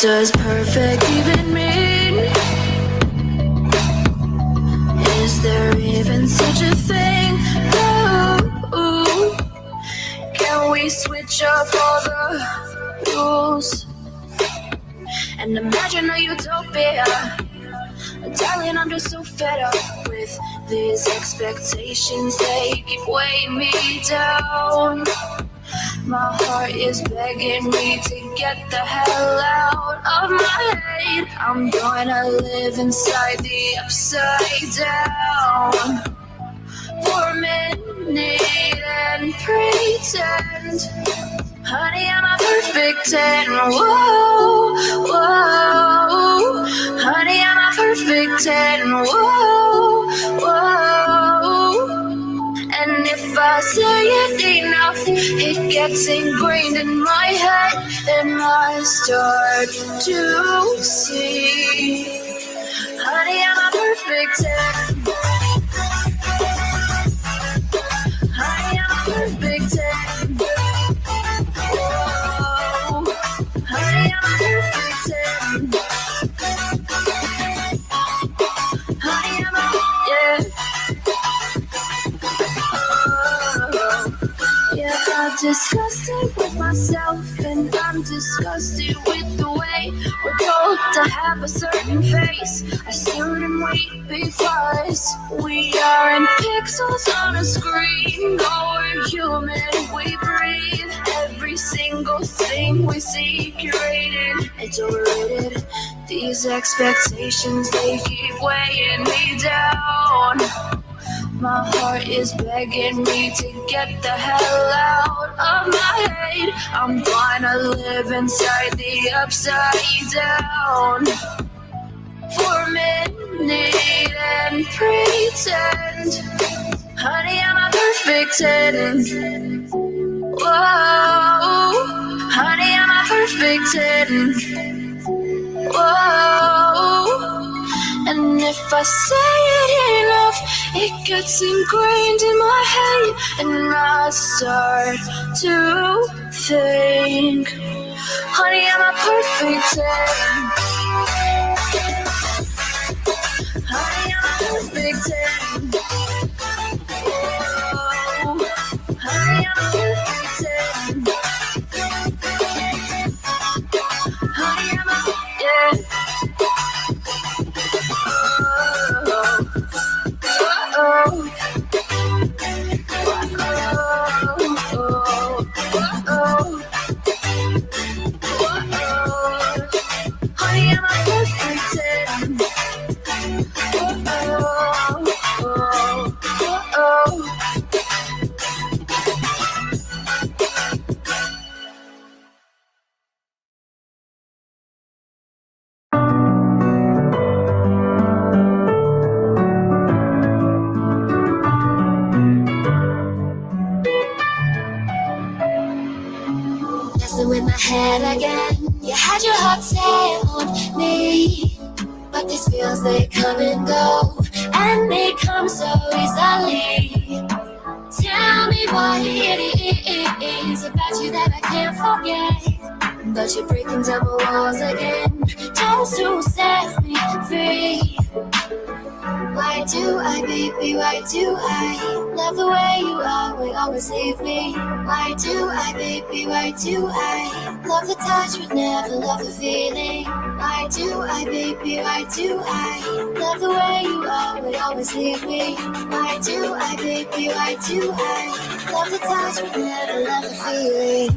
does perfect even mean? Is there even such a thing? Ooh, can we switch up all the rules and imagine a utopia? Darling, I'm just so fed up with these expectations. They keep weighing me down. My heart is begging me to get the hell out of my head. I'm gonna live inside the upside down for a minute and pretend, honey, I'm a perfect 10. Whoa, whoa, honey, I'm a perfect 10. Whoa, whoa. And if I say it enough, it gets ingrained in my head, and I start to see, honey, I'm a perfect 10. Honey, I'm a perfect 10. Whoa, honey, I'm a perfect 10. Honey, I'm a, yeah. Yeah, I'm disgusted with myself, and I'm disgusted with the way we're told to have a certain face, a certain weight, because we aren't pixels on a screen. No, we're human, we breathe. Every single thing we see curated, it's overrated. These expectations, they keep weighing me down. My heart is begging me to get the hell out of my head. I'm gonna live inside the upside down for a minute and pretend, honey, I'm a perfect 10. Whoa, honey, I'm a perfect 10. Whoa. And if I say it enough, it gets ingrained in my head, and I start to think, honey, I'm a perfect 10. Honey, I'm a perfect 10. Whoa, honey, I'm a perfect 10. Honey, I'm a, yeah. With my head again, you had your heart set on me, but these feels, they come and go, and they come so easily. Tell me what it is about you that I can't forget, but you're breaking down my walls again, just to set me free. Why do I, baby, why do I love the way you are, will always leave me? Why do I, baby, why do I love the touch but never love the feeling? Why do I, baby, why do I love the way you are, will always leave me? Why do I, baby, why do I love the touch but never love the feeling?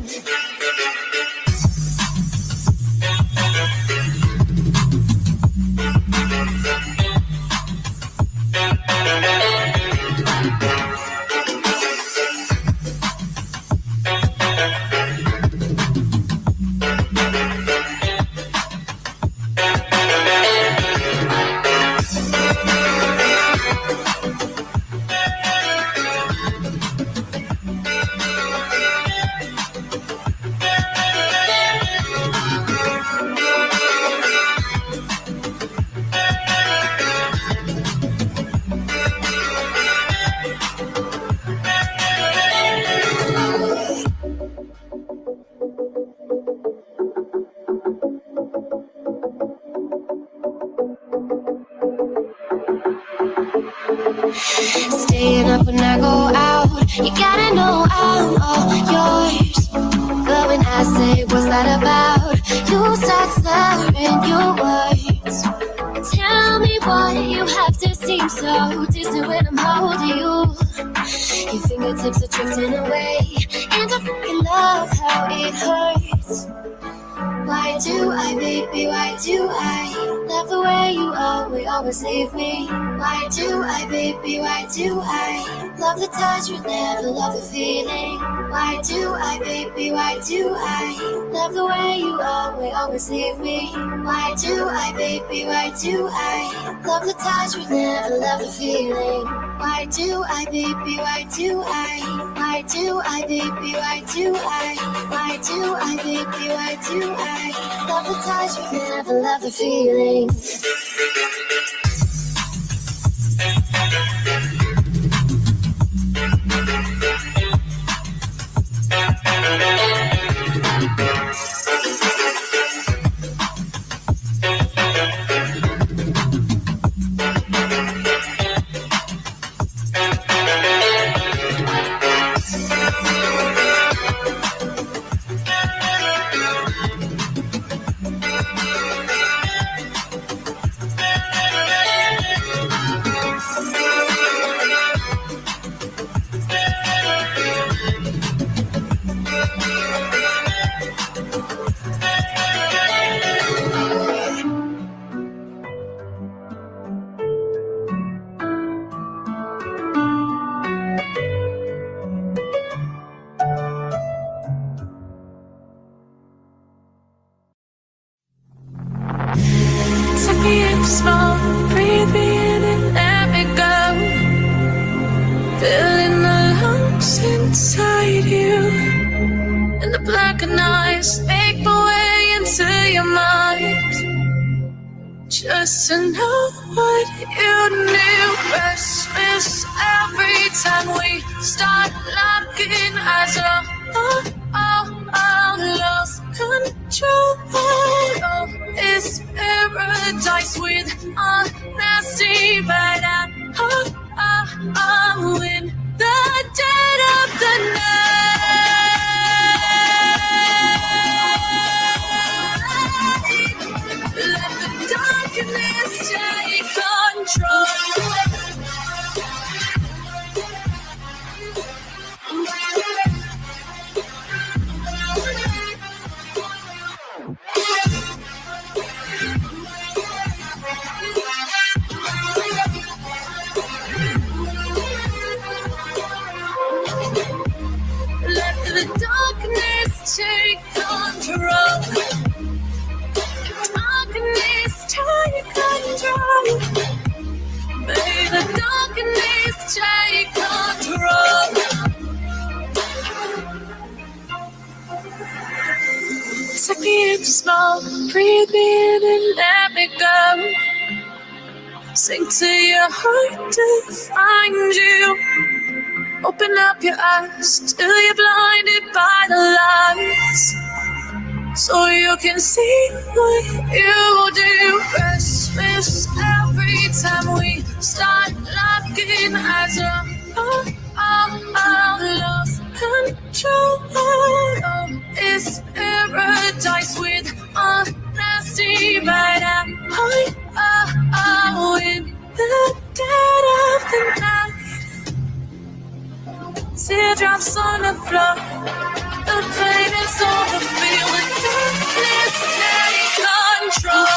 Staying up when I go out, you gotta know I'm all yours. But when I say what's that about, you start slurring your words. Tell me why you have to seem so distant when I'm holding you. Your fingertips are drifting away, and I fucking love how it hurts. Why do I, baby, why do I love the way you always leave me? Why do I, baby, why do I love the touch but never love the feeling? Why do I, baby, why do I love the way you always leave me? Why do I, baby, why do I love the touch but never love the feeling? Why do I, baby, why do I? Why do I, baby, why do I? Why do I, baby, why do I? Love the touch but never love the feeling. Take me in slow, breathe me in and let me go. Filling the lungs inside you, and the blackened eyes make my way into your mind. Just to know what you knew. Restless every time we start locking eyes. Lost control. Oh, it's paradise with a nasty bite out. In the dead of the night. Let the darkness take control. Let the darkness take control. Darkness take control. May the darkness take control. Take me in slow, breathe me in and let me go. Sink to your heart to find you. Open up your eyes till you're blinded by the lights, so you can see what you do. Restless every time we start locking eyes. Lost control. Oh, it's paradise with a nasty bite out. In the dead of the night. Teardrops on the floor. The pain is over. Feeling darkness take control.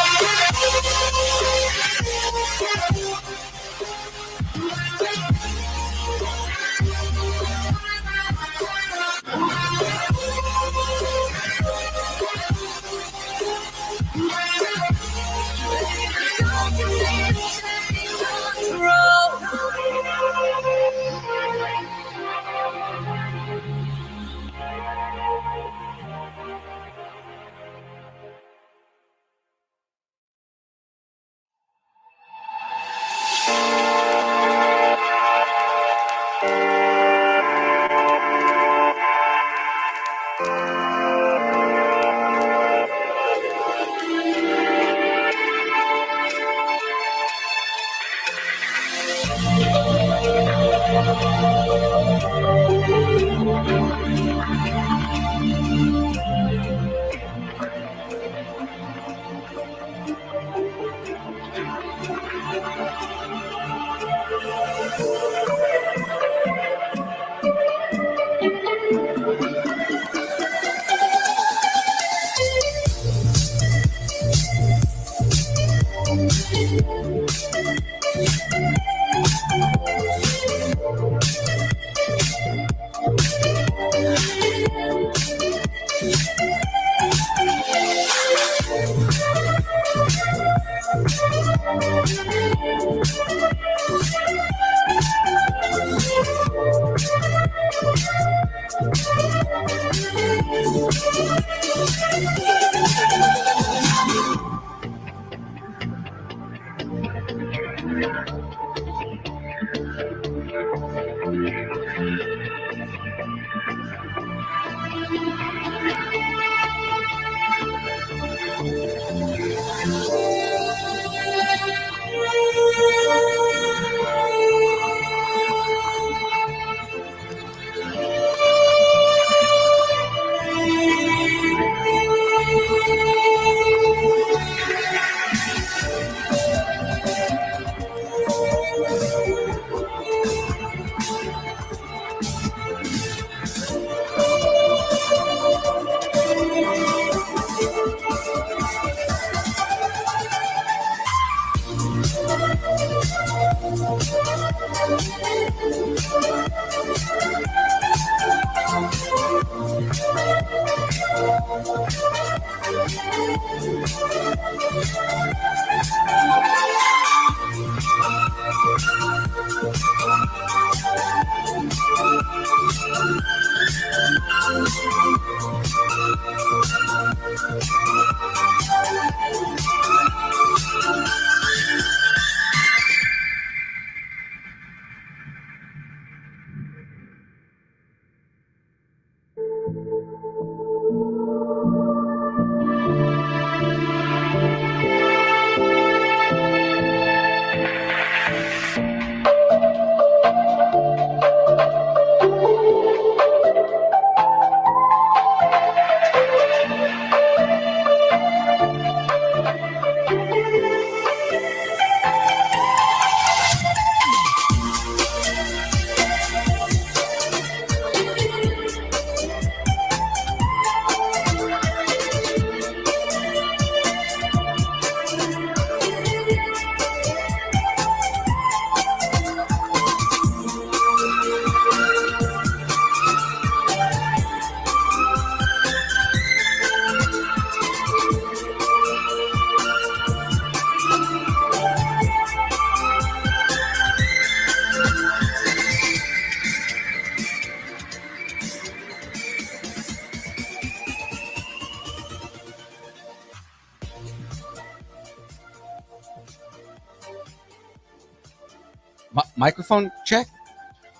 Microphone check?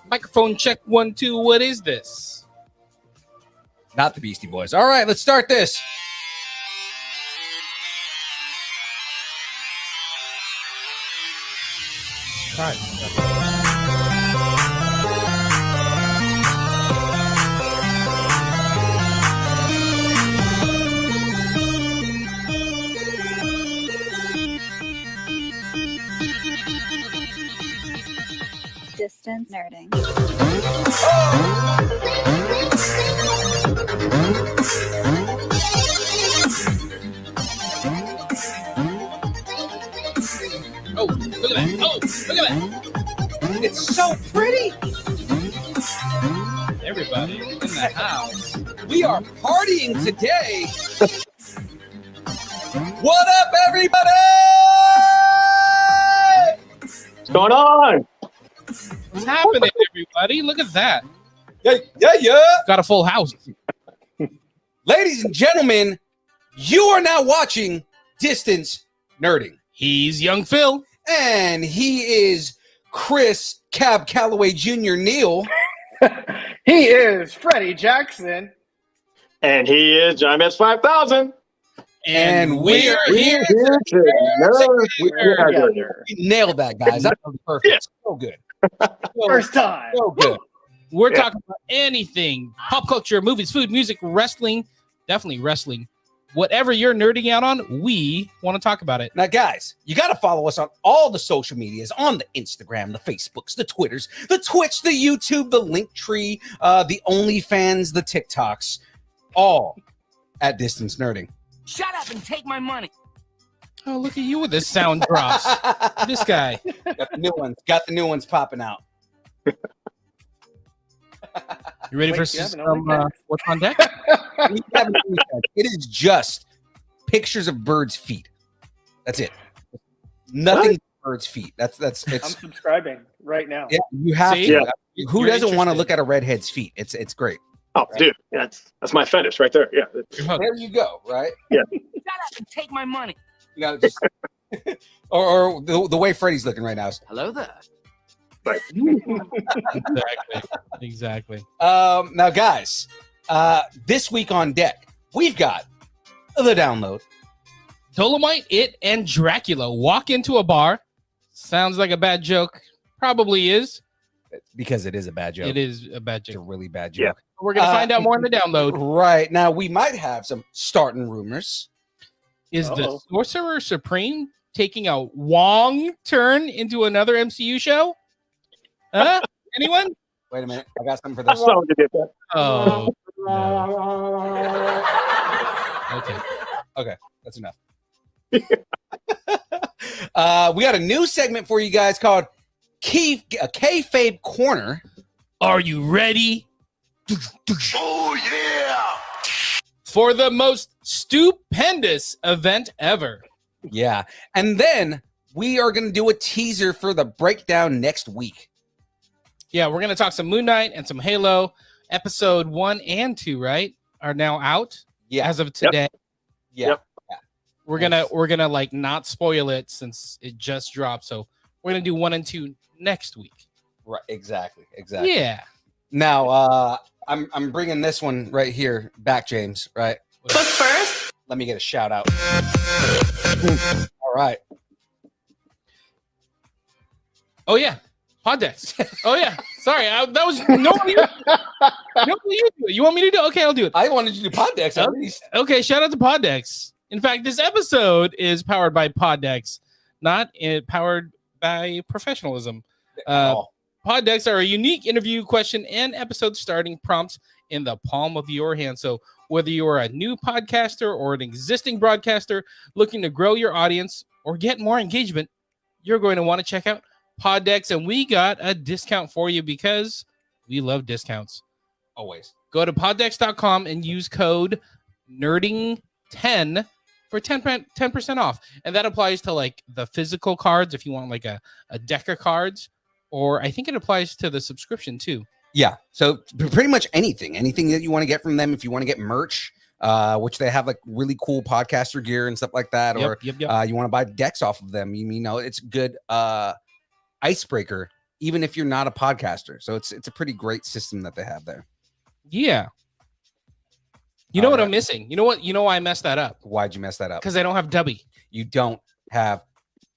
Microphone check 1 2. What is this? Not the Beastie Boys. All right, let's start this. Distance nerding. Oh, look at that. Oh, look at that. It's so pretty. Everybody in the house. We are partying today. What up, everybody? What's going on? What's happening, everybody? Look at that. Yeah. Got a full house. Ladies and gentlemen, you are now watching Distance Nerding. He's young Phil. And he is Chris Cab Calloway Jr. Neal. He is Freddie Jackson. And he is John Metz 5000. And we're We're here. here to We're together. We nailed that, guys. That was perfect. Yeah. So good. First time. So good. We're Yeah. talking about anything: pop culture, movies, food, music, wrestling. Definitely wrestling. Whatever you're nerding out on, we want to talk about it. Now, guys, you got to follow us on all the social medias, on the Instagram, the Facebooks, the Twitters, the Twitch, the YouTube, the Linktree, the OnlyFans, the TikToks, all at Distance Nerding. Shut up and take my money. Oh, look at you with this sound drops. This guy. Got the new ones popping out. You ready Wait, for you have some an OnlyFans? what's on deck? We have an OnlyFans. It is just pictures of birds' feet. That's it. Nothing but birds' feet. That's I'm it's subscribing right now. yeah, you have See? to. Yeah. Who You're doesn't want to interested. look at a redhead's feet? It's great. Oh, dude, that's my fetish right there. Yeah. You're hooked. There you go, right? Shut up and take my money. You know, just or the way Freddie's looking right now is Hello there. Like, Exactly. now guys, this week on deck, we've got the download. Dolomite, It, and Dracula walk into a bar. Sounds like a bad joke. Probably is. Because it is a bad joke. It is a bad It's a joke. really bad Yeah. joke. We're going to find out more in the download. Right. Now we might have some starting rumors. Is the Uh-oh. Sorcerer Supreme taking a Wong turn into another MCU show? Huh? Anyone? Wait a minute. I got something for I this. saw you did that. Oh. No. Okay. That's enough. We got a new segment for you guys called Kayfabe Corner. Are you ready? Oh, yeah. For the most stupendous event ever. Yeah. And then we are going to do a teaser for the breakdown next week. Yeah, we're going to talk some Moon Knight and some Halo. Episode 1 and 2, right, are now out Yeah. as of today. Yeah. Yep. We're gonna like not spoil it since it just dropped. So we're gonna do 1 and 2 next week. Right. Exactly. Yeah. Now, I'm bringing this one right here back, James. Right. But first, Let me get a shout out. All right. Oh yeah. Poddex. Oh yeah. Sorry, that was normally you. Normally you do it. You want me to do it? Okay, I'll do it. I wanted you to do Poddex at least. Okay, shout out to Poddex. In fact, this episode is powered by Poddex, not powered by professionalism. Oh, Poddex are a unique interview question and episode starting prompts in the palm of your hand. So whether you're a new podcaster or an existing broadcaster looking to grow your audience or get more engagement, you're going to want to check out Poddex, and we got a discount for you because we love discounts. always. Go to poddex.com and use code nerding10 for 10% off. And that applies to like the physical cards if you want like a deck of cards, or I think it applies to the subscription too. Yeah. So pretty much anything that you want to get from them. If you want to get merch, which they have like really cool podcaster gear and stuff like that, or Yep. you want to buy decks off of them, you know, it's good icebreaker, even if you're not a podcaster. So it's a pretty great system that they have there. Yeah. You know what Alright. I'm missing? You know what? You know why I messed that up? Why'd you mess that up? Because I don't have Dubby. You don't have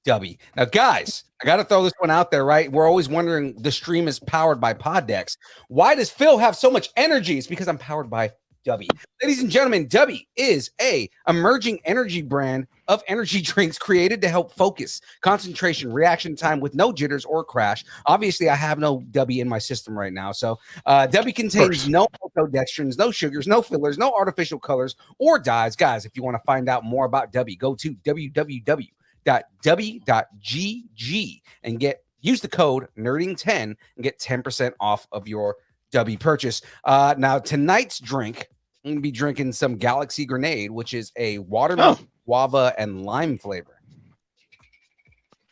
Dubby. Now, guys, I got to throw this one out there, right? We're always wondering, the stream is powered by Poddex. Why does Phil have so much energy? It's because I'm powered by Dubby. Ladies and gentlemen, Dubby is a emerging energy brand of energy drinks created to help focus, concentration, reaction time with no jitters or crash. Obviously, I have no Dubby in my system right now. So Dubby contains no maltodextrins, no sugars, no fillers, no artificial colors or dyes. Guys, if you want to find out more about Dubby, go to www.dubby.gg and use the code nerding10 and get 10% off of your Dubby purchase. Now, tonight's drink, I'm going to be drinking some Galaxy Grenade, which is a watermelon, guava, and lime flavor.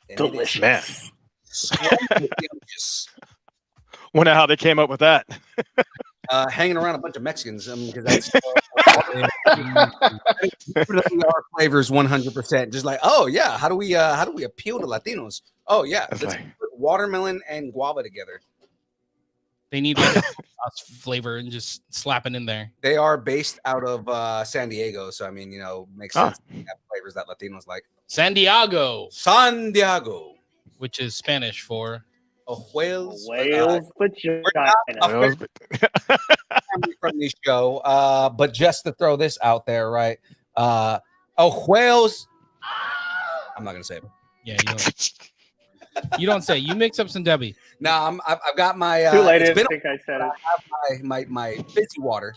And Delicious. Man. delicious. Wonder how they came up with that. Hanging around a bunch of Mexicans, because that's our flavors 100%. Just like, oh yeah, how do we appeal to Latinos? Oh yeah, That's let's right. put watermelon and guava together. They need like a sauce flavor and just slap it in there. They are based out of San Diego, so I mean, makes sense. To have flavors that Latinos like. San Diego, San Diego, which is Spanish for Whales. Whales vagina. From this show, but just to throw this out there, right? Whales. I'm not gonna say it. Yeah, you don't say. You mix up some Debbie. No, I've got my. Too late. It's I been think I said it. I have my fizzy water,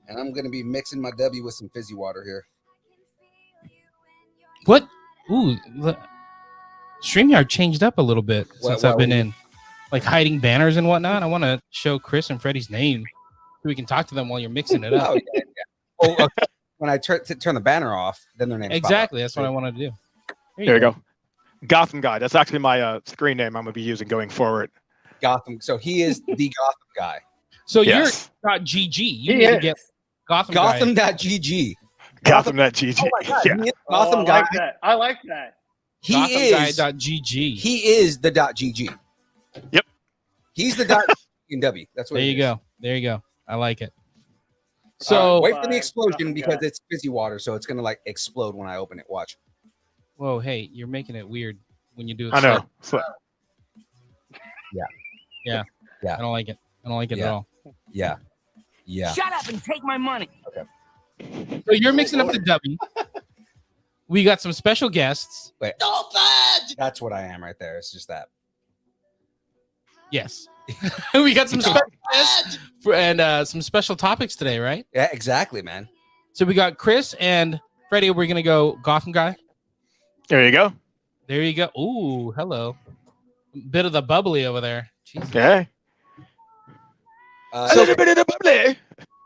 and I'm gonna be mixing my W with some fizzy water here. What? Ooh, StreamYard changed up a little bit since I've been in, like hiding banners and whatnot. I want to show Chris and Freddie's name so we can talk to them while you're mixing it up. Yeah. Oh, okay. When I turn the banner off, then their name. Exactly. That's what I wanted to do. There you go. Gotham guy. That's actually my screen name I'm gonna be using going forward. Gotham. So he is the Gotham guy. So Yes. you're .gg. You need to get Gotham. Gotham.gg. Gotham.gg. Oh my God. Yeah. He is Gotham I guy. like that. I like that. He is. GothamGuy.gg. He is the .gg. Yep. He's the .gw. That's what. There it you is. go. There you go. I like it. So wait for the explosion Gotham because guy. it's fizzy water, so it's gonna like explode when I open it. Watch. whoa, hey, you're making it weird when you do it. I know. slow. Yeah. I don't like it. I don't like it at all. Yeah. Shut up and take my money. So you're mixing up the W. We got some special guests. Wait. That's what I am right there. It's just that. Yes. We got some special guests and some special topics today, right? Yeah, exactly, man. So we got Chris and Freddie. We're going to go Gotham guy. There you go. There you go. Ooh, hello. Bit of the bubbly over there. Jesus. Okay. So, A little bit of the bubbly.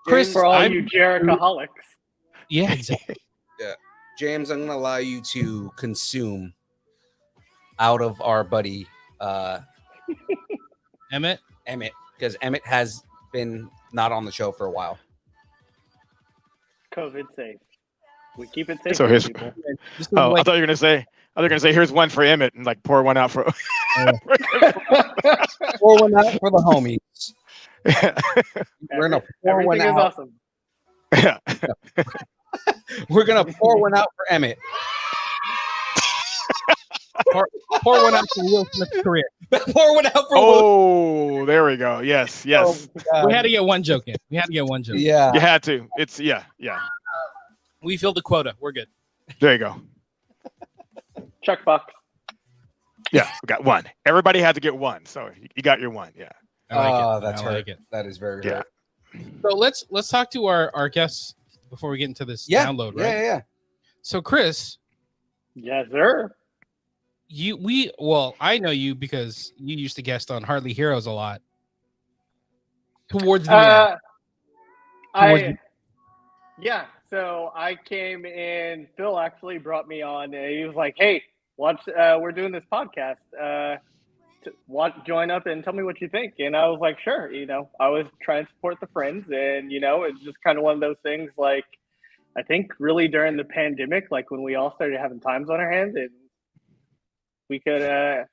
Chris, For all I'm- you Jerichoholics. Yeah, exactly. James, I'm gonna allow you to consume out of our buddy Emmett. Emmett, because Emmett has been not on the show for a while. COVID safe. We keep it safe. So here's. people. This is Oh, I like- thought you were gonna say. I was gonna say, here's one for Emmett, and like pour one out for. Pour one out for the homies. We're gonna pour one Everything is out. awesome. Yeah. We're gonna pour one out for Emmett. pour one out for Will Smith's career. Pour one out for Will. Oh, there we go. Yes, yes. We had to get one joke in. We had to get one joke. Yeah. You had to. It's yeah. We filled the quota. We're good. There you go. Checkbox. Yeah, we got one. Everybody had to get one, so you got your one. Yeah. I like Oh, it. that's I hurt. like it. That is very Yeah. hurt. So let's talk to our guests before we get into this Yeah. download, right? Yeah. So Chris, Yes, sir. I know you because you used to guest on Hardly Heroes a lot. Towards the end. Yeah. So I came in. Phil actually brought me on. He was like, "Hey, watch. We're doing this podcast. Join up and tell me what you think." And I was like, "Sure." I was trying to support the friends, and it's just kind of one of those things. Like, I think really during the pandemic, like when we all started having times on our hands, and we could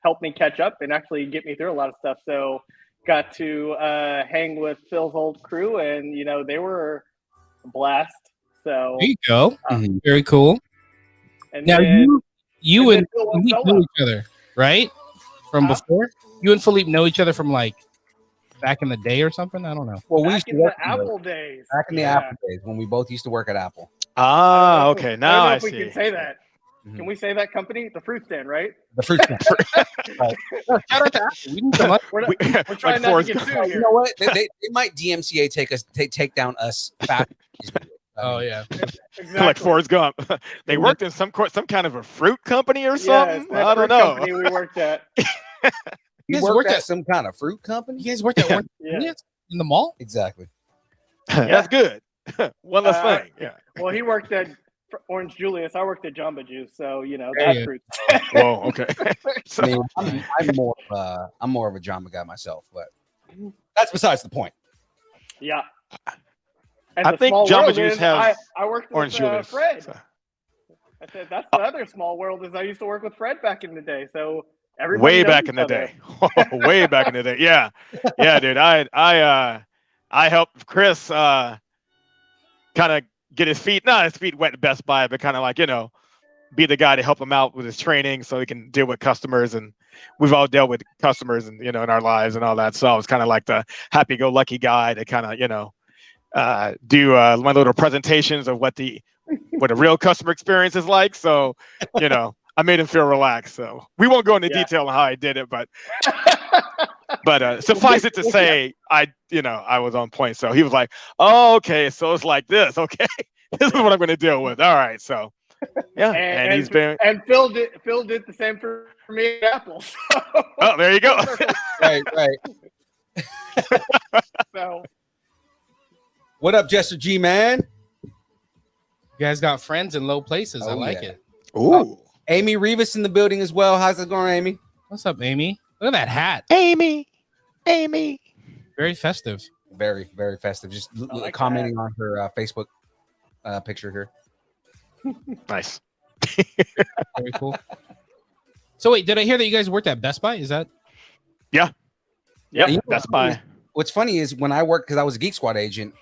help me catch up and actually get me through a lot of stuff. So got to hang with Phil's old crew, and they were a blast. So There you go. Very cool. and Now then, you and and then Phil went Philippe solo. know each other, right? From Huh? before? You and Philippe know each other from like back in the day or something? I don't know. Well, we back used to in the work together. Apple days. Back in the Yeah. Apple days when we both used to work at Apple. Ah, I okay. don't Now know I if we see. can say that. Mhm. Can we say that company? The fruit stand, right? The fruit stand. Shout out to Apple. We need some money. We're, not, We- we're trying like not Forrest to get Gump. sued You here. know what? They might DMCA take down us fat. Oh yeah. Exactly. Like Forrest Gump. They worked in some kind of a fruit company or Yes, something. that I fruit don't know. company we worked at. You You guys worked worked at at- some kind of fruit company? You guys worked at Orange Yeah. Julius in the mall? Exactly. That's good. One less Uh, thing. Yeah. Well, he worked at Orange Julius. I worked at Jamba Juice, so There that's you fruit. Whoa. Okay. I mean, I'm more of a Jamba guy myself, but that's besides the point. Yeah. And I the think small Jamba world Juice is, has I worked with Orange Julius. Fred. So- I said that's the other small world is I used to work with Fred back in the day. So Everybody Way knows back each in the other. day. Way back in the day. Yeah. Yeah, dude. I helped Chris kind of get his feet, not his feet wet at Best Buy, but kind of like, be the guy to help him out with his training so he can deal with customers. And we've all dealt with customers and, in our lives and all that. So I was kind of like the happy-go-lucky guy to kind of, do my little presentations of what a real customer experience is like. So, I made him feel relaxed. So we won't go into detail on how I did it, but suffice it to say, I was on point. So he was like, "Oh, okay, so it's like this. Okay, this is what I'm going to deal with. All right." So yeah, and he's been. And Phil did the same for me at Apple. So. Oh, there you go. Right. So. What up, Jester G, man? You guys got friends in low places. I like it. Ooh. Amy Rivas in the building as well. How's it going, Amy? What's up, Amy? Look at that hat. Amy. Very festive. Very, very festive. Just like commenting on her Facebook picture here. Nice. Very cool. So wait, did I hear that you guys worked at Best Buy? Is that? Yeah. Yeah. Best Buy. What's funny is when I worked, because I was a Geek Squad agent,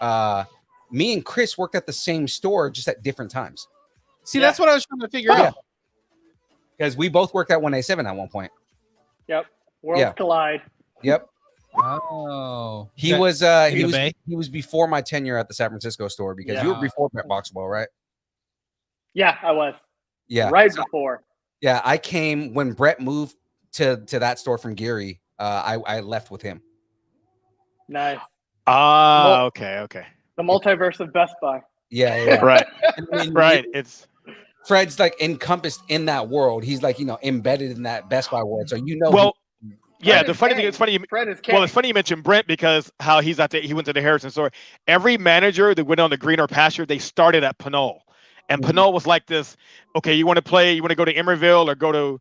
me and Chris worked at the same store, just at different times. See, that's what I was trying to figure out. Because we both worked at 187 at one point. Yep. Worlds collide. Yep. Oh. He was before my tenure at the San Francisco store, because you were before Brett Boxwell, right? Yeah, I was. Yeah. Right before. Yeah, I came when Brett moved to that store from Geary. I left with him. Nice. Okay. The multiverse of Best Buy. Yeah. Right. Right. It's Fred's like encompassed in that world. He's like, embedded in that Best Buy world. So yeah, the funny thing, it's funny. It's funny you mentioned Brent, because how he went to the Harrison store. Every manager that went on the greener pasture, they started at Pinole, and Pinole was like this. Okay, you want to go to Emerville or go to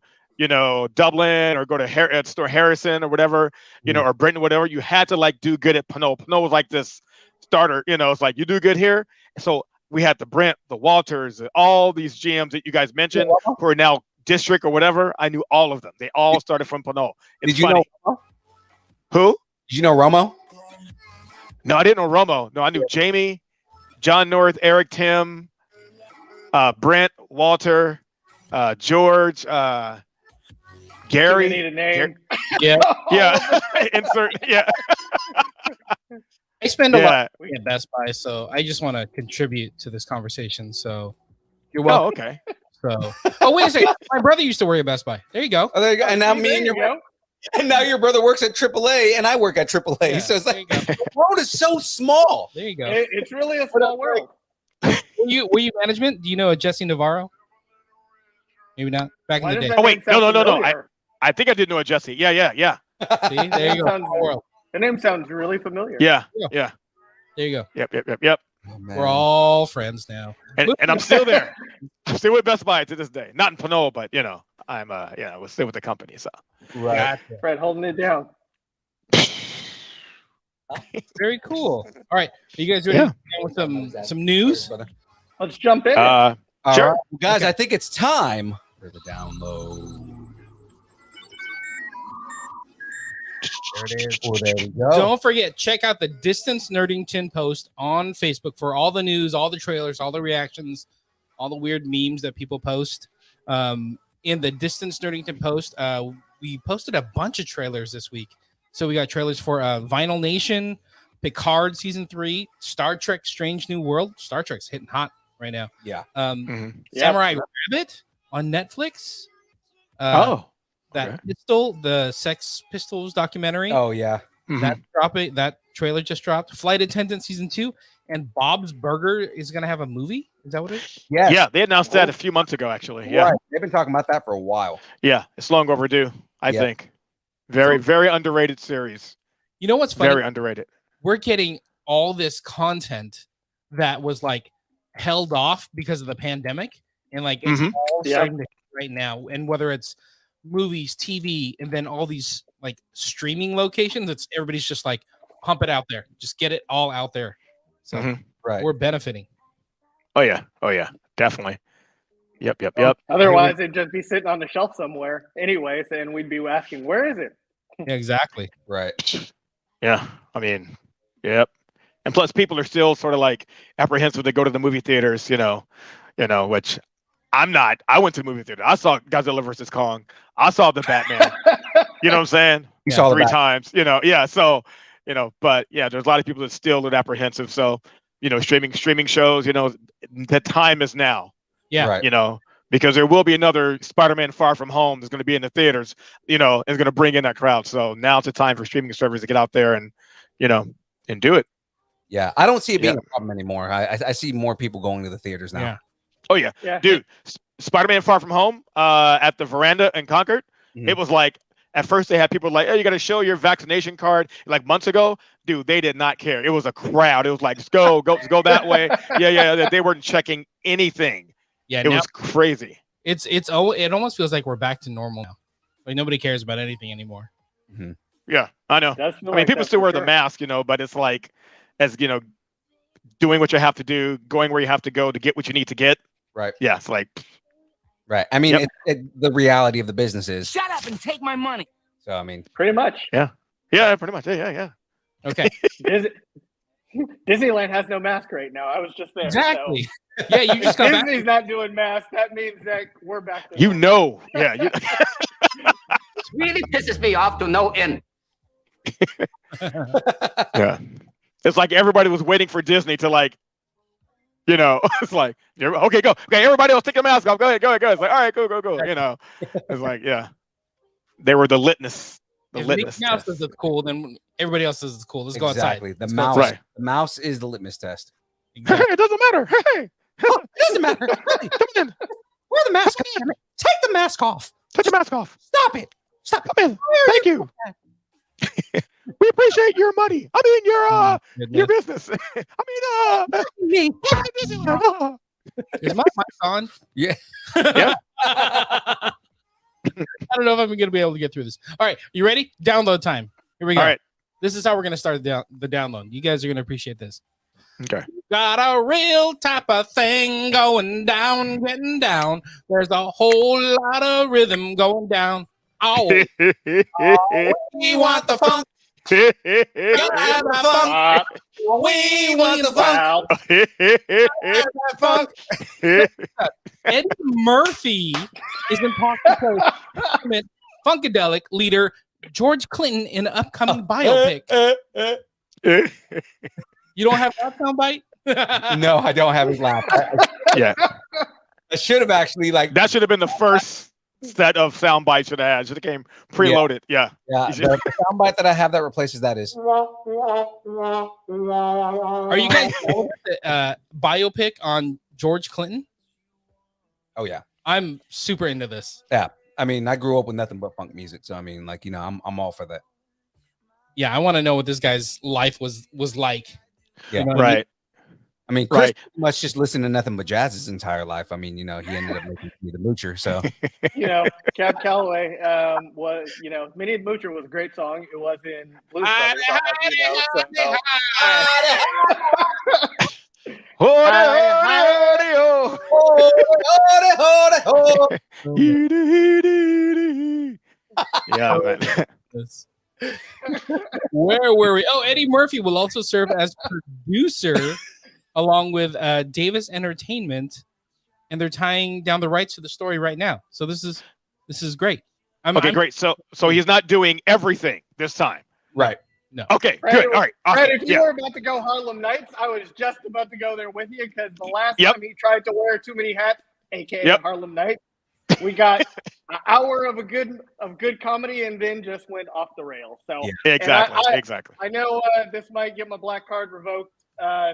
Dublin or go to store Harrison or whatever, or Brenton, whatever. You had to like do good at Pinole. Pinole was like this starter. It's like you do good here. So we had the Brent, the Walters, all these GMs that you guys mentioned who are now district or whatever. I knew all of them. They all started from Pinole. It's Did you funny. know Romo? Who? Did you know Romo? No, I didn't know Romo. No, I knew Jamie, John North, Eric Tim, Brent, Walter, George, Gary. Need a name. Yeah. Insert. Yeah. I spend a lot at Best Buy, so I just want to contribute to this conversation. So you're welcome. Oh, okay. So, wait a second. My brother used to work at Best Buy. There you go. Oh, there you go. And now your brother works at AAA, and I work at AAA. Yeah, so it's like the world is so small. There you go. It's really a small world. Were you management? Do you know a Jesse Navarro? Maybe not. Back in the day. Oh wait, no. I think I did know a Jesse. Yeah. See, there you go. The name sounds really familiar. Yeah. There you go. Yep. Oh, We're all friends now. And I'm still there. I'm still with Best Buy to this day. Not in Pinole, but I'm we're still with the company. So right. Fred holding it down. Very cool. All right, are you guys ready to go with some news? Let's jump in. All sure. right, guys. I think it's time for the download. There it is. Oh, there we go. Don't forget, check out the Distance Nerdington post on Facebook for all the news, all the trailers, all the reactions, all the weird memes that people post. In the Distance Nerdington post, we posted a bunch of trailers this week. So we got trailers for Vinyl Nation, Picard Season 3, Star Trek Strange New World. Star Trek's hitting hot right now. Yeah. Samurai Rabbit on Netflix. The Sex Pistols documentary. Oh yeah, that trailer just dropped. Flight Attendant Season 2, and Bob's Burger is gonna have a movie. Is that what it is? Yes. Yeah, they announced that a few months ago, actually. Yeah, right. They've been talking about that for a while. Yeah, it's long overdue. I think. Very, very underrated series. You know what's funny? Very underrated. We're getting all this content that was like held off because of the pandemic, and like it's all starting to right now. And whether it's movies, TV, and then all these like streaming locations, everybody's just like pump it out there, just get it all out there. So right, we're benefiting. Oh yeah, definitely. Yep. Otherwise, it'd just be sitting on the shelf somewhere, anyways, and we'd be asking, "Where is it?" Yeah, exactly. Right. Yeah. I mean, yep. And plus, people are still sort of like apprehensive to go to the movie theaters. Which I'm not. I went to the movie theater. I saw Godzilla versus Kong. I saw the Batman. You know what I'm saying? You saw the 3 Batman. times. Yeah. So, but yeah, there's a lot of people that still are apprehensive. So, streaming shows. The time is now. Yeah. Right. Because there will be another Spider-Man Far From Home that's going to be in the theaters. Is going to bring in that crowd. So now's the time for streaming servers to get out there and do it. Yeah, I don't see it being a problem anymore. I see more people going to the theaters now. Yeah. Oh yeah. Dude. Spider-Man Far From Home at the Veranda in Concord. It was like at first they had people like, "Oh, you got to show your vaccination card." Like months ago, dude, they did not care. It was a crowd. It was like, go that way. Yeah. They weren't checking anything. Yeah, it was crazy. It almost feels like we're back to normal now. Like nobody cares about anything anymore. Mm-hmm. Yeah, I know. I mean, people still wear the mask, but it's like, as doing what you have to do, going where you have to go to get what you need to get. Right. Yeah, it's like. Right. I mean, the reality of the business is. Shut up and take my money. So I mean, pretty much. Yeah, pretty much. Yeah. Okay. Disneyland has no mask right now. I was just there. Exactly. So. Yeah, you just got Disney's not doing masks. That means that we're back to Yeah. Really pisses me off to no end. Yeah. It's like everybody was waiting for Disney to like, it's like, okay, go. Okay, everybody else take a mask off. Go ahead. It's like, all right, go. It's like, yeah. They were the litmus. If Mickey Mouse says it's cool, then everybody else says it's cool. Let's go outside. Exactly. The mouse. Right. The mouse is the litmus test. Exactly. Hey, it doesn't matter. Hey. It doesn't matter. Come in. Wear the mask. Take the mask off. Take the mask off. Stop it. Stop. Come in. Thank you. We appreciate your money. I mean, your business. I mean, me. Is my mic on? Yeah. Yeah. I don't know if I'm going to be able to get through this. All right, you ready? Download time. Here we go. All right. This is how we're going to start the download. You guys are going to appreciate this. Okay. Got a real type of thing going down, getting down. There's a whole lot of rhythm going down. Oh, we want the funk. We want the funk. Eddie Murphy is in talks to play Funkadelic leader George Clinton in an upcoming biopic. You don't have that soundbite? No, I don't have his laugh. Yeah. I should have actually that should have been the first set of sound bites should have had. Should have came preloaded. Yeah. The sound bite that I have that replaces that is. Are you guys biopic on George Clinton? Oh yeah. I'm super into this. Yeah. I mean, I grew up with nothing but funk music, so I mean, like, I'm all for that. Yeah, I want to know what this guy's life was like. Yeah. You know right. I mean, Chris pretty much just listened to nothing but jazz his entire life. I mean, he ended up making me the Moocher. So, Cab Calloway was, Minnie the Moocher was a great song. It was in Blues Yeah, man. Where were we? Oh, Eddie Murphy will also serve as producer along with Davis Entertainment, and they're tying down the rights to the story right now. So this is great. Great. So he's not doing everything this time. Right. No. Okay, good. All right. Awesome. Brad, if you were about to go Harlem Nights, I was just about to go there with you because the last time he tried to wear too many hats, aka Harlem Nights, we got an hour of good comedy and then just went off the rails. So exactly. I know this might get my black card revoked.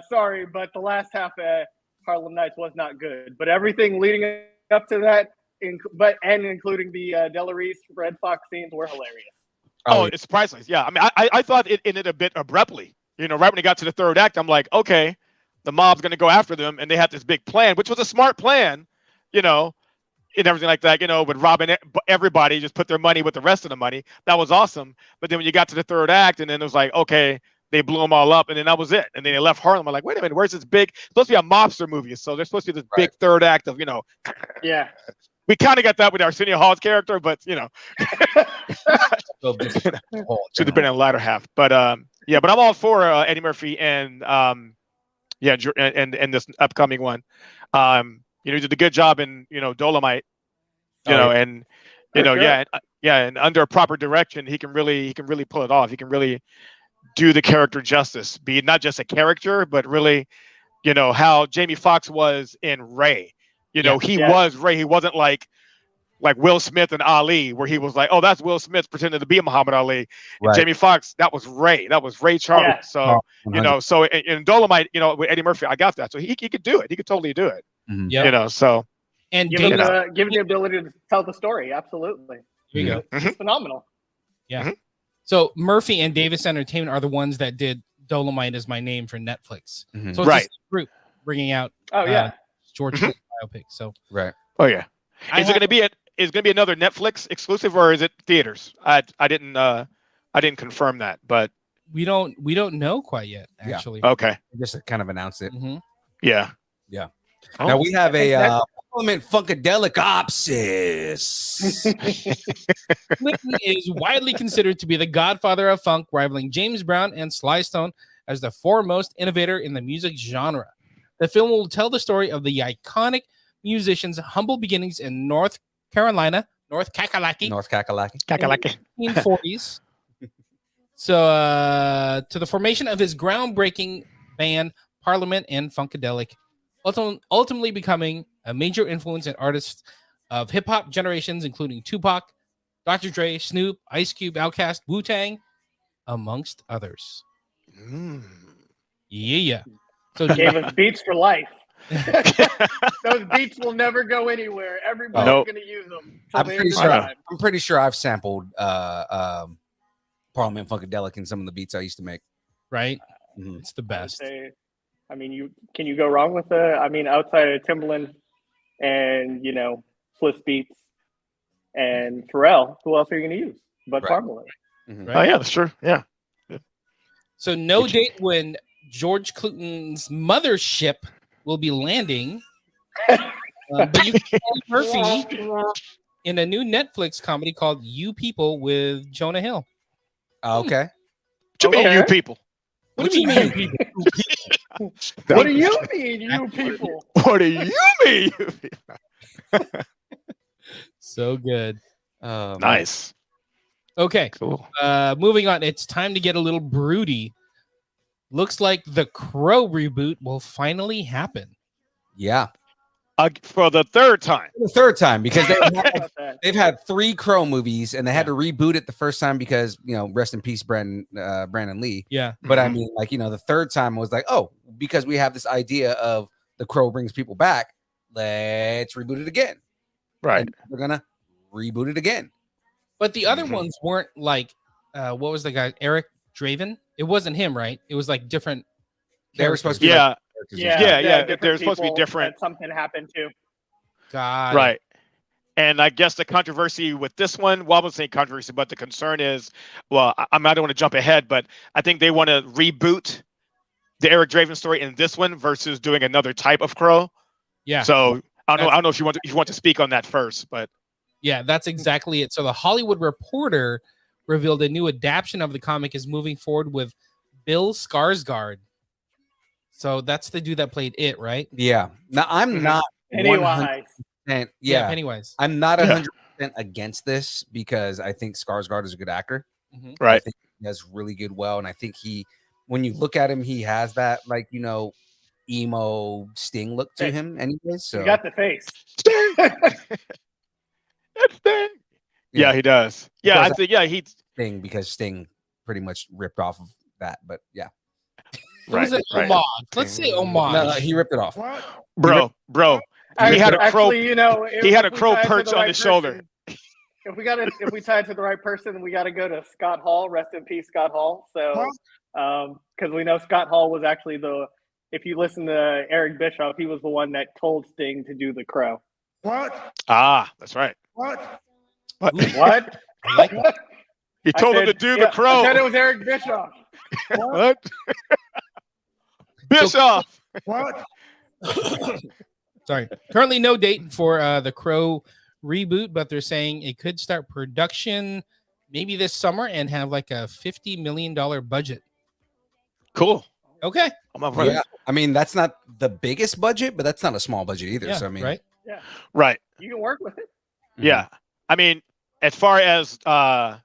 Sorry, but the last half of Harlem Nights was not good. But everything leading up to that, including the Della Reese Red Fox scenes, were hilarious. Oh, it's priceless. Yeah, I mean, I thought it ended a bit abruptly. Right when it got to the third act, I'm like, okay, the mob's going to go after them, and they had this big plan, which was a smart plan, and everything like that, with robbing everybody, just put their money with the rest of the money. That was awesome. But then when you got to the third act, and then it was like, okay, they blew them all up, and then that was it. And then they left Harlem. I'm like, wait a minute, where's this big? It's supposed to be a mobster movie, so there's supposed to be this big third act of Yeah. We kind of got that with Arsenio Hall's character, but should have been in the latter half. But but I'm all for Eddie Murphy and and this upcoming one. He did a good job in Dolomite, and and under proper direction, he can really pull it off. He can really do the character justice, be not just a character, but really, how Jamie Foxx was in Ray. Was Ray. He wasn't like Will Smith and Ali, where he was like, oh, that's Will Smith pretending to be Muhammad Ali. And Jamie Foxx, that was Ray. That was Ray Charles. Yeah. So, so in Dolomite, with Eddie Murphy, I got that. So he could do it. He could totally do it. Mm-hmm. So. And give him the ability to tell the story. Absolutely. There you go. It's phenomenal. Yeah. Mm-hmm. So Murphy and Davis Entertainment are the ones that did Dolomite Is My Name for Netflix. Mm-hmm. So it's a group bringing out George Clooney biopic. So Oh yeah. Is it going to be another Netflix exclusive, or is it theaters? I didn't confirm that, but we don't know quite yet. Actually. Yeah. Okay. They just kind of announced it. Mm-hmm. Yeah. Yeah. Oh. Now we have a Parliament Funkadelic Opsis. Clinton is widely considered to be the godfather of funk, rivaling James Brown and Sly Stone as the foremost innovator in the music genre. The film will tell the story of the iconic musician's humble beginnings in North Kakalaki. In the 1940s. So, to the formation of his groundbreaking band, Parliament and Funkadelic, ultimately becoming a major influence in artists of hip-hop generations, including Tupac, Dr. Dre, Snoop, Ice Cube, Outkast, Wu-Tang, amongst others. Yeah. So gave us beats for life. Those beats will never go anywhere. Everybody's going to use them. I'm pretty sure I've sampled Parliament Funkadelic in some of the beats I used to make. Right? It's the best. Can you go wrong with outside of Timbaland and Swiss Beats and Pharrell, who else are you going to use but Parliament? Mm-hmm. Right? Oh yeah, that's true. Yeah. So no date when George Clooney's mothership will be landing, but you can find Murphy in a new Netflix comedy called You People with Jonah Hill. Okay. What do you mean, you people? What do you mean, you people? What do you mean, you people? What do you mean, you people? So good. Nice. Okay. Cool. Moving on. It's time to get a little broody. Looks like the Crow reboot will finally happen. Yeah. For the third time. Because they've had 3 Crow movies, and they had to reboot it the first time because rest in peace, Brandon Lee. Yeah. But I mean, the third time was like, oh, because we have this idea of the Crow brings people back, let's reboot it again. Right. And we're gonna reboot it again. But the other ones weren't like, what was the guy? Eric Draven? It wasn't him, right? It was like different. They were supposed to be they're supposed to be different. Something happened to. God. Right. And I guess the controversy with this one, well, I won't say controversy, but the concern is, well, I don't want to jump ahead, but I think they want to reboot the Eric Draven story in this one versus doing another type of Crow. Yeah. So I don't know if you want to speak on that first, but yeah, that's exactly it. So the Hollywood Reporter revealed a new adaptation of the comic is moving forward with Bill Skarsgård. So that's the dude that played It, right? Yeah. Now I'm not Pennywise. Yeah, Pennywise. I'm not 100% against this because I think Skarsgård is a good actor. Mm-hmm. Right. I think he does really good well, and I think when you look at him, he has that emo Sting look to him. Anyway, so you got the face. Sting. Yeah, he does. Yeah, I think he's Sting because Sting pretty much ripped off of that, but yeah. Right. Homage. Let's say homage. No, he ripped it off. Bro. He had a crow. He had a crow perch on his shoulder. If we tie it to the right person, we got to go to Scott Hall. Rest in peace, Scott Hall. So, because we know Scott Hall was actually if you listen to Eric Bischoff, he was the one that told Sting to do the Crow. What? Ah, that's right. What? What? He told him to do the Crow. I said it was Eric Bischoff. What? Bischoff. What? Sorry. Currently, no date for the Crow reboot, but they're saying it could start production maybe this summer and have like a $50 million budget. Cool. Okay. I'm up for it. Yeah, I mean that's not the biggest budget, but that's not a small budget either. Yeah, So I mean, right? Yeah, Right. you can work with it. Yeah. I mean, as far as the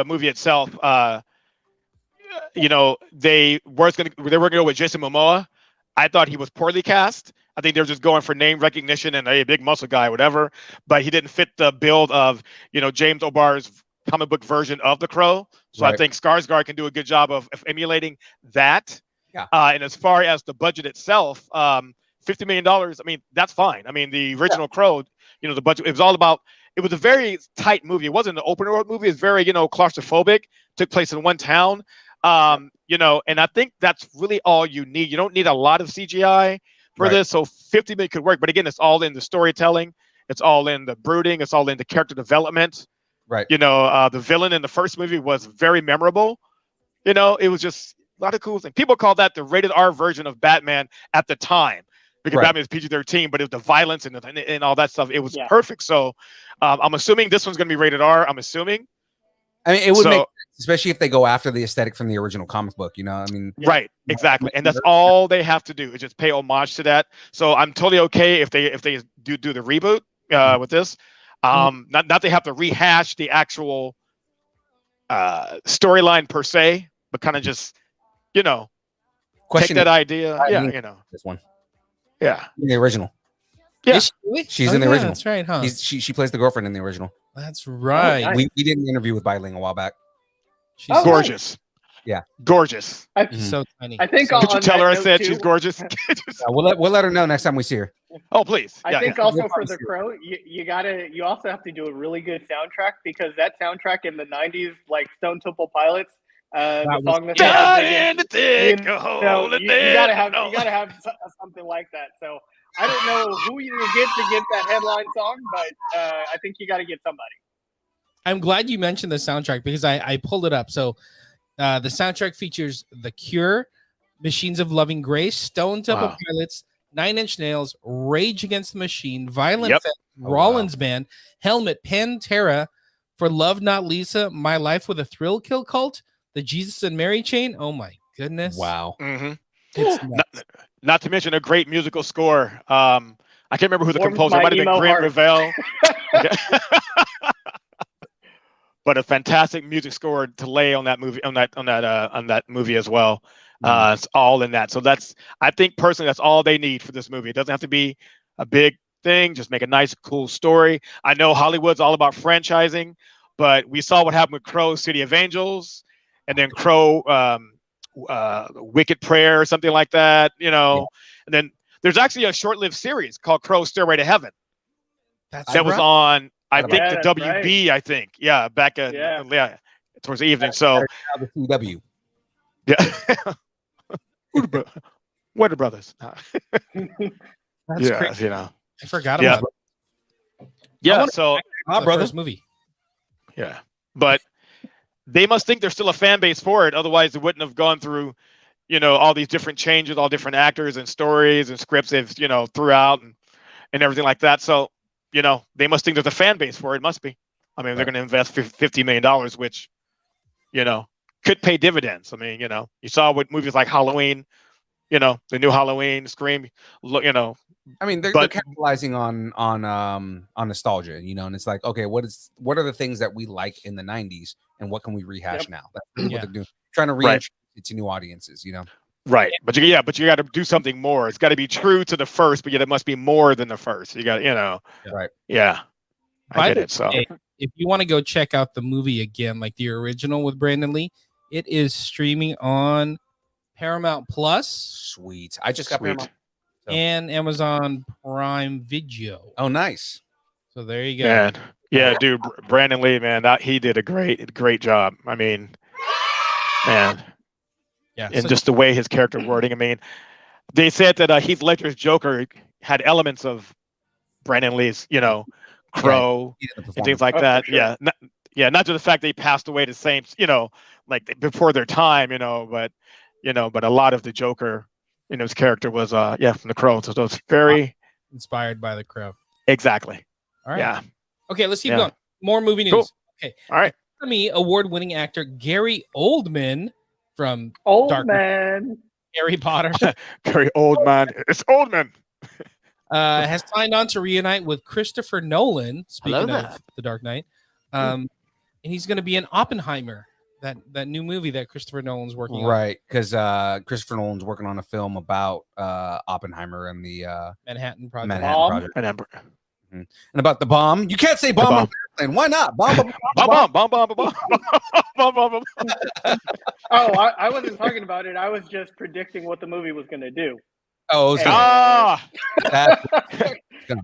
movie itself, they were going to go with Jason Momoa. I thought he was poorly cast. I think they were just going for name recognition and a big muscle guy, whatever. But he didn't fit the build of, James O'Barr's comic book version of the Crow. So I think Skarsgård can do a good job of emulating that. Yeah. And as far as the budget itself, $50 million, I mean, that's fine. I mean, the original Crow, the budget, it was a very tight movie. It wasn't an open world movie. It's very, claustrophobic. Took place in one town. And I think that's really all you need. You don't need a lot of CGI for this. So 50 million could work. But again, it's all in the storytelling. It's all in the brooding. It's all in the character development. Right. The villain in the first movie was very memorable. It was just a lot of cool things. People call that the rated R version of Batman at the time because Batman is PG-13, but it was the violence and all that stuff. It was perfect. So I'm assuming this one's going to be rated R. I'm assuming. I mean, it would make sense, especially if they go after the aesthetic from the original comic book. I mean, right, exactly, and that's all they have to do is just pay homage to that. So I'm totally okay if they do the reboot with this. Not they have to rehash the actual storyline per se, but kind of just take that idea. This one. Yeah, in the original. Yeah, she's in the original. That's right, huh? She plays the girlfriend in the original. That's right. nice. We did an interview with Bailing a while back. She's gorgeous. Yeah, gorgeous. so tiny. I think Did you tell her I said she's too, gorgeous? we'll let her know next time we see her. Oh, please. I think also for the Crow, you also have to do a really good soundtrack because that soundtrack in the '90s, like Stone Temple Pilots, the song that you gotta have something like that. So I don't know who you get that headline song, but I think you got to get somebody. I'm glad you mentioned the soundtrack because I pulled it up. So the soundtrack features The Cure, Machines of Loving Grace, Stone Temple Pilots, 9 Inch Nails, Rage Against the Machine, Violent Femmes, Rollins Band, Helmet, Pantera, For Love Not Lisa, My Life with a Thrill Kill Cult, The Jesus and Mary Chain. Oh my goodness. Wow. Mm-hmm. It's not to mention a great musical score. I can't remember who the composer might have been. Grant Revelle. But a fantastic music score to lay on that movie, on that movie as well. It's all in that. So I think personally, that's all they need for this movie. It doesn't have to be a big thing. Just make a nice, cool story. I know Hollywood's all about franchising, but we saw what happened with Crow, City of Angels, and then Crow, Wicked Prayer, or something like that. And then there's actually a short-lived series called Crow Stairway to Heaven. That was on. I think the WB, right. I think. Yeah, back towards the evening. So the CW. Yeah. What the brothers? That's crazy. I forgot about it. Yeah, so my brother's movie. Yeah. But they must think there's still a fan base for it. Otherwise they wouldn't have gone through, all these different changes, all different actors and stories and scripts they've, throughout and everything like that. So they must think there's a fan base for it. Must be. I mean, they're going to invest $50 million, which, could pay dividends. I mean, you saw with movies like Halloween, the new Halloween, Scream, I mean, they're capitalizing on nostalgia, and it's like, okay, what are the things that we like in the 90s and what can we rehash now? That's really what they're doing. Trying to reintroduce it to new audiences, Right. But you got to do something more. It's got to be true to the first, but yet it must be more than the first. You got, right. Yeah. I get it. So if you want to go check out the movie again, like the original with Brandon Lee, it is streaming on Paramount Plus. Sweet. I just got Paramount. And Amazon Prime Video. Oh, nice. So there you go. Man. Yeah, dude, Brandon Lee, man, he did a great job. I mean, man. Yeah, and just the way his character wording. I mean, they said that Heath Ledger's Joker had elements of Brandon Lee's, Crow and things like that. Sure. Yeah, Yeah, not just the fact they passed away the same, like before their time, but a lot of the Joker, his character was, from The Crow. So it's very inspired by The Crow. Exactly. All right. Yeah. Okay, let's keep going. More movie news. Cool. Okay. All right. Academy Award-winning actor Gary Oldman from Harry Potter. Gary Oldman. It's Oldman. Has signed on to reunite with Christopher Nolan. Speaking of The Dark Knight, and he's going to be in Oppenheimer, that new movie that Christopher Nolan's working on. Right, because Christopher Nolan's working on a film about Oppenheimer and the Manhattan Project. And about the bomb. You can't say bomb on the airplane. Why not? Bomb. Oh, I wasn't talking about it. I was just predicting what the movie was going to do. Oh,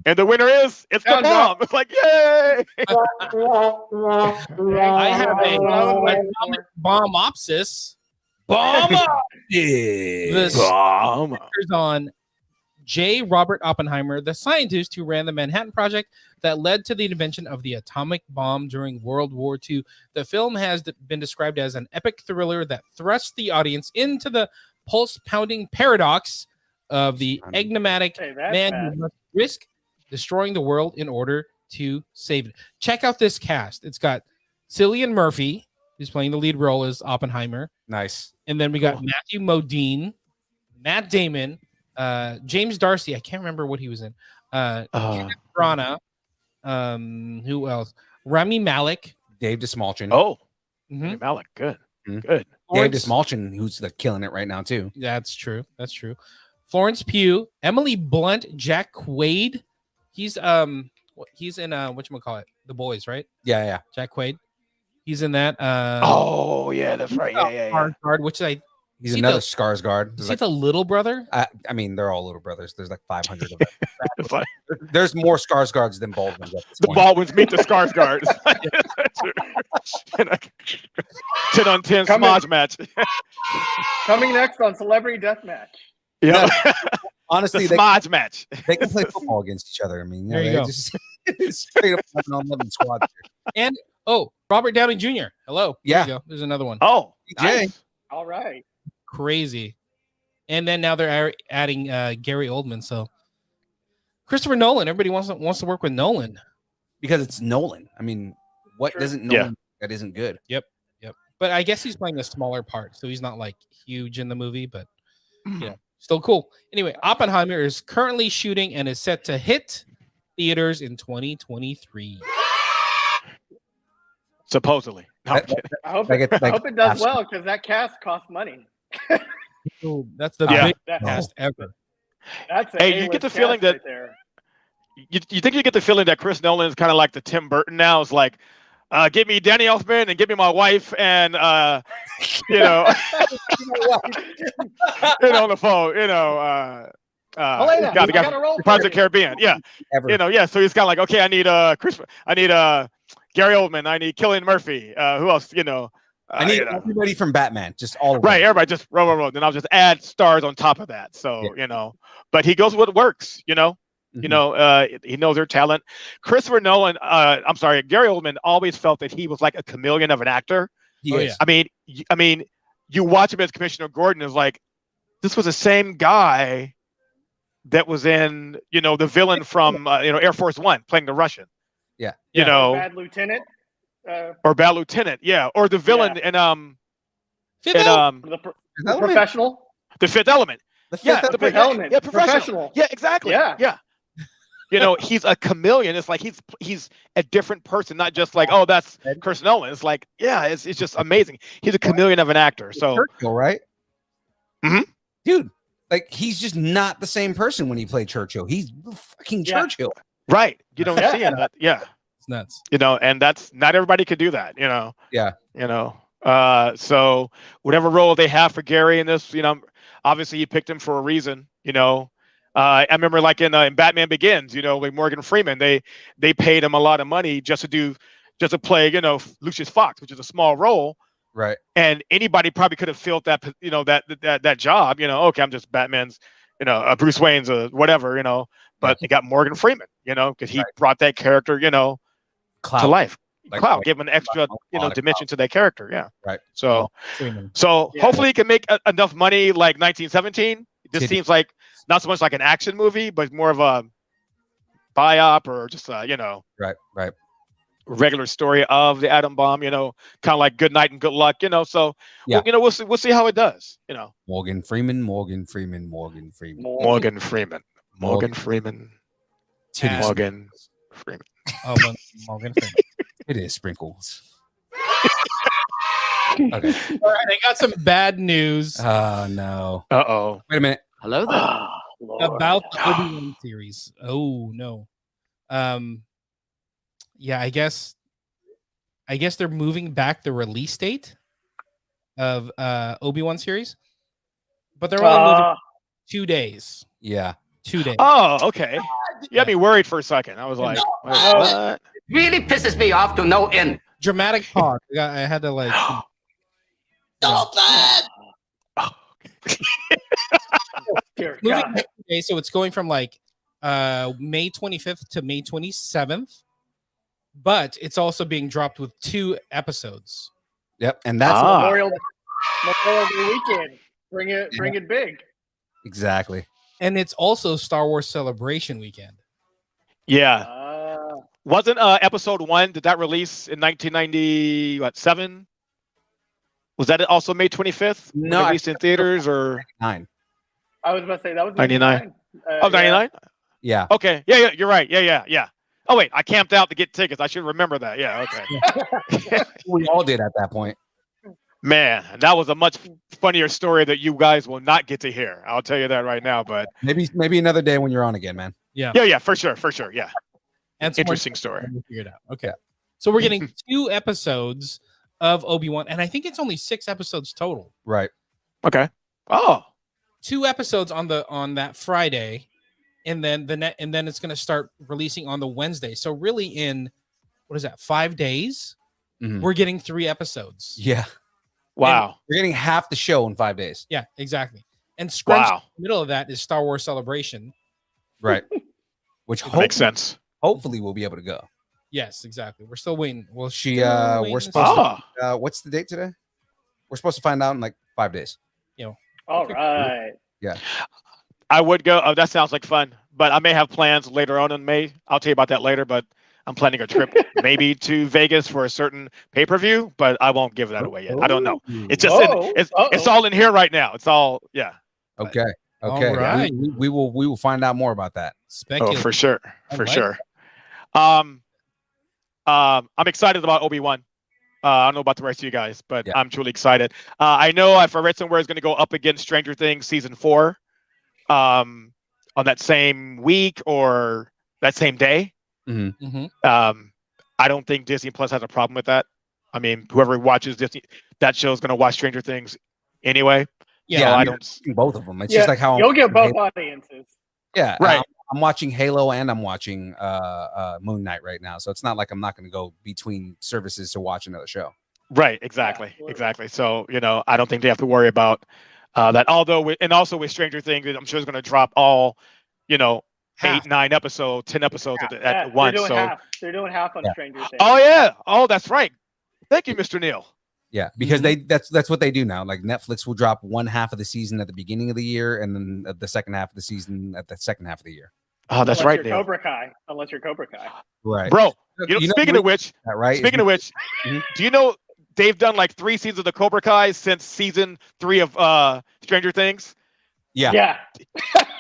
and the winner is the bomb. It's like, yay! I have a bombopsis. The on J. Robert Oppenheimer, the scientist who ran the Manhattan Project that led to the invention of the atomic bomb during World War II. The film has been described as an epic thriller that thrusts the audience into the pulse-pounding paradox of the enigmatic man who must risk destroying the world in order to save it. Check out this cast. It's got Cillian Murphy, who's playing the lead role as Oppenheimer. Nice. And then we got Matthew Modine, Matt Damon, James Darcy. I can't remember what he was in. Kenneth Branagh. Who else? Rami Malek. Dave DeSmalchin. Rami Malek. Good. Good. Dave DeSmalchin, who's killing it right now too. That's true. Florence Pugh, Emily Blunt, Jack Quaid. He's in whatchamacallit? The Boys, right? Yeah. Jack Quaid. He's in that. That's right. Yeah. Skarsgård, which He's another Skarsgård. Is he the little brother? I mean, they're all little brothers. There's like 500 of them. There's more Skarsgårds than Baldwins. The Baldwins meet the Skarsgårds. 10 on 10 smudge match. Coming next on Celebrity Deathmatch. Yeah. Honestly, the smudge match. They can play football against each other. I mean, there you go. Just straight up 11 squad. And Robert Downey Jr. Hello. Yeah. There you go. There's another one. Oh, nice. All right. Crazy. And then now they're adding Gary Oldman. So Christopher Nolan. Everybody wants to work with Nolan because it's Nolan. I mean, what doesn't Nolan that isn't good? Yep. But I guess he's playing a smaller part, so he's not like huge in the movie, but still cool. Anyway, Oppenheimer is currently shooting and is set to hit theaters in 2023. Supposedly. I hope it does well because that cast costs money. That's the biggest cast ever. You get the feeling that you think you get the feeling that Chris Nolan is kind of like the Tim Burton now. It's like, give me Danny Elfman and give me my wife and on the phone, the guy from Pirates of the Caribbean. Yeah. So he's kind of like, okay, I need Gary Oldman, I need Cillian Murphy. Who else? I need everybody from Batman, just all of them. Right, everybody just roll. Then I'll just add stars on top of that. So, but he goes with what works, he knows their talent. Christopher Nolan, Gary Oldman always felt that he was like a chameleon of an actor. Yes. I mean, you watch him as Commissioner Gordon is like, this was the same guy that was in, the villain from, Air Force One playing the Russian. Yeah. Bad Lieutenant. Or Bad Lieutenant, or the villain in the Professional. The Fifth Element. The Fifth Element. Yeah, Professional. Yeah, exactly. Yeah. He's a chameleon. It's like he's a different person, not just like, oh, that's Chris Nolan. It's like, it's just amazing. He's a chameleon of an actor. So Churchill, right? Mm-hmm. Dude, like he's just not the same person when he played Churchill. He's fucking Churchill. Right. You don't see him. It's nuts. And that's not everybody could do that, Yeah. So whatever role they have for Gary in this, obviously you picked him for a reason, I remember like in Batman Begins, with Morgan Freeman, they paid him a lot of money just to play, Lucius Fox, which is a small role. Right. And anybody probably could have filled that, that job, okay, I'm just Batman's, Bruce Wayne's whatever, but they got Morgan Freeman, because he brought that character, to life. clout, give an extra dimension to that character. Yeah. Right. So Freeman. hopefully he can make enough money like 1917. This seems like not so much like an action movie, but more of a biop or just right. regular story of the atom bomb. Kind of like Good Night and Good Luck. So we'll see how it does. Morgan Freeman. Morgan Freeman. Titties. Morgan Freeman. Oh, Morgan Freeman. It is sprinkles. Okay. All right, I got some bad news. Oh no. Uh-oh. Wait a minute. Hello there. About the Obi-Wan series. Oh no. Yeah, I guess they're moving back the release date of Obi-Wan series, but they're only moving 2 days. Yeah. 2 days. Oh, okay. You had me worried for a second. I was like, what? Really pisses me off to no end. Dramatic pause. I had to like. Moving back 2 days, so it's going from like May 25th to May 27th, but it's also being dropped with 2 episodes. Yep, and that's Memorial Day weekend. Bring it big. Exactly. And it's also Star Wars Celebration weekend. Yeah. Wasn't episode 1, did that release in 1997? Was that also May 25th? No, released in theaters or 9. I was about to say that was 99. 99? Yeah. Okay. Yeah, you're right. Yeah. Oh wait, I camped out to get tickets. I should remember that. Yeah, okay. We all did at that point. Man, that was a much funnier story that you guys will not get to hear. I'll tell you that right now. But maybe another day when you're on again, man. Yeah, for sure. Yeah. And interesting story. Figured out. Okay. So we're getting 2 episodes of Obi-Wan, and I think it's only 6 episodes total. Right. Okay. Oh. 2 episodes on that Friday, and then it's going to start releasing on the Wednesday. So really, in 5 days, we're getting 3 episodes. Yeah. Wow. And we're getting half the show in 5 days. Yeah, exactly. And scrunched in the middle of that is Star Wars Celebration. Right. Which makes sense. Hopefully we'll be able to go. Yes, exactly. We're still waiting. Well, we're supposed to, what's the date today? We're supposed to find out in like 5 days. All right. Yeah. I would go. Oh, that sounds like fun. But I may have plans later on in May. I'll tell you about that later. But I'm planning a trip maybe to Vegas for a certain pay-per-view, but I won't give that away yet. I don't know. It's just it's all in here right now. It's all Okay. All right. We will find out more about that. Oh, for sure. Sure. I'm excited about Obi-Wan. I don't know about the rest of you guys, but I'm truly excited. I know if I read somewhere it's going to go up against Stranger Things season 4 on that same week or that same day. Mm-hmm. I don't think Disney Plus has a problem with that. I mean, whoever watches Disney, that show is going to watch Stranger Things anyway. Yeah, so I don't see both of them. It's just like how you'll get both audiences. Yeah, right. I'm watching Halo and I'm watching Moon Knight right now, so it's not like I'm not going to go between services to watch another show. Right. Exactly. So I don't think they have to worry about that. Although, and also with Stranger Things, I'm sure it's going to drop all, 8, 9 episodes, 10 episodes at once. They're doing half on Stranger Things. Oh yeah. Oh, that's right. Thank you, Mr. Neil. Yeah, because that's what they do now. Like Netflix will drop one half of the season at the beginning of the year, and then the second half of the season at the second half of the year. Oh, that's right, Neil. Unless you're Cobra Kai. Right, bro. Speaking of which, do you know they've done like 3 seasons of the Cobra Kai since season 3 of Stranger Things? Yeah.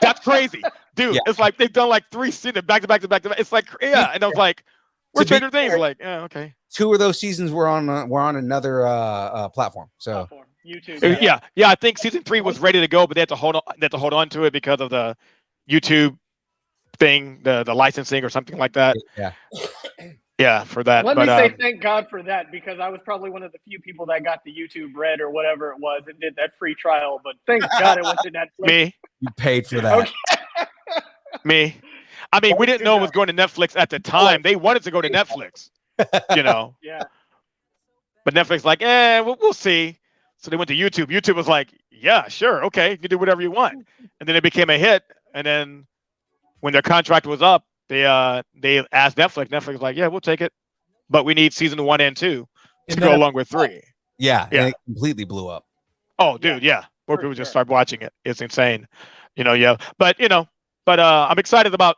That's crazy, dude. It's like they've done like 3 seasons back to back. It's like and I was like, "Where's Stranger Things?" Like, yeah, okay. 2 of those seasons were on another platform. So YouTube. Yeah. I think season 3 was ready to go, but they had to hold on to it because of the YouTube thing, the licensing or something like that. Yeah, for that. Let me say thank God for that, because I was probably one of the few people that got the YouTube Red or whatever it was and did that free trial. But thank God it went to Netflix. Me? You paid for that. Okay. Me? I mean, we didn't know it was going to Netflix at the time. They wanted to go to Netflix, Yeah. But Netflix like, we'll see. So they went to YouTube. YouTube was like, yeah, sure, okay, you can do whatever you want. And then it became a hit. And then when their contract was up, they asked Netflix. Netflix was like, yeah, we'll take it. but we need season 1 and 2 to And go then- along with 3. Yeah, Yeah. and it completely blew up. Oh, dude, yeah. More for people just sure. start watching it. It's insane. Yeah. But I'm excited about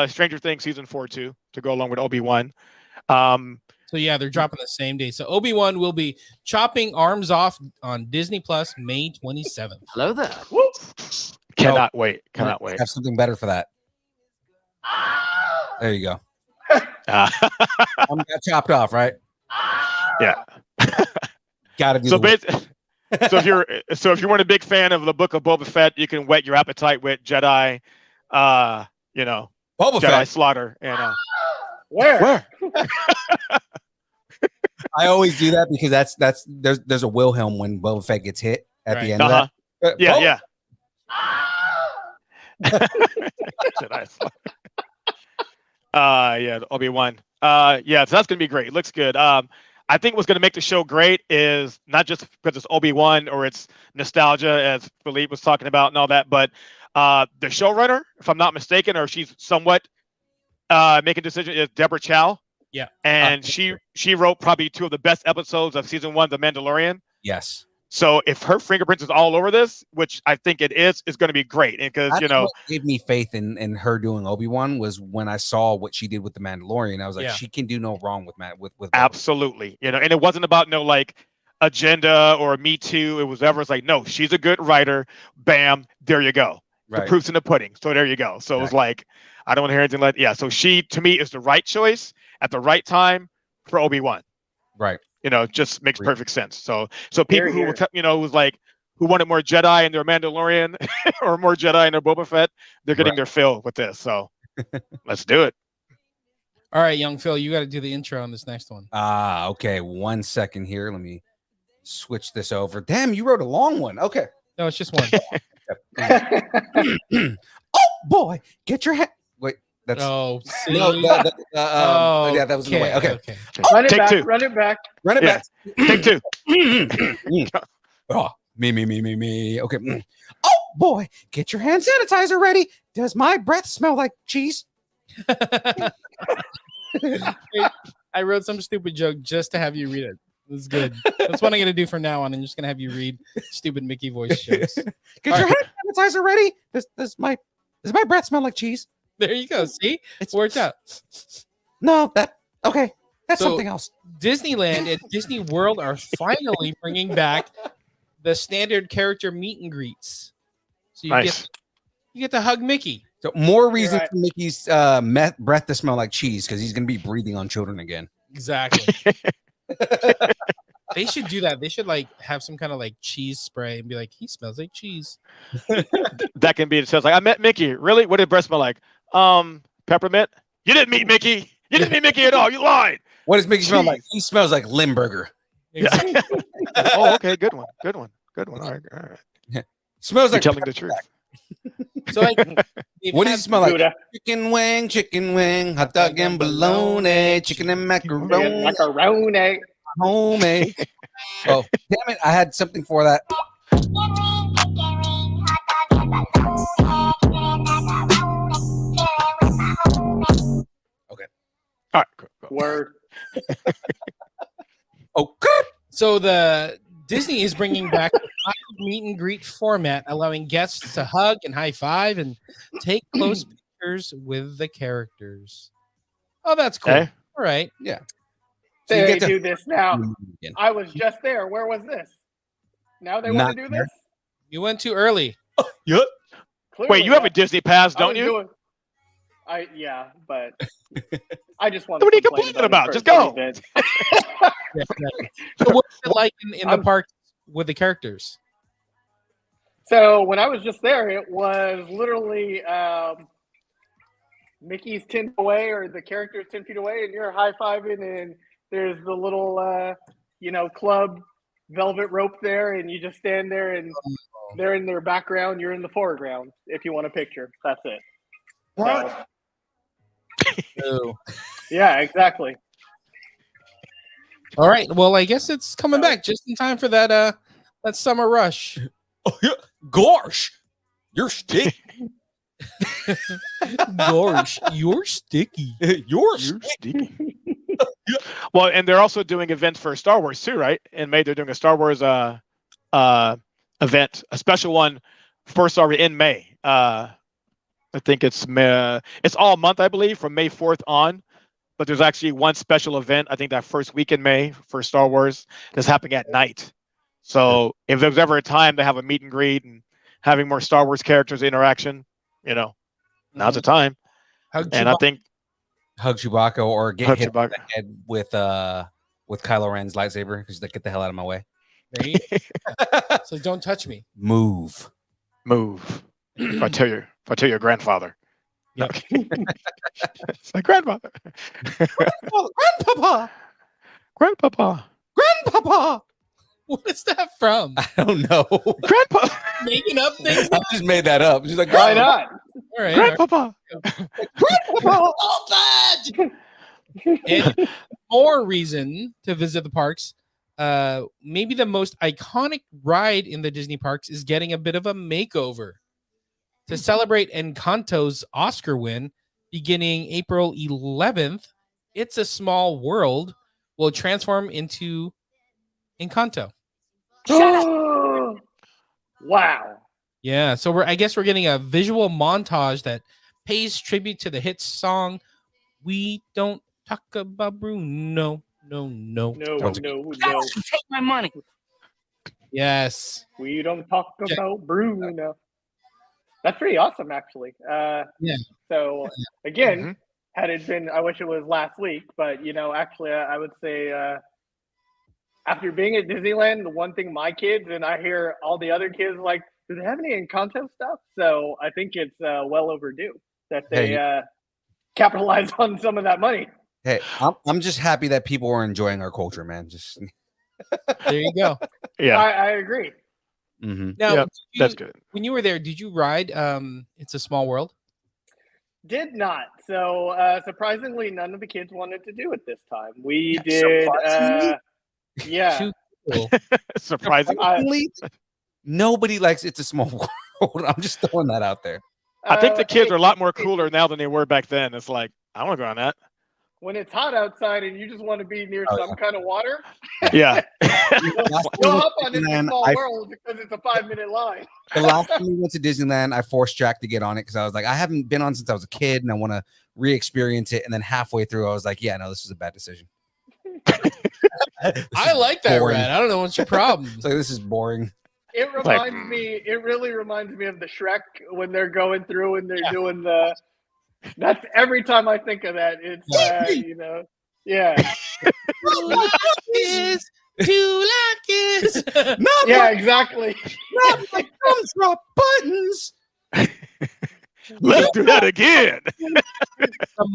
Stranger Things season 4 too, to go along with Obi-Wan. So yeah, they're dropping the same day. So Obi-Wan will be chopping arms off on Disney Plus May 27th. Hello there. Cannot wait. Cannot wait. Have something better for that. There you go. Uh, Got chopped off, right? yeah. Got to do So, the so if you weren't a big fan of the Book of Boba Fett, you can whet your appetite with Jedi, Boba Jedi Fett. slaughter, and Where? I always do that because that's there's a Wilhelm when Boba Fett gets hit at the end of that. Yeah, Boba- Jedi slaughter. Yeah, Obi-Wan. So that's gonna be great. It looks good. I think what's gonna make the show great is not just because it's Obi-Wan or it's nostalgia, as Philippe was talking about and all that, but the showrunner, if I'm not mistaken, or she's somewhat making decisions, is Deborah Chow. Yeah. And she wrote probably 2 of the best episodes of season 1, The Mandalorian. Yes. So if her fingerprints is all over this, which I think it is going to be great. And because What gave me faith in her doing Obi-Wan was when I saw what she did with the Mandalorian. I was like, she can do no wrong with Boba. Absolutely. And it wasn't about no like agenda or Me Too. It was ever. It's like, no, she's a good writer. Bam, there you go. Right. The proof's in the pudding. So there you go. So it was like, I don't want to hear anything like, so she to me is the right choice at the right time for Obi-Wan. Right. Just makes perfect sense. So people who was like, who wanted more Jedi in their Mandalorian or more Jedi in their Boba Fett, they're getting their fill with this. So let's do it. All right, young Phil, you got to do the intro on this next one. Okay. 1 second here. Let me switch this over. Damn, you wrote a long one. Okay. No, it's just one. Oh boy, get your head. Wait, that's Oh, no. Yeah, that was in the way. Okay. Run it Take back. 2. Run it back. Run it Yeah. back. Take 2. Oh, me. Okay. Oh boy, get your hand sanitizer ready. Does my breath smell like cheese? I wrote some stupid joke just to have you read it. It's good. That's what I'm gonna do from now on. I'm just gonna have you read stupid Mickey voice jokes. Get your hand sanitizer ready. Does my breath smell like cheese? There you go. See, it's worked out. No, okay. That's So- something else. Disneyland and Disney World are finally bringing back the standard character meet and greets. So Nice. you get to hug Mickey. So more reason right. for Mickey's breath to smell like cheese because he's gonna be breathing on children again. Exactly. They should do that. They should like have some kind of like cheese spray and be like, he smells like cheese. That can be it. Says like, I met Mickey. Really? What did breath smell like? Peppermint. You didn't meet Mickey. You didn't meet Mickey at all. You lied. What does Mickey smell like? He smells like Limburger. Exactly. Oh, okay. Good one. All right. Smells You're like telling the truth. So like, they've What does had- it smell like? Gouda. Chicken wing, hot dog and bologna, chicken and macaroni, Macaroni. homemade. Oh, damn it! I had something for that. All right. Cool. Word. Oh, good. So the Disney is bringing back the meet and greet format, allowing guests to hug and high five and take close pictures with the characters. Oh, that's cool. Okay. All right. So you They get to do this now. again. I was just there. Where was this? Now they Not want to do there. this? You went too early. Yep. Clearly, Wait, you have a yeah. Disney Pass, I don't was you? doing- but I just want. What are you complaining about? Just go. So what's it like in the I'm- park with the characters? So when I was just there, it was literally Mickey's 10 feet away, or the character's 10 feet away, and you're high fiving, and there's the little club velvet rope there, and you just stand there, and they're in their background, you're in the foreground. If you want a picture, that's it. So, yeah, exactly. All right. Well, I guess it's coming back just in time for that summer rush. Oh, yeah. Gosh, you're sticky. Gosh, you're sticky. You're You're sticky. Well, and they're also doing events for Star Wars too, right? In May, they're doing a Star Wars event, a special one for Star Wars in May. I think it's all month, I believe, from May 4th on. But there's actually one special event, I think that first week in May for Star Wars that's happening at night. So if there's ever a time to have a meet and greet and having more Star Wars characters interaction, now's the time. And I think hug Chewbacca or get Hug hit Chewbacca. in the head with Kylo Ren's lightsaber because they get the hell out of my way. Right? So don't touch me. Move. If I tell your grandfather. Yep. It's my grandfather. Grandpapa. What is that from? I don't know. Grandpa. Making up things? I just made that up. She's like, Why not? All right. Grandpapa. And more reason to visit the parks. Maybe the most iconic ride in the Disney parks is getting a bit of a makeover. To celebrate Encanto's Oscar win, beginning April 11th, It's a Small World will transform into Encanto. Wow. Yeah, so I guess we're getting a visual montage that pays tribute to the hit song "We Don't Talk About Bruno." No. Take my money. Yes. We don't talk about Bruno. That's pretty awesome, actually. Yeah. So again, had it been, I wish it was last week, but actually, I would say after being at Disneyland, the one thing my kids and I hear all the other kids like, do they have any Encanto stuff? So I think it's well overdue that they capitalize on some of that money. Hey, I'm just happy that people are enjoying our culture, man. Just there you go. Yeah, I agree. Mm-hmm. Now, that's good. When you were there, did you ride It's a Small World? Did not. So surprisingly, none of the kids wanted to do it this time. We did. Yeah. Too cool. Surprisingly, nobody likes It's a Small World. I'm just throwing that out there. I think the kids are a lot more cooler now than they were back then. It's like, I want to go on that. When it's hot outside and you just want to be near some kind of water, Yeah. go up on It's a Small World because it's a 5-minute line. The last time we went to Disneyland, I forced Jack to get on it because I was like, I haven't been on since I was a kid and I want to re-experience it. And then halfway through, I was like, yeah, no, this is a bad decision. I like that boring. ride. I don't know what's your problem. It's like, this is boring. It reminds me. It really reminds me of the Shrek when they're going through and they're doing the. That's every time I think of that. It's yeah. Yeah, exactly. Not like drop buttons. Let's do that again. The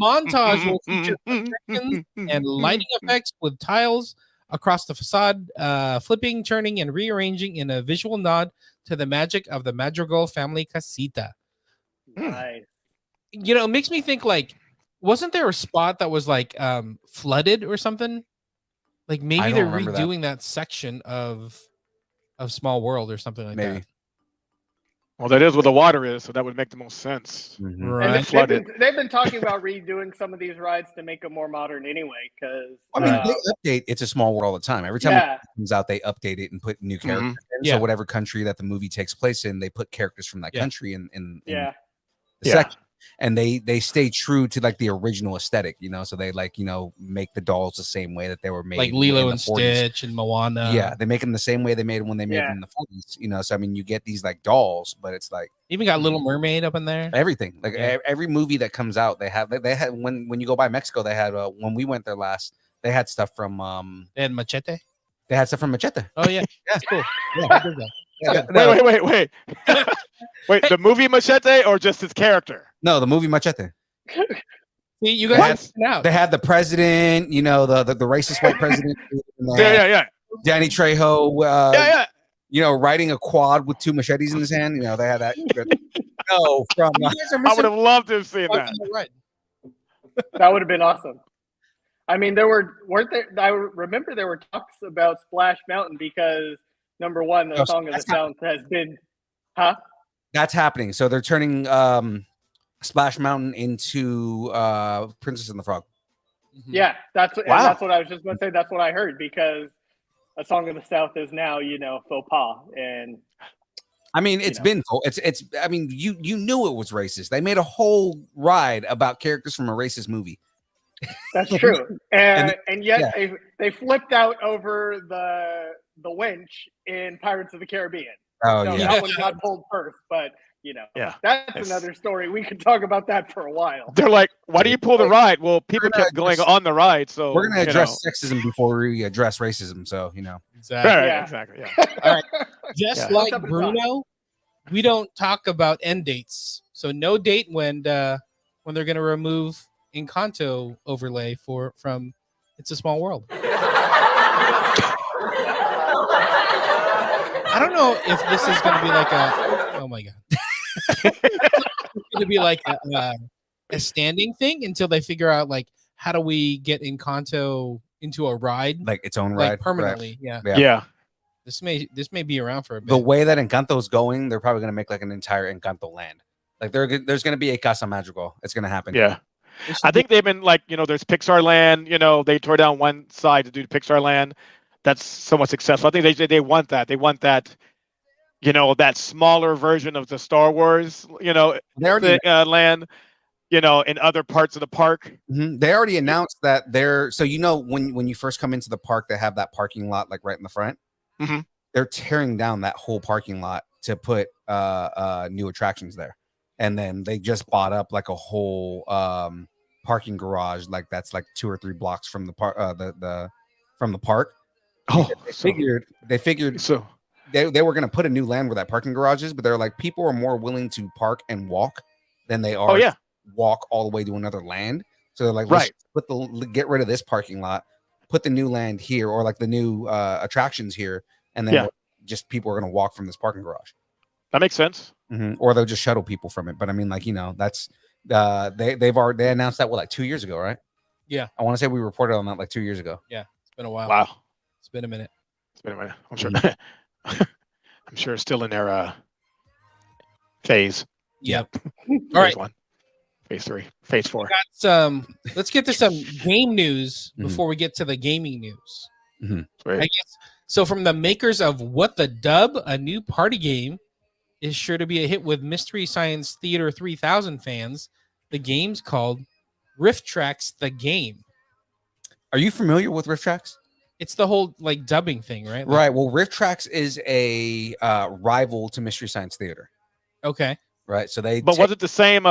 montage will feature projections and lighting effects with tiles across the facade, flipping, turning, and rearranging in a visual nod to the magic of the Madrigal family casita. Nice. It makes me think like, wasn't there a spot that was like flooded or something? Like maybe they're redoing that section of Small World or something like that. Well, that is where the water is, so that would make the most sense. Mm-hmm. Right. They've been talking about redoing some of these rides to make them more modern anyway. Because they update It's a Small World all the time. Every time it comes out, they update it and put new characters. In. So whatever country that the movie takes place in, they put characters from that country in the section. And they stay true to like the original aesthetic, so they make the dolls the same way that they were made, like Lilo and 40s. Stitch and Moana. Yeah, they make them the same way they made them when they made them in the 40s. So I mean, you get these like dolls, but it's like even got Little Mermaid up in there. Everything, like every movie that comes out, they had when you go by Mexico, they had when we went there last, they had stuff from they had Machete. They had stuff from Machete. Oh yeah, that's cool. Yeah, wait. Wait, the movie Machete or just his character? No, the movie Machete. See, you guys they had the president, the racist white president. Yeah. Danny Trejo. Riding a quad with 2 machetes in his hand. They had that. No, from I would have loved to have seen that. That would have been awesome. I mean, weren't there? I remember there were talks about Splash Mountain because number one, the Song of the South has been, That's happening. So they're turning Splash Mountain into Princess and the Frog. Yeah, that's Wow. and that's what I was just going to say. That's what I heard, because a song of the South is now, faux pas, and I mean, it's been it's. I mean, you knew it was racist. They made a whole ride about characters from a racist movie. that's true. And yet yeah. they flipped out over the wench in Pirates of the Caribbean. Oh So yeah, that one got pulled first, but that's another story. We could talk about that for a while. They're like, why do you pull the ride? Well, people kept going on the ride, so we're gonna address sexism before we address racism. So exactly, right, exactly, yeah. All right, just like Bruno, we don't talk about end dates. So no date when they're gonna remove Encanto overlay from It's a Small World. I don't know if this is going to be like oh my God. It's going to be like a standing thing until they figure out like, how do we get Encanto into a ride? Like its own like ride. permanently. Right. Yeah. This may be around for a bit. The way that Encanto's going, they're probably going to make like an entire Encanto land. Like there's going to be a Casa Magical. It's going to happen. Yeah. I think they've been like, there's Pixar Land, they tore down one side to do Pixar Land. That's somewhat successful. I think they want that. They want that, that smaller version of the Star Wars, land, in other parts of the park. Mm-hmm. They already announced that so when you first come into the park, they have that parking lot like right in the front. Mm-hmm. They're tearing down that whole parking lot to put new attractions there. And then they just bought up like a whole parking garage, like that's like 2 or 3 blocks from the park, from the park. Oh, they figured so they were going to put a new land where that parking garage is, but they're like, people are more willing to park and walk than they are walk all the way to another land. So they're like, let's get rid of this parking lot, put the new land here, or like the new attractions here, and then just people are going to walk from this parking garage. That makes sense. Mm-hmm. Or they'll just shuttle people from it. But I mean, like, that's they announced that like 2 years ago, right? Yeah, I want to say we reported on that like 2 years ago. Yeah, it's been a while. Wow, it's been a minute. I'm sure. I'm sure it's still in their phase. Yep. All right. 1, phase 3, phase 4. Let's get to some game news before we get to the gaming news. Mm-hmm. I guess so. From the makers of What the Dub, a new party game is sure to be a hit with Mystery Science Theater 3000 fans. The game's called Riff Tracks the Game. Are you familiar with Riff Tracks? It's the whole like dubbing thing, right? Right. Well, Riff Tracks is a rival to Mystery Science Theater. Okay. Right. So But was it the same?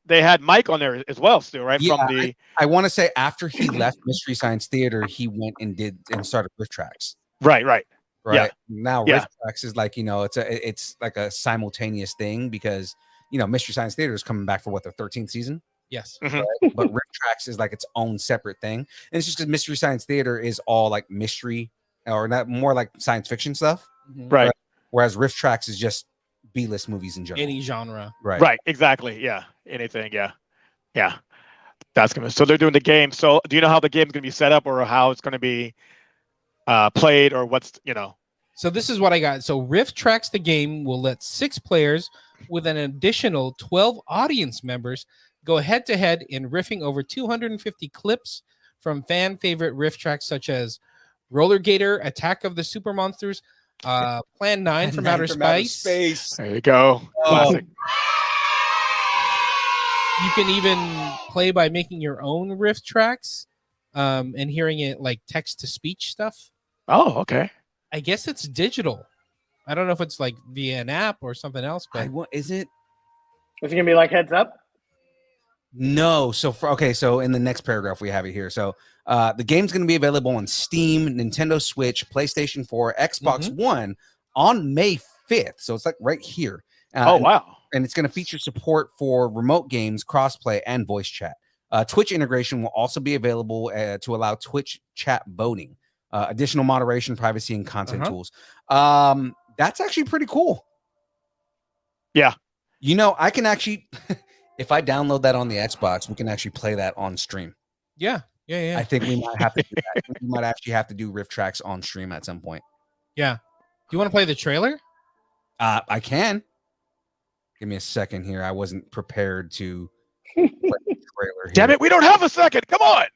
They had Mike on there as well, still, right? Yeah, From the I want to say after he left Mystery Science Theater, he went and started Riff Tracks. Right. Yeah. Now Riff Tracks is like, it's like a simultaneous thing because Mystery Science Theater is coming back for what, their 13th season. Yes. Mm-hmm. Right? But Riff Tracks is like its own separate thing. And it's just because Mystery Science Theater is all like mystery or not, more like science fiction stuff. Mm-hmm. Right. Whereas Riff Tracks is just B-list movies in general. Any genre. Right. Exactly. Yeah. Anything. Yeah. That's gonna. So they're doing the game. So do you know how the game's gonna be set up, or how it's gonna be played, or what's So this is what I got. So Riff Tracks the Game will let 6 players with an additional 12 audience members go head-to-head in riffing over 250 clips from fan favorite riff tracks such as Roller Gator, Attack of the Super Monsters, Plan 9 from Outer Space. There you go. Classic. You can even play by making your own riff tracks and hearing it like text-to-speech stuff. Oh, okay. I guess it's digital. I don't know if it's like via an app or something else, but is it? Is it gonna be like Heads Up? No. So in the next paragraph we have it here. So the game's going to be available on Steam, Nintendo Switch, PlayStation 4, Xbox One on May 5th. So it's like right here. Wow. And it's going to feature support for remote games, crossplay, and voice chat. Twitch integration will also be available to allow Twitch chat voting. Additional moderation, privacy, and content tools. That's actually pretty cool. Yeah. I can actually, if I download that on the Xbox, we can actually play that on stream. Yeah. I think we might have to do that. We might actually have to do Riff Tracks on stream at some point. Yeah. Do you want to play the trailer? I can. Give me a second here. I wasn't prepared to play the trailer here. Damn it, we don't have a second. Come on.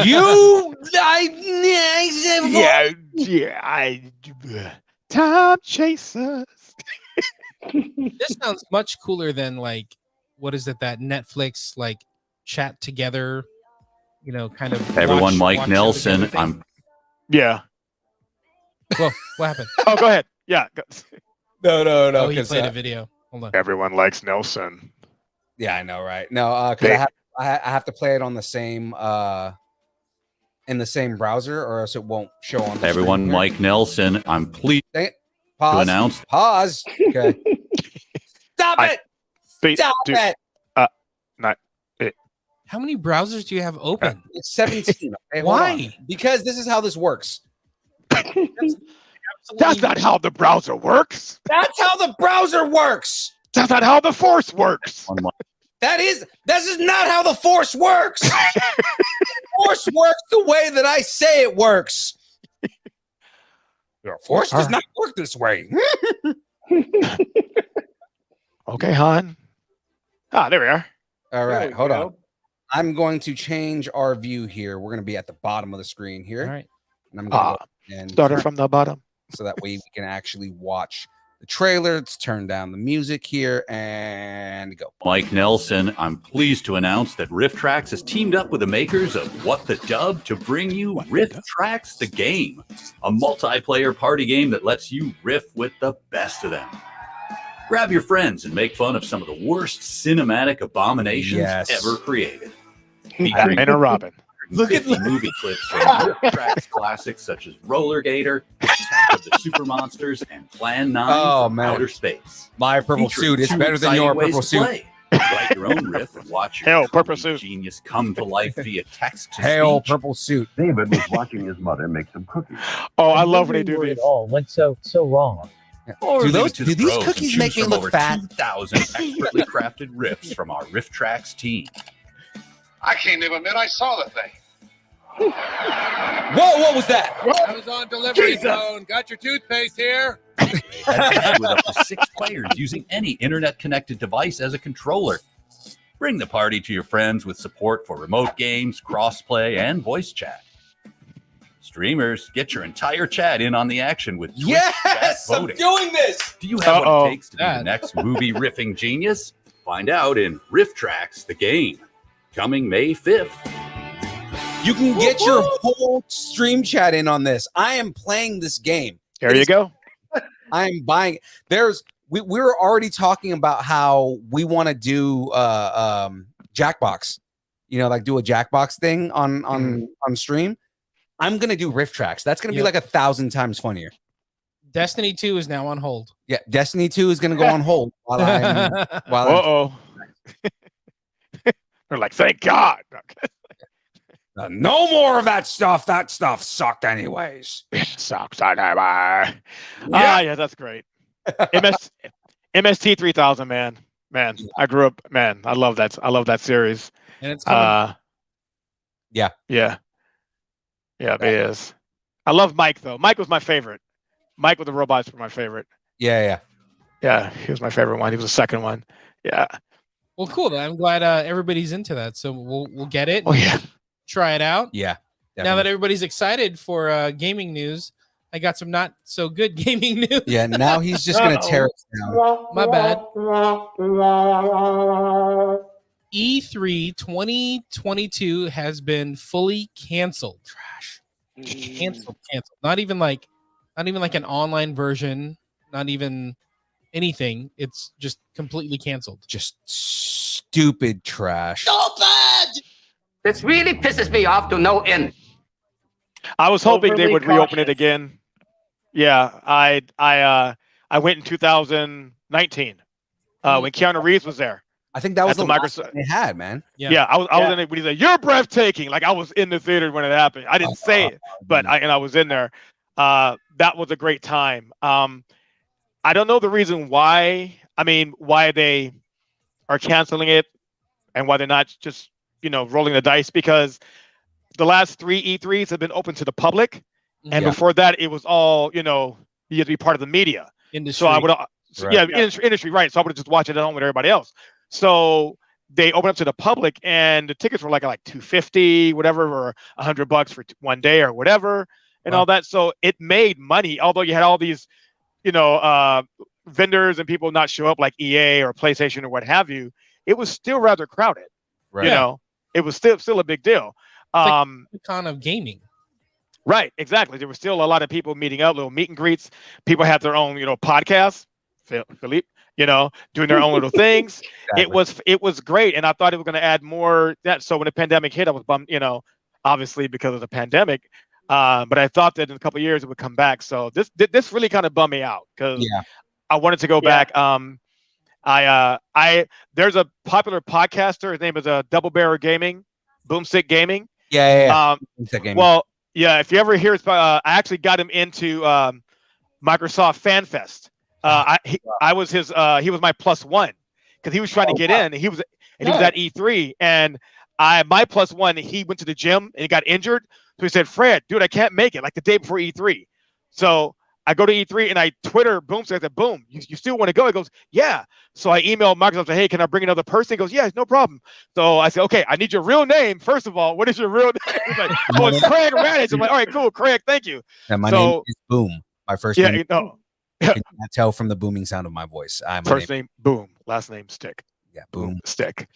No, time chasers. This sounds much cooler than like what is it that Netflix like chat together, kind of. Everyone, Mike Nelson. Yeah. Whoa, what happened? Oh, go ahead. Yeah. No. Oh, he played a video. Hold on. Everyone likes Nelson. Yeah, I know, right? No, because I have to play it on the same in the same browser, or else it won't show on the Everyone, screen Mike Nelson. I'm pleased to announce. Pause. Okay. Stop it. Stop it. Not it. How many browsers do you have open? It's 17. Okay, why? Because this is how this works. That's not how the browser works. That's how the browser works. That's not how the Force works. This is not how the Force works. Force works the way that I say it works. Your Force does not work this way. Okay, Han. There we are. All right, hold on. I'm going to change our view here. We're going to be at the bottom of the screen here. All right. And I'm going to and start it from the bottom. So that way we can actually watch the trailer. Let's turn down the music here and go. Mike Nelson, I'm pleased to announce that RiffTrax has teamed up with the makers of What the Dub to bring you RiffTrax the Game, a multiplayer party game that lets you riff with the best of them. Grab your friends and make fun of some of the worst cinematic abominations ever created. Batman and Robin. Look at the movie clips from RiffTrax classics such as Roller Gator, Attack of the Super Monsters, and Plan 9 from Outer Space. My purple suit is better than your purple suit. Write your own riff and watch your purple suit genius come to life via text to Hail speech. purple suit. David was watching his mother make some cookies. Oh, I love when they do this. It all went so wrong. Or Do do these cookies make me look fat? 2,000 expertly crafted riffs from our RiffTrax team. I can't even admit I saw the thing. Whoa, what was that? I was on delivery zone. Got your toothpaste here. With up to 6 players using any internet-connected device as a controller. Bring the party to your friends with support for remote games, crossplay, and voice chat. Streamers, get your entire chat in on the action with Twitch chat voting. I'm doing this. Do you have what it takes to be the next movie riffing genius? Find out in RiffTrax the Game, coming May 5th. You can get your whole stream chat in on this. I am playing this game. There you go. I am buying. We're already talking about how we want to do Jackbox. Like do a Jackbox thing on stream. I'm gonna do RiffTrax. That's gonna be like 1,000 times funnier. Destiny 2 is now on hold. Yeah, Destiny 2 is gonna go on hold while They're like, thank God. No more of that stuff. That stuff sucked anyways. It sucks. Yeah, that's great. MST 3000, man. I grew up. Man, I love that. I love that series. And it's coming. Yeah, it is. I love Mike though. Mike was my favorite. Mike with the robots were my favorite. Yeah. He was my favorite one. He was the second one. Yeah. Well, cool. I'm glad everybody's into that. So we'll get it. Oh yeah. Try it out. Yeah. Definitely. Now that everybody's excited for gaming news, I got some not so good gaming news. Yeah. Now he's just gonna tear us down. My bad. E3 2022 has been fully canceled. Trash. Canceled. Not even like an online version. Not even anything. It's just completely canceled. Just stupid trash. Stupid! This really pisses me off to no end. I was hoping they would reopen it again. Yeah, I went in 2019 when Keanu Reeves was there. I think that was the Microsoft they had, man. Yeah, I was in it when he said, "You're breathtaking." Like I was in the theater when it happened. I didn't say it, but I was in there. That was a great time. I don't know the reason why. Why they are canceling it, and why they're not just rolling the dice, because the last 3 E3s have been open to the public, and before that it was all you had to be part of the media industry. So I would, industry, right? So I would just watch it at home with everybody else. So they opened up to the public, and the tickets were like $250, whatever, or $100 for one day or whatever, and all that. So it made money, although you had all these, vendors and people not show up like EA or PlayStation or what have you. It was still rather crowded. Right. You know, it was still a big deal. Like the con of gaming. Right, exactly. There were still a lot of people meeting up, little meet and greets. People had their own, podcasts. Philippe, doing their own little things. Exactly. It was great, and I thought it was going to add more. So when the pandemic hit, I was bummed, obviously because of the pandemic. But I thought that in a couple of years it would come back. So this really kind of bummed me out because I wanted to go back. There's a popular podcaster. His name is Double Barrel Gaming, Boomstick Gaming. Yeah. Well, yeah. If you ever hear, I actually got him into Microsoft Fan Fest. I was his. He was my +1 because he was trying to get in. He was at E3, and my +1. He went to the gym and he got injured. So he said, "Fred, dude, I can't make it." Like the day before E3. So I go to E3 and I Twitter Boomstick. I said, "Boom, you still want to go?" He goes, "Yeah." So I emailed Microsoft, said, "Hey, can I bring another person?" He goes, "Yeah, no problem." So I said, "Okay, I need your real name first of all. What is your real name?" He's like, "Oh, it's Craig Radich." I'm like, "All right, cool, Craig, thank you." And my name is Boom. My first name. Can you tell from the booming sound of my voice? First name Boom, last name Stick. Yeah, Boom Stick.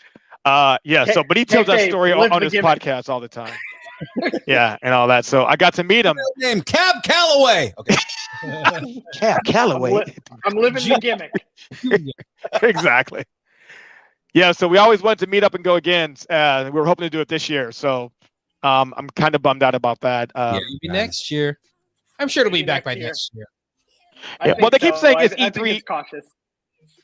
But he tells that story on his podcast all the time. Yeah, and all that. So I got to meet him. Name Cab Calloway. Okay. Cab Calloway. I'm living the gimmick. Exactly. Yeah, so we always wanted to meet up and go again. We were hoping to do it this year. So I'm kind of bummed out about that. Maybe next year. I'm sure it'll be back by next year. Yeah, well, they keep saying it's E3. I think it's cautious.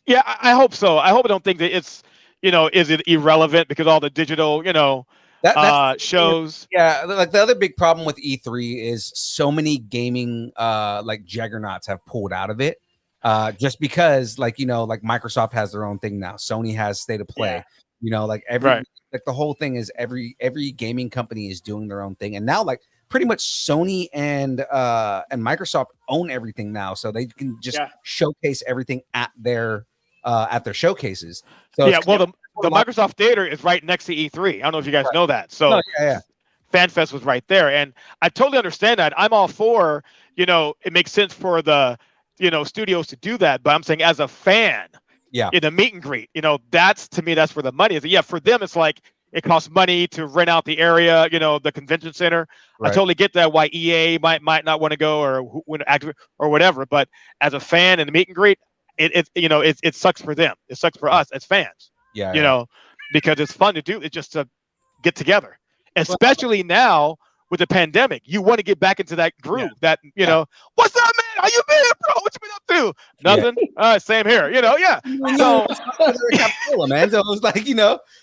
Yeah, I hope so. I hope I don't think that it's, is it irrelevant because all the digital, that's shows. Yeah, like the other big problem with E3 is so many gaming like juggernauts have pulled out of it. Just because like Microsoft has their own thing now. Sony has State of Play. Like the whole thing is every gaming company is doing their own thing. And now like pretty much Sony and Microsoft own everything now, so they can just showcase everything at their showcases. So the Microsoft Theater is right next to E3. I don't know if you guys know that. So FanFest was right there, and I totally understand that. I'm all for it makes sense for the studios to do that, but I'm saying as a fan, in a meet and greet, that's to me that's where the money is. Yeah, for them it's like it costs money to rent out the area, the convention center. Right. I totally get that why EA might not want to go or whatever. But as a fan in the meet and greet, it sucks for them. It sucks for us as fans. Because it's fun to do. It's just to get together, especially now with the pandemic. You want to get back into that groove. That what's up, man? How you been, bro? What you been up to? Nothing. Same here. So man. So it was like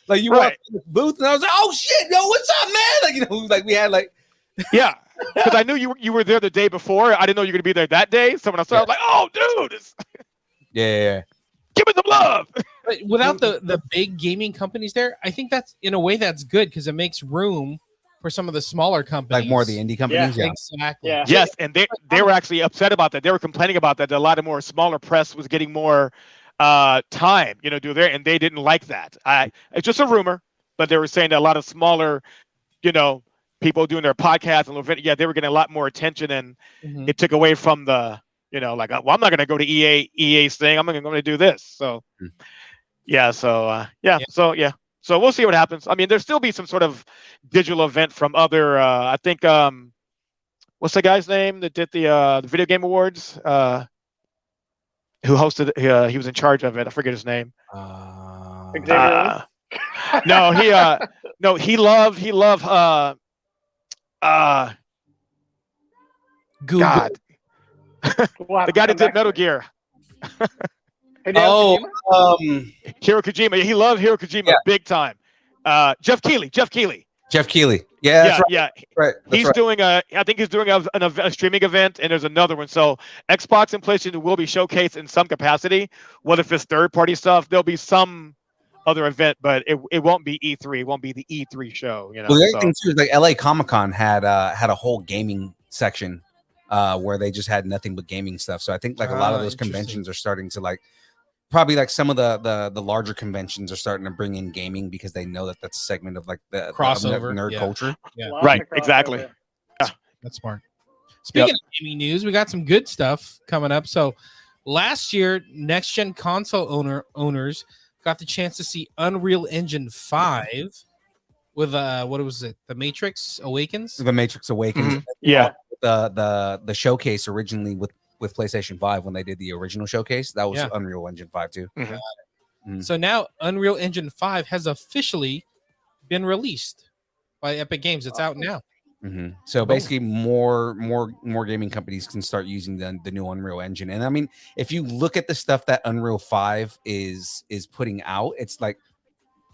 like you walked in the booth and I was like, oh shit, yo, what's up, man? Like we had like because I knew you were there the day before. I didn't know you were gonna be there that day. So when I saw, I was like, oh, dude, give me some love. But without the big gaming companies there, I think that's in a way that's good because it makes room for some of the smaller companies, like more of the indie companies. Yeah. Exactly. Yeah. Yes, and they were actually upset about that. They were complaining about that. A lot of more smaller press was getting more time, do there, and they didn't like that. It's just a rumor, but they were saying that a lot of smaller, people doing their podcasts and they were getting a lot more attention, and it took away from the, like, well, I'm not going to go to EA's thing. I'm going to do this. So, So we'll see what happens. I mean, there'll still be some sort of digital event from other. I think what's the guy's name that did the video game awards? Who hosted? He was in charge of it. I forget his name. He loved. Google. God. The guy that did Metal Gear. Hiro Kojima. He loved Hiro Kojima big time. Jeff Keighley. Yeah, that's right. He's doing I think he's doing a streaming event, and there's another one. So Xbox and PlayStation will be showcased in some capacity. Whether if it's third-party stuff, there'll be some other event, but it won't be E3. It won't be the E3 show. Well, the other thing too is like LA Comic-Con had a whole gaming section where they just had nothing but gaming stuff. So I think like a lot of those conventions are starting to like probably like some of the larger conventions are starting to bring in gaming because they know that that's a segment of like the Crossover, nerd yeah. culture. Yeah. Lots Right, of crossover. exactly. That's smart. Speaking of gaming news, we got some good stuff coming up. So last year, next gen console owners got the chance to see Unreal Engine 5 with what was it? The Matrix Awakens. The Matrix Awakens. Mhm. Yeah. The showcase originally with PlayStation 5 when they did the original showcase, that was Yeah. Unreal Engine 5 too. So now Unreal Engine 5 has officially been released by Epic Games. It's out now. So basically, more gaming companies can start using the new Unreal Engine. And I mean, if you look at the stuff that Unreal 5 is putting out, it's like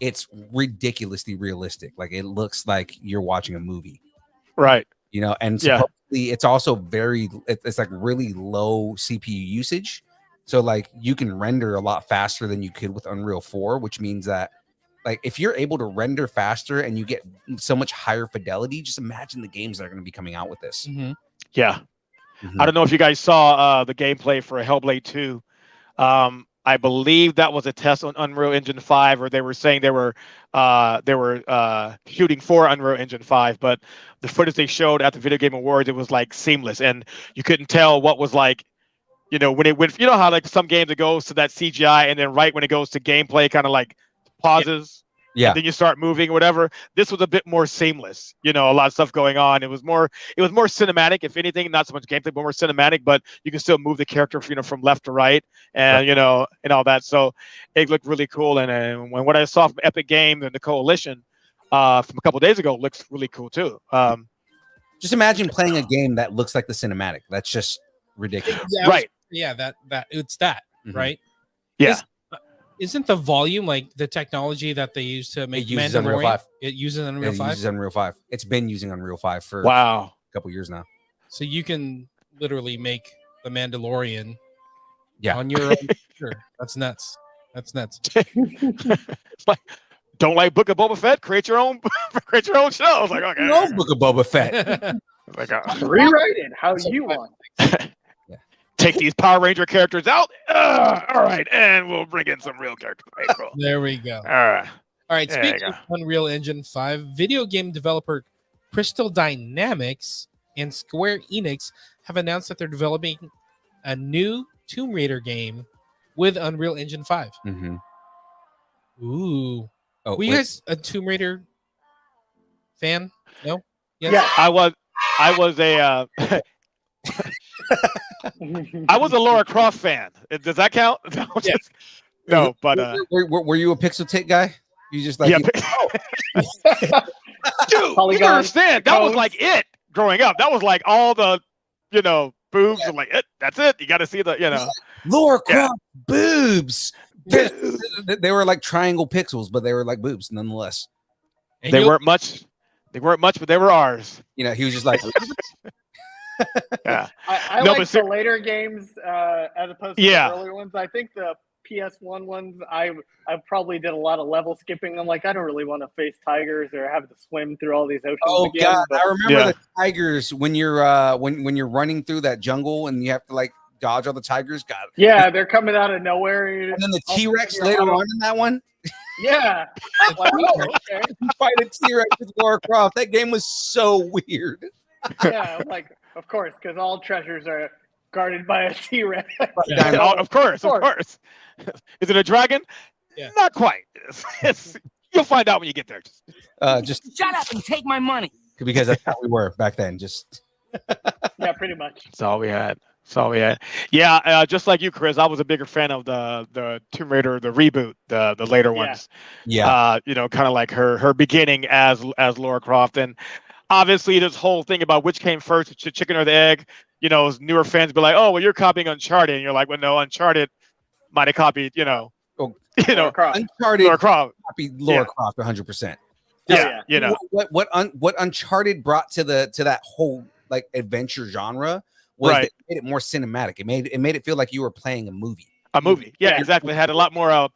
it's ridiculously realistic. Like it looks like you're watching a movie, Right. you know. And Yeah. supposedly, it's also it's like really low CPU usage. So like you can render a lot faster than you could with Unreal 4, which means that like if you're able to render faster and you get so much higher fidelity, just imagine the games that are going to be coming out with this. Yeah. I don't know if you guys saw the gameplay for Hellblade 2. I believe that was a test on Unreal Engine 5, or they were saying they were shooting for Unreal Engine 5, but the footage they showed at the Video Game Awards, it was like seamless, and you couldn't tell what was like, you know, when it went, you know how like some games it goes to that CGI and then right when it goes to gameplay kind of like pauses. Yeah. And then you start moving or whatever. This was a bit more seamless. You know, a lot of stuff going on. It was more cinematic, if anything, not so much gameplay, but more cinematic, but you can still move the character, you know, from left to right and, you know, and all that. So it looked really cool. And when what I saw from Epic Games and the Coalition from a couple of days ago looks really cool too. Just imagine playing a game that looks like the cinematic. That's just ridiculous. Yeah, right. That it's that, right? Yeah. Isn't the volume like the technology that they use to make Unreal Mandalorian? 5. It uses Unreal 5. It uses Unreal 5. It's been using Unreal 5 for wow a couple years now. So you can literally make the Mandalorian on your own computer. That's nuts. That's nuts. It's like, don't like Book of Boba Fett? Create your own show. I was like, okay. No Book of Boba Fett. Like, rewrite it how you want. Take these Power Ranger characters out. All right, and we'll bring in some real characters. Right, cool. There we go. All right. Speaking of Unreal Engine 5, video game developer Crystal Dynamics and Square Enix have announced that they're developing a new Tomb Raider game with Unreal Engine 5. Ooh. Oh, were you guys a Tomb Raider fan? No? Yes? Yeah, I was a I was a Lara Croft fan. Does that count? No, but were you a Pixel guy? You just like dude, you don't understand. That was like it growing up. That was like all the, you know, boobs and like it. That's it. You got to see the, you know, Lara Croft boobs. They were like triangle pixels, but they were like boobs nonetheless. And they weren't much, but they were ours. You know, he was just like, yeah. I like the later games as opposed to the earlier ones. I think the PS1 ones, I probably did a lot of level skipping. I'm like, I don't really want to face tigers or have to swim through all these oceans. Oh again, God, but... I remember the tigers when you're when you're running through that jungle and you have to like dodge all the tigers. God, yeah, they're coming out of nowhere. And then the T-Rex later on in that one. Yeah, like, oh, okay. You fight a T-Rex with Lara Croft. That game was so weird. Yeah, like of course, because all treasures are guarded by a T-Rex. Yeah. Of course. Is it a dragon? Yeah. Not quite. You'll find out when you get there. Just shut up and take my money. Because that's how we were back then. Just yeah, pretty much. That's all we had. Yeah, just like you, Chris, I was a bigger fan of the Tomb Raider, the reboot, the later ones. Yeah. You know, kind of like her beginning as Lara Croft, and obviously this whole thing about which came first, the chicken or the egg. You know, newer fans be like, "Oh, well, you're copying Uncharted," and you're like, "Well, no, Uncharted might have copied, Uncharted Lara Croft copied Lara Croft 100%. Yeah, you know what Uncharted brought to that whole like adventure genre was that it made it more cinematic. It made it feel like you were playing a movie. Yeah, exactly. It had a lot more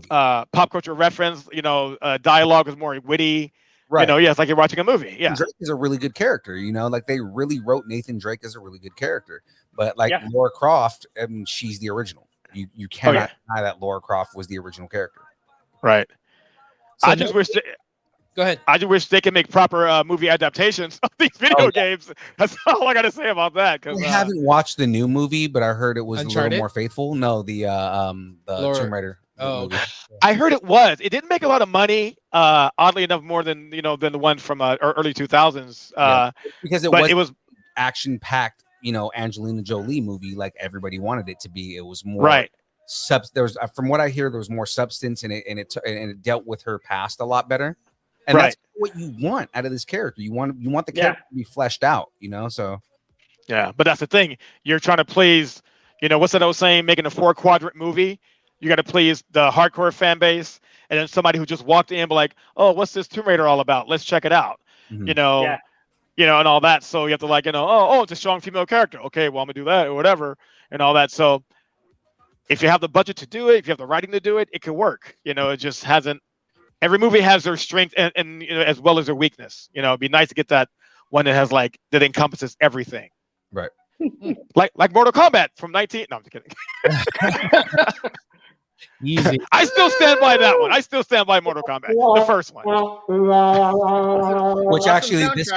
pop culture reference. You know, dialogue was more witty. Right. You know, it's like you're watching a movie. Yeah. Drake is a really good character. You know, like they really wrote Nathan Drake as a really good character. But like Lara Croft, I mean, she's the original. You cannot deny that Laura Croft was the original character. Right. So I just wish. Go ahead. I just wish they could make proper movie adaptations of these video games. That's all I got to say about that. I haven't watched the new movie, but I heard it was a Uncharted? little more faithful. No, the Tomb Raider. Movie. I heard it was. It didn't make a lot of money. Oddly enough, more than than the one from early 2000s. Because it was action packed. Angelina Jolie movie like everybody wanted it to be. It was more right. There was, from what I hear, there was more substance in it, and it dealt with her past a lot better. And that's what you want out of this character. You want the character to be fleshed out. So yeah. But that's the thing. You're trying to please. What's that old saying? Making a 4-quadrant movie. You got to please the hardcore fan base, and then somebody who just walked in and be like, "Oh, what's this Tomb Raider all about? Let's check it out." Mm-hmm. And all that. So you have to oh, it's a strong female character. Okay, well, I'm gonna do that or whatever, and all that. So if you have the budget to do it, if you have the writing to do it, it could work. It just hasn't. Every movie has their strength and as well as their weakness. It'd be nice to get that one that has that encompasses everything. Right. like Mortal Kombat from 19. No, I'm just kidding. Easy. I still stand by that one. I still stand by Mortal Kombat, the first one. Which actually, this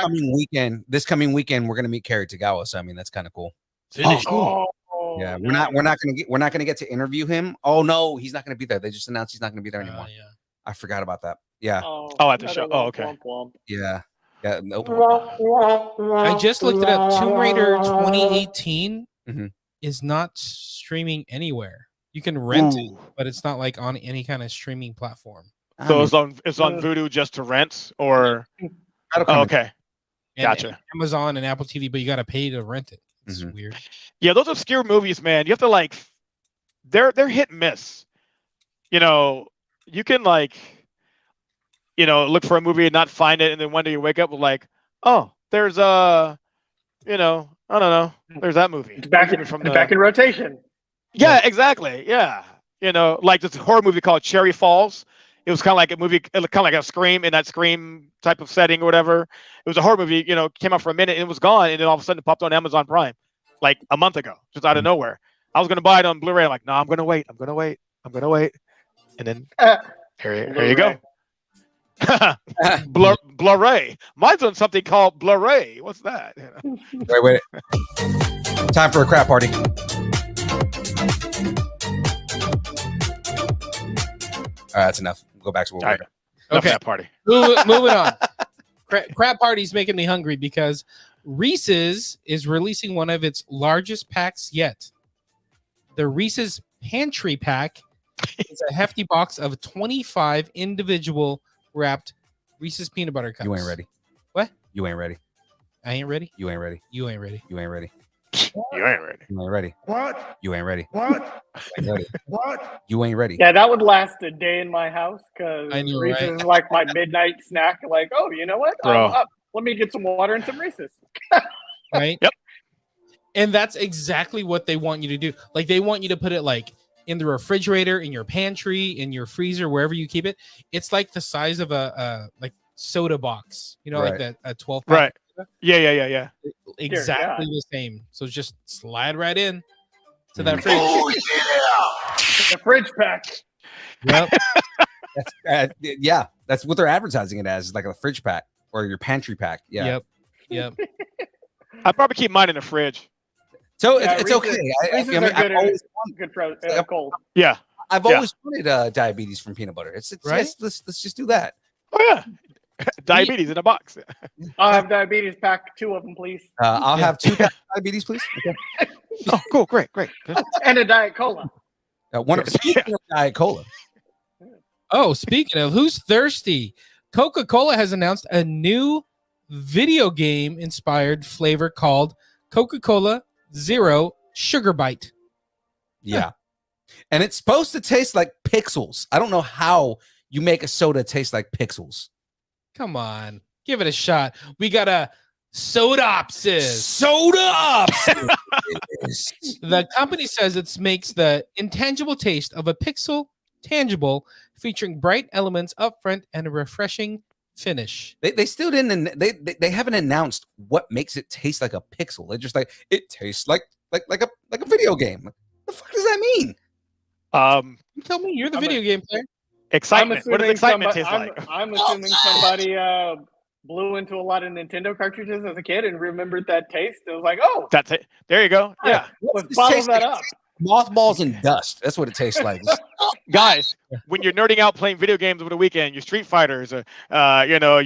coming weekend, we're gonna meet Kerry Tagawa. So I mean, that's kind of cool. Yeah, we're not gonna get to interview him. Oh no, he's not gonna be there. They just announced he's not gonna be there anymore. Yeah. I forgot about that. Yeah. At the show. Oh, okay. Yeah. Yeah. Nope. I just looked it up. Tomb Raider 2018 Mm-hmm. is not streaming anywhere. You can rent it, but it's not on any kind of streaming platform. So it's on Vudu just to rent, or okay, And gotcha. Amazon and Apple TV, but you got to pay to rent it. It's weird. Yeah, those obscure movies, man. You have to they're hit and miss. You can look for a movie and not find it, and then one day you wake up with oh, there's I don't know, there's that movie. It's back in rotation. Yeah, exactly. Yeah. This horror movie called Cherry Falls. It was kind of like a movie, it looked kind of like a Scream in that Scream type of setting or whatever. It was a horror movie, came out for a minute and it was gone. And then all of a sudden it popped on Amazon Prime a month ago, just out of nowhere. I was going to buy it on Blu-ray. I'm like, no, I'm going to wait. And then here you go. Blu-ray. Mine's on something called Blu-ray. What's that? Wait. Time for a crap party. All right, that's enough. We'll go back to what we're doing. Okay. That party. Moving on. Crap party's making me hungry because Reese's is releasing one of its largest packs yet. The Reese's Pantry Pack is a hefty box of 25 individual wrapped Reese's peanut butter cups. You ain't ready. What? You ain't ready. I ain't ready. You ain't ready. You ain't ready. You ain't ready. You ain't ready. You ain't ready. What? You ain't ready. What? You ain't ready. What? You ain't ready. Yeah, that would last a day in my house because I know, Reese's right? is like my midnight snack. Oh, you know what? Bro. I'm up. Let me get some water and some Reese's. Right? Yep. And that's exactly what they want you to do. They want you to put it in the refrigerator, in your pantry, in your freezer, wherever you keep it. It's the size of a soda box, Right. like a 12 Right. Yeah. Exactly the same. So just slide right in to that fridge. Oh, yeah! The fridge pack. Yep. Yeah, that's what they're advertising it as, like a fridge pack or your pantry pack. Yeah. Yep. I'd probably keep mine in the fridge. So Yeah, it's okay. Reese's I mean, are I've always good cold. Yeah. I've always wanted diabetes from peanut butter. It's Right? yes, let's just do that. Oh, yeah. Diabetes in a box. I'll have diabetes pack 2 of them, please. I'll have 2 packs of diabetes, please. Okay. Oh, cool. Great. And a Diet Cola. Speaking of Diet Cola. Oh, speaking of who's thirsty, Coca-Cola has announced a new video game inspired flavor called Coca-Cola Zero Sugar Bite. Yeah. And it's supposed to taste like pixels. I don't know how you make a soda taste like pixels. Come on, give it a shot. We got a Sodopsis. The company says it makes the intangible taste of a pixel tangible, featuring bright elements up front and a refreshing finish. They still didn't. They haven't announced what makes it taste like a pixel. They're just it tastes like a video game. What the fuck does that mean? You tell me. You're the video game player. Excitement. What does excitement taste like? I'm assuming somebody blew into a lot of Nintendo cartridges as a kid and remembered that taste. It was like, oh, that's it. There you go. Yeah, let's bottle that up. Mothballs and dust. That's what it tastes like. Guys, when you're nerding out playing video games over the weekend, your Street Fighters, your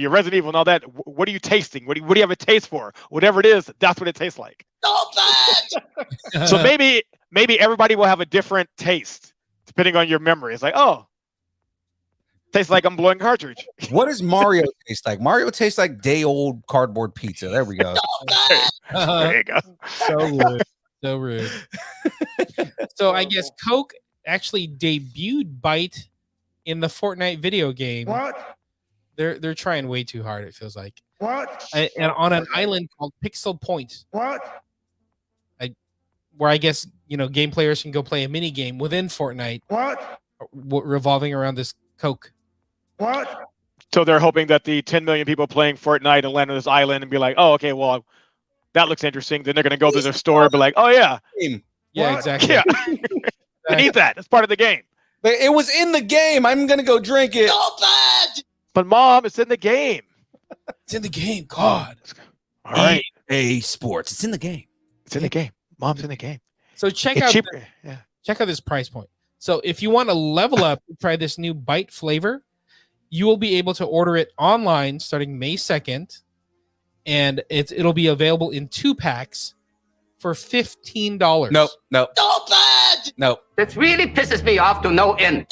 Resident Evil and all that, what are you tasting? What do you have a taste for? Whatever it is, that's what it tastes like. So maybe everybody will have a different taste depending on your memory. It's like, oh, tastes like I'm blowing cartridge. What does Mario taste like? Mario tastes like day-old cardboard pizza. There we go. There you go. So rude. So rude. So I guess Coke actually debuted Bite in the Fortnite video game. What? They're trying way too hard, it feels like. What? And on an island called Pixel Point. What? Where I guess, game players can go play a mini game within Fortnite. What? Revolving around this Coke. What? So they're hoping that the 10 million people playing Fortnite will land on this island and be like, oh, okay, well, that looks interesting. Then they're going to go to their store and be like, oh, yeah. Yeah, What? exactly. Yeah. I need that. It's part of the game. But it was in the game. I'm going to go drink it. But, Mom, it's in the game. It's in the game. God. All right. EA Sports. It's in the game. It's in the game. Mom's in the game. So check It's out cheaper. Yeah. check out this price point. So if you want to level up and try this new Bite flavor, you will be able to order it online starting May 2nd. And it'll be available in 2 packs for $15. Nope. Nope. This really pisses me off to no end.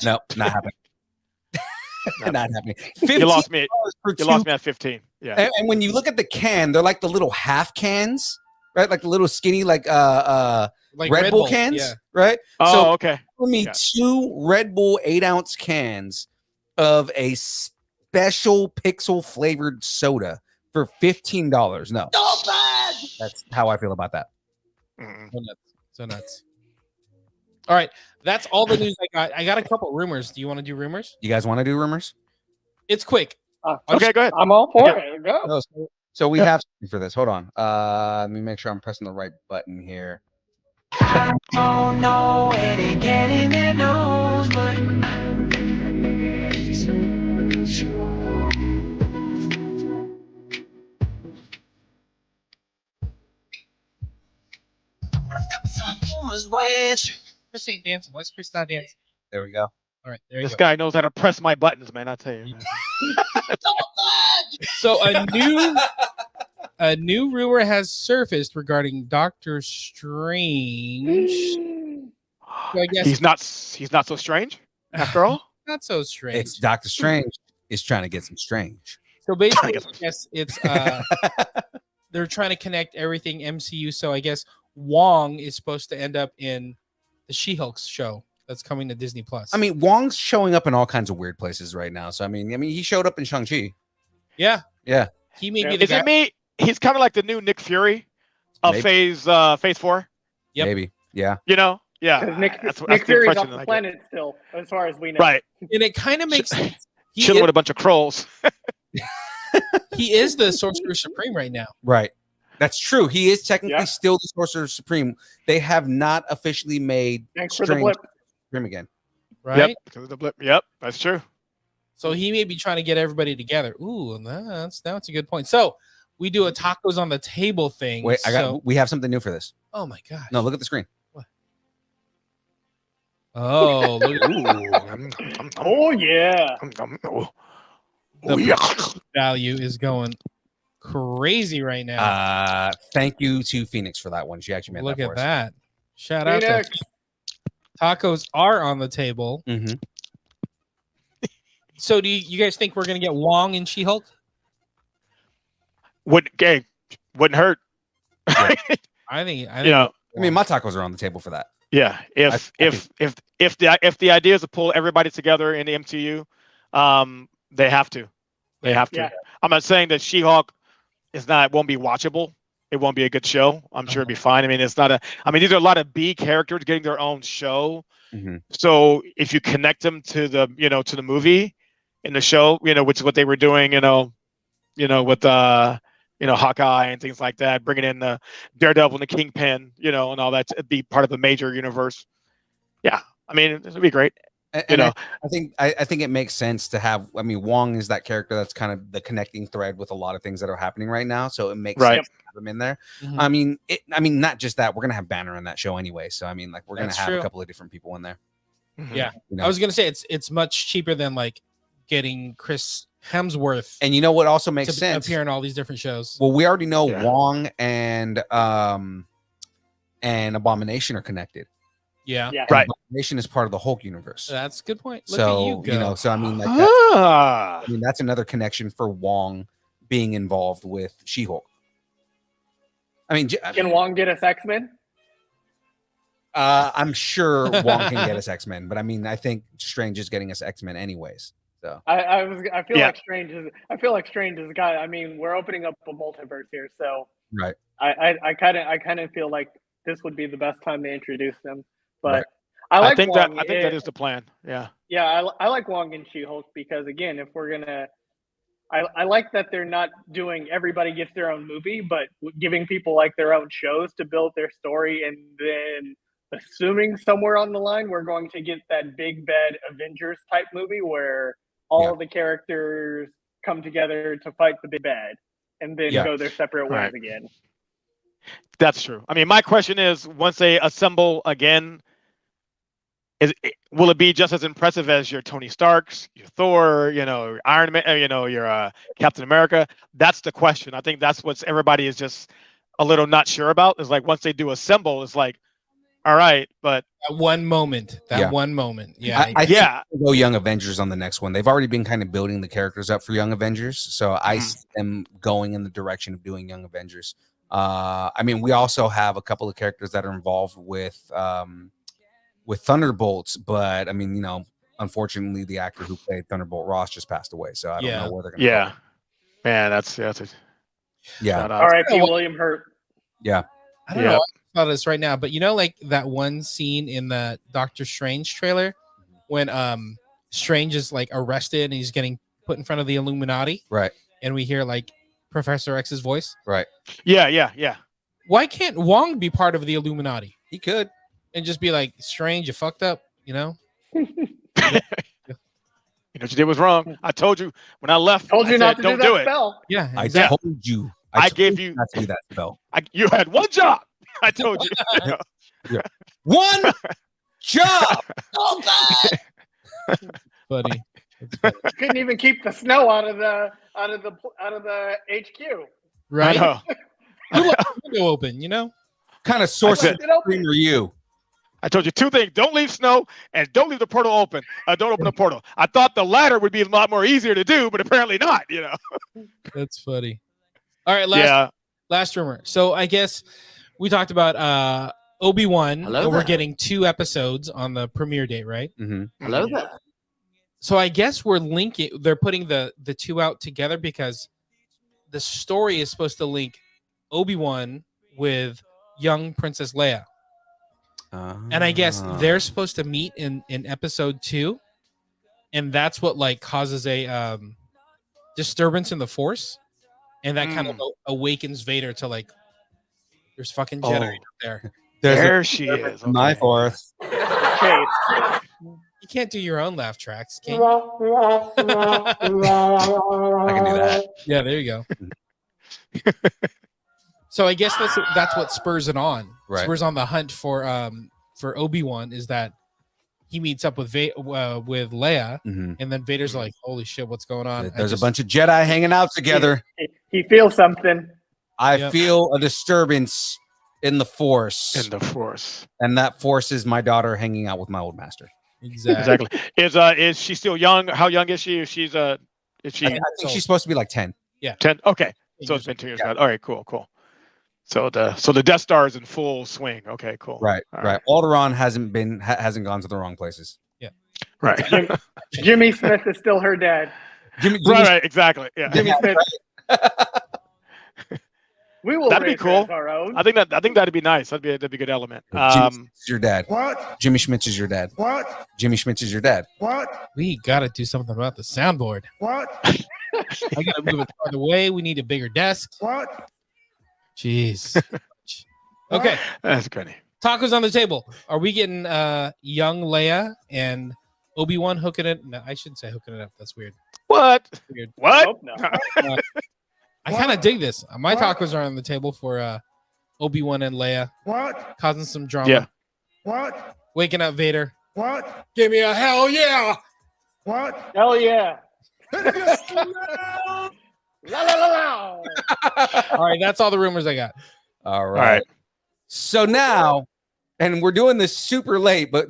Nope. Not happening. Not happening. You lost me. For You lost two- me at 15. Yeah. And when you look at the can, they're like the little half cans, right? Like the little skinny, like Red Bull cans, yeah. right? Oh, so okay. for me, Yeah. 2 Red Bull 8-ounce cans of a special pixel flavored soda for $15. No. That's how I feel about that. Mm-mm. So nuts. All right. That's all the news I got. I got a couple rumors. Do you want to do rumors? You guys want to do rumors? It's quick. Okay, go ahead. I'm all for it. Go. No, so we have something for this. Hold on. Let me make sure I'm pressing the right button here. Oh no, it ain't getting their nose, but Chris ain't dancing. Why's Chris not dancing? There we go. All right. There you This go. guy knows how to press my buttons, man. I tell you. So a new rumor has surfaced regarding Doctor Strange. So I guess He's not so strange after all. not so strange. It's Doctor Strange is trying to get some strange. So basically, I guess it's they're trying to connect everything MCU. So I guess Wong is supposed to end up in the She-Hulk show that's coming to Disney Plus. I mean, Wong's showing up in all kinds of weird places right now. So I mean, he showed up in Shang-Chi. yeah, Yeah. he may be the Is guy. it me? He's kind of like the new Nick Fury of Maybe. Phase 4. Yep. Maybe. Yeah. You know? Yeah. Because Nick that's Fury's the off impression the I get. planet still, as far as we know. Right. And it kind of makes sense. Chilling with a bunch of trolls. He is the Sorcerer Supreme right now. Right. That's true. He is technically Yeah. still the Sorcerer Supreme. They have not officially made Thanks for the Strange blip. Supreme again. Right? Yep. Because of the blip. Yep. That's true. So he may be trying to get everybody together. Ooh, that's a good point. So we do a tacos on the table thing. Wait, so, we have something new for this. oh my gosh. No, look at the screen. Oh, look at Oh, yeah. the value is going crazy right now. Thank you to Phoenix for that one. She actually made Look that at for us. that. Shout out to Phoenix. tacos are on the table. Mhm. So do you guys think we're going to get Wong and She-Hulk? Wouldn't hurt. I think You know. I mean, my tacos are on the table for that. Yeah. If the idea is to pull everybody together in the MCU, they have to. They have to. Yeah. I'm not saying that She-Hulk won't be watchable. It won't be a good show. I'm sure it'll be fine. I mean, these are a lot of B characters getting their own show. Mm-hmm. So if you connect them to the movie in the show, which is what they were doing, with Hawkeye and things like that, bringing in the Daredevil and the Kingpin, and all that to be part of a major universe. Yeah, I mean, this would be great. And I think it makes sense to have. I mean, Wong is that character that's kind of the connecting thread with a lot of things that are happening right now. So it makes sense to have him in there. Mhm. I mean, not just that. We're gonna have Banner in that show anyway. So I mean, like we're That's gonna have true. a couple of different people in there. Yeah, You know? I was gonna say it's much cheaper than like getting Chris Hemsworth. And you know what also makes to sense? appear in all these different shows. Well, we already know Wong and Abomination are connected. Yeah. Right. Abomination is part of the Hulk universe. That's a good point. Look So at you go. so I mean, like that's another connection for Wong being involved with She-Hulk. I mean, Can Wong get us X-Men? I'm sure Wong can get us X-Men, but I mean, I think Strange is getting us X-Men anyways. So I feel like Strange is a guy. I mean, we're opening up a multiverse here, so right. I kind of feel like this would be the best time to introduce them. But I think that is the plan. Yeah. Yeah, I like Wong and She-Hulk because again, if we're gonna, I like that they're not doing everybody gets their own movie, but giving people like their own shows to build their story, and then assuming somewhere on the line we're going to get that big bad Avengers type movie where all of the characters come together to fight the big bad and then go their separate ways again. That's true. I mean, my question is, once they assemble again, will it be just as impressive as your Tony Starks, your Thor, Iron Man, your Captain America? That's the question. I think that's what everybody is just a little not sure about. Is like once they do assemble, it's like, all right, but that one moment. Yeah. I think we'll go Young Avengers on the next one. They've already been kind of building the characters up for Young Avengers, so I see them going in the direction of doing Young Avengers. I mean, we also have a couple of characters that are involved with Thunderbolts, but I mean, unfortunately, the actor who played Thunderbolt Ross just passed away, so I don't know where they're going to go. Man, that's R.I.P. William Hurt. Yeah, I don't know about this right now, but like that one scene in the Doctor Strange trailer when Strange is like arrested and he's getting put in front of the Illuminati, right? And we hear like Professor X's voice, right? Yeah. Why can't Wong be part of the Illuminati? He could, and just be like, Strange, you fucked up, what you did was wrong. I told you when I left. Told you not to don't do it. that spell. Yeah, exactly. I told you. I gave you not to do that spell. You had one job. I told you. One job. Buddy. You couldn't even keep the snow out of the HQ. Right. Window open. Kind of sorcerer are you? I told you two things: don't leave snow and don't leave the portal open. Don't open the portal. I thought the latter would be a lot more easier to do, but apparently not. That's funny. All right, last rumor. So I guess we talked about Obi-Wan. Hello we're there. getting 2 episodes on the premiere date, right? Mm-hmm. Hello there. So I guess we're linking. They're putting the 2 out together because the story is supposed to link Obi-Wan with young Princess Leia. And I guess they're supposed to meet in episode 2, and that's what like causes a disturbance in the Force, and that kind of awakens Vader to like, there's fucking Jedi up there. There she is. Okay. My Force. You can't do your own laugh tracks, can you? I can do that. Yeah, there you go. So I guess that's what spurs it on. Right. Spurs on the hunt for Obi-Wan is that he meets up with Leia, and then Vader's like, "Holy shit, what's going on?" There's a bunch of Jedi hanging out together. He feels something. I feel a disturbance in the Force. And that Force is my daughter hanging out with my old master. Exactly. Is she still young? How young is she? Is she? I think she's supposed to be like 10. Yeah. 10. Okay. So it's been 2 years. Yeah. All right. Cool. So the Death Star is in full swing. Okay, cool. Right. Alderaan hasn't gone to the wrong places. Yeah. Right. Jimmy Smith is still her dad. Jimmy right, exactly. Yeah. Jimmy Smith. We will. That'd be cool. Our own. I think that'd be nice. That'd be a good element. Jimmy Schmitz is your dad. What? Jimmy Schmitz is your dad. What? Jimmy Schmitz is your dad. What? We gotta do something about the soundboard. What? I gotta move it farther away. We need a bigger desk. What? Jeez. Okay. That's good. Tacos on the table. Are we getting young Leia and Obi-Wan hooking it? No, I shouldn't say hooking it up. That's weird. What? Weird. What? I kind of dig this. My tacos are on the table for Obi-Wan and Leia. What? Causing some drama. Yeah. What? Waking up Vader. What? Give me a hell yeah. What? Hell yeah. La, la, la, la. All right, that's all the rumors I got. All right. So now, and we're doing this super late, but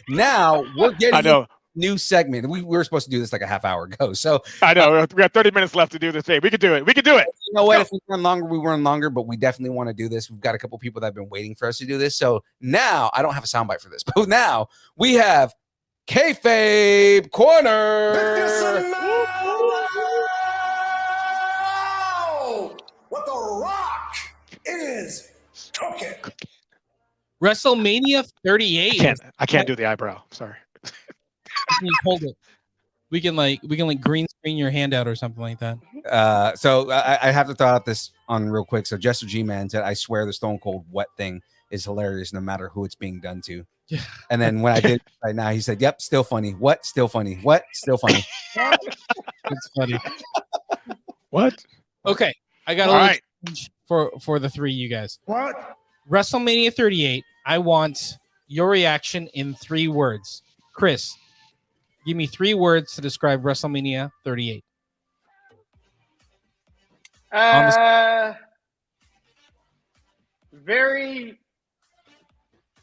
now we're getting I know. a new segment. We were supposed to do this like a half hour ago. So I know. We got 30 minutes left to do this thing. We could do it. We could do it. You know what? If we run longer, we run longer, but we definitely want to do this. We've got a couple people that have been waiting for us to do this. So now, I don't have a soundbite for this, but now we have Kayfabe Corner. What the Rock is cooking. WrestleMania 38. I can't do the eyebrow. Sorry. You hold it. We can green screen your handout or something like that. So I have to throw out this on real quick. So Jester G-Man said, I swear the Stone Cold what thing is hilarious no matter who it's being done to. Yeah. And then when I did right now, he said, yep, still funny. What? Still funny. What? Still funny. It's funny. What? Okay. I got a little challenge for the three of you guys. What? WrestleMania 38. I want your reaction in 3 words. Chris, give me 3 words to describe WrestleMania 38. Very,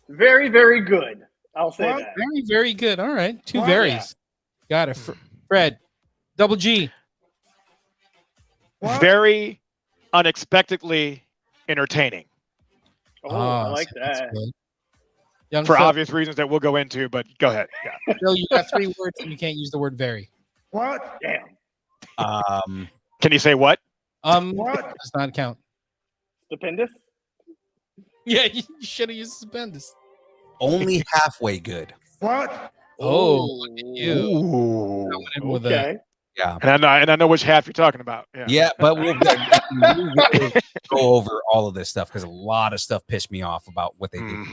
very, very good. I'll say that. Very, very good. All right. 2 Wow. varies. Got it. Fred, Double G. Very unexpectedly entertaining. Oh, I like that. Young For Phil, obvious reasons that we'll go into, but go ahead. Yeah. Phil, you got 3 words and you can't use the word very. What? Damn. Can you say what? What? Does not count. Stupendous? Yeah, you should have used stupendous. Only halfway good. What? Oh, look at you. Ooh. Coming in with Okay. Yeah. And I know which half you're talking about. Yeah. Yeah, but we'll go over all of this stuff because a lot of stuff pissed me off about what they did.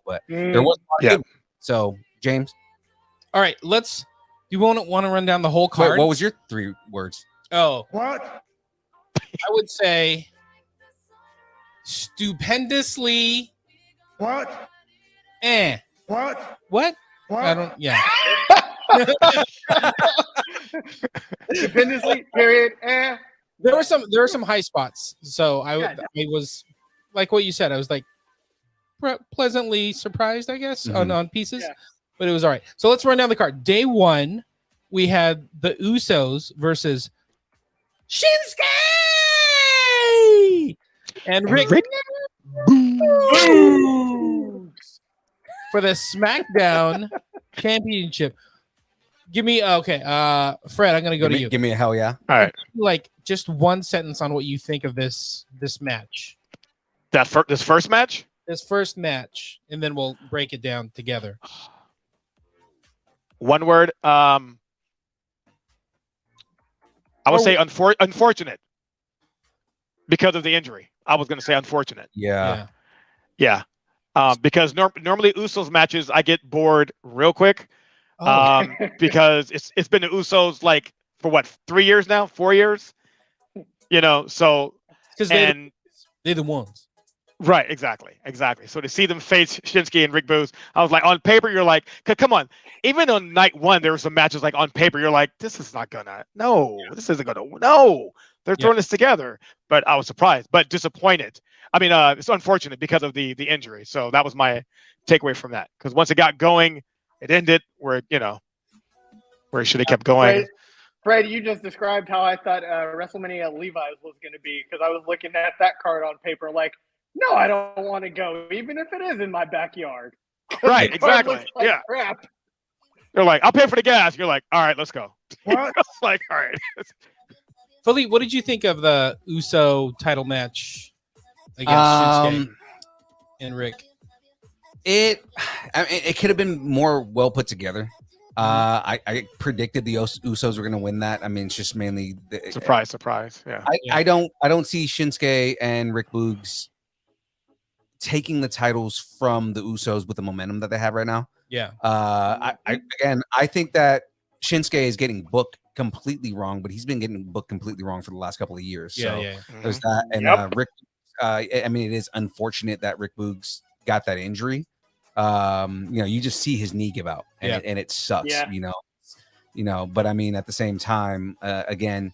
But there was a lot of good. So, James. All right, let's. You want to run down the whole card? Wait, what was your 3 words? Oh, What? I would say stupendously. What? What? What? I don't. Yeah. Stupendously, period. There were some high spots. So I was like what you said. I was like pleasantly surprised, I guess, on pieces. Yeah. But it was all right. So let's run down the card. Day 1, we had the Usos versus Shinsuke and Rick Boogs for the SmackDown Championship. Give me Fred. I'm gonna go to you. Give me a hell yeah. All right. Like just 1 sentence on what you think of this match. This first match? This first match, and then we'll break it down together. 1 word. I would say unfortunate because of the injury. I was going to say unfortunate. Yeah. Because normally Usos matches, I get bored real quick. Because it's been the Usos like for what 3 years now, 4 years. So because they're the ones. Right, exactly. So to see them face Shinsuke and Rick Boogs, I was like, on paper, you're like, come on. Even on night 1, there were some matches like on paper, you're like, this isn't gonna. No, they're throwing this together. But I was surprised, but disappointed. I mean, it's unfortunate because of the injury. So that was my takeaway from that. Because once it got going, it ended where it should have kept going. Fred, you just described how I thought WrestleMania Levi's was going to be because I was looking at that card on paper like, no, I don't want to go, even if it is in my backyard. Right, exactly. Like crap. They're like, I'll pay for the gas. You're like, all right, let's go. What? Like, all right. Philippe, what did you think of the Uso title match against Shinsuke and Rick? It could have been more well put together. I predicted the Usos were going to win that. I mean, it's just mainly surprise. Yeah. I don't see Shinsuke and Rick Boogs taking the titles from the Usos with the momentum that they have right now. Yeah. I think that Shinsuke is getting booked completely wrong, but he's been getting booked completely wrong for the last couple of years. So there's that. And Rick, I mean, it is unfortunate that Rick Boogs got that injury. You just see his knee give out, and it sucks. Yeah. But I mean, at the same time, again,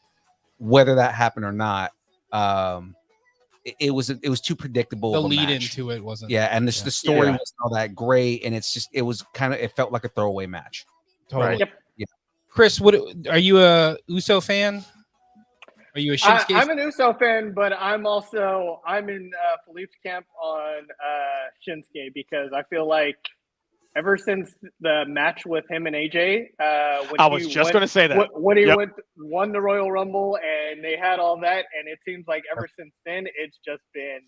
whether that happened or not, it was too predictable. The of a lead match. into it wasn't. Yeah, and the story wasn't all that great, and it felt like a throwaway match. Totally. Right. Yep. Yeah. Chris, what are you a Uso fan? Are you a Shinsuke? I'm an Uso fan, but I'm in Philippe's camp on Shinsuke because I feel like ever since the match with him and AJ, I was just going to say that when he won the Royal Rumble and they had all that, and it seems like ever since then it's just been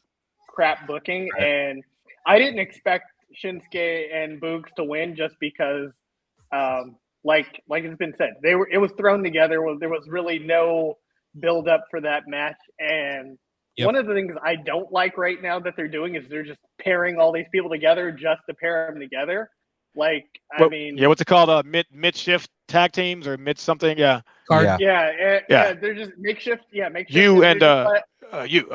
crap booking, and I didn't expect Shinsuke and Boogs to win just because, like it's been said, it was thrown together. There was really no build up for that match, and one of the things I don't like right now that they're doing is they're just pairing all these people together just to pair them together. What's it called? Mid-shift tag teams or mid something? Yeah. They're just makeshift. Yeah, makeshift. You and you.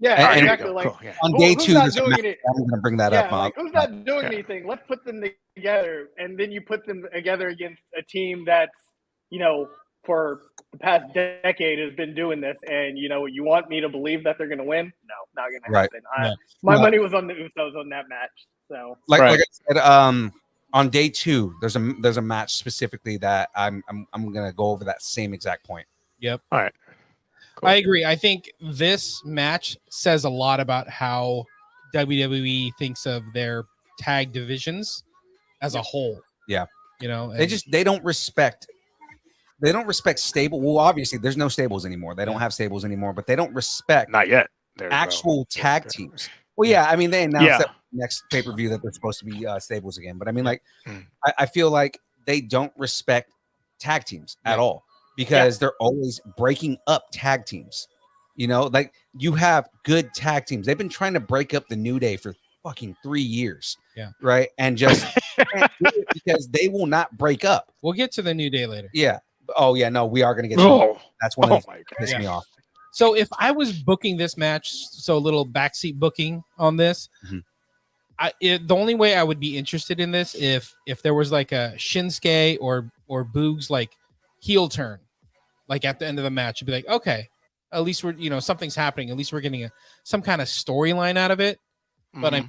Yeah, exactly. Cool. On day 2, I'm going to bring that up. Who's not doing anything? Let's put them together, and then you put them together against a team that's, for the past decade has been doing this, and you want me to believe that they're going to win? No, not going to happen. My money was on the Usos on that match. So, like I said, on day 2, there's a match specifically that I'm going to go over that same exact point. Yep. All right. Cool. I agree. I think this match says a lot about how WWE thinks of their tag divisions as a whole. Yeah. They don't respect stable. Well, obviously there's no stables anymore. They don't have stables anymore, but they don't respect not yet actual tag teams. Well, yeah, I mean they announced that next pay-per-view that they're supposed to be stables again, but I mean I feel like they don't respect tag teams at all because they're always breaking up tag teams. Like you have good tag teams. They've been trying to break up the New Day for fucking 3 years. Yeah. Right. And just can't do it because they will not break up. We'll get to the New Day later. Yeah. Oh yeah. No, we are going to get to that's one of the piss me off. So if I was booking this match, so a little backseat booking on this, the only way I would be interested in this if there was like a Shinsuke or Boogs like heel turn, like at the end of the match, you'd be like, okay, at least we're something's happening. At least we're getting some kind of storyline out of it. But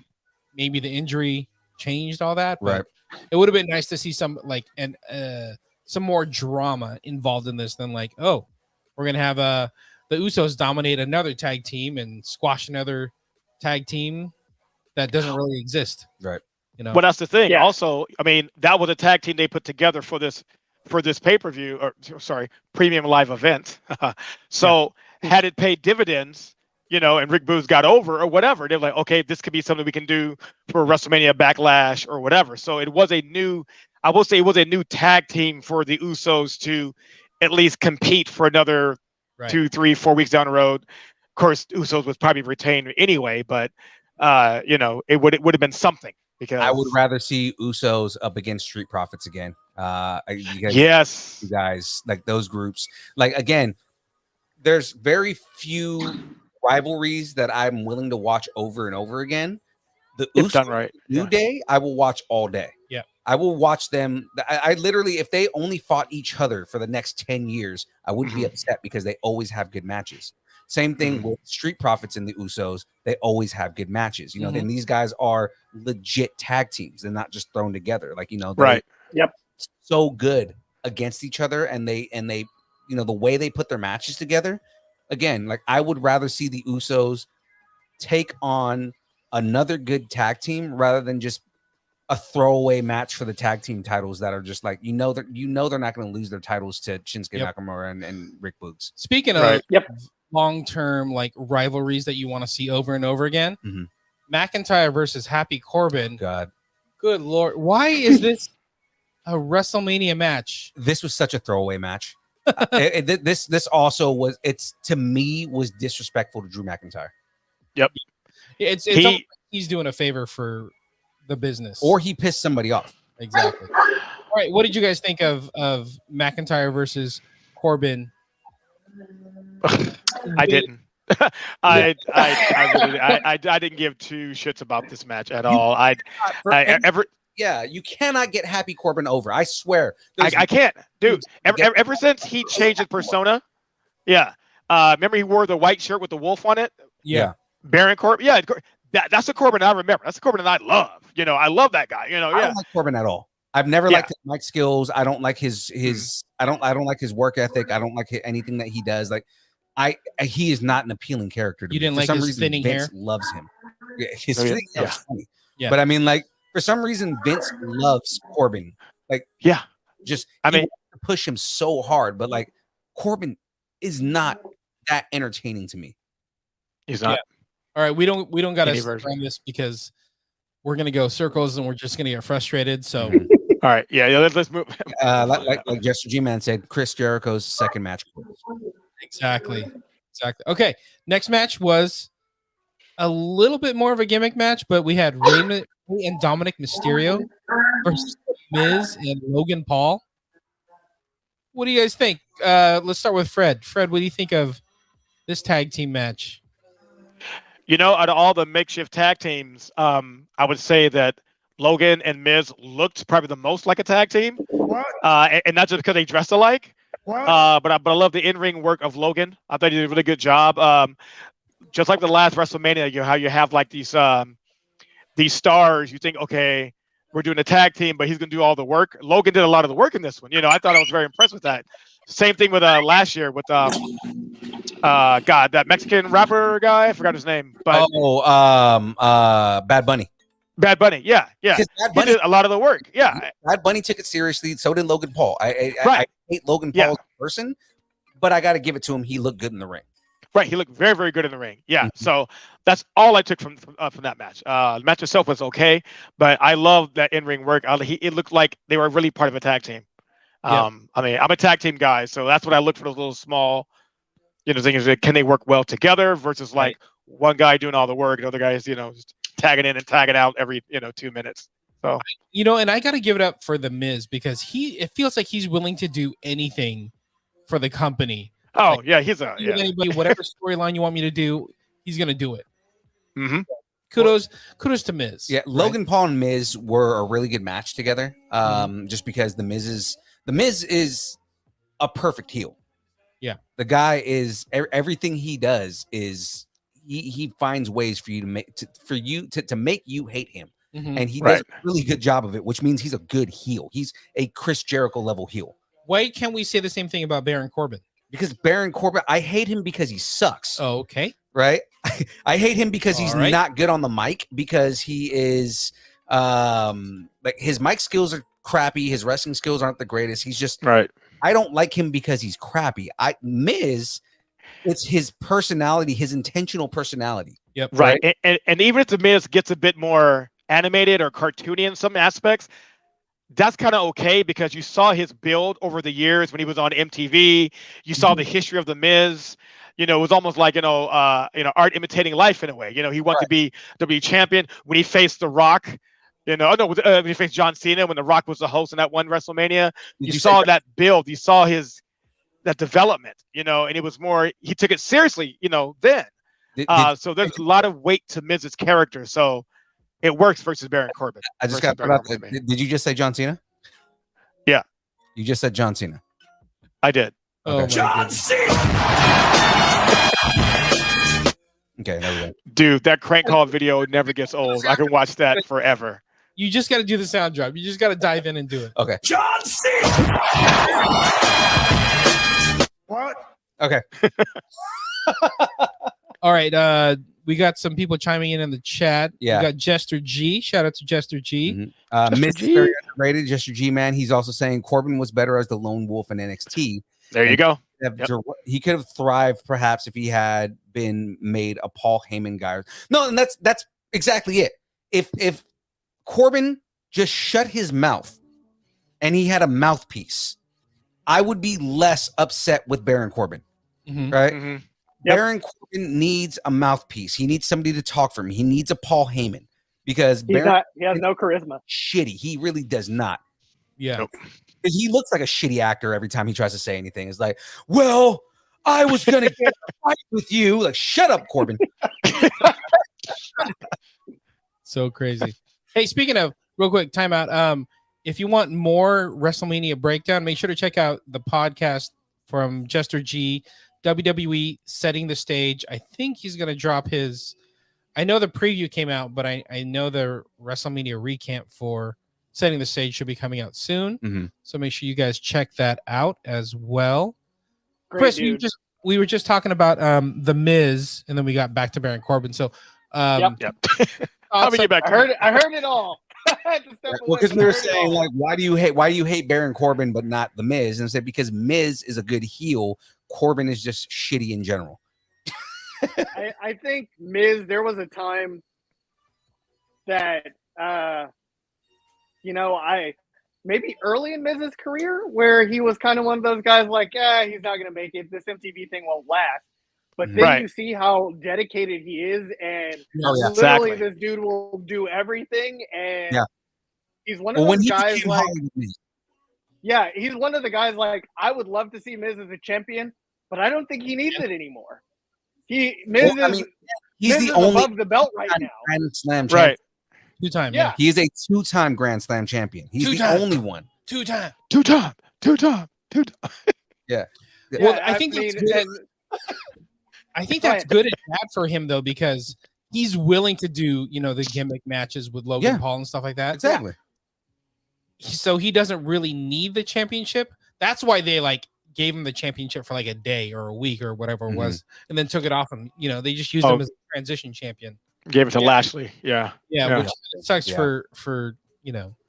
maybe the injury changed all that. But it would have been nice to see some some more drama involved in this than like, oh, we're gonna have the Usos dominate another tag team and squash another tag team that doesn't really exist. Right. Well, that's the thing. Yeah. Also, I mean, that was a tag team they put together for this pay-per-view, or sorry, premium live event. So had it paid dividends, and Rick Boogs got over or whatever, they're like, okay, this could be something we can do for WrestleMania Backlash or whatever. So it was a new tag team for the Usos to at least compete for another 2, 3, 4 weeks down the road. Of course, Usos was probably retained anyway, but it would have been something because I would rather see Usos up against Street Profits again. You guys like those groups. Like again, there's very few rivalries that I'm willing to watch over and over again. The Usos, done right. New Day, I will watch all day. Yeah. I will watch them. I literally, if they only fought each other for the next 10 years, I wouldn't be upset because they always have good matches. Same thing with Street Profits and the Usos. They always have good matches. And these guys are legit tag teams. They're not just thrown together. Like, so good against each other. And they, the way they put their matches together, again, like I would rather see the Usos take on another good tag team rather than just a throwaway match for the tag team titles that are just like they're not going to lose their titles to Shinsuke Nakamura and Rick Boogs. Speaking of long-term like rivalries that you want to see over and over again, McIntyre versus Happy Corbin. God, good Lord, why is this a WrestleMania match? This was such a throwaway match. This also was. It's to me was disrespectful to Drew McIntyre. Yep. It's almost like he's doing a favor for the business, or he pissed somebody off. Exactly. All right, what did you guys think of McIntyre versus Corbin? I didn't. I didn't give two shits about this match at all. You cannot get Happy Corbin over. I swear. I can't, dude. Ever since he changed his persona, remember he wore the white shirt with the wolf on it? Yeah. Baron Corbin. Yeah, that's the Corbin I remember. That's the Corbin that I love. I love that guy. I don't like Corbin at all. I've never liked his mic skills. I don't like his I don't like his work ethic. I don't like anything that he does. Like he is not an appealing character to me. You didn't like his thinning Vince hair? Loves him. Yeah, his thinning hair is funny. Yeah. But I mean, like, for some reason Vince loves Corbin. Like, just to push him so hard, but like Corbin is not that entertaining to me. He's not. All right, we don't got to stick on this because we're gonna go circles and we're just gonna get frustrated. So, all right, let's move. Like Jester G-Man said, Chris Jericho's second match. Exactly. Okay, next match was a little bit more of a gimmick match, but we had Rey and Dominic Mysterio versus Miz and Logan Paul. What do you guys think? Let's start with Fred. Fred, what do you think of this tag team match? Out of all the makeshift tag teams, I would say that Logan and Miz looked probably the most like a tag team, and not just because they dressed alike. But I love the in-ring work of Logan. I thought he did a really good job. Just like the last WrestleMania, how you have like these stars. You think, okay, we're doing a tag team, but he's going to do all the work. Logan did a lot of the work in this one. I thought I was very impressed with that. Same thing with last year with that Mexican rapper guy. I forgot his name. But Bad Bunny. Bad Bunny, yeah. Bad Bunny did a lot of the work. Yeah. Bad Bunny took it seriously. So did Logan Paul. I hate Logan Paul as a person, but I got to give it to him. He looked good in the ring. Right, he looked very, very good in the ring. Yeah, so that's all I took from that match. The match itself was okay, but I love that in-ring work. It looked like they were really part of a tag team. I mean, I'm a tag team guy, so that's what I look for, those little small, things. Can they work well together versus like one guy doing all the work and other guys, just tagging in and tagging out every 2 minutes. So and I got to give it up for the Miz because it feels like he's willing to do anything for the company. Oh, like, he's anybody, whatever storyline you want me to do, he's gonna do it. Mm-hmm. Kudos to Miz. Yeah, Logan Paul and Miz were a really good match together. Just because the Miz is a perfect heel. Yeah, the guy is everything he does is he finds ways for you to make you hate him, and he does a really good job of it, which means he's a good heel. He's a Chris Jericho level heel. Why can't we say the same thing about Baron Corbin? Because Baron Corbin, I hate him because he sucks. Oh, okay. Right? I hate him because he's not good on the mic, because he is like his mic skills are crappy, his wrestling skills aren't the greatest. He's just I don't like him because he's crappy. Miz, it's his personality, his intentional personality. Yep. Right. And even if the Miz gets a bit more animated or cartoony in some aspects, that's kind of okay, because you saw his build over the years when he was on MTV. You saw the history of the Miz. It was almost like art imitating life in a way. He wanted to be WWE champion when he faced The Rock. When he faced John Cena when The Rock was the host in that one WrestleMania. You saw that build. You saw that development. And it was more. He took it seriously. Then. So there's a lot of weight to Miz's character. So. It works versus Baron Corbin. I just got put out. Did you just say John Cena? Yeah. You just said John Cena. I did. Okay. John Cena! Okay, there we go. Dude, that crank call video never gets old. I can watch that forever. You just got to do the sound drop. You just got to dive in and do it. Okay. John Cena! What? Okay. All right. We got some people chiming in the chat. Yeah. We got Jester G. Shout out to Jester G. Miz is very underrated. Jester G, man. He's also saying Corbin was better as the lone wolf in NXT. There you go. He could have thrived perhaps if he had been made a Paul Heyman guy. No, and that's exactly it. If Corbin just shut his mouth and he had a mouthpiece, I would be less upset with Baron Corbin. Right? Baron Corbin needs a mouthpiece. He needs somebody to talk for him. He needs a Paul Heyman because he has no charisma. Shitty. He really does not. Yeah. Nope. He looks like a shitty actor every time he tries to say anything. It's like, well, I was gonna get a fight with you. Like, shut up, Corbin. So crazy. Hey, speaking of, real quick, timeout. If you want more WrestleMania breakdown, make sure to check out the podcast from Jester G, WWE Setting the Stage. I think he's gonna drop his. I know the preview came out, but I know the WrestleMania recap for Setting the Stage should be coming out soon. Mm-hmm. So make sure you guys check that out as well. Great Chris, dude. we were just talking about the Miz, and then we got back to Baron Corbin. So Yep. How many back? I heard it all. Well, because we were saying, like, why do you hate Baron Corbin but not the Miz? And said because Miz is a good heel, Corbin is just shitty in general. I think Miz, there was a time that maybe early in Miz's career where he was kind of one of those guys like, he's not gonna make it. This MTV thing won't last. But then you see how dedicated he is, and literally this dude will do everything. And he's one of those guys like, he's one of the guys like, I would love to see Miz as a champion, but I don't think he needs it anymore. He's the only above the belt right now. Grand Slam champion. Right. 2-time. Yeah. He is a 2-time Grand Slam champion. He's the only one. 2-time. 2-time. Yeah. Well, I think that's good. I think that's good and bad for him though, because he's willing to do, the gimmick matches with Logan Paul and stuff like that. Exactly. So he doesn't really need the championship. That's why they gave him the championship for like a day or a week or whatever it was, and then took it off him. They just used him as a transition champion. Gave it to Lashley. Yeah. Which sucks for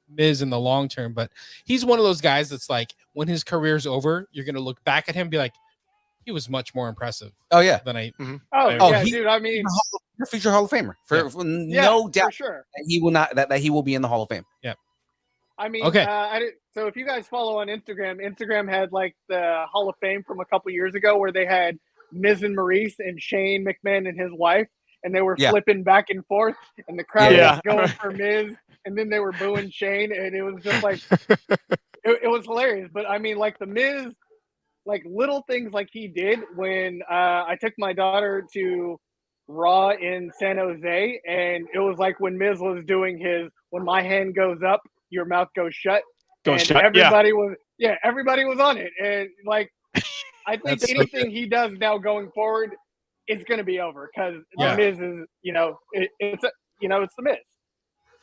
Miz in the long term. But he's one of those guys that's like, when his career's over, you're gonna look back at him and be like, he was much more impressive. Oh yeah. Than I. Dude. I mean, future Hall of Famer for no doubt. For sure. That he will not that he will be in the Hall of Fame. Yeah. I mean, okay. So if you guys follow on Instagram had like the Hall of Fame from a couple years ago where they had Miz and Maurice and Shane McMahon and his wife, and they were flipping back and forth, and the crowd was going for Miz, and then they were booing Shane, and it was just like it was hilarious. But I mean, like the Miz, like little things like he did when I took my daughter to Raw in San Jose, and it was like when Miz was doing his "when my hand goes up, your mouth goes shut." Everybody was on it, and like I think anything he does now going forward, it's going to be over because the Miz is, it's the Miz.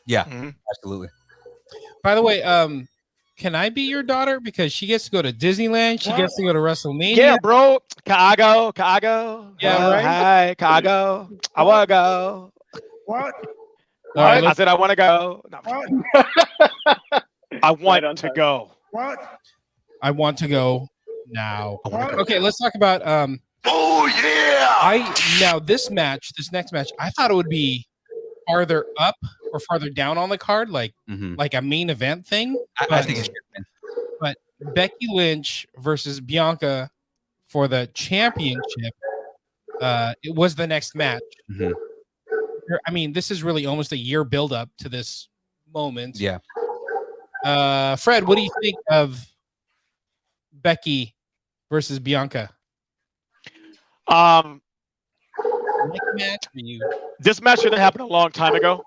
Yeah, absolutely. By the way, can I be your daughter because she gets to go to Disneyland? She gets to go to WrestleMania. Yeah, bro. Chicago. Yeah, right. Hi, Chicago. I want to go. What? I said I want to go. No, I want to go. What? I want to go now. What? Okay, let's talk about Oh yeah! This next match, I thought it would be farther up or farther down on the card, like a main event thing. I think it should have been. But Becky Lynch versus Bianca for the championship, it was the next match. Mm-hmm. I mean, this is really almost a year build up to this moment. Yeah. Fred, what do you think of Becky versus Bianca? This match should have happened a long time ago.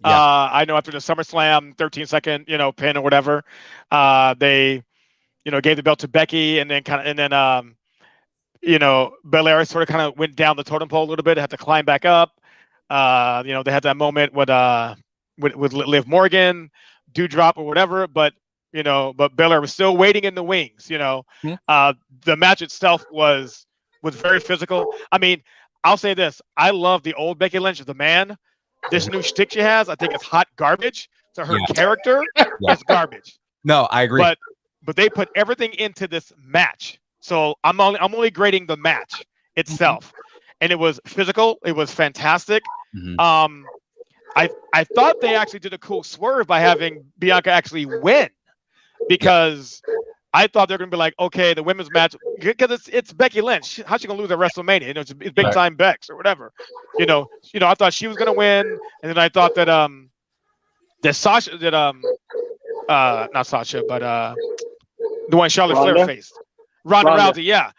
Yeah. I know after the SummerSlam 13-second, pin or whatever, they, gave the belt to Becky, and then Belair sort of kind of went down the totem pole a little bit, had to climb back up. They had that moment with Liv Morgan, Dewdrop or whatever, but Belair was still waiting in the wings. The match itself was very physical. I mean, I'll say this: I love the old Becky Lynch as the man. This new shtick she has, I think it's hot garbage. So her character is garbage. No, I agree. But they put everything into this match. So I'm only grading the match itself, and it was physical. It was fantastic. Mm-hmm. I thought they actually did a cool swerve by having Bianca actually win, because I thought they're gonna be like, okay, the women's match, because it's Becky Lynch. How's she gonna lose at WrestleMania? You know, it's big time Bex or whatever. You know, I thought she was gonna win, and then I thought that Sasha not Sasha, but the one Charlotte Flair faced, Ronda Rousey. Yeah.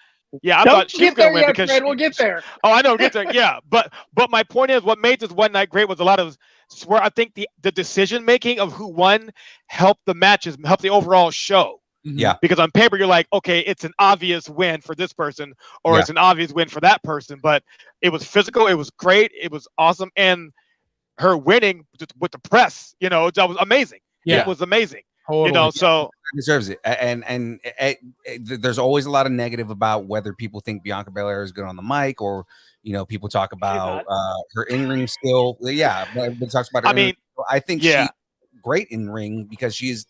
I thought she was gonna win because Fred, we'll get there. Oh, I know, get there. Yeah, but my point is, what made this one night great was a lot of where I think the decision making of who won helped the matches, helped the overall show. Yeah, because on paper you're like, okay, it's an obvious win for this person, or it's an obvious win for that person, but it was physical, it was great, it was awesome, and her winning with the press, you know, that was amazing. It was amazing. Totally. You know, so deserves it. And there's always a lot of negative about whether people think Bianca Belair is good on the mic, or you know, people talk about her in-ring skill. Yeah, but talks about. I think she's great in ring because she's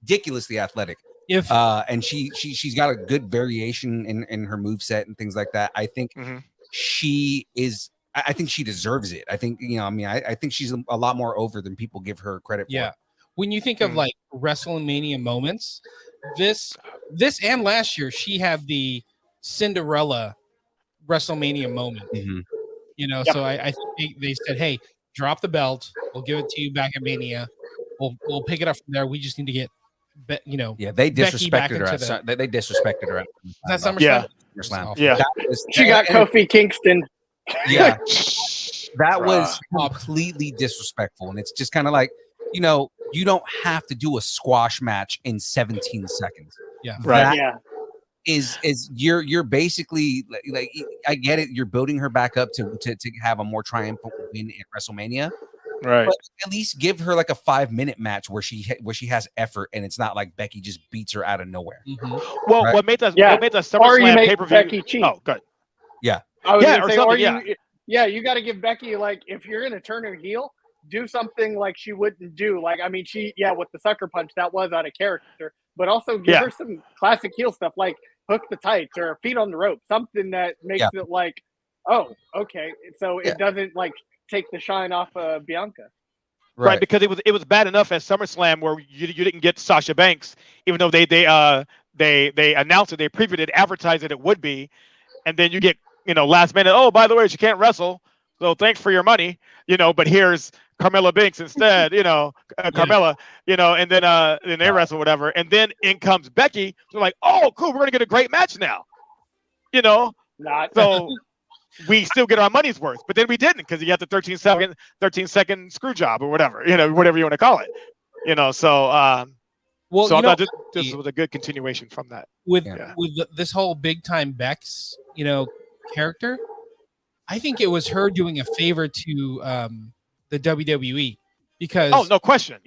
ridiculously athletic. And she's got a good variation in her moveset and things like that. I think she is. I think she deserves it. I think, you know, I mean, I think she's a lot more over than people give her credit for. Yeah. When you think of like Wrestlemania moments, this and last year, she had the Cinderella Wrestlemania moment. You know, so I think they said, hey, drop the belt. We'll give it to you back at Mania. We'll pick it up from there. We just need to get, you know, they disrespected her. They disrespected her. That's SummerSlam. Yeah. She got Kofi Kingston. Yeah. That was completely disrespectful. And it's just kind of like, you know, you don't have to do a squash match in 17 seconds. Yeah. Right. Yeah. Is you're basically like I get it. You're building her back up to have a more triumphant win at WrestleMania. Right. But at least give her like a 5-minute match where she has effort, and it's not like Becky just beats her out of nowhere. Well, right? what made the SummerSlam pay-per-view? Becky cheat. Oh, good. Yeah. I was gonna or say, something, you got to give Becky, like, if you're gonna turn her heel, do something like she wouldn't do. Like, I mean, with the sucker punch, that was out of character, but also give her some classic heel stuff, like hook the tights or feet on the rope, something that makes it like, oh, okay, so it doesn't like take the shine off of Bianca. Right, because it was bad enough at SummerSlam where you didn't get Sasha Banks, even though they announced it, they previewed it, advertised it would be, and then you get, you know, last minute, oh, by the way, she can't wrestle, so thanks for your money, you know, but here's Carmella Banks instead, you know, Carmella, you know, and then they wrestle whatever, and then in comes Becky. They're like, oh, cool, we're gonna get a great match now, you know, so. We still get our money's worth, but then we didn't because you got the 13-second screw job or whatever, you know, whatever you want to call it, you know. So, I thought this was a good continuation from that. With this whole big time Bex, you know, character, I think it was her doing a favor to the WWE because no question,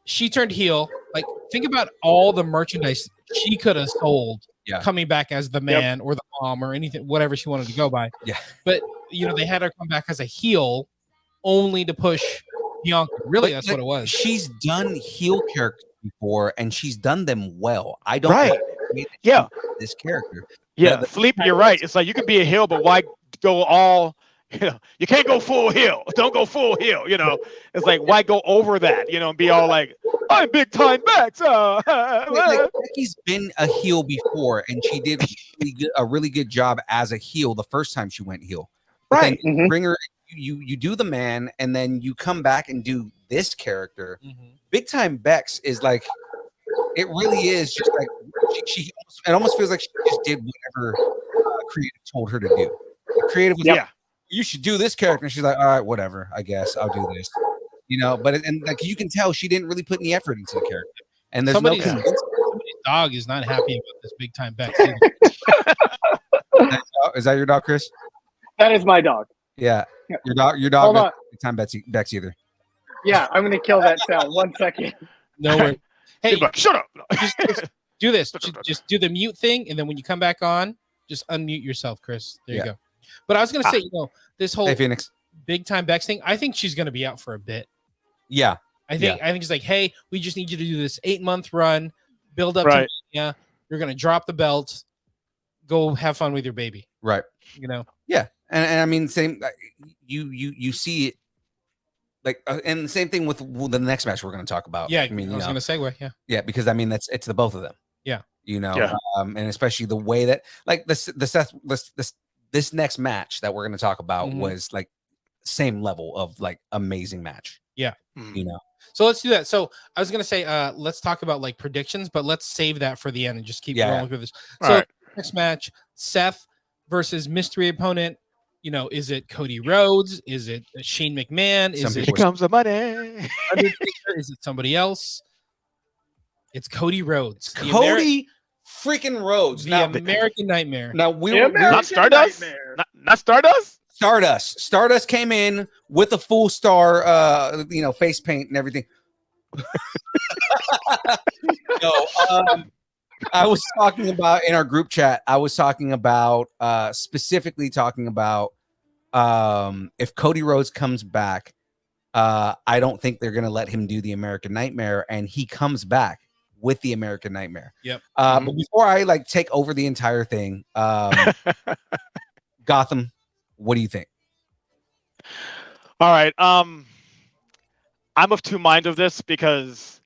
she turned heel. Like, think about all the merchandise she could have sold. Coming back as the man or the mom or anything, whatever she wanted to go by. Yeah. But, you know, they had her come back as a heel only to push Bianca. Really, that's what it was. She's done heel characters before, and she's done them well. I don't this character. Yeah, Felipe, you're right. It's like you can be a heel, but why go all, you know, you can't go full heel. Don't go full heel, you know. It's like, why go over that, you know, and be all like, I'm big time Bex. Becky's been a heel before, and she did a really good job as a heel the first time she went heel. But right. Then bring her, you do the man, and then you come back and do this character. Big time Bex is like, it really is just like she it almost feels like she just did whatever creative told her to do. The creative was like, you should do this character, and she's like, all right, whatever, I guess I'll do this, you know. But like you can tell she didn't really put any effort into the character, and there's somebody's dog is not happy about this big time Bex. Is that your dog, Chris? That is my dog. Yeah. Your dog not big time Bex either. Yeah, I'm gonna kill that sound. 1 second. No worries. Hey, shut up. Just do this. Just do the mute thing, and then when you come back on, just unmute yourself, Chris. There you go. But I was gonna say, you know, this whole Phoenix big time Bex thing, I think she's gonna be out for a bit. Yeah. I think it's like, hey, we just need you to do this 8-month run, build up to you're gonna drop the belt, go have fun with your baby. Right. You know? Yeah. And I mean, same you see it like, and the same thing with the next match we're going to talk about. Yeah, I mean, I was going to segue. Yeah, yeah, because I mean it's the both of them. Yeah, and especially the way that like this next match that we're going to talk about was like same level of like amazing match. Yeah, So let's do that. So I was going to say, let's talk about like predictions, but let's save that for the end and just keep rolling through this. So next match, Seth versus mystery opponent. Is it Cody Rhodes? Is it Shane McMahon? Is it comes the money? Is it somebody else? It's Cody Rhodes. Cody freaking Rhodes. The American Nightmare. Now not Stardust. Not Stardust. Stardust came in with a full star, face paint and everything. No, I was talking about in our group chat. I was talking about specifically talking about if Cody Rhodes comes back, I don't think they're going to let him do the American Nightmare, and he comes back with the American Nightmare. Yep. But before I like take over the entire thing, Gotham, what do you think? All right. I'm of two minds of this because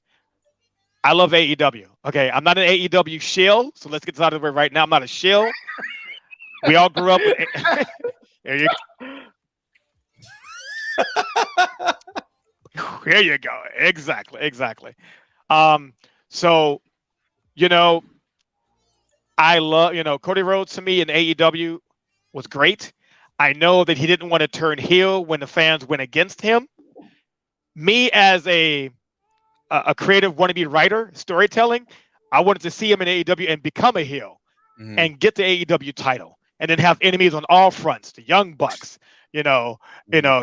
I love AEW. Okay, I'm not an AEW shill, so let's get this out of the way right now. I'm not a shill. We all grew up with there you go. Here you go. Exactly. So, I love, Cody Rhodes to me in AEW was great. I know that he didn't want to turn heel when the fans went against him. Me as a creative wannabe writer, storytelling, I wanted to see him in AEW and become a heel and get the AEW title and then have enemies on all fronts, the Young Bucks, Omega,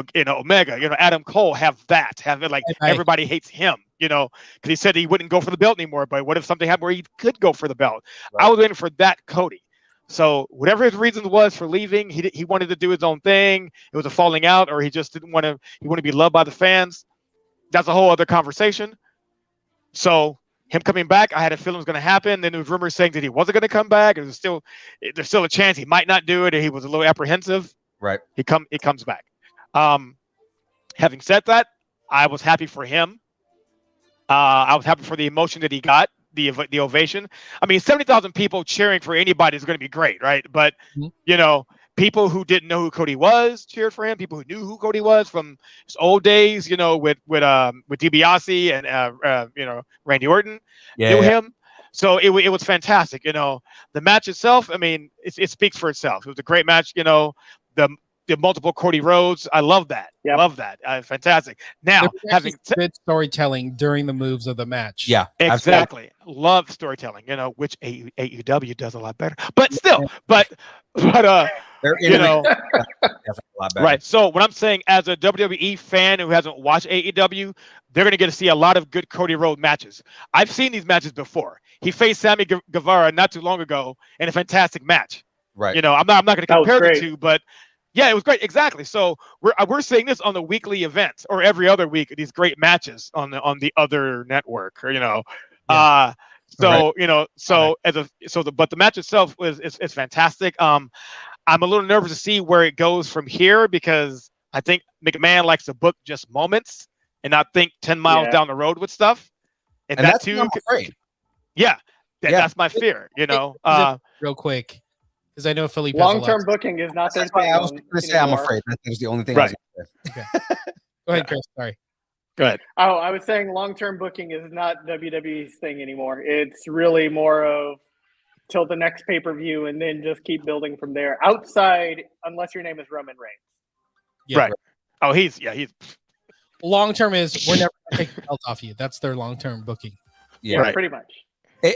Adam Cole, have it like everybody hates him, because he said he wouldn't go for the belt anymore. But what if something happened where he could go for the belt? Right. I was waiting for that Cody. So whatever his reasons was for leaving, he wanted to do his own thing. It was a falling out, or he just didn't want to. He wanted to be loved by the fans. That's a whole other conversation. So him coming back, I had a feeling it was going to happen. Then there was rumors saying that he wasn't going to come back. There's still a chance he might not do it, or he was a little apprehensive. Right. He comes back. Having said that, I was happy for him. I was happy for the emotion that he got, the ovation. I mean, 70,000 people cheering for anybody is going to be great, right? But people who didn't know who Cody was cheered for him. People who knew who Cody was from his old days, with DiBiase and Randy Orton knew him. So it was fantastic. The match itself, I mean, it speaks for itself. It was a great match. The multiple Cody Rhodes, I love that. Yep. Love that. Fantastic. Now, having good storytelling during the moves of the match. Yeah, exactly. Love storytelling. Which AEW does a lot better. But still, but definitely a lot better. Right. So what I'm saying, as a WWE fan who hasn't watched AEW, they're going to get to see a lot of good Cody Rhodes matches. I've seen these matches before. He faced Sammy Guevara not too long ago in a fantastic match. Right. I'm not going to compare the two, but yeah, it was great. Exactly. So we're seeing this on the weekly events or every other week. These great matches on the other network, or but the match itself is fantastic. I'm a little nervous to see where it goes from here because I think McMahon likes to book just moments and not think 10 miles down the road with stuff. And that that's too. I'm afraid. Yeah, that's my fear. Real quick. Because I know Felipe. Long-term booking is not their thing. I was going to say, I'm afraid that was the only thing. Right. I was okay. Go ahead, Chris. Sorry. Go ahead. Oh, I was saying long-term booking is not WWE's thing anymore. It's really more of till the next pay-per-view and then just keep building from there. Outside, unless your name is Roman Reigns. Yeah, right. Oh, he's long-term is we're never going to take the belt off you. That's their long-term booking. Yeah, right. Pretty much.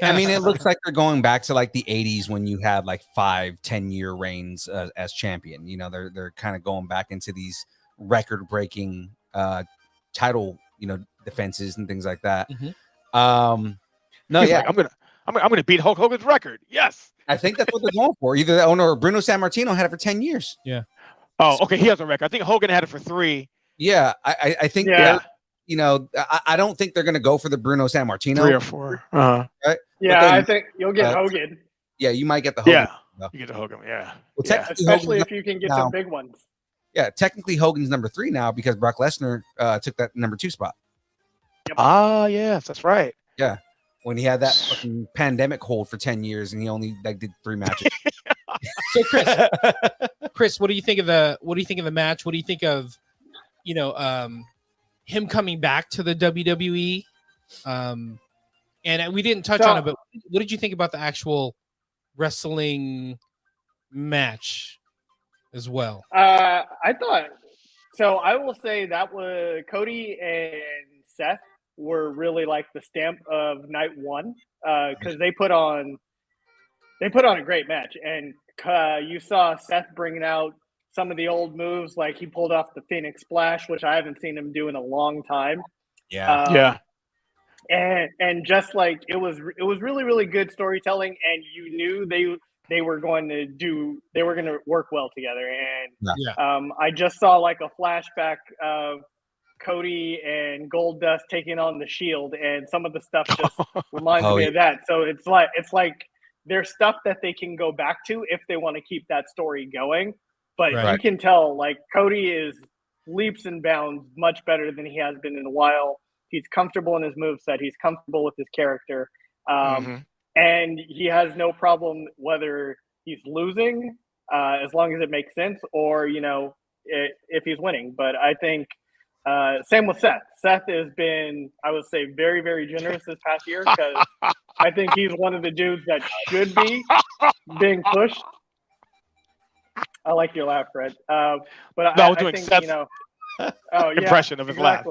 I mean, it looks like they're going back to like the 80s when you had like 5-10 year reigns as champion. They're kind of going back into these record-breaking title, defenses and things like that. I'm gonna beat Hulk Hogan's record. Yes, I think that's what they're going for. Either the owner or Bruno Sammartino had it for 10 years. Yeah. Oh, okay. He has a record. I think Hogan had it for 3. Yeah, I think. Yeah. I don't think they're going to go for the Bruno Sammartino 3 or 4. Uh-huh. Right? Yeah, I think you'll get Hogan. Yeah, you might get the Hogan. Yeah, you get the Hogan. Yeah. Well, especially if you can get some big ones. Yeah, technically Hogan's number 3 now because Brock Lesnar took that number 2 spot. Yep. Ah, yes, that's right. Yeah, when he had that fucking pandemic hold for 10 years and he only did 3 matches. So Chris, what do you think of the match? What do you think of him coming back to the WWE? And we didn't touch on it, but what did you think about the actual wrestling match as well? I thought so. I will say that was Cody and Seth were really like the stamp of night one because they put on a great match, and you saw Seth bringing out some of the old moves, like he pulled off the Phoenix Splash, which I haven't seen him do in a long time. Yeah, and just like it was really, really good storytelling, and you knew they were going to work well together. And I just saw like a flashback of Cody and Goldust taking on the Shield, and some of the stuff just reminds me of that. So it's like there's stuff that they can go back to if they want to keep that story going. But you can tell like Cody is leaps and bounds much better than he has been in a while. He's comfortable in his moveset. He's comfortable with his character. And he has no problem whether he's losing, as long as it makes sense, or, if he's winning. But I think same with Seth. Seth has been, I would say, very, very generous this past year because I think he's one of the dudes that should be being pushed. I like your laugh, Fred. But I think, Seth's impression of his laugh.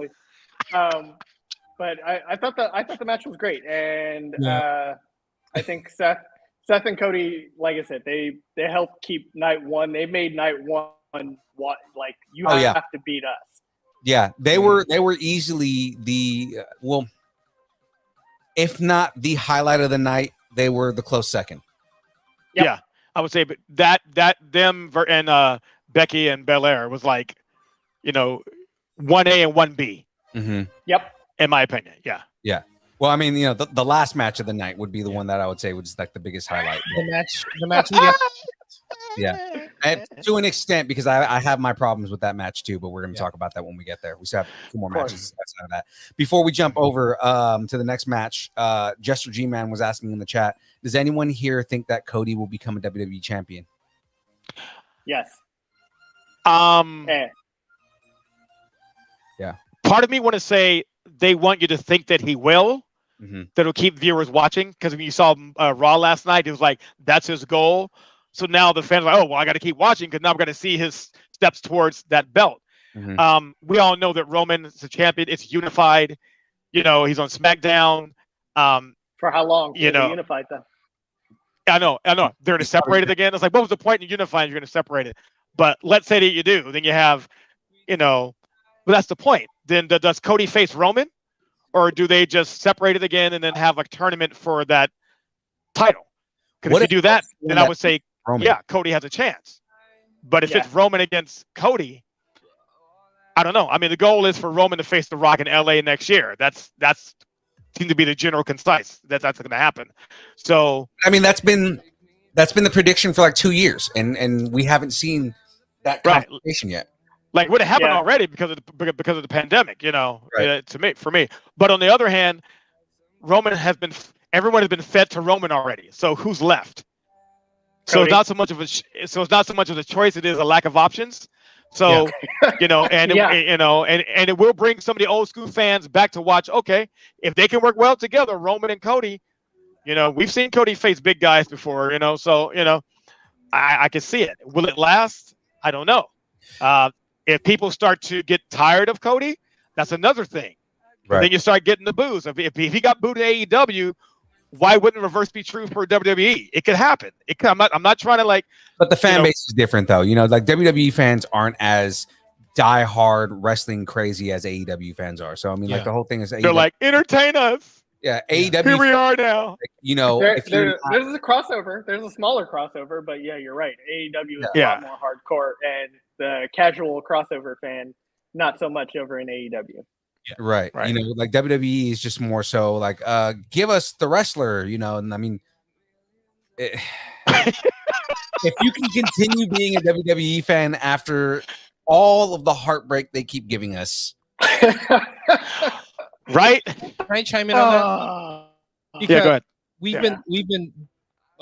But I thought the match was great, and I think Seth and Cody, like I said, they helped keep night one. They made night one like you have to beat us. Yeah, they were easily if not the highlight of the night, they were the close second. Yep. Yeah, I would say, but that them and Becky and Belair was like, 1A and 1B. Mm-hmm. Yep. In my opinion, yeah. Yeah. Well, I mean, the last match of the night would be the one that I would say was like the biggest highlight. The match we got. Yeah, and to an extent, because I have my problems with that match too, but we're going to talk about that when we get there. We still have 2 more matches outside of that. Before we jump over to the next match, Jester G-Man was asking in the chat, does anyone here think that Cody will become a WWE champion? Yes. Yeah. Part of me want to say they want you to think that he will. Mm-hmm. That'll keep viewers watching, because when you saw Raw last night, it was like that's his goal. So now the fans are like, oh, well, I got to keep watching because now I'm going to see his steps towards that belt. Mm-hmm. We all know that Roman is a champion. It's unified. He's on SmackDown. For how long? Unified then. I know. They're going to separate it again. It's like, what was the point in unifying? You're going to separate it. But let's say that you do. Then you have, but that's the point. Then does Cody face Roman? Or do they just separate it again and then have a tournament for that title? Because if you do that, then I would say, Roman. Yeah, Cody has a chance. But if it's Roman against Cody, I don't know. I mean, the goal is for Roman to face The Rock in LA next year. That's seems to be the general concise. That's going to happen. So I mean, that's been the prediction for like 2 years, and we haven't seen that confirmation yet. Like, would have happened already because of the pandemic, for me. But on the other hand, everyone has been fed to Roman already. So who's left? So it's not so much of a choice. It is a lack of options. So, and it will bring some of the old school fans back to watch. Okay, if they can work well together, Roman and Cody, we've seen Cody face big guys before, so, I can see it. Will it last? I don't know. If people start to get tired of Cody, that's another thing. Right. Then you start getting the boos. If he got booed in AEW, why wouldn't reverse be true for WWE? It could happen. I'm not trying to But the fan base is different though. Like WWE fans aren't as diehard wrestling crazy as AEW fans are. So I mean, like the whole thing is they're like, entertain us. Yeah, AEW. Here we are now. There's a crossover. There's a smaller crossover, but yeah, you're right. AEW is a lot more hardcore, and the casual crossover fan, not so much over in AEW. Yeah. Right. Like WWE is just more so like, give us the wrestler, and I mean, if you can continue being a WWE fan after all of the heartbreak they keep giving us. Right? Can I chime in on that? Yeah, go ahead. We've been.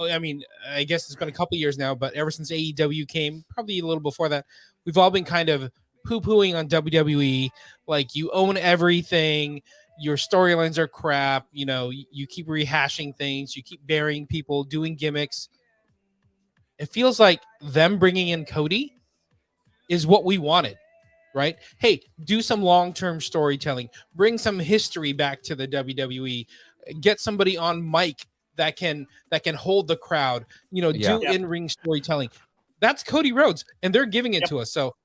I mean, I guess it's been a couple years now, but ever since AEW came, probably a little before that, we've all been kind of poo-pooing on WWE. Like, you own everything. Your storylines are crap. You know, you keep rehashing things. You keep burying people, doing gimmicks. It feels like them bringing in Cody is what we wanted, right? Hey, do some long-term storytelling. Bring some history back to the WWE. Get somebody on mic that can hold the crowd, you know, do in-ring storytelling. That's Cody Rhodes, and they're giving it to us. So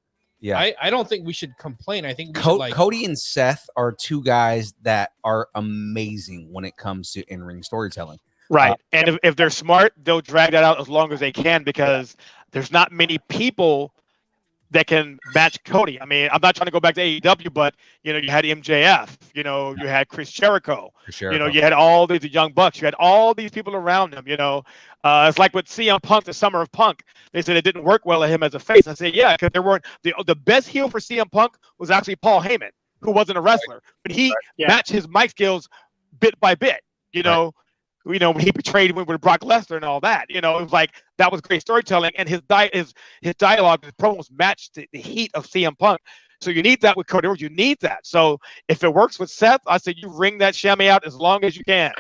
I don't think we should complain. I think we should, like, Cody and Seth are two guys that are amazing when it comes to in-ring storytelling. Right. And if they're smart, they'll drag that out as long as they can, because there's not many people that can match Cody. I mean, I'm not trying to go back to AEW, but, you know, you had MJF, you know, you had Chris Jericho, you know, you had all these Young Bucks, you had all these people around him, you know. It's like with CM Punk, the Summer of Punk. They said it didn't work well at him as a face. I said, yeah, because there weren't the best heel for CM Punk was actually Paul Heyman, who wasn't a wrestler, but he matched his mic skills bit by bit, you know. You know, when he betrayed him with Brock Lesnar and all that, you know, it was like, that was great storytelling, and his dialogue, his promos matched the heat of CM Punk. So you need that with Cody Rhodes. You need that. So if it works with Seth, I say you wring that chamois out as long as you can,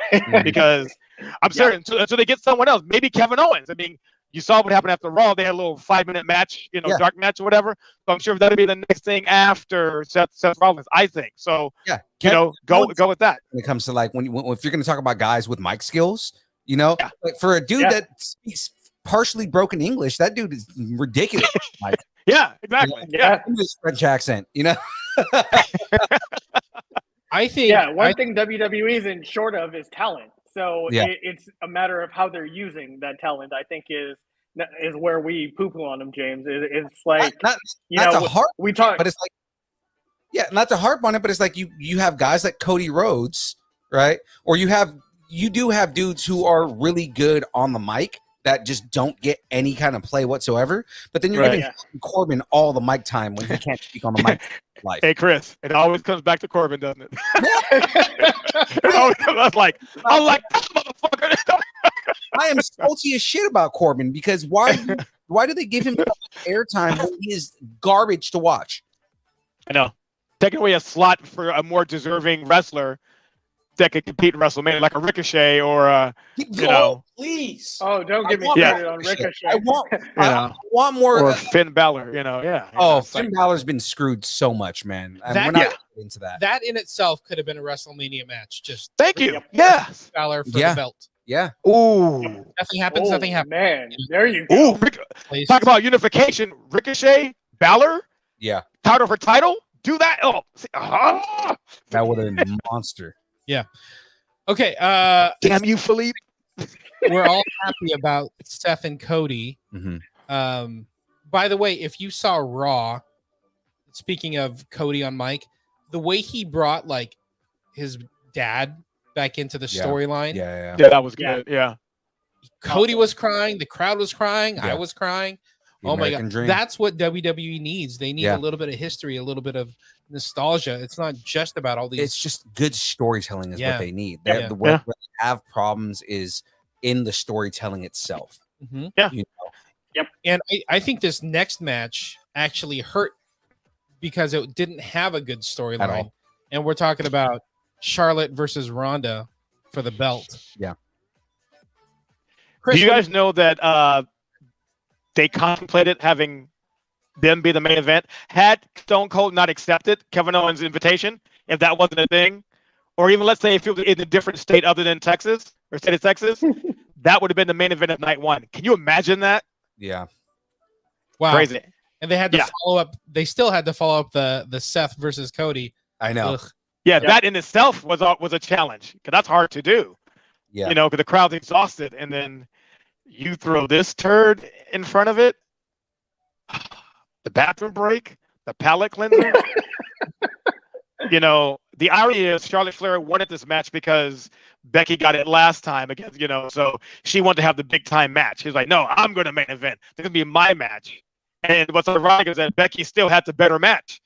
because I'm certain until they get someone else, maybe Kevin Owens. I mean, you saw what happened after Raw. They had a little 5-minute match, you know, dark match or whatever. So I'm sure that'll be the next thing after Seth Rollins, I think. So, you know, go with that. When it comes to, like, if you're going to talk about guys with mic skills, you know, like, for a dude that speaks partially broken English, that dude is ridiculous. Like, yeah, exactly. English French accent, you know. I think one thing WWE isn't short of is talent. So it's a matter of how they're using that talent, I think, is where we poo-poo on them, James. It's like, we talk, but it's like, not to harp on it, but it's like you have guys like Cody Rhodes, right? Or you do have dudes who are really good on the mic that just don't get any kind of play whatsoever. But then you're giving Corbin all the mic time when he can't speak on the mic. Hey, Chris, it always comes back to Corbin, doesn't it? That's like, I'm like, motherfucker. I am salty as shit about Corbin, because why do they give him so much airtime when he is garbage to watch? I know. Taking away a slot for a more deserving wrestler that could compete in WrestleMania, like a Ricochet or you know. Please. Oh, don't get me started on Ricochet. I want more. Or Finn Balor, you know. Yeah. Oh, Finn Balor's been screwed so much, man. We're not into that. That in itself could have been a WrestleMania match. Just thank you. Yes. Balor for the belt. Yeah. Ooh. Nothing happens. Nothing happens. Man, there you go. Ooh. Talk about unification. Ricochet, Balor. Yeah. Title for title. Do that. Oh. That would have been a monster. Yeah. Okay. Damn you, Philippe. We're all happy about Seth and Cody. Mm-hmm. By the way, if you saw Raw, speaking of Cody on mic, the way he brought, like, his dad back into the storyline. Yeah, that was good. Yeah. Cody was crying. The crowd was crying. I was crying. Oh my God. Dream. That's what WWE needs. They need a little bit of history, a little bit of nostalgia. It's not just about all these. It's just good storytelling is what they need. Where they have problems is in the storytelling itself. Mm-hmm. Yeah. You know? Yep. And I think this next match actually hurt because it didn't have a good storyline. And we're talking about Charlotte versus Ronda for the belt. Yeah. Chris, do you guys know that they contemplated having them be the main event? Had Stone Cold not accepted Kevin Owens' invitation, if that wasn't a thing, or even let's say if it was in a different state other than Texas or state of Texas, that would have been the main event of night one. Can you imagine that? Yeah. Wow. Crazy. And they had to follow up. They still had to follow up the Seth versus Cody. I know. Ugh. Yeah, that in itself was a challenge, because that's hard to do. Yeah. You know, because the crowd's exhausted, and then you throw this turd in front of it. The bathroom break, the palate cleanser. You know, the irony is Charlotte Flair wanted this match because Becky got it last time against, you know, so she wanted to have the big time match. She's like, no, I'm going to main event. This is going to be my match. And what's ironic is that Becky still had the better match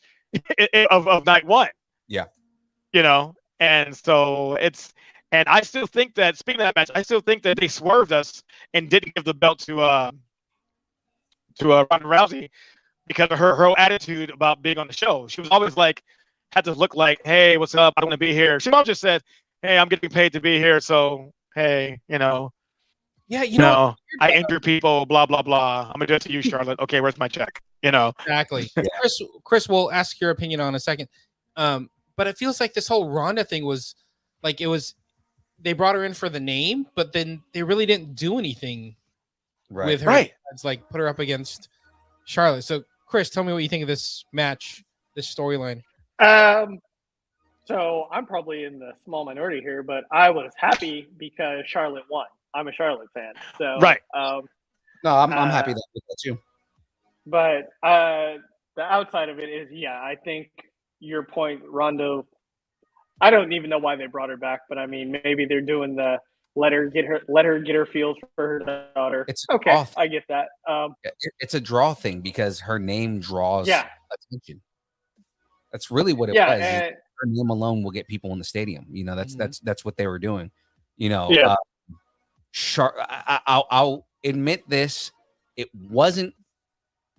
of night one. Yeah. You know, and so and I still think that, speaking of that match, I still think that they swerved us and didn't give the belt to Ronda Rousey because of her whole attitude about being on the show. She was always like, had to look like, hey, what's up? I don't want to be here. She always just said, hey, I'm getting paid to be here. So, hey, you know. Yeah, you know, I injure people, blah, blah, blah. I'm going to do it to you, Charlotte. Okay, where's my check? You know. Exactly. Chris, we'll ask your opinion on in a second. But it feels like this whole Ronda thing was like, they brought her in for the name, but then they really didn't do anything with her. Right. It's like put her up against Charlotte. So, Chris, tell me what you think of this match, this storyline. So I'm probably in the small minority here, but I was happy because Charlotte won. I'm a Charlotte fan, so right. No, I'm happy that too. But the outside of it is, yeah, I think your point, Ronda. I don't even know why they brought her back, but I mean, maybe they're doing the let her get her feels for her daughter. It's okay. I get that. It's a draw thing because her name draws attention. That's really what it was. Her name alone will get people in the stadium. You know, that's what they were doing. You know, I'll admit this. It wasn't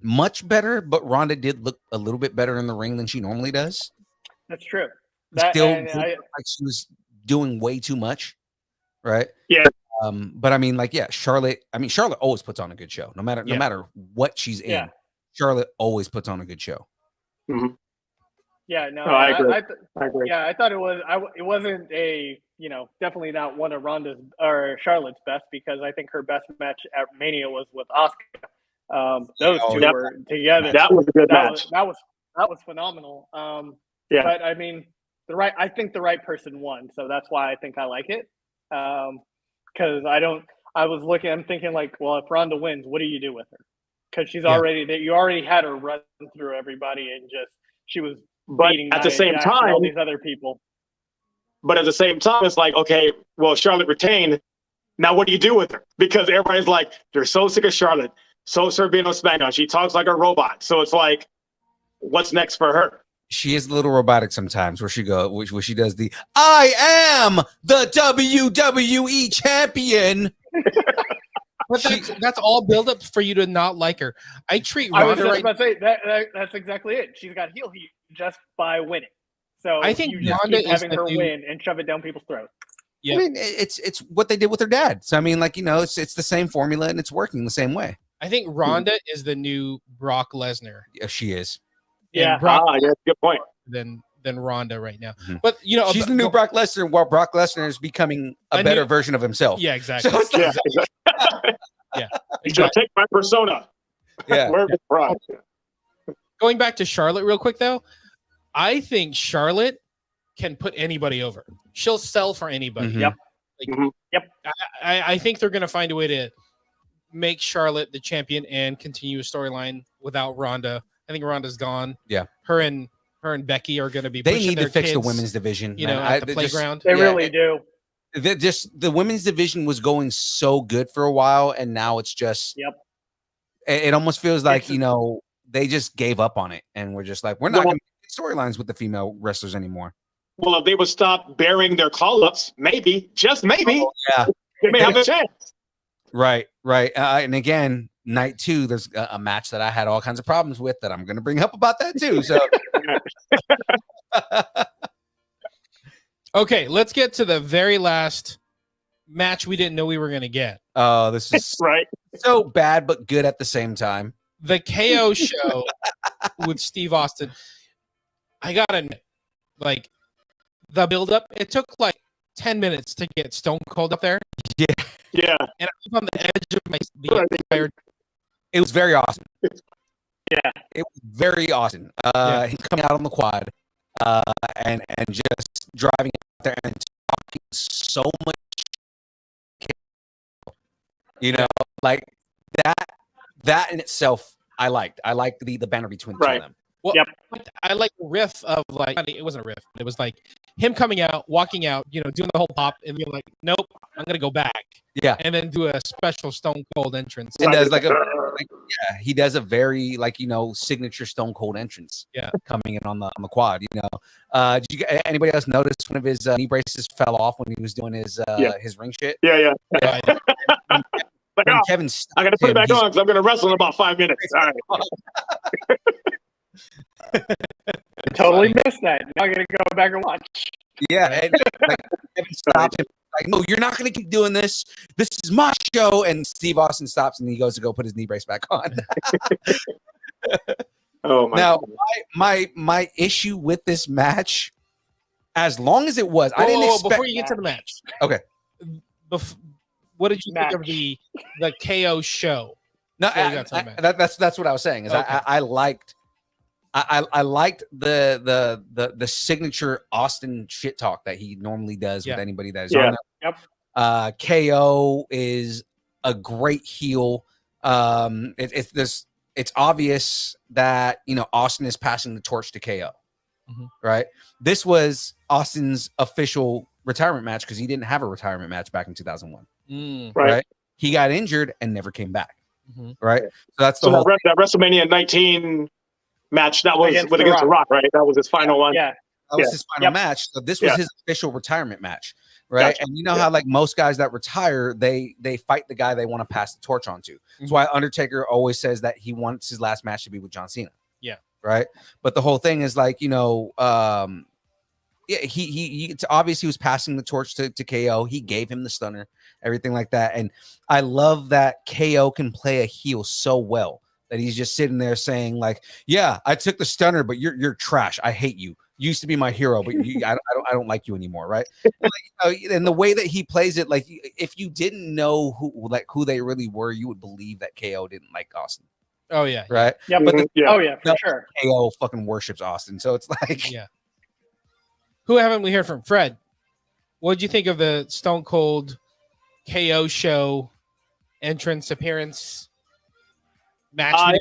much better, but Ronda did look a little bit better in the ring than she normally does. That's true. Still like she was doing way too much, right? Yeah. But I mean, like, yeah, Charlotte always puts on a good show, no matter what she's in. Charlotte always puts on a good show. Mm-hmm. Yeah, no, I agree. I agree. Yeah, I thought it was. It wasn't a, definitely not one of Ronda's or Charlotte's best, because I think her best match at Mania was with Asuka. Those two were together. That was a good match. That was phenomenal. But I mean, I think the right person won, so that's why I think I like it. Because I'm thinking like, well, if Ronda wins, what do you do with her? Because you already had her run through everybody and she was. But at the same time, all these other people. But at the same time, it's like, okay, well, Charlotte retained. Now, what do you do with her? Because everybody's like, they're so sick of Charlotte, so sick of being on SmackDown. She talks like a robot. So it's like, what's next for her? She is a little robotic sometimes, where she does the "I am the WWE champion." But that's all build up for you to not like her. I treat Ronda. I was just about to say that's exactly it. She's got heel heat just by winning. So I think you just Ronda keep having is her the new- win and shove it down people's throats. Yeah, I mean, it's what they did with her dad. So I mean, like, it's the same formula and it's working the same way. I think Ronda is the new Brock Lesnar. Yeah, she is. Yeah, Brock good point. Than Ronda right now. Mm-hmm. But she's the new Brock Lesnar, while Brock Lesnar is becoming a better version of himself. Yeah, exactly. So it's You should take my persona. Yeah. Where's the Brock? Going back to Charlotte real quick, though, I think Charlotte can put anybody over. She'll sell for anybody. Mm-hmm. Yep. Yep. I think they're going to find a way to make Charlotte the champion and continue a storyline without Ronda. I think Ronda's gone. Yeah. Her and Becky are going to be. They pushing need their to fix the kids, women's division. At the playground. They really do. The women's division was going so good for a while, and now it's just. Yep. It almost feels like they just gave up on it, and we're just like, we're not going to get storylines with the female wrestlers anymore. Well, if they would stop burying their call-ups, maybe, just maybe, they may have a chance. Right. And again, night 2, there's a match that I had all kinds of problems with that I'm going to bring up about that too. So, okay, let's get to the very last match we didn't know we were going to get. Oh, this is right. So bad, but good at the same time. The KO show with Steve Austin. I got to admit, like, the build-up, it took like 10 minutes to get Stone Cold up there. Yeah. And I was on the edge of my seat. It was very awesome. Yeah. It was very awesome. Him coming out on the quad and just driving out there and talking so much. Like that in itself, I liked. I liked the banner between the two of them. Well, I like the riff of like it wasn't a riff. It was like him coming out, walking out, doing the whole pop, and being like, "Nope, I'm gonna go back." Yeah, and then do a special Stone Cold entrance. And does he does a very signature Stone Cold entrance. Yeah, coming in on the quad. Did anybody else notice one of his knee braces fell off when he was doing his ring shit? Yeah. When Kevin, I got to put it back on because I'm going to wrestle in about 5 minutes. All right. Totally missed that. Now I'm going to go back and watch. Yeah, and Kevin stopped him. Like, no, you're not going to keep doing this. This is my show. And Steve Austin stops and he goes to go put his knee brace back on. Oh my! Now, my issue with this match, as long as it was, I didn't expect. Before you get to the match, okay. What did you think of the KO show? No, that's what I was saying. Is okay. I liked the signature Austin shit talk that he normally does with anybody that is on there. Yep. KO is a great heel. It's obvious that Austin is passing the torch to KO. Mm-hmm. Right. This was Austin's official retirement match because he didn't have a retirement match back in 2001. Right. He got injured and never came back. Mm-hmm. Right. So that's the whole that WrestleMania 19 match that was against The Rock, right? That was his final one. Yeah. That was his final match. So this was his official retirement match. Right. Gotcha. And how like most guys that retire, they fight the guy they want to pass the torch on to. Mm-hmm. That's why Undertaker always says that he wants his last match to be with John Cena. Yeah. Right. But the whole thing is like, he it's obvious he was passing the torch to KO. He gave him the stunner, everything like that. And I love that KO can play a heel so well that he's just sitting there saying like, yeah, I took the stunner, but you're trash. I hate you. You used to be my hero, but I don't like you anymore. Right. And the way that he plays it, like if you didn't know who they really were, you would believe that KO didn't like Austin. Oh yeah. Right. Yeah. But oh yeah, for sure. KO fucking worships Austin. So it's like, yeah. Who haven't we heard from? Fred, what did you think of the Stone Cold KO show entrance appearance match? I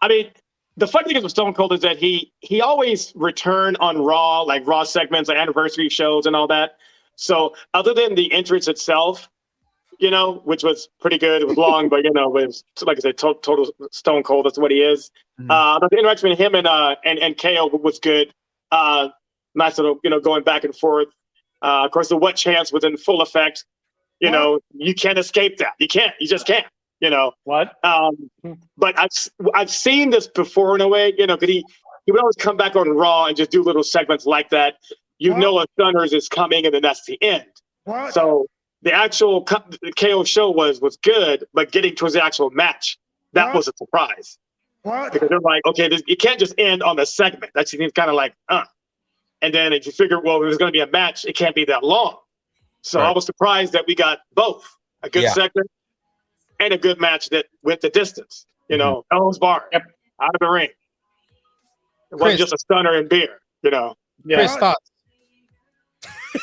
mean, the funny thing is with Stone Cold is that he always returned on Raw, like Raw segments, like anniversary shows and all that. So other than the entrance itself, which was pretty good, it was long, but it was, like I said, total Stone Cold. That's what he is. But the interaction with him and KO was good. Nice little, going back and forth. Of course, the what chance was in full effect. You can't escape that. You can't. You just can't. What? But I've seen this before in a way. Because he would always come back on Raw and just do little segments like that. A Stunners is coming, and then that's the end. What? So the actual KO show was good, but getting towards the actual match, that was a surprise. What? Because they're like, okay, you can't just end on the segment. That seems kind of like, And then if you figure, well, if there's going to be a match, it can't be that long. So I was surprised that we got both a good segment and a good match that went the distance. Ellis Bar out of the ring. It wasn't just a stunner and beer. Chris, thoughts?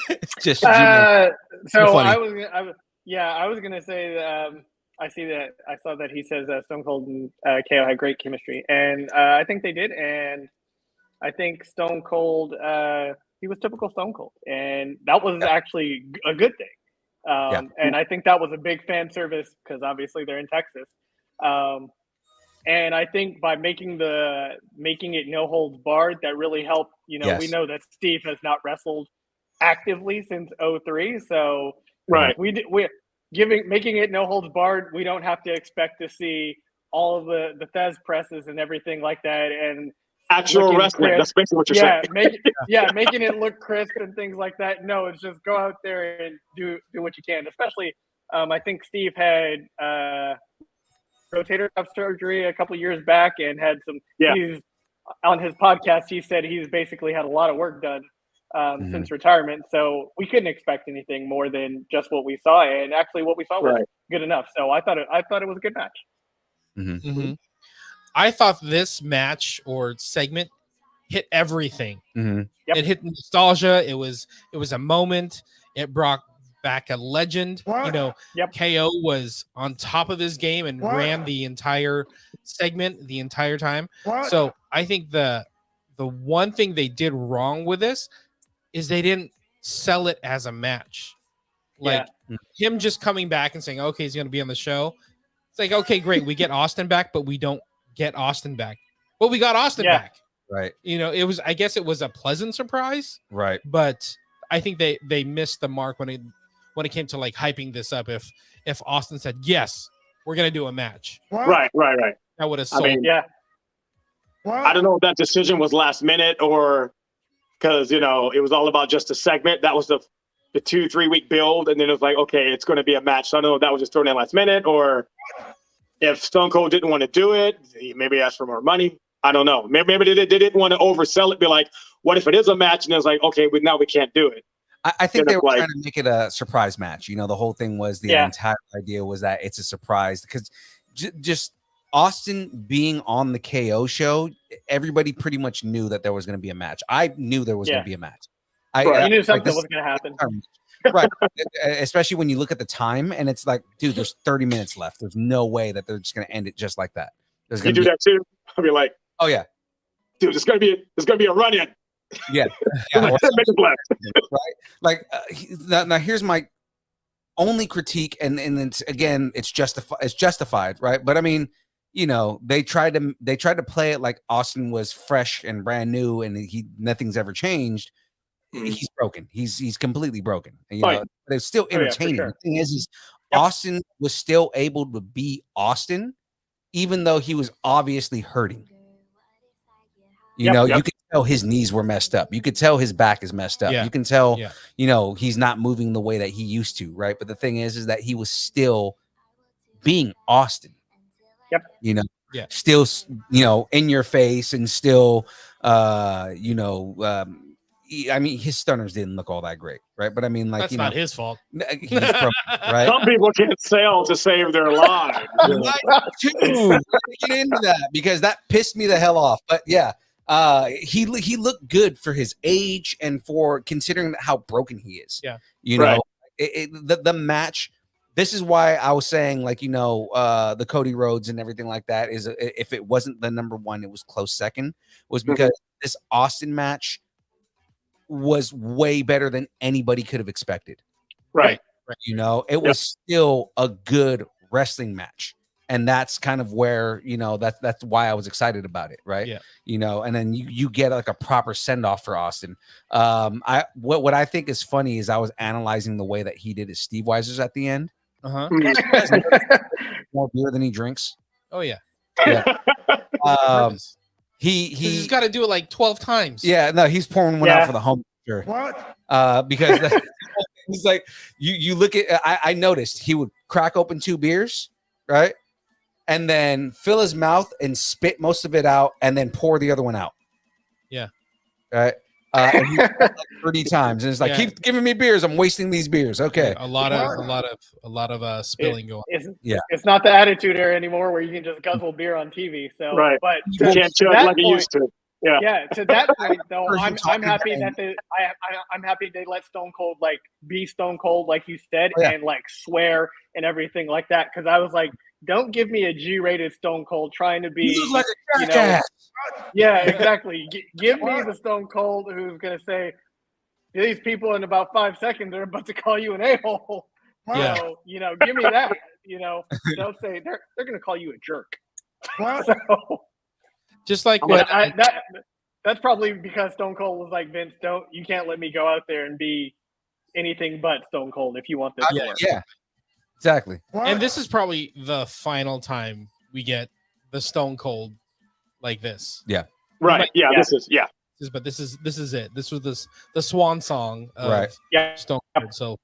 It's just so I was gonna say that I saw that he says Stone Cold and KO had great chemistry, and I think they did, and I think Stone Cold he was typical Stone Cold, and that was actually a good thing. And I think that was a big fan service because obviously they're in Texas, and I think by making it no holds barred, that really helped. We know that Steve has not wrestled actively since 2003, so making it no holds barred, we don't have to expect to see all of the Thez presses and everything like that and actual wrestling. That's basically what you're saying. Making it look crisp and things like that. No, it's just go out there and do what you can. Especially, I think Steve had rotator cuff surgery a couple years back and had some. He's on his podcast. He said he's basically had a lot of work done since retirement, so we couldn't expect anything more than just what we saw, and actually what we saw was good enough. So I thought it was a good match. I thought this match or segment hit everything. It hit nostalgia. It was a moment. It brought back a legend. What? You know, Yep. KO was on top of his game and What? ran the entire segment the entire time. What? So I think the one thing they did wrong with this is they didn't sell it as a match. Like him just coming back and saying, okay, he's going to be on the show. It's like, okay, great. We get Austin back, but we don't get Austin back. But we got Austin back. Right. You know, I guess it was a pleasant surprise. Right. But I think they missed the mark when it came to like hyping this up. If Austin said, yes, we're going to do a match. What? Right. That would have sold. I mean, What? I don't know if that decision was last minute or because, you know, it was all about just a segment. That was the 2-3 week build. And then it was like, okay, it's going to be a match. So I don't know if that was just thrown in last minute or if Stone Cold didn't want to do it, he maybe asked for more money. I don't know. Maybe they didn't want to oversell it. Be like, what if it is a match? And it's like, okay, now we can't do it. I think they were trying to make it a surprise match. You know, the whole thing was the entire idea was that it's a surprise because just Austin being on the KO show, everybody pretty much knew that there was going to be a match. I knew there was going to be a match. You knew something was going to happen. Right. Especially when you look at the time and it's like, dude, there's 30 minutes left. There's no way that they're just going to end it just like that. There's You do that too? I'll be like, oh yeah, dude, it's gonna be a run-in. Yeah. Right? Like now here's my only critique, and it's justified, right? But I mean, you know, they tried to play it like Austin was fresh and brand new, and nothing's ever changed. He's broken. He's completely broken. And, you know, but it's still entertaining. The thing is Austin was still able to be Austin, even though he was obviously hurting. You know, you could tell his knees were messed up. You could tell his back is messed up. You can tell, you know, he's not moving the way that he used to, right? But the thing is that he was still being Austin. You know, still, you know, in your face and still, you know, I mean, his stunners didn't look all that great, right? But I mean, like, that's not his fault, right? Some people can't sail to save their lives. Get into that because that pissed me the hell off. But yeah, he looked good for his age and for considering how broken he is. Yeah, you know, the match. This is why I was saying, like, you know, the Cody Rhodes and everything like that is if it wasn't the number one, it was close second, was because this Austin match was way better than anybody could have expected. Right. You know, it was still a good wrestling match. And that's kind of where, you know, that's why I was excited about it. Right. Yeah. You know, and then you get like a proper send off for Austin. What I think is funny is I was analyzing the way that he did his Steve Weisers at the end. More beer than he drinks. Oh yeah. Yeah. He's got to do it like 12 times. Yeah, no, he's pouring one out for the home. Sure. What? Because he's like, you look at, I noticed he would crack open 2 beers, right? And then fill his mouth and spit most of it out and then pour the other one out. Yeah. Right. And he did that like 30 times. And it's like, keep giving me beers. I'm wasting these beers. Okay. A lot of spilling going on. It's not the attitude era anymore where you can just guzzle beer on TV. So, but you can't judge like you used to. Yeah. To that point, though, I'm happy that I'm happy they let Stone Cold like be Stone Cold, like you said, and like swear and everything like that. Because I was like, don't give me a G-rated Stone Cold trying to be. You look like a jackass. Yeah, exactly. Give me the Stone Cold who's gonna say these people in about 5 seconds are about to call you an a-hole. Yeah. So, you know, give me that. You know, don't say they're gonna call you a jerk. So, just like what that's probably because Stone Cold was like, Vince, you can't let me go out there and be anything but Stone Cold if you want this to work. Yeah. Exactly. And this is probably the final time we get the Stone Cold like this. Yeah. Right. This is it. This was the swan song of Stone Cold. So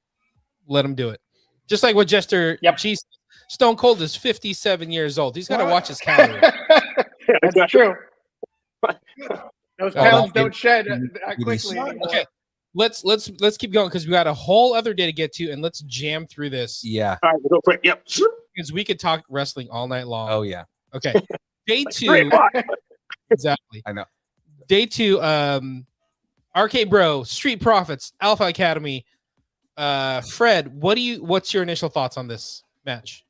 let him do it. Just like what Jester Cheese. Stone Cold is 57 years old. He's got to watch his calories. That's true. Those pounds don't shed quickly anymore. Okay. Let's keep going because we got a whole other day to get to, and let's jam through this. Yeah. All right, we'll go quick. Yep. Because we could talk wrestling all night long. Oh yeah. Okay. Day 2. Exactly. I know. Day 2. RK Bro, Street Profits, Alpha Academy Fred, what's your initial thoughts on this match?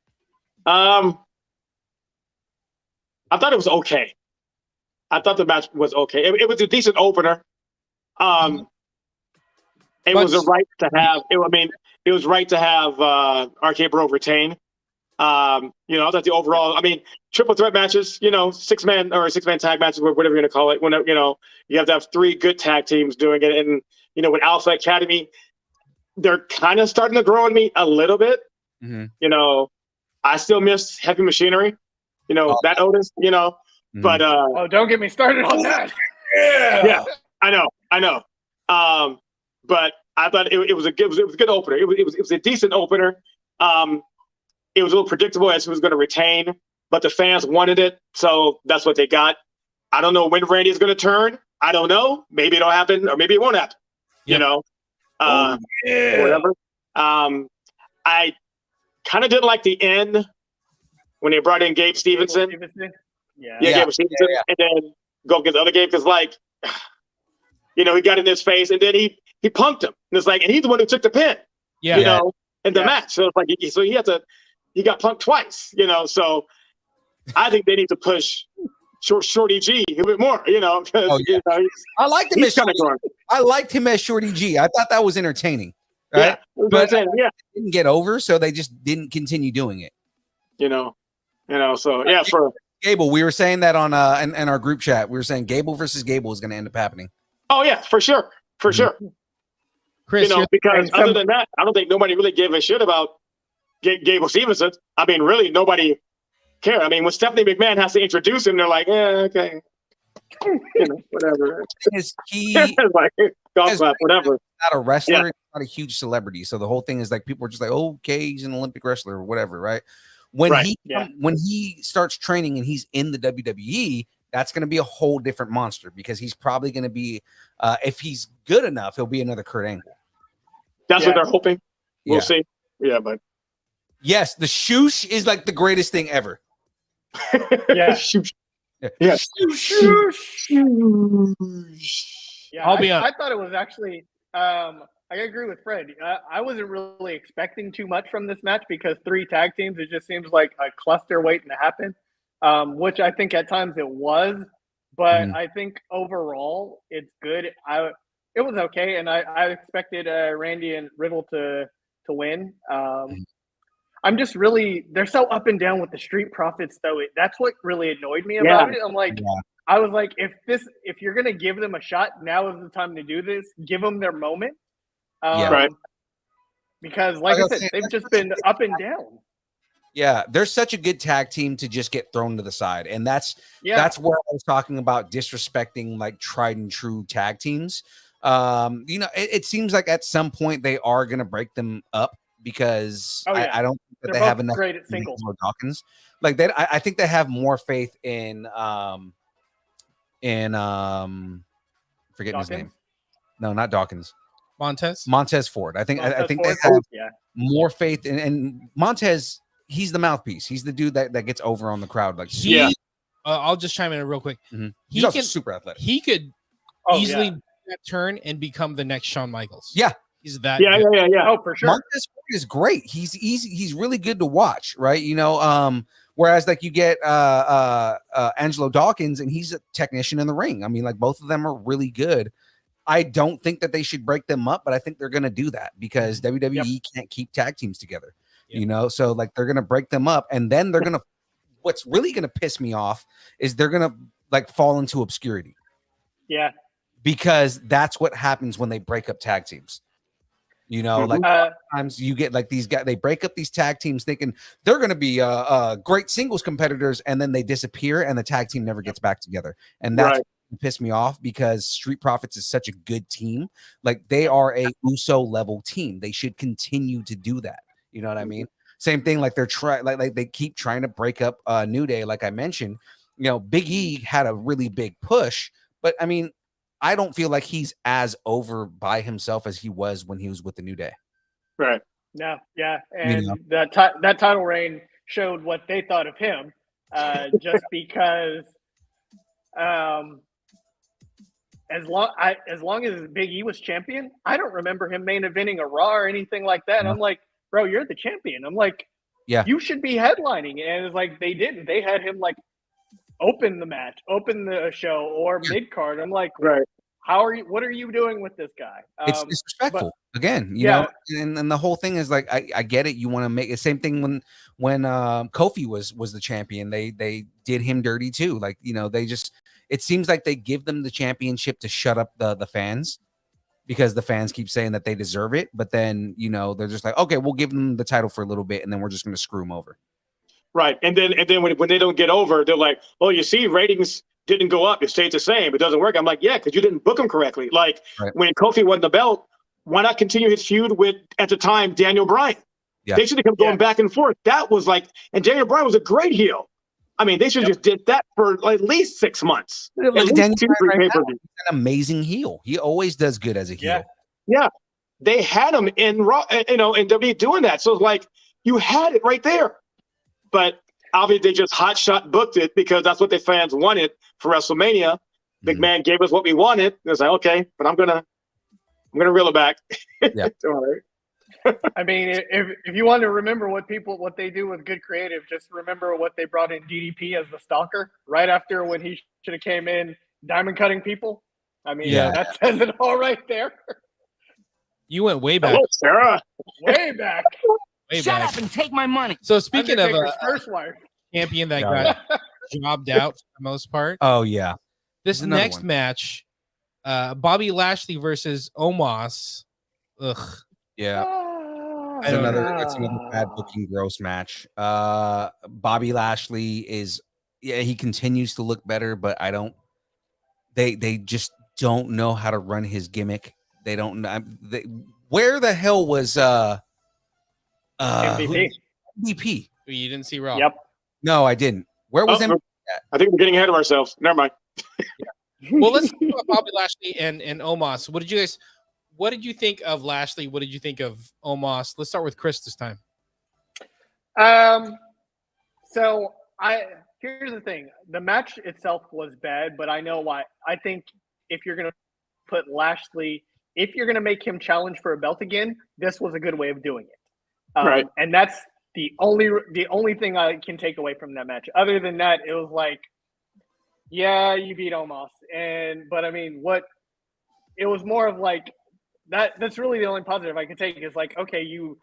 I thought it was okay. I thought the match was okay. It was a decent opener. It was right to have. It was right to have RK Bro retain. I thought the overall. Triple threat matches. 6-man or 6-man tag matches, whatever you're gonna call it. When you have to have 3 good tag teams doing it, and with Alpha Academy, they're kind of starting to grow on me a little bit. Mm-hmm. I still miss Heavy Machinery. That Otis. Mm-hmm. But don't get me started on that. Yeah, I know. But I thought it was a good opener. It was a decent opener. It was a little predictable as who was going to retain, but the fans wanted it, so that's what they got. I don't know when Randy is going to turn. I don't know. Maybe it'll happen, or maybe it won't happen. Yep. Whatever. I kind of didn't like the end when they brought in Gabe Stevenson. Yeah, Gabe Stevenson, and then go get the other game because, he got in his face, and then he punked him. And it's and he's the one who took the pin. In the match. So it's he got punked twice. So I think they need to push Shorty G a bit more. Because I liked him as Shorty G. I thought that was entertaining. Right? Yeah, but didn't get over, so they just didn't continue doing it. So yeah, for Gable, we were saying that on in our group chat. We were saying Gable versus Gable is going to end up happening. Oh yeah, for sure. Chris, because other than that, I don't think nobody really gave a shit about Gable Stevenson. Really, nobody cared. When Stephanie McMahon has to introduce him, they're like, okay, whatever. Golf clap, whatever. Not a wrestler, not a huge celebrity. So the whole thing is people are just okay, he's an Olympic wrestler or whatever, right? When he starts training and he's in the WWE, that's going to be a whole different monster because he's probably going to be, if he's good enough, he'll be another Kurt Angle. That's what they're hoping. We'll see. Yeah, but yes, the shoosh is the greatest thing ever. Shoosh. Yeah, I'll be honest. I thought it was actually. I agree with Fred. I wasn't really expecting too much from this match because 3 tag teams, it just seems like a cluster waiting to happen, which I think at times it was. But I think overall it's good. It was okay, and I expected Randy and Riddle to win. I'm just they're so up and down with the Street Profits, though. That's what really annoyed me about it. I was like, if you're gonna give them a shot, now is the time to do this. Give them their moment. Right. Because, like I said, they've just been up and down. Yeah, they're such a good tag team to just get thrown to the side, and that's where I was talking about disrespecting tried and true tag teams. It seems like at some point they are going to break them up because I don't think that they have enough great at singles. Dawkins. I think they have more faith in forgetting his name. No, not Dawkins. Montez Ford. I think they have more faith in, and Montez. He's the mouthpiece. He's the dude that gets over on the crowd. I'll just chime in real quick. Mm-hmm. He's also super athletic. He could easily turn and become the next Shawn Michaels. Yeah, he's that. Yeah. Oh, for sure. Montez Ford is great. He's easy. He's really good to watch, right? Whereas you get Angelo Dawkins, and he's a technician in the ring. Both of them are really good. I don't think that they should break them up, but I think they're going to do that because WWE can't keep tag teams together. So they're going to break them up, and then they're going to. What's really going to piss me off is they're going to fall into obscurity. Yeah, because that's what happens when they break up tag teams. Sometimes you get these guys, they break up these tag teams thinking they're going to be great singles competitors, and then they disappear, and the tag team never gets back together, and that's. Piss me off because Street Profits is such a good team. They are a USO level team. They should continue to do that. You know what I mean? Same thing. They're they keep trying to break up New Day. Like I mentioned, Big E had a really big push, but I don't feel like he's as over by himself as he was when he was with the New Day. Right. No. Yeah. And that title reign showed what they thought of him. Just because. as long as Big E was champion, I don't remember him main eventing a Raw or anything like that. Yeah. I'm like, bro, you're the champion. I'm like, Yeah. you should be headlining. And it's like they didn't. They had him like open the match, open the show, or mid card. I'm like, Right. What are you doing with this guy? It's disrespectful again, you yeah. know, and the whole thing is like, I get it. You want to make the same thing when Kofi was the champion. They did him dirty too. Like, you know, it seems like they give them the championship to shut up the fans, because the fans keep saying that they deserve it. But then, you know, they're just like, okay, we'll give them the title for a little bit, and then we're just going to screw them over. Right. And then when they don't get over, they're like, oh, you see, ratings didn't go up. It stayed the same. It doesn't work. I'm like, yeah, because you didn't book him correctly. Like when Kofi won the belt, why not continue his feud with, at the time, Daniel Bryan? Yeah. They should have kept going back and forth. That was like, and Daniel Bryan was a great heel. I mean, they should have just did that for at least 6 months. At least Daniel 2, Bryan 3 right now pay-per-views. is an amazing heel. He always does good as a heel. Yeah. They had him in Raw, you know, in WWE doing that. So it's like, you had it right there. But obviously, they just hot shot booked it because that's what the fans wanted for WrestleMania. Big Man gave us what we wanted. It was like, okay, but I'm gonna reel it back. Yeah. All right. I mean, if you want to remember what they do with good creative, just remember what they brought in DDP as the stalker right after when he should have came in diamond cutting people. I mean, that says it all right there. You went way back. Hello, Sarah. Way back. Shut up and take my money. So speaking of a first wife champion that got jobbed out for the most part. Oh yeah. This next match, Bobby Lashley versus Omos. Ugh. Yeah. It's another bad booking gross match. Bobby Lashley he continues to look better, but they just don't know how to run his gimmick. They don't know. Where the hell was MVP? MVP. You didn't see Raw. Yep. No, I didn't. Where was MVP? I think we're getting ahead of ourselves. Never mind. Well, let's talk about Bobby Lashley and Omos. What did you think of Lashley? What did you think of Omos? Let's start with Chris this time. So here's the thing. The match itself was bad, but I know why. I think if you're gonna put Lashley, if you're gonna make him challenge for a belt again, this was a good way of doing it. Right. And that's the only thing I can take away from that match. Other than that, it was like, yeah, you beat Omos, but I mean, it was more of like that. That's really the only positive I can take is like, okay, you're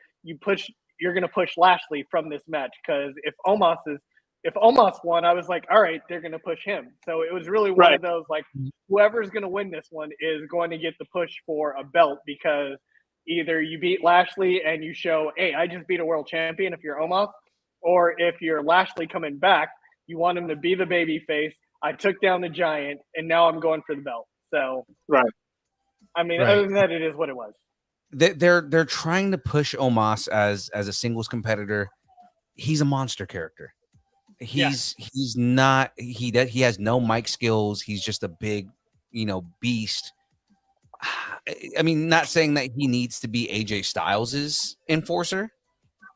gonna push Lashley from this match, because if Omos won, I was like, all right, they're gonna push him. So it was really one of those like, whoever's gonna win this one is going to get the push for a belt, because either you beat Lashley and you show, hey, I just beat a world champion if you're Omos, or if you're Lashley coming back, you want him to be the baby face. I took down the giant, and now I'm going for the belt. So, I mean, other than that, it is what it was. They're trying to push Omos as a singles competitor. He's a monster character. He's not. He has no mic skills. He's just a big, beast. I mean, not saying that he needs to be AJ Styles's enforcer,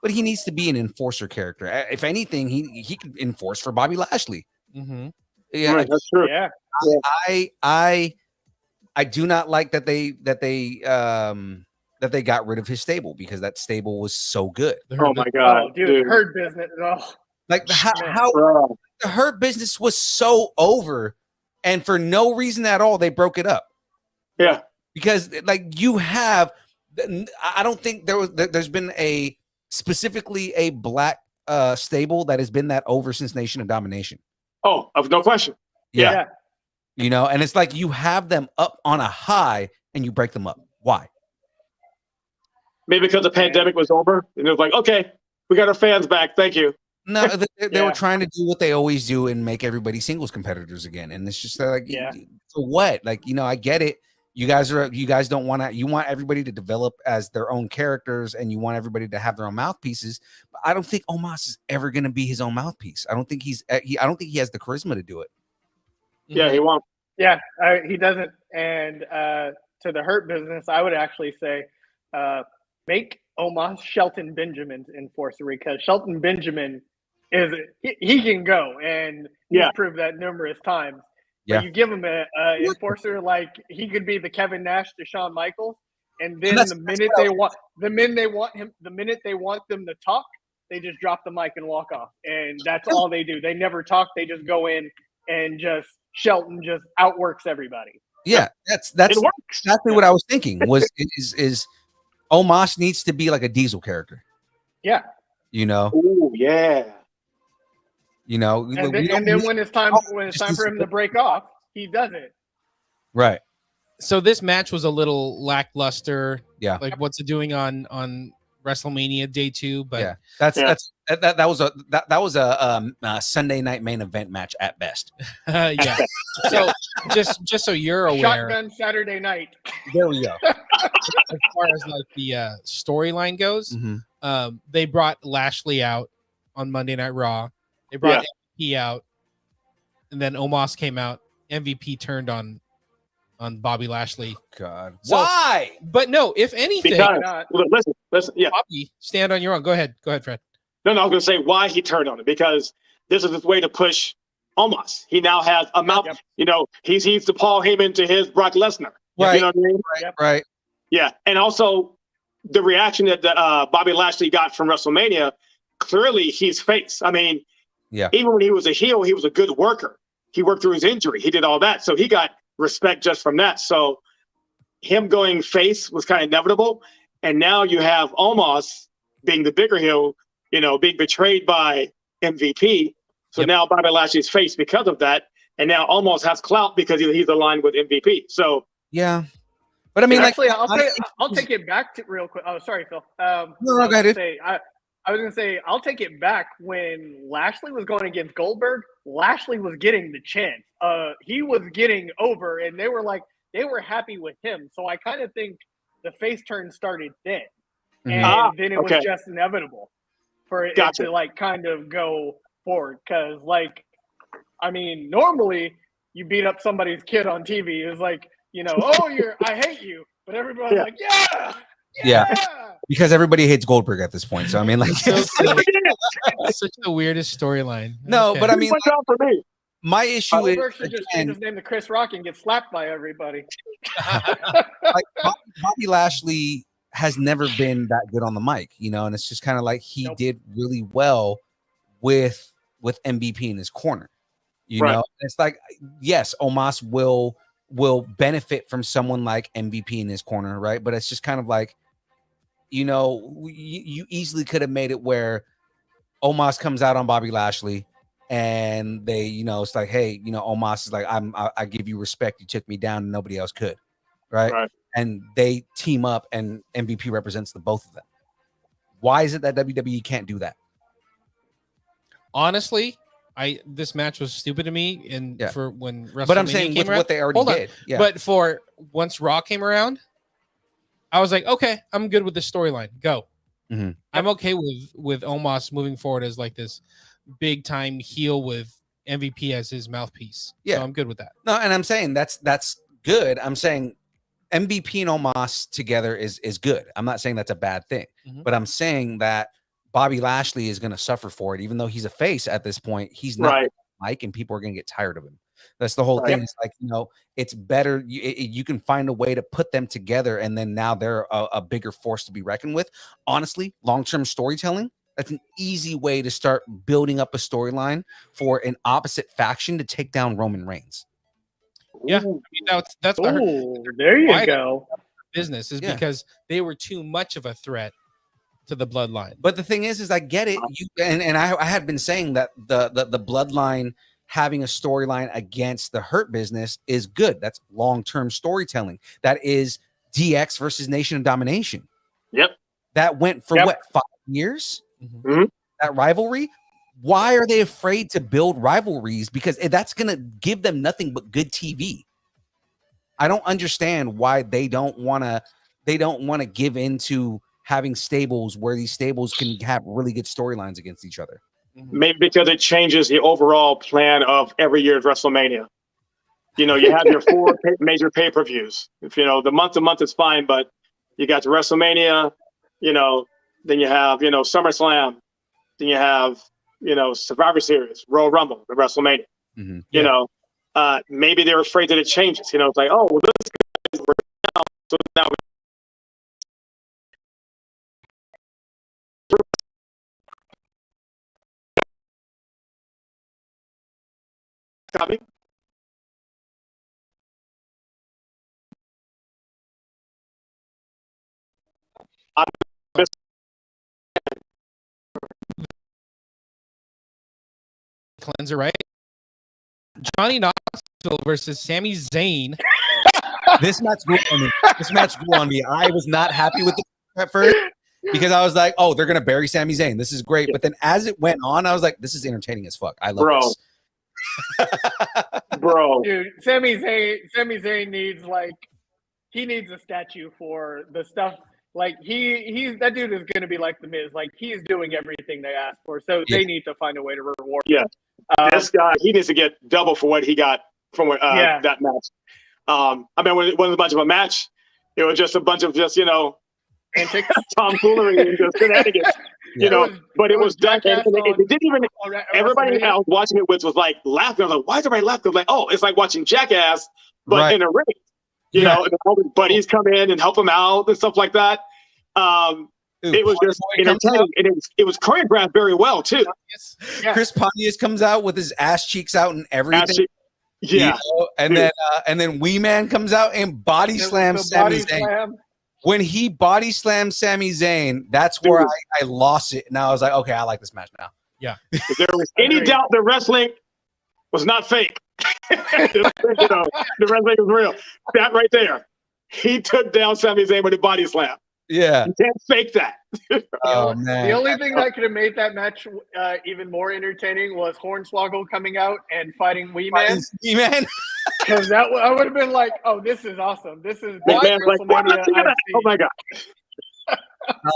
but he needs to be an enforcer character. If anything, he can enforce for Bobby Lashley. Mm-hmm. Yeah, right, that's true. Yeah. I do not like that they got rid of his stable, because that stable was so good. Oh my god, dude. Hurt Business. Oh. Like how the Hurt Business was so over, and for no reason at all they broke it up. Yeah, because like you have, I don't think there's been specifically a black stable that has been that over since Nation of Domination. Oh, of no question. Yeah. And it's like you have them up on a high and you break them up. Why? Maybe because the pandemic was over and it was like, okay, we got our fans back. Thank you. No, they were trying to do what they always do and make everybody singles competitors again. And it's just like, for what? Like, I get it. You guys don't want to, you want everybody to develop as their own characters, and you want everybody to have their own mouthpieces. But I don't think Omos is ever going to be his own mouthpiece. I don't think he has the charisma to do it. Yeah, he won't. Yeah, he doesn't. And to the Hurt Business, I would actually say, make Omos Shelton Benjamin's enforcer, because Shelton Benjamin he can go, and he's proved that numerous times. Yeah. But you give him a enforcer like he could be the Kevin Nash to Shawn Michaels, and then And the minute they want them to talk, they just drop the mic and walk off, and that's all they do. They never talk. They just go in and just Shelton just outworks everybody. Yeah, that's It works. exactly what I was thinking. Is Omos needs to be like a Diesel character. Yeah. You know. Oh yeah. You know. And then when it's time for him to break off, he does it. Right. So this match was a little lackluster. Yeah. Like what's it doing on WrestleMania Day 2? But yeah, that was a Sunday night main event match at best. Yeah. So just so you're aware, Shotgun Saturday night. There we go. As far as like the storyline goes, they brought Lashley out on Monday Night Raw. They brought MVP out, and then Omos came out. MVP turned on Bobby Lashley. God, so, why? But no, if anything, listen, yeah. Bobby, stand on your own. Go ahead, Fred. No, I was going to say why he turned on it, because this is his way to push Omos. He now has a mouth. Yep. You know, he's the Paul Heyman to his Brock Lesnar. Right. You know what I mean? Right. Yeah, and also the reaction that Bobby Lashley got from WrestleMania. Clearly, he's face. I mean, even when he was a heel, he was a good worker. He worked through his injury. He did all that, so he got respect just from that. So him going face was kind of inevitable. And now you have Omos being the bigger heel, you know, being betrayed by MVP. So now Bobby Lashley's face because of that. And now Omos has clout because he's aligned with MVP. So yeah. But I mean, actually, I'll take it back to real quick. Oh, sorry, Phil. No, go ahead. I was going to say, I'll take it back. When Lashley was going against Goldberg, Lashley was getting the chance. He was getting over, and they were happy with him. So I kind of think the face turn started then. And then it was just inevitable for it to like kind of go forward. Because I mean, normally you beat up somebody's kid on TV. It's like, you know, I hate you. But everybody's like, yeah. Because everybody hates Goldberg at this point. So I mean, like, Such the weirdest storyline. No, but I mean, for me. My issue Goldberg is should just change his name to Chris Rock and get slapped by everybody. like Bobby Lashley has never been that good on the mic, you know, and it's just kind of like he did really well with MVP in his corner, you know. It's like, yes, Omos will benefit from someone like MVP in his corner, right? But it's just kind of like, you know, you easily could have made it where Omos comes out on Bobby Lashley and they, you know, it's like, hey, you know, Omos is like, I give you respect. You took me down and nobody else could. Right. And they team up and MVP represents the both of them. Why is it that WWE can't do that? Honestly, this match was stupid to me. And for when WrestleMania but I'm saying came with around, what they already did. Yeah. But for once Raw came around, I was like, okay, I'm good with the storyline. Go. Mm-hmm. I'm okay with Omos moving forward as like this big time heel with MVP as his mouthpiece. Yeah, so I'm good with that. No, and I'm saying that's good. I'm saying MVP and Omos together is good. I'm not saying that's a bad thing, but I'm saying that Bobby Lashley is going to suffer for it, even though he's a face at this point. He's not Mike, and people are going to get tired of him. That's the whole thing. It's like, you know, it's better. You can find a way to put them together, and then now they're a bigger force to be reckoned with. Honestly, long-term storytelling, that's an easy way to start building up a storyline for an opposite faction to take down Roman Reigns. Yeah, I mean, that's there you go. Business is because they were too much of a threat to the bloodline. But the thing is I get it. And I had been saying that the bloodline having a storyline against the Hurt Business is good. That's long-term storytelling. That is DX versus Nation of Domination. Yep. That went for what, 5 years? Mm-hmm. That rivalry. Why are they afraid to build rivalries? Because that's going to give them nothing but good TV. I don't understand why they don't want to give into having stables where these stables can have really good storylines against each other. Maybe because it changes the overall plan of every year's WrestleMania. You know, you have your 4 major pay-per-views. If you know the month to month is fine, but you got the WrestleMania, you know, then you have, you know, SummerSlam, then you have, you know, Survivor Series, Royal Rumble, the WrestleMania. Mm-hmm. You know, maybe they're afraid that it changes. You know, it's like, oh, well, this guy's working out, so now we copy. Cleanser, right? Johnny Knoxville versus Sami Zayn. This match grew on me. This match grew on me. I was not happy with it at first because I was like, "Oh, they're gonna bury Sami Zayn. This is great." But then as it went on, I was like, "This is entertaining as fuck. I love this." Bro, dude, Sami Zayn needs he needs a statue for the stuff. Like he's that dude is gonna be like the Miz. Like he's doing everything they asked for. So they need to find a way to reward. Yeah, this guy, he needs to get double for what he got from that match. I mean, when it wasn't much of a match, it was just a bunch of antics, tomfoolery, and just shenanigans. But it was done. And it didn't even. Everybody else watching it was like laughing. I was like, "Why is everybody laughing?" I was like, "Oh, it's like watching Jackass, but in a ring." And all his buddies come in and help him out and stuff like that. It was just entertaining, and it was choreographed very well too. Chris Pontius comes out with his ass cheeks out and everything. And then Wee Man comes out and body slams Sami Zayn. When he body slammed Sami Zayn, that's where I lost it, and I was like, okay, I like this match now. Yeah. If there was any doubt that wrestling was not fake, the wrestling was real. That right there, he took down Sami Zayn with a body slam. Yeah, you can't fake that. Oh man! The only thing that could have made that match even more entertaining was Hornswoggle coming out and fighting Wee Man. Because I would have been like, "Oh, this is awesome! This is Wrestlemania." Oh my god!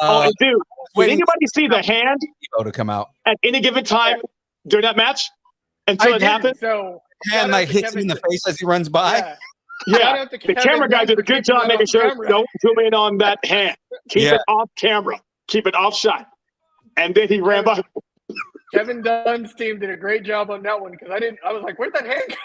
And dude, did anybody see the hand to come out at any given time during that match until it happened? So hand hits him in the face as he runs by. Yeah, the camera guy did a good job making sure don't zoom in on that hand. Keep it off camera. Keep it off shot. And then he ran by. Kevin Dunn's team did a great job on that one because I was like, where'd that hand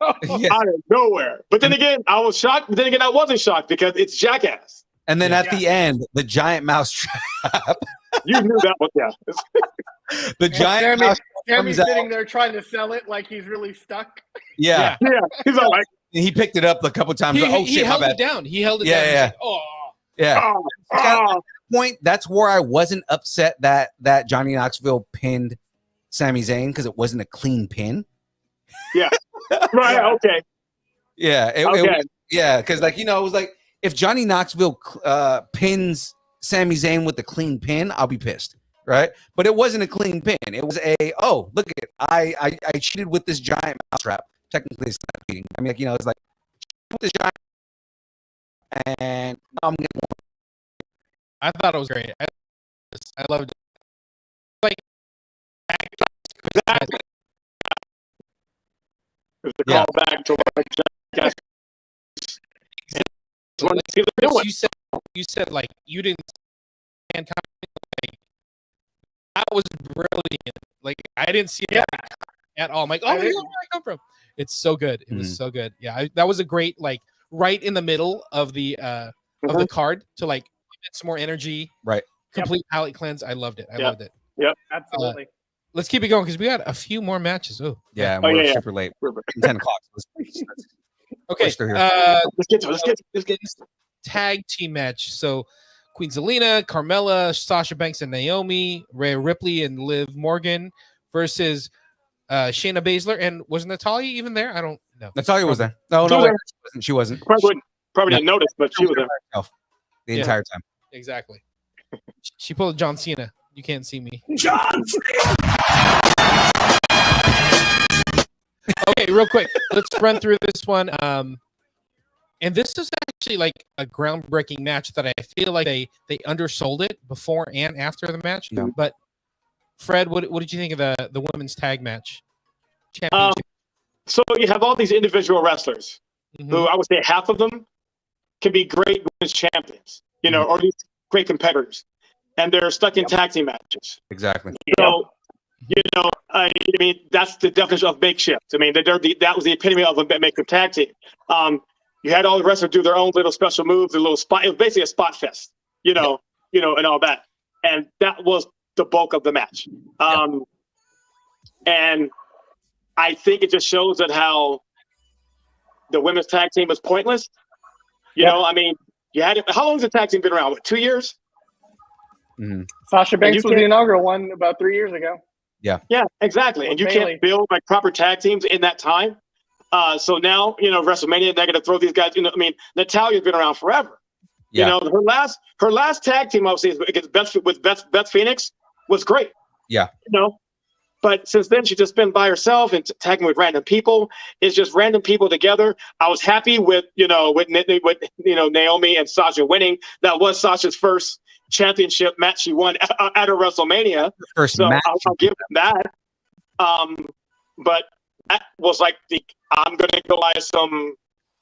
go? Out of nowhere. But then again, I was shocked. But then again, I wasn't shocked because it's Jackass. And then at the end, the giant mouse trap. You knew that was the giant mouse Sammy's sitting there trying to sell it like he's really stuck. Yeah. He's all like, he picked it up a couple times. He held it down. He held it down. Yeah. Like, oh. Yeah. At that point, that's where I wasn't upset that Johnny Knoxville pinned Sami Zayn because it wasn't a clean pin. Yeah. Right. Okay. Yeah. Because it was like if Johnny Knoxville pins Sami Zayn with the clean pin, I'll be pissed. Right. But it wasn't a clean pin. It was look at it. I cheated with this giant mousetrap. Technically, it's not cheating. I mean, it's like with this giant, and I'm getting one. I thought it was great. I loved it. Like, the call back to what you said like you didn't stand like, that was brilliant. Like I didn't see that at all. I'm like, oh, where did I come from? It's so good. It was so good. Yeah, that was a great right in the middle of the card to get some more energy. Right. Complete palate cleanse. I loved it. I loved it. Yep. Absolutely. Let's keep it going because we got a few more matches. Yeah, we're super late. 10 o'clock. Okay. Let's get tag team match. So Queen Zelina, Carmella, Sasha Banks and Naomi, Rhea Ripley and Liv Morgan versus Shayna Baszler. And was Natalya even there? I don't know. Natalya was there. No, she wasn't. Probably didn't notice, but she was there the entire time. Exactly. She pulled John Cena. You can't see me. John Cena! Okay, real quick. Let's run through this one. And this is actually a groundbreaking match that I feel like they undersold it before and after the match. Yeah. But Fred, what did you think of the women's tag match? Championship. So you have all these individual wrestlers who I would say half of them can be great women's champions, or these great competitors, and they're stuck in tag team matches. Exactly. So, I mean, that's the definition of makeshift. I mean, that was the epitome of a makeshift tag team. You had all the wrestlers do their own little special moves, a little spot. It was basically a spot fest, and all that. And that was the bulk of the match. And I think it just shows that how the women's tag team was pointless. You know, I mean, how long has the tag team been around? What, 2 years? Mm-hmm. Sasha Banks was the inaugural one about 3 years ago. Yeah, exactly. And you can't build like proper tag teams in that time. So now, WrestleMania, they're going to throw these guys. I mean, Natalia's been around forever. Yeah. Her last tag team, obviously, with Beth Phoenix was great. Yeah. But since then, she's just been by herself and tagging with random people. It's just random people together. I was happy with Naomi and Sasha winning. That was Sasha's first championship match she won at a WrestleMania. So I'll give them that. But that was like I'm gonna go buy some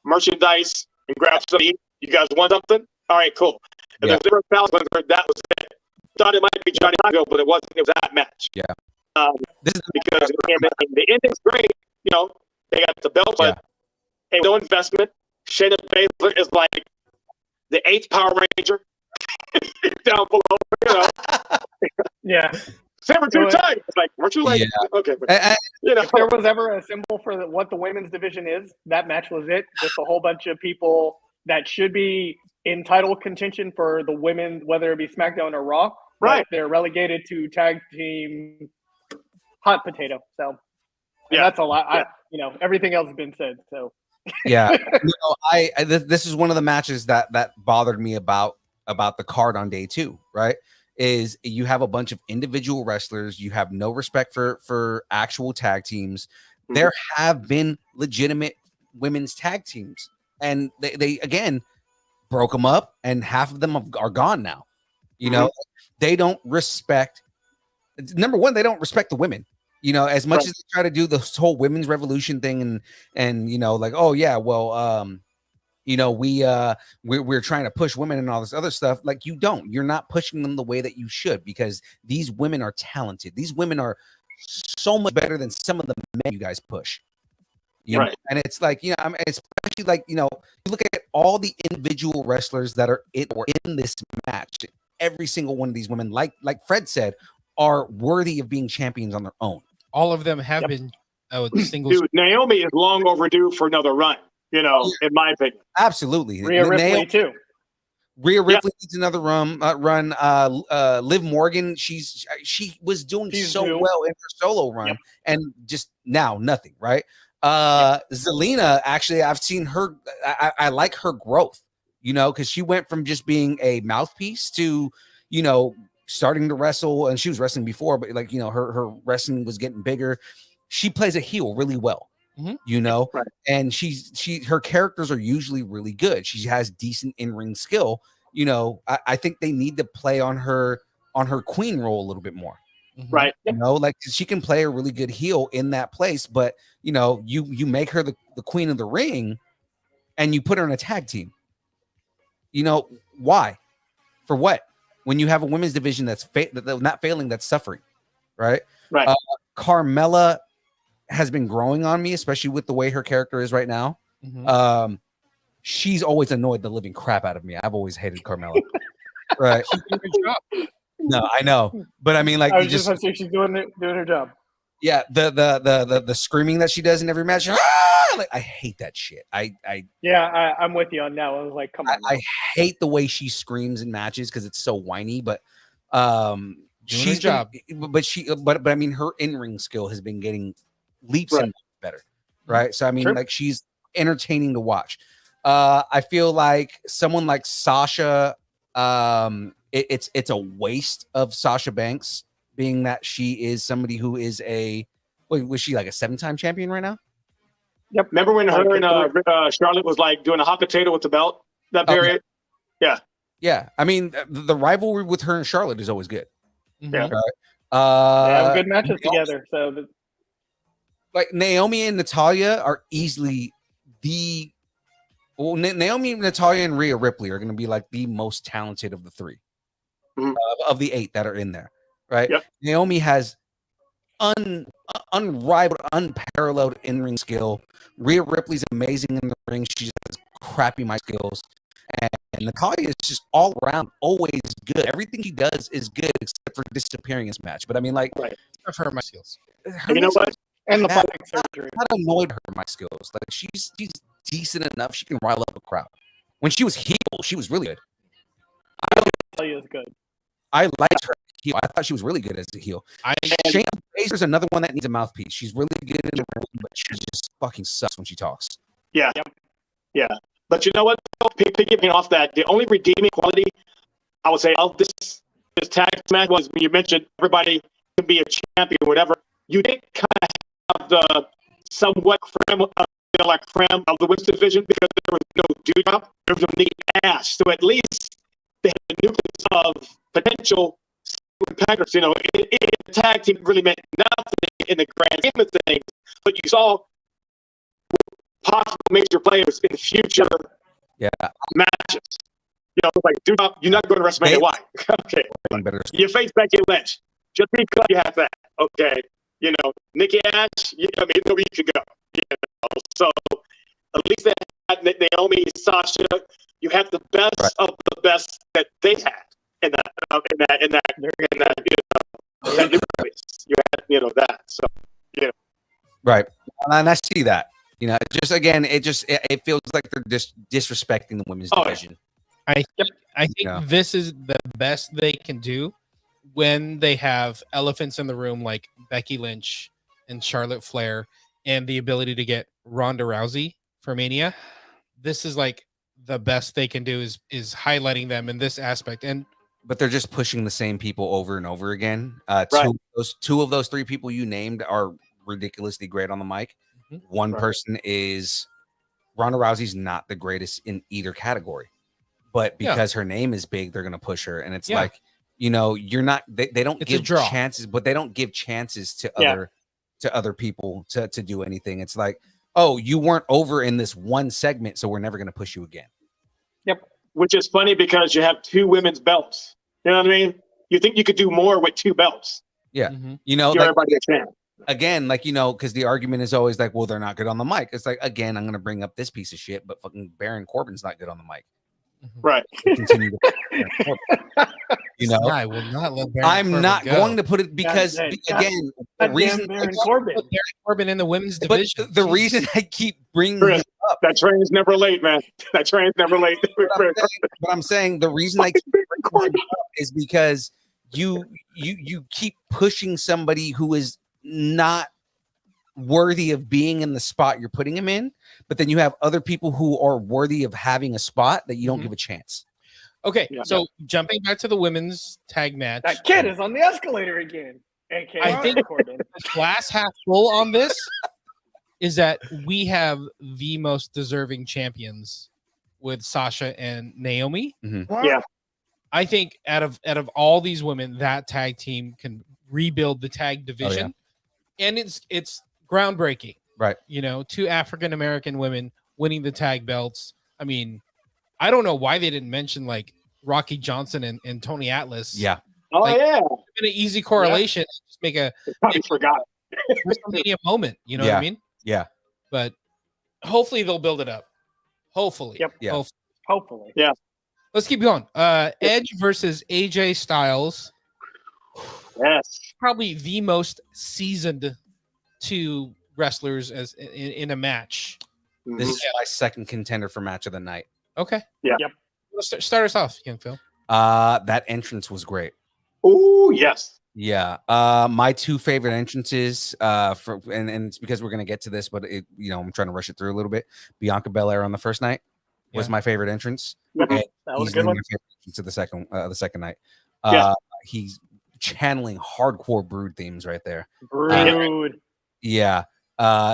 merchandise and grab some. You guys want something? All right, cool. And then that was it. Thought it might be Johnny Knoxville, but it wasn't. It was that match. Yeah. Because the ending's great. They got the belt, but no investment. Shayna Baszler is like the 8th Power Ranger down below. Yeah. Saber 2 times. It's like, weren't you like? Okay. If there was ever a symbol for what the women's division is, that match was it. Just a whole bunch of people that should be in title contention for the women, whether it be SmackDown or Raw. Right. They're relegated to tag team hot potato. So that's a lot. Everything else has been said. So this is one of the matches that bothered me about the card on day 2, right? Is you have a bunch of individual wrestlers, you have no respect for actual tag teams. Mm-hmm. There have been legitimate women's tag teams, and they again broke them up, and half of them are gone now. They don't respect. Number one, they don't respect the women. As much as they try to do this whole women's revolution thing, and like, oh yeah, well, we're trying to push women and all this other stuff. Like, you're not pushing them the way that you should, because these women are talented. These women are so much better than some of the men you guys push. And it's like, especially like, you look at all the individual wrestlers that are in this match. Every single one of these women, like Fred said, are worthy of being champions on their own. All of them have been singles. Dude, Naomi is long overdue for another run. In my opinion. Absolutely. Rhea Ripley too. Rhea Ripley needs another run. Liv Morgan, she was doing well in her solo run, and just now nothing, right? Zelina, actually, I've seen her. I like her growth, because she went from just being a mouthpiece to, starting to wrestle, and she was wrestling before, but like, her wrestling was getting bigger. She plays a heel really well. Right. And her characters are usually really good. She has decent in-ring skill. I think they need to play on her queen role a little bit more. Right. Like, she can play a really good heel in that place, but you make her the queen of the ring and you put her in a tag team. Why? For what? When you have a women's division that's not failing, that's suffering, right? Right. Carmella has been growing on me, especially with the way her character is right now. Mm-hmm. She's always annoyed the living crap out of me. I've always hated Carmella. Right. She's doing her job. No, I know, but I mean, like, I was just saying she's doing her job. Yeah, the screaming that she does in every match. Like, I hate that shit. I'm with you on that. I was like, come on. I hate the way she screams in matches because it's so whiny. But she's job. But I mean, her in-ring skill has been getting leaps and better, right? So I mean, like, she's entertaining to watch. I feel like someone like Sasha, it's a waste of Sasha Banks, being that she is somebody who is was she like a 7-time champion right now? Yep. Remember when her and Charlotte was like doing a hot potato with the belt that period? Yeah. Yeah. I mean, the rivalry with her and Charlotte is always good. Yeah. They have good matches together. So like, Naomi and Natalya are easily Naomi, Natalya, and Rhea Ripley are going to be like the most talented of the 3 of the 8 that are in there, right? Yep. Naomi has unrivaled, unparalleled in-ring skill. Rhea Ripley's amazing in the ring. She just has crappy mic skills. And Natalya is just all around always good. Everything she does is good except for disappearing in this match. But I mean, like, of her my skills. You know what? And the that, plastic surgery. that annoyed her my skills. Like she's decent enough. She can rile up a crowd. When she was heel, she was really good. Natalya is good. I liked her heel. I thought she was really good as a heel. Shayna Baszler's another one that needs a mouthpiece. She's really good in the ring, but she just fucking sucks when she talks. Yeah. Yeah. But you know what? Piggybacking off that, the only redeeming quality I would say of this tag match was when you mentioned everybody can be a champion or whatever. You did kind of have the somewhat creme of the women's division because there was no dude up, there was no Nikki Ash. So at least they had a nucleus of potential competitors. You know, the tag team really meant nothing in the grand scheme of things, but you saw possible major players in future matches. You know, like, dude, you're not going to WrestleMania. Why? Okay. You face Becky Lynch. Just because you have that. Okay. You know, Nikki Ash, I mean, nobody could go. You know, so at least they had Naomi, Sasha. You have the best of the best that they had in that you know, that. So, you know. Right. And I see that. You know, just again, it feels like they're just disrespecting the women's division. I think this is the best they can do when they have elephants in the room like Becky Lynch and Charlotte Flair and the ability to get Ronda Rousey for Mania. This is like the best they can do is highlighting them in this aspect. But they're just pushing the same people over and over again. Right. Two of those three people you named are ridiculously great on the mic. One person is Ronda Rousey's not the greatest in either category, but because her name is big, they're going to push her. And it's like, you know, you're not, they don't give chances, but they don't give chances to other people to do anything. It's like, oh, you weren't over in this one segment, so we're never going to push you again. Yep. Which is funny because you have two women's belts. You know what I mean? You think you could do more with two belts. Yeah. You know, give everybody a chance. Again, like, you know, because the argument is always like, well, they're not good on the mic. It's like, again, I'm going to bring up this piece of shit, but fucking Baron Corbin's not good on the mic. Right. Continue to you know, I will not let Baron I'm Corbin not go. going to put it because, again, the reason Baron Corbin in the women's but division. the reason I keep bringing Chris, him up, that train is never late, man. That train is never late. but I'm saying the reason I keep bringing him up is because you keep pushing somebody who is not worthy of being in the spot you're putting him in, but then you have other people who are worthy of having a spot that you don't give a chance. Okay, so jumping back to the women's tag match, That kid is on the escalator again. AKA I think Corbin. the glass half full on this is that we have the most deserving champions with Sasha and Naomi. Yeah. I think out of all these women, that tag team can rebuild the tag division, and it's groundbreaking. Right. You know, two African American women winning the tag belts. I mean, I don't know why they didn't mention like Rocky Johnson and Tony Atlas. Yeah. Oh, like, yeah. An easy correlation. Just make a probably forgot. WrestleMania moment. You know what I mean? Yeah. But hopefully they'll build it up. Hopefully. Yep. Yeah. Hopefully. Yeah. Let's keep going. Edge versus AJ Styles. Yes. Probably the most seasoned two wrestlers as in a match. This is my second contender for match of the night. Okay. Yeah. Yep. Let's start us off, young Phil. That entrance was great. Oh, yes. Yeah. My two favorite entrances, and it's because we're gonna get to this, but I'm trying to rush it through a little bit. Bianca Belair on the first night was my favorite entrance. That was a good one. To the second night. Yeah. He's channeling hardcore Brood themes right there. Brood. Yeah.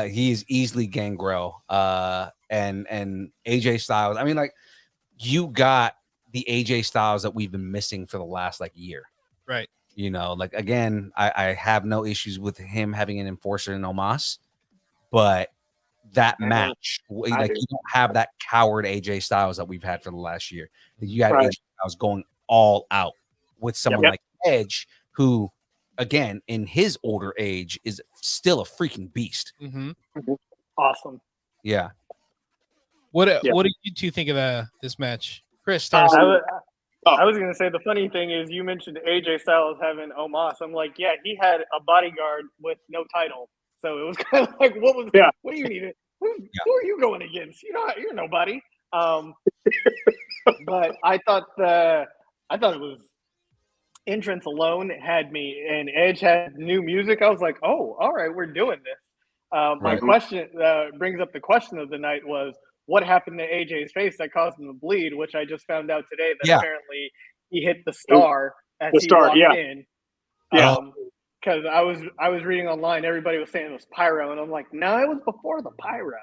He's easily Gangrel. And AJ Styles. I mean, like, you got the AJ Styles that we've been missing for the last year. Right. You know, like, again, I have no issues with him having an enforcer in Omos, but that match, like, you don't have that coward AJ Styles that we've had for the last year. You got AJ Styles going all out with someone like Edge, who again, in his older age, is still a freaking beast. Mm-hmm. Awesome. Yeah. What did you two think of this match? Chris, I start. was going to say the funny thing is you mentioned AJ Styles having Omos. I'm like, yeah, he had a bodyguard with no title, so it was kind of like, what do you need? Who are you going against? You're nobody. But I thought it was entrance alone had me, and Edge had new music. I was like, oh, all right, we're doing this. My question brings up the question of the night was, what happened to AJ's face that caused him to bleed, which I just found out today that apparently he hit the star as he walked in. Yeah. Because I was reading online, everybody was saying it was pyro, and I'm like, no, it was before the pyro.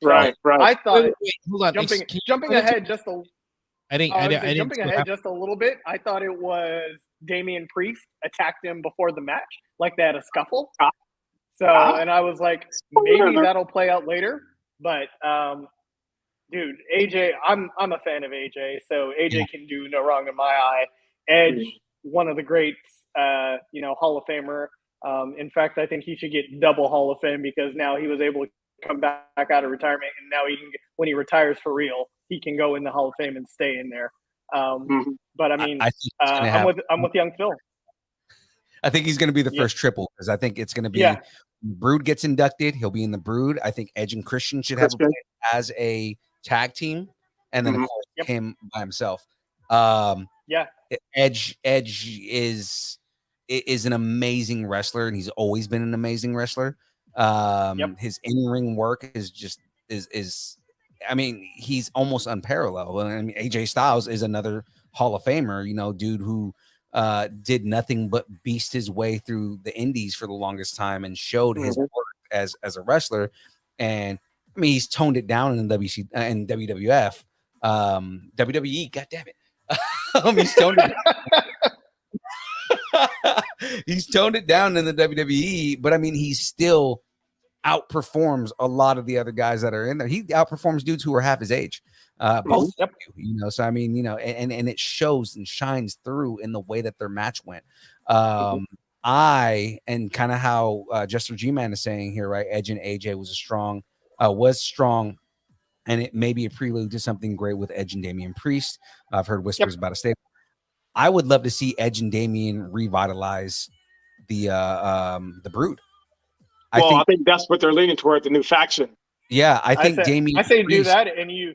So right. I thought hold on. jumping ahead just a jumping ahead just a little bit. I thought it was Damian Priest attacked him before the match, like they had a scuffle. So and I was like, maybe that'll play out later, but dude, AJ, I'm a fan of AJ, so AJ can do no wrong in my eye. Edge, one of the greats, Hall of Famer. In fact, I think he should get double Hall of Fame because now he was able to come back out of retirement, and now he can, when he retires for real, he can go in the Hall of Fame and stay in there. But I mean, I'm with young Phil. I think he's going to be the first triple because I think it's going to be Brood gets inducted. He'll be in the Brood. I think Edge and Christian should have a place as a tag team, and then of course him by himself. Edge is an amazing wrestler, and he's always been an amazing wrestler. His in-ring work is I mean, he's almost unparalleled. I mean, AJ Styles is another Hall of Famer, dude who did nothing but beast his way through the indies for the longest time and showed his work as a wrestler. And I mean, he's toned it down in WWF, WWE. God damn it, he's toned it down. He's toned it down in the WWE, but I mean, he still outperforms a lot of the other guys that are in there. He outperforms dudes who are half his age. Both, so I mean, and it shows and shines through in the way that their match went. I and kind of how Jester G-Man is saying here, right? Edge and AJ was strong, and it may be a prelude to something great with Edge and Damian Priest. I've heard whispers about a stable. I would love to see Edge and Damian revitalize the Brood. I think that's what they're leaning toward, the new faction. Yeah, I think Damian. I say do that, and you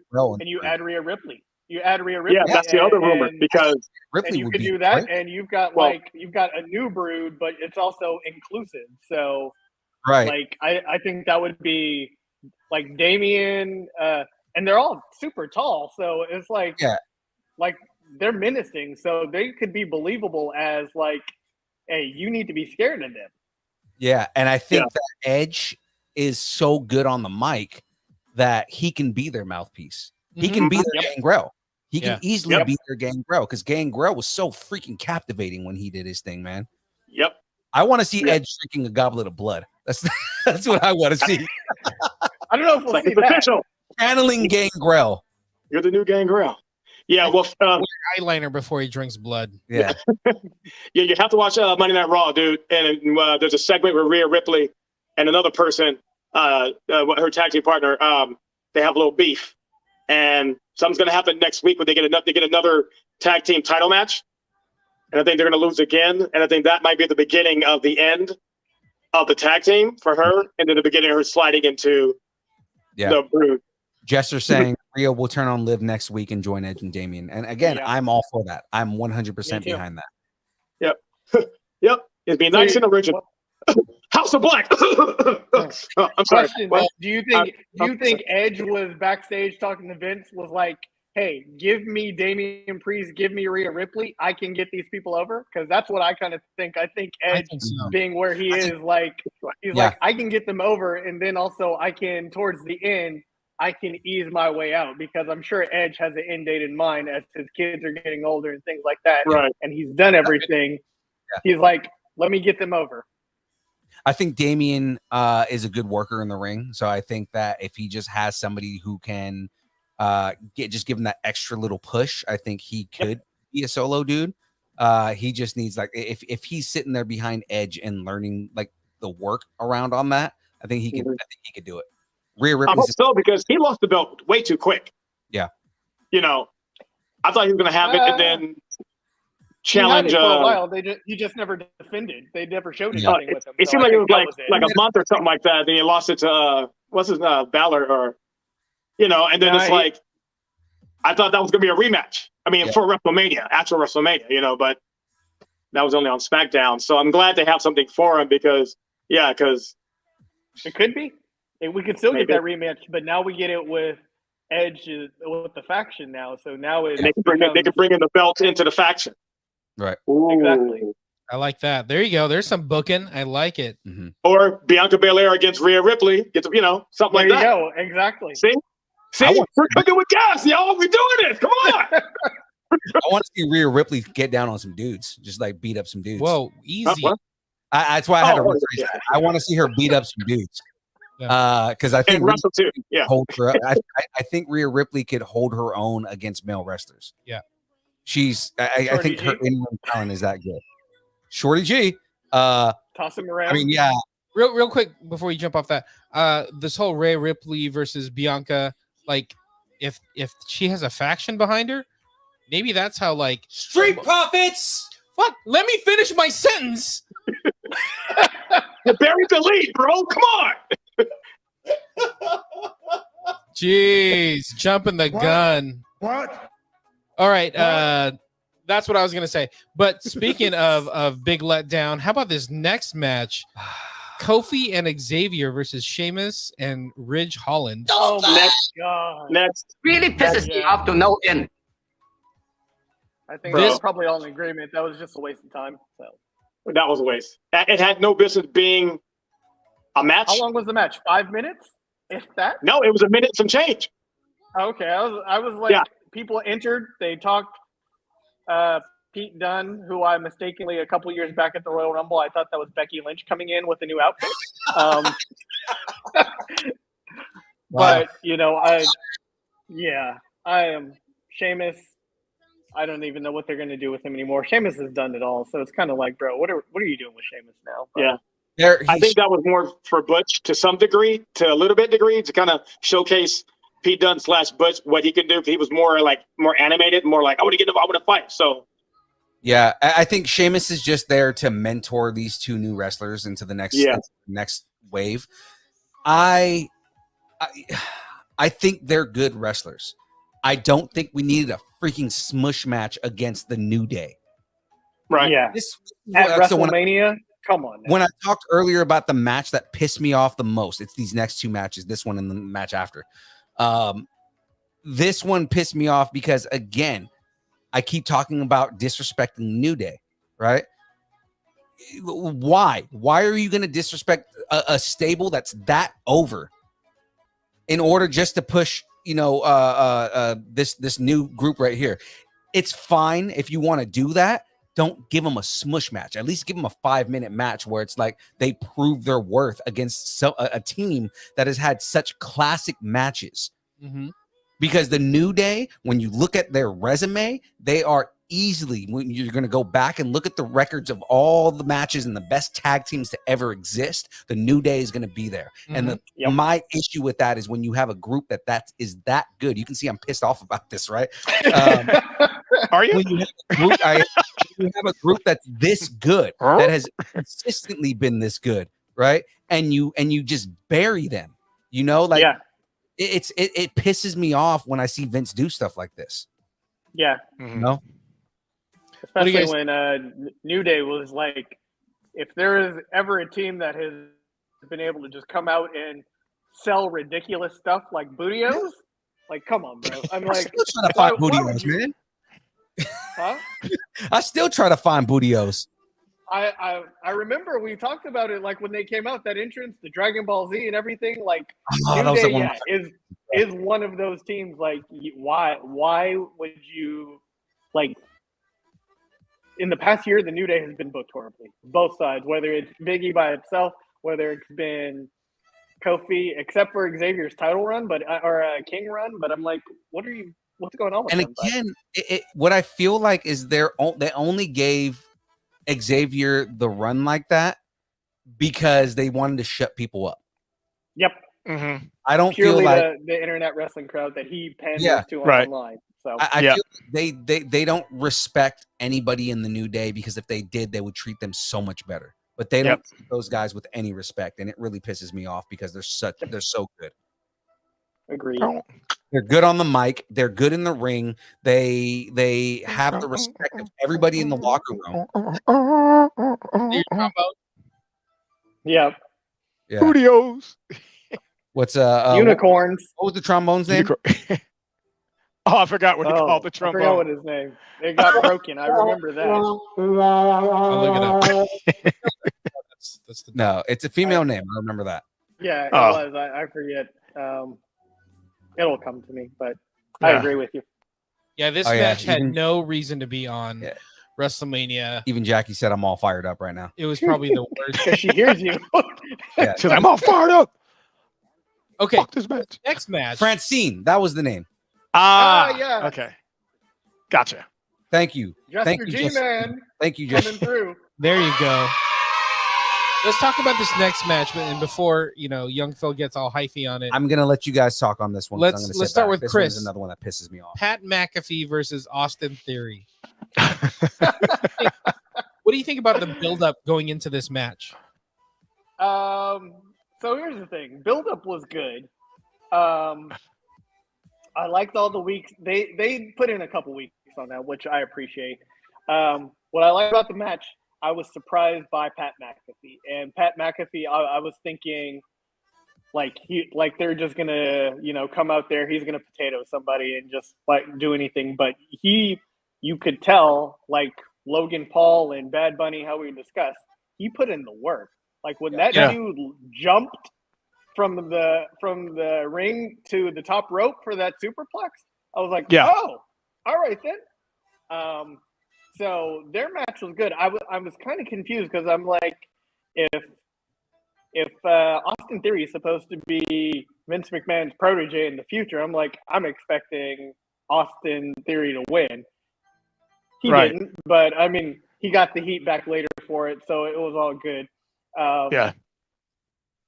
add Rhea Ripley. You add Rhea Ripley. Yeah, that's the other rumor because Ripley you could do that, and you've got you've got a new Brood, but it's also inclusive. So, like I think that would be like Damian, and they're all super tall, so it's like they're menacing, so they could be believable as like, hey, you need to be scared of them. Yeah, and I think that Edge is so good on the mic that he can be their mouthpiece. He can be their Gangrel. He can easily be their Gangrel because Gangrel was so freaking captivating when he did his thing, man. Yep. I want to see Edge drinking a goblet of blood. That's what I want to see. I don't know if we'll see that. Official. Channeling Gangrel. You're the new Gangrel. Yeah, well, eyeliner before he drinks blood. Yeah, you have to watch Monday Night Raw, dude. And there's a segment where Rhea Ripley and another person, her tag team partner, they have a little beef, and something's going to happen next week when they get another tag team title match, and I think they're going to lose again, and I think that might be the beginning of the end of the tag team for her, and then the beginning of her sliding into the Brood. Jester saying Rhea will turn on Liv next week and join Edge and Damian. And again, I'm all for that. I'm 100% behind that. Yep. Yep. It'd be nice and original. House of Black. I'm sorry. Do you think Edge was backstage talking to Vince, was like, hey, give me Damian Priest, give me Rhea Ripley, I can get these people over? Because that's what I kind of think. I think Edge, being where he is, like, he's like, I can get them over, and then also I can, towards the end, I can ease my way out, because I'm sure Edge has an end date in mind as his kids are getting older and things like that. Right. And he's done everything. He's like, let me get them over. I think Damian is a good worker in the ring. So I think that if he just has somebody who can give him that extra little push, I think he could be a solo dude. He just needs like if he's sitting there behind Edge and learning like the work around on that, I think he could. I think he could do it. Rhea I Ripley's hope so, because he lost the belt way too quick. Yeah. You know, I thought he was going to have it and then challenge. He had it for a while. He just never defended. They never showed anything with him. It seemed like it was like a month or something like that. Then he lost it to what's his Balor, or and then it's like I thought that was going to be a rematch. I mean, for WrestleMania, actual WrestleMania, but that was only on SmackDown. So I'm glad they have something for him because it could be. We could still get that rematch, but now we get it with Edge with the faction now. So now they can bring in the belt into the faction. Right. Ooh. Exactly. I like that. There you go. There's some booking. I like it. Mm-hmm. Or Bianca Belair against Rhea Ripley. Something like that. There you go. Exactly. See, we're cooking with gas, y'all. We're doing this. Come on. I want to see Rhea Ripley get down on some dudes, just like beat up some dudes. Whoa, easy. That's why I had to rephrase that. I want to see her beat up some dudes. Because I think Russell too. Yeah. Hold her up. I think Rhea Ripley could hold her own against male wrestlers. Yeah. I think her in-ring talent is that good. Shorty G. Toss him around. I mean, yeah. Real quick before you jump off that, this whole Rhea Ripley versus Bianca, like if she has a faction behind her, maybe that's how like Street Profits. Fuck, let me finish my sentence. You buried the lead, bro. Come on. Jeez, jumping the gun. What? All right, that's what I was gonna say. But speaking of big letdown, how about this next match? Kofi and Xavier versus Sheamus and Ridge Holland. Oh my God. Next. Really pisses me off to no end. I think we're probably all in agreement. That was just a waste of time. So that was a waste. It had no business being a match. How long was the match? 5 minutes? If that? No, it was a minute and some change. Okay, I was like, people entered. They talked. Pete Dunne, who I mistakenly a couple years back at the Royal Rumble, I thought that was Becky Lynch coming in with a new outfit. But I am Sheamus. I don't even know what they're going to do with him anymore. Sheamus has done it all, so it's kind of like, bro, what are you doing with Sheamus now? But, I think that was more for Butch to some degree, to a little bit degree, to kind of showcase Pete Dunne / Butch what he could do. He was more animated, more like I want to fight. So. Yeah, I think Sheamus is just there to mentor these two new wrestlers into the next wave. I think they're good wrestlers. I don't think we needed a freaking smush match against the New Day. Right. Yeah. At WrestleMania, come on. When I talked earlier about the match that pissed me off the most, it's these next two matches, this one and the match after. This one pissed me off because, again, I keep talking about disrespecting New Day, right? Why? Why are you going to disrespect a stable that's that over in order just to push, this new group right here? It's fine if you want to do that. Don't give them a smush match. At least give them a 5-minute match where it's like they prove their worth against a team that has had such classic matches. Mm-hmm. Because the New Day, when you look at their resume, they are easily, when you're going to go back and look at the records of all the matches and the best tag teams to ever exist, the New Day is going to be there. Mm-hmm. And my issue with that is when you have a group that is that good. You can see I'm pissed off about this, right? Are you? When you have a group that's this good, that has consistently been this good, right? And you just bury them, It pisses me off when I see Vince do stuff like this. Yeah. Mm-hmm. No. Especially when New Day was like, if there is ever a team that has been able to just come out and sell ridiculous stuff like Bootios, like, come on, bro. I'm like, still trying to find Bootios, man. Huh? I still try to find Bootios. I remember we talked about it like when they came out, that entrance, the Dragon Ball Z and everything. Like, New Day, is one of those teams. Like, why would you like? In the past year, the New Day has been booked horribly, both sides. Whether it's Big E by itself, whether it's been Kofi, except for Xavier's title run, or a King run. But I'm like, what are you what's going on with And him. again, what I feel like is they only gave Xavier the run like that because they wanted to shut people up. Yep. Mm-hmm. I don't Purely feel like the internet wrestling crowd that he panders to online. So I feel they don't respect anybody in the New Day, because if they did, they would treat them so much better. But they don't treat those guys with any respect, and it really pisses me off because they're so good. Agreed. They're good on the mic. They're good in the ring. They have the respect of everybody in the locker room. Yeah. Studios. What's unicorns? What was the trombone's name? Oh, I forgot what he called the trombone. I forgot what his name. It got broken. I remember that. I'll look it up. No, it's a female name. I remember that. Yeah, it was. I forget. It'll come to me, but I agree with you. Yeah, this match had no reason to be on WrestleMania. Even Jackie said I'm all fired up right now. It was probably the worst. Because she hears you. Said, I'm all fired up. Okay. Fuck this match. Next match. Francine. That was the name. Yeah. Okay. Gotcha. Thank you. Thank you, G-Man. Thank you, coming Jessica. through. There you go. Let's talk about this next match, and before young Phil gets all hyphy on it, I'm gonna let you guys talk on this one. Let's start with this Chris. Is another one that pisses me off. Pat McAfee versus Austin Theory. What do you think about the build-up going into this match? So here's the thing. Build-up was good. I liked all the weeks. They put in a couple weeks on that, which I appreciate. What I like about the match, I was surprised by Pat McAfee. And Pat McAfee, I was thinking like they're just gonna, come out there, he's gonna potato somebody and just do anything. But you could tell, like Logan Paul and Bad Bunny, how we discussed, he put in the work. Like when that dude jumped from the ring to the top rope for that superplex, I was like, oh, all right then. So their match was good. I was kind of confused because I'm like, if Austin Theory is supposed to be Vince McMahon's protege in the future, I'm expecting Austin Theory to win. He didn't, but I mean, he got the heat back later for it, so it was all good.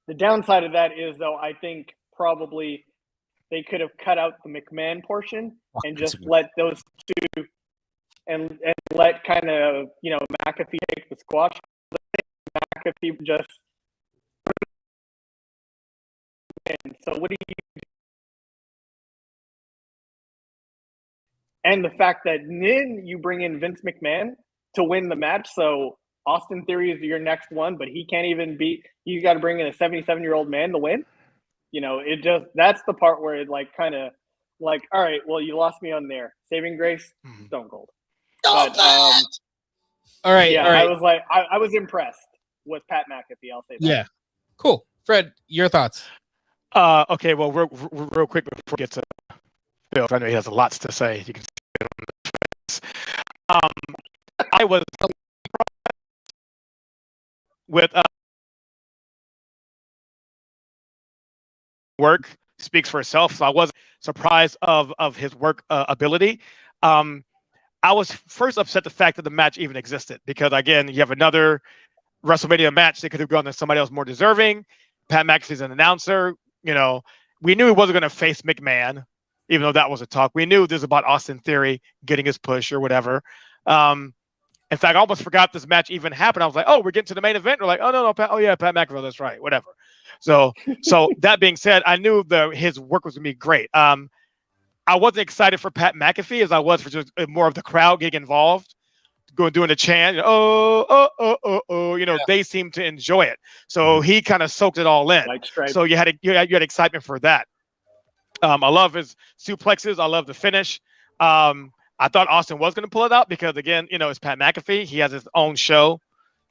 The downside of that is, though, I think probably they could have cut out the McMahon portion and just let those two and let kind of McAfee take the squash. McAfee just win. So what do you do? And the fact that then you bring in Vince McMahon to win the match, so Austin Theory is your next one, but he can't even beat. You got to bring in a 77-year-old man to win. That's the part where it all right, well, you lost me on there. Saving grace, Stone Cold. But, all right. I was I was impressed with Pat McAfee. I'll say that. Yeah, cool. Fred, your thoughts? Okay. Well, real quick before we get to Bill, I know he has a lot to say. You can see it on the face. I was with work speaks for itself, so I wasn't surprised of his work ability. I was first upset the fact that the match even existed, because again, you have another WrestleMania match that could have gone to somebody else more deserving. Pat McAfee's an announcer. We knew he wasn't going to face McMahon, even though that was a talk. We knew this was about Austin Theory getting his push or whatever. In fact, I almost forgot this match even happened. I was like, oh, we're getting to the main event. We're like, oh, no, Pat McAfee, that's right, whatever. So that being said, I knew his work was going to be great. I wasn't excited for Pat McAfee as I was for just more of the crowd getting involved, doing a chant. They seem to enjoy it. So he kind of soaked it all in. So you had excitement for that. I love his suplexes. I love the finish. I thought Austin was going to pull it out because, again, it's Pat McAfee. He has his own show,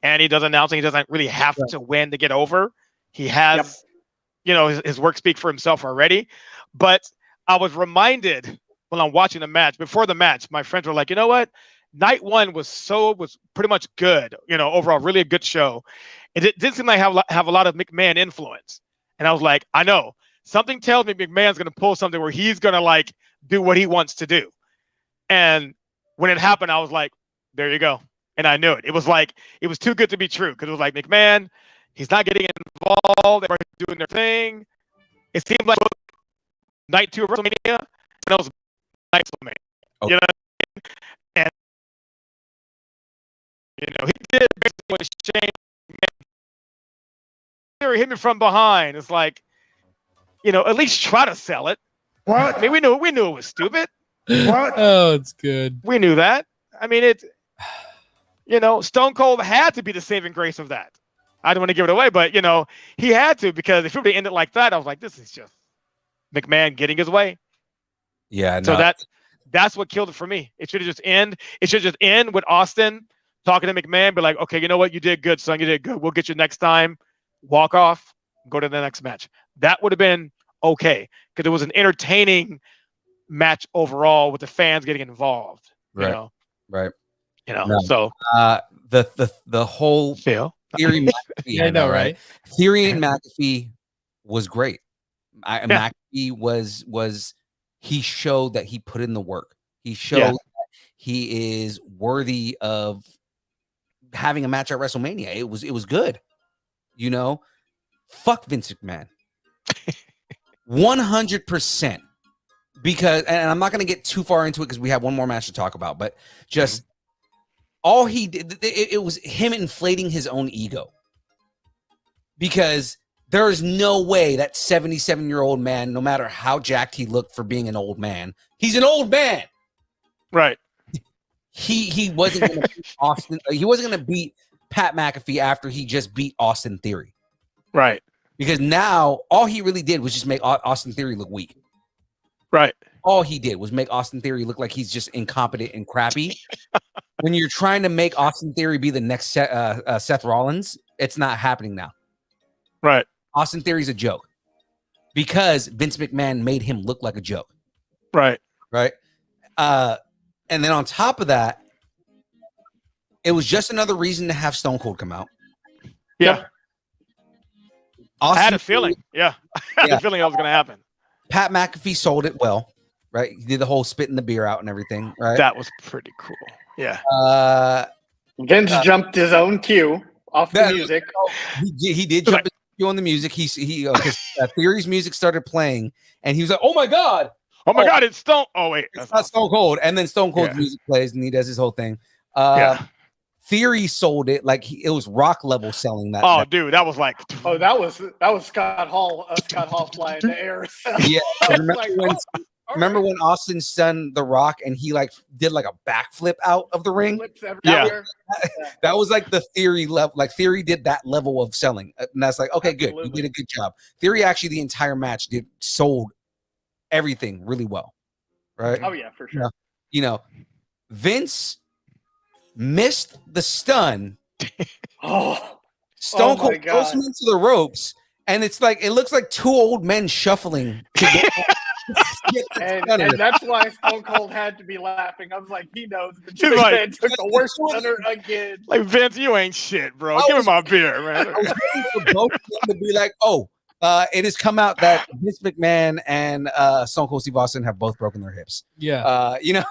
and he does announcing. He doesn't really have to win to get over. He has, his work speak for himself already. But I was reminded when I'm watching the match, before the match, my friends were like, you know what? Night one was pretty much good, overall, really a good show. It didn't seem like have a lot of McMahon influence. And I was like, I know. Something tells me McMahon's going to pull something where he's going to do what he wants to do. And when it happened, I was like, there you go. And I knew it. It was like, it was too good to be true, because it was like, McMahon, he's not getting involved. They're doing their thing. It seemed like night 2 of WrestleMania, and it was night WrestleMania. Okay. You know what I mean? And, you know, he did basically what Shane hit me from behind. It's like, you know, at least try to sell it. What? I mean, we knew it was stupid. What? Oh, it's good. We knew that. I mean, it's, you know, Stone Cold had to be the saving grace of that. I don't want to give it away, but, you know, he had to, because if it would have ended like that, I was like, this is just McMahon getting his way. Yeah. So No. that's what killed it for me. It should have just end. It should just end with Austin talking to McMahon, be like, okay, you know what? You did good, son. You did good. We'll get you next time. Walk off, go to the next match. That would have been okay, because it was an entertaining match overall with the fans getting involved. You know? Right. You know, No. so the whole Phil. Theory McAfee, I know, right? Theory and McAfee was great. McAfee was he showed that he put in the work. He showed that he is worthy of having a match at WrestleMania. It was good. You know, fuck Vince McMahon. 100%. Because, and I'm not going to get too far into it because we have one more match to talk about, but just all he did, it was him inflating his own ego. Because there is no way that 77-year-old man, no matter how jacked he looked for being an old man, he's an old man. Right. He wasn't going to beat Austin. He wasn't going to beat Pat McAfee after he just beat Austin Theory. Right. Because now all he really did was just make Austin Theory look weak. Right. All he did was make Austin Theory look like he's just incompetent and crappy. When you're trying to make Austin Theory be the next Seth Rollins, it's not happening now. Right. Austin Theory's a joke because Vince McMahon made him look like a joke. Right. Right. And then on top of that, it was just another reason to have Stone Cold come out. Yeah. Austin I had a feeling. Yeah. I had a feeling that was going to happen. Pat McAfee sold it well, right? He did the whole spitting the beer out and everything, right? That was pretty cool. Yeah. Vince jumped his own cue off the music. He did jump his cue on the music. Because Theory's music started playing, and he was like, "Oh my god! Oh my god! It's Stone. Oh wait, it's not Stone Cold." And then Stone Cold's music plays, and he does his whole thing. Theory sold it like it was rock level selling that. Oh, dude, that was like. Oh, that was Scott Hall. Scott Hall flying in the air. Yeah, remember when Austin stunned The Rock and he like did like a backflip out of the ring? That was like the Theory level. Like Theory did that level of selling, and that's like, okay, good, you did a good job. Theory actually the entire match sold everything really well, right? Oh yeah, for sure. You know, Vince missed the stun. Stone Cold throws him into the ropes, and it's like it looks like two old men shuffling to get and that's why Stone Cold had to be laughing. I was like, he knows the man took the worst stunner again. Like, Vince, you ain't shit, bro. Give me my beer, man. I was waiting for both of them to be like, oh, it has come out that Vince McMahon and Stone Cold Steve Austin have both broken their hips. Yeah. You know,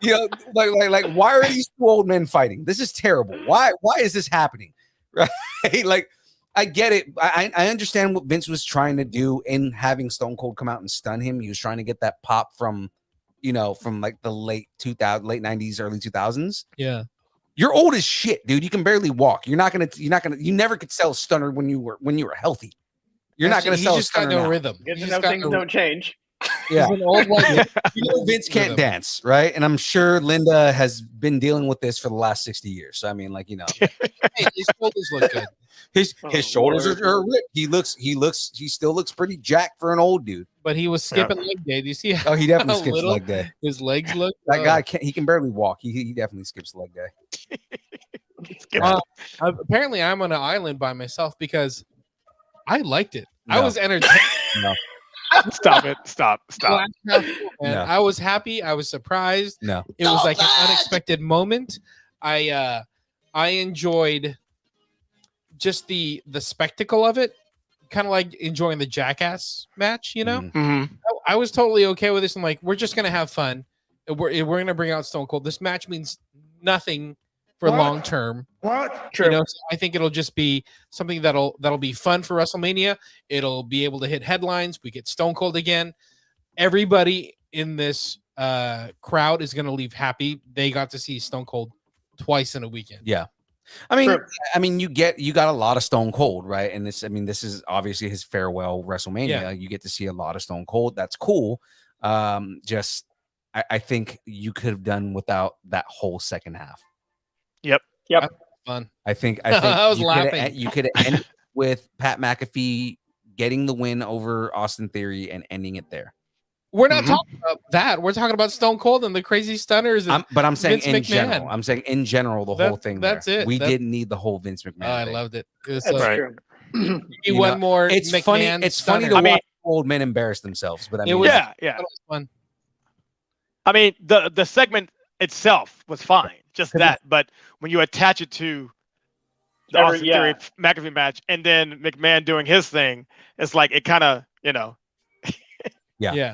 you know, like, why are these two old men fighting? This is terrible. Why is this happening? Right? Like, I get it. I understand what Vince was trying to do in having Stone Cold come out and stun him. He was trying to get that pop from like the late 90s, early 2000s. Yeah. You're old as shit, dude. You can barely walk. You never could sell a stunner when you were healthy. You're not going to sell a stunner. Got no now. rhythm. Good to know things don't change. Yeah. He's an old white You know Vince can't dance, right? And I'm sure Linda has been dealing with this for the last 60 years. So I mean, like, you know, hey, his shoulders look good. His shoulders are ripped. He still looks pretty jacked for an old dude. But he was skipping leg day. Do you see? Oh, he definitely skips little leg day. His legs look. That guy can't. He can barely walk. He definitely skips leg day. Apparently, I'm on an island by myself because I liked it. No. I was entertained. No. Stop it. Stop. No. No. I was happy. I was surprised. No. It was like an unexpected moment. I enjoyed just the spectacle of it, kind of like enjoying the Jackass match. You know, Mm-hmm. I was totally okay with this. I'm like, we're just gonna have fun. We're gonna bring out Stone Cold. This match means nothing for long term. What? You know, so I think it'll just be something that'll be fun for WrestleMania. It'll be able to hit headlines. We get Stone Cold again. Everybody in this crowd is gonna leave happy. They got to see Stone Cold twice in a weekend. Yeah. I mean, you got a lot of Stone Cold, right? And this is obviously his farewell WrestleMania. Yeah. You get to see a lot of Stone Cold. That's cool. I think you could have done without that whole second half. Yep. Fun. I think I was laughing. You could end with Pat McAfee getting the win over Austin Theory and ending it there. We're not talking about that. We're talking about Stone Cold and the crazy stunners. But I'm saying Vince in McMahon. general. I'm saying in general the whole thing. That's there. it. We didn't need the whole Vince McMahon. I thing. loved it. It was That's so true. one more. It's McMahon funny. It's funny to watch old men embarrass themselves. But I mean, yeah. It was fun. I mean, the segment itself was fine, just that. But when you attach it to the Austin Theory McAfee match and then McMahon doing his thing, it's like it kind of, Yeah.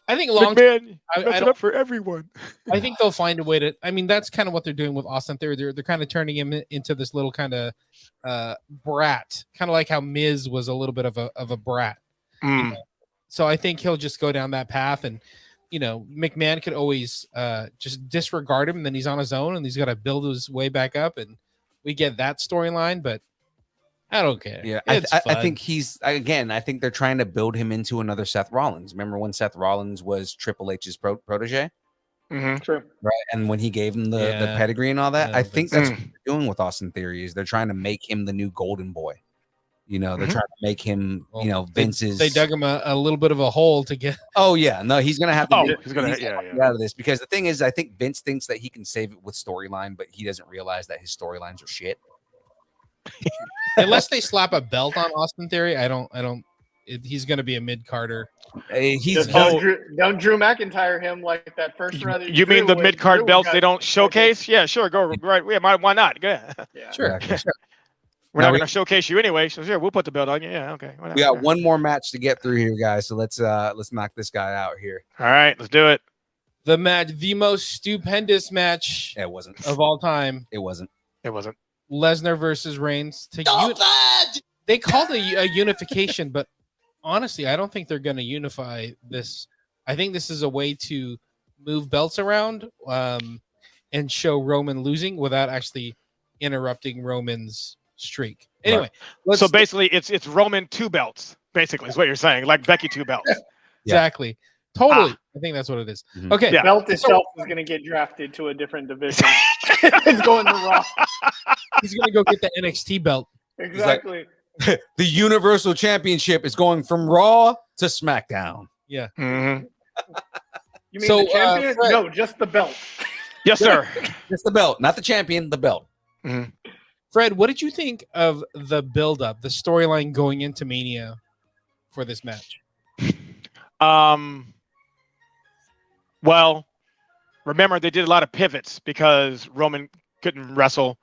I think long McMahon, I mess it don't- up for everyone. I think they'll find a way to. I mean, that's kind of what they're doing with Austin Theory. They're kind of turning him into this little kind of brat, kind of like how Miz was a little bit of a brat. You know? So I think he'll just go down that path, and McMahon could always just disregard him, and then he's on his own, and he's got to build his way back up, and we get that storyline. But I don't care. Yeah, It's I fun. think I think they're trying to build him into another Seth Rollins. Remember when Seth Rollins was Triple H's protege? True. Right. And when he gave him the pedigree and all that, Yeah, I think that's what they're doing with Austin Theory is they're trying to make him the new golden boy. They're trying to make him, Vince's. They dug him a little bit of a hole to get. Oh yeah, no, he's gonna have to. He's gonna get out of this because the thing is, I think Vince thinks that he can save it with storyline, but he doesn't realize that his storylines are shit. Unless they slap a belt on Austin Theory, he's going to be a mid Carter. He's Don't Drew McIntyre him like that first round. You mean the mid card belts they don't showcase? Yeah, sure, go right. Yeah, why not? Go ahead. Yeah. Sure. We're not going to showcase you anyway, so sure, we'll put the belt on you. Yeah, okay. We got one more match to get through here, guys. So let's knock this guy out here. All right, let's do it. The match, the most stupendous match It wasn't of all time. It wasn't. Lesnar versus Reigns. They called it a unification, but honestly, I don't think they're going to unify this. I think this is a way to move belts around and show Roman losing without actually interrupting Roman's streak. Anyway, so basically, it's Roman 2 belts. Basically, is what you're saying, like Becky 2 belts. Exactly. Totally. I think that's what it is. Mm-hmm. Okay. The belt itself is going to get drafted to a different division. It's going to Raw. He's going to go get the NXT belt. Exactly. The Universal Championship is going from Raw to SmackDown. Yeah. Mm-hmm. You mean the champion? Fred, no, just the belt. Yes, sir. Just the belt, not the champion, the belt. Mm-hmm. Fred, what did you think of the build-up, the storyline going into Mania for this match? Well, remember they did a lot of pivots because Roman couldn't wrestle,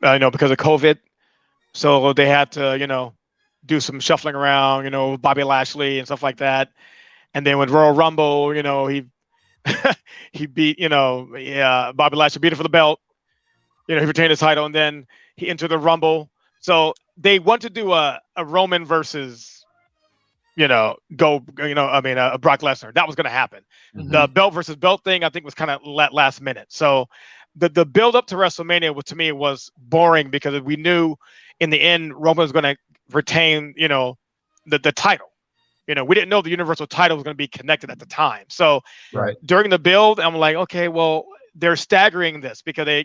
because of COVID. So they had to, do some shuffling around, Bobby Lashley and stuff like that. And then with Royal Rumble, he he beat, Bobby Lashley beat him for the belt. He retained his title, and then he entered the Rumble. So they want to do a Roman versus, Brock Lesnar. That was going to happen. Mm-hmm. The belt versus belt thing, I think, was kind of last minute. So the build up to WrestleMania, to me, was boring because we knew in the end Roman was going to retain, the title. We didn't know the Universal title was going to be connected at the time. So during the build, I'm like, okay, well, they're staggering this because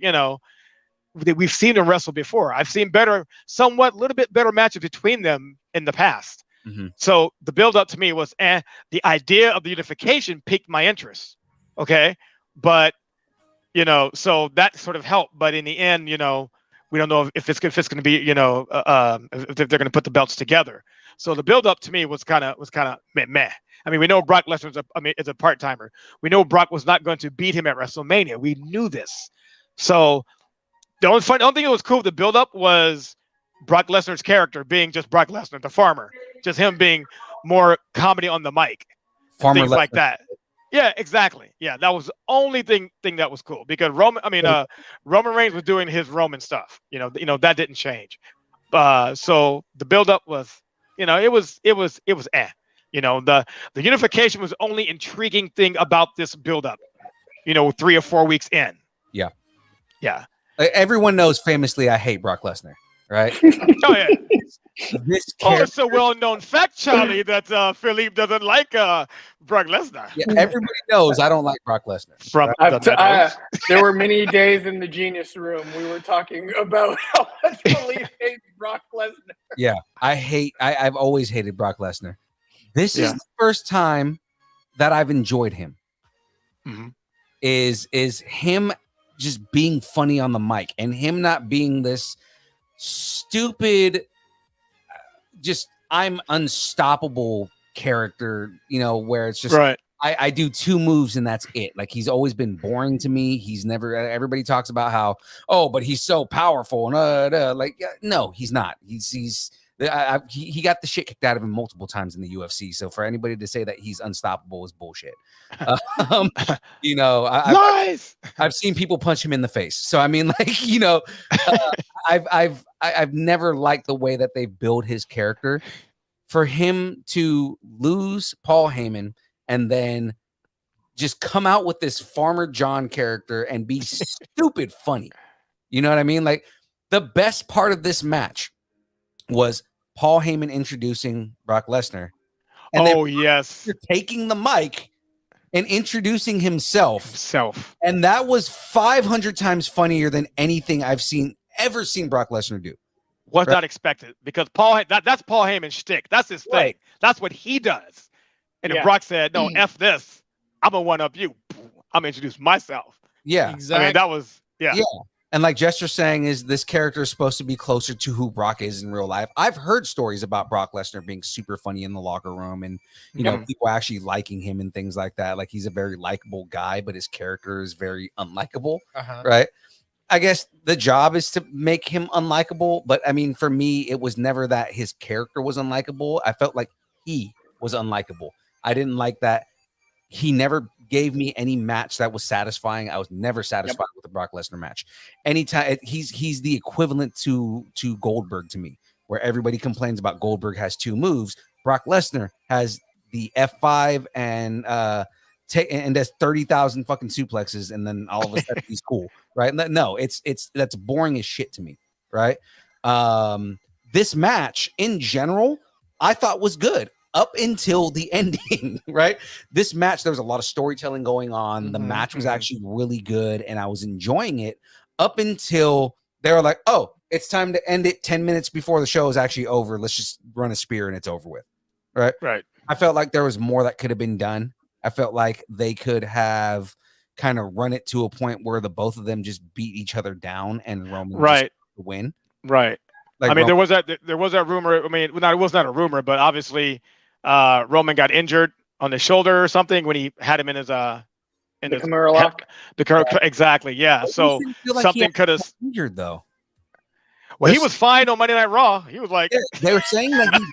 we've seen them wrestle before. I've seen little bit better matches between them in the past. Mm-hmm. So the build up to me was, the idea of the unification piqued my interest. Okay. But, so that sort of helped. But in the end, we don't know if it's going to be, if they're going to put the belts together. So the build up to me was kind of meh. I mean, we know Brock Lesnar is a part timer. We know Brock was not going to beat him at WrestleMania. We knew this. So the only thing that was cool with the build up was Brock Lesnar's character being just Brock Lesnar, the farmer, just him being more comedy on the mic. Farmer things like Lesnar. that. Yeah, exactly. Yeah, that was the only thing that was cool because Roman Reigns was doing his Roman stuff. That didn't change. So the buildup was, it was eh. The unification was the only intriguing thing about this buildup. 3 or 4 weeks in. Yeah. Yeah. Everyone knows famously I hate Brock Lesnar, right? Oh yeah. This It's a well-known fact, Charlie, that Philippe doesn't like Brock Lesnar. Yeah, everybody knows I don't like Brock Lesnar. From there were many days in the Genius Room we were talking about how much Philippe hates Brock Lesnar. Yeah, I've always hated Brock Lesnar. This is the first time that I've enjoyed him. Mm-hmm. Is him just being funny on the mic and him not being this stupid, just I'm unstoppable character, where it's just right. I do 2 moves and that's it. Like he's always been boring to me. He's never. Everybody talks about how but he's so powerful and no, he's not. He got the shit kicked out of him multiple times in the UFC. So for anybody to say that he's unstoppable is bullshit. Lies. I've seen people punch him in the face. So I mean, I've never liked the way that they build his character. For him to lose Paul Heyman and then just come out with this Farmer John character and be stupid funny. You know what I mean? Like the best part of this match was Paul Heyman introducing Brock Lesnar. And then yes. Taking the mic and introducing himself. And that was 500 times funnier than anything I've ever seen Brock Lesnar do. Was not expected because that's Paul Heyman's shtick. That's his thing. Right. That's what he does. And then Brock said, no, F this. I'm going to one-up you. I'm going to introduce myself. Yeah. Exactly. I mean, that was, yeah. And like Jester's saying is this character is supposed to be closer to who Brock is in real life. I've heard stories about Brock Lesnar being super funny in the locker room and, people actually liking him and things like that. Like he's a very likable guy, but his character is very unlikable. Right. I guess the job is to make him unlikable. But I mean, for me, it was never that his character was unlikable. I felt like he was unlikable. I didn't like that. He never gave me any match that was satisfying. I was never satisfied with the Brock Lesnar match. Anytime he's the equivalent to Goldberg to me, where everybody complains about Goldberg has 2 moves. Brock Lesnar has the F5 and does 30,000 fucking suplexes, and then all of a sudden he's cool, right? No, that's boring as shit to me, right? This match in general, I thought was good. Up until the ending, right? This match, there was a lot of storytelling going on. The match was actually really good, and I was enjoying it up until they were like, oh, it's time to end it 10 minutes before the show is actually over. Let's just run a spear and it's over with, right? Right. I felt like there was more that could have been done. I felt like they could have kind of run it to a point where the both of them just beat each other down and Roman just win. Right. Like I mean, there was that rumor. I mean, it was not a rumor, but obviously Roman got injured on the shoulder or something when he had him in his Kimura lock. Exactly. Yeah. So like something could have injured though. Well, he was fine on Monday Night Raw. He was like, they were saying that he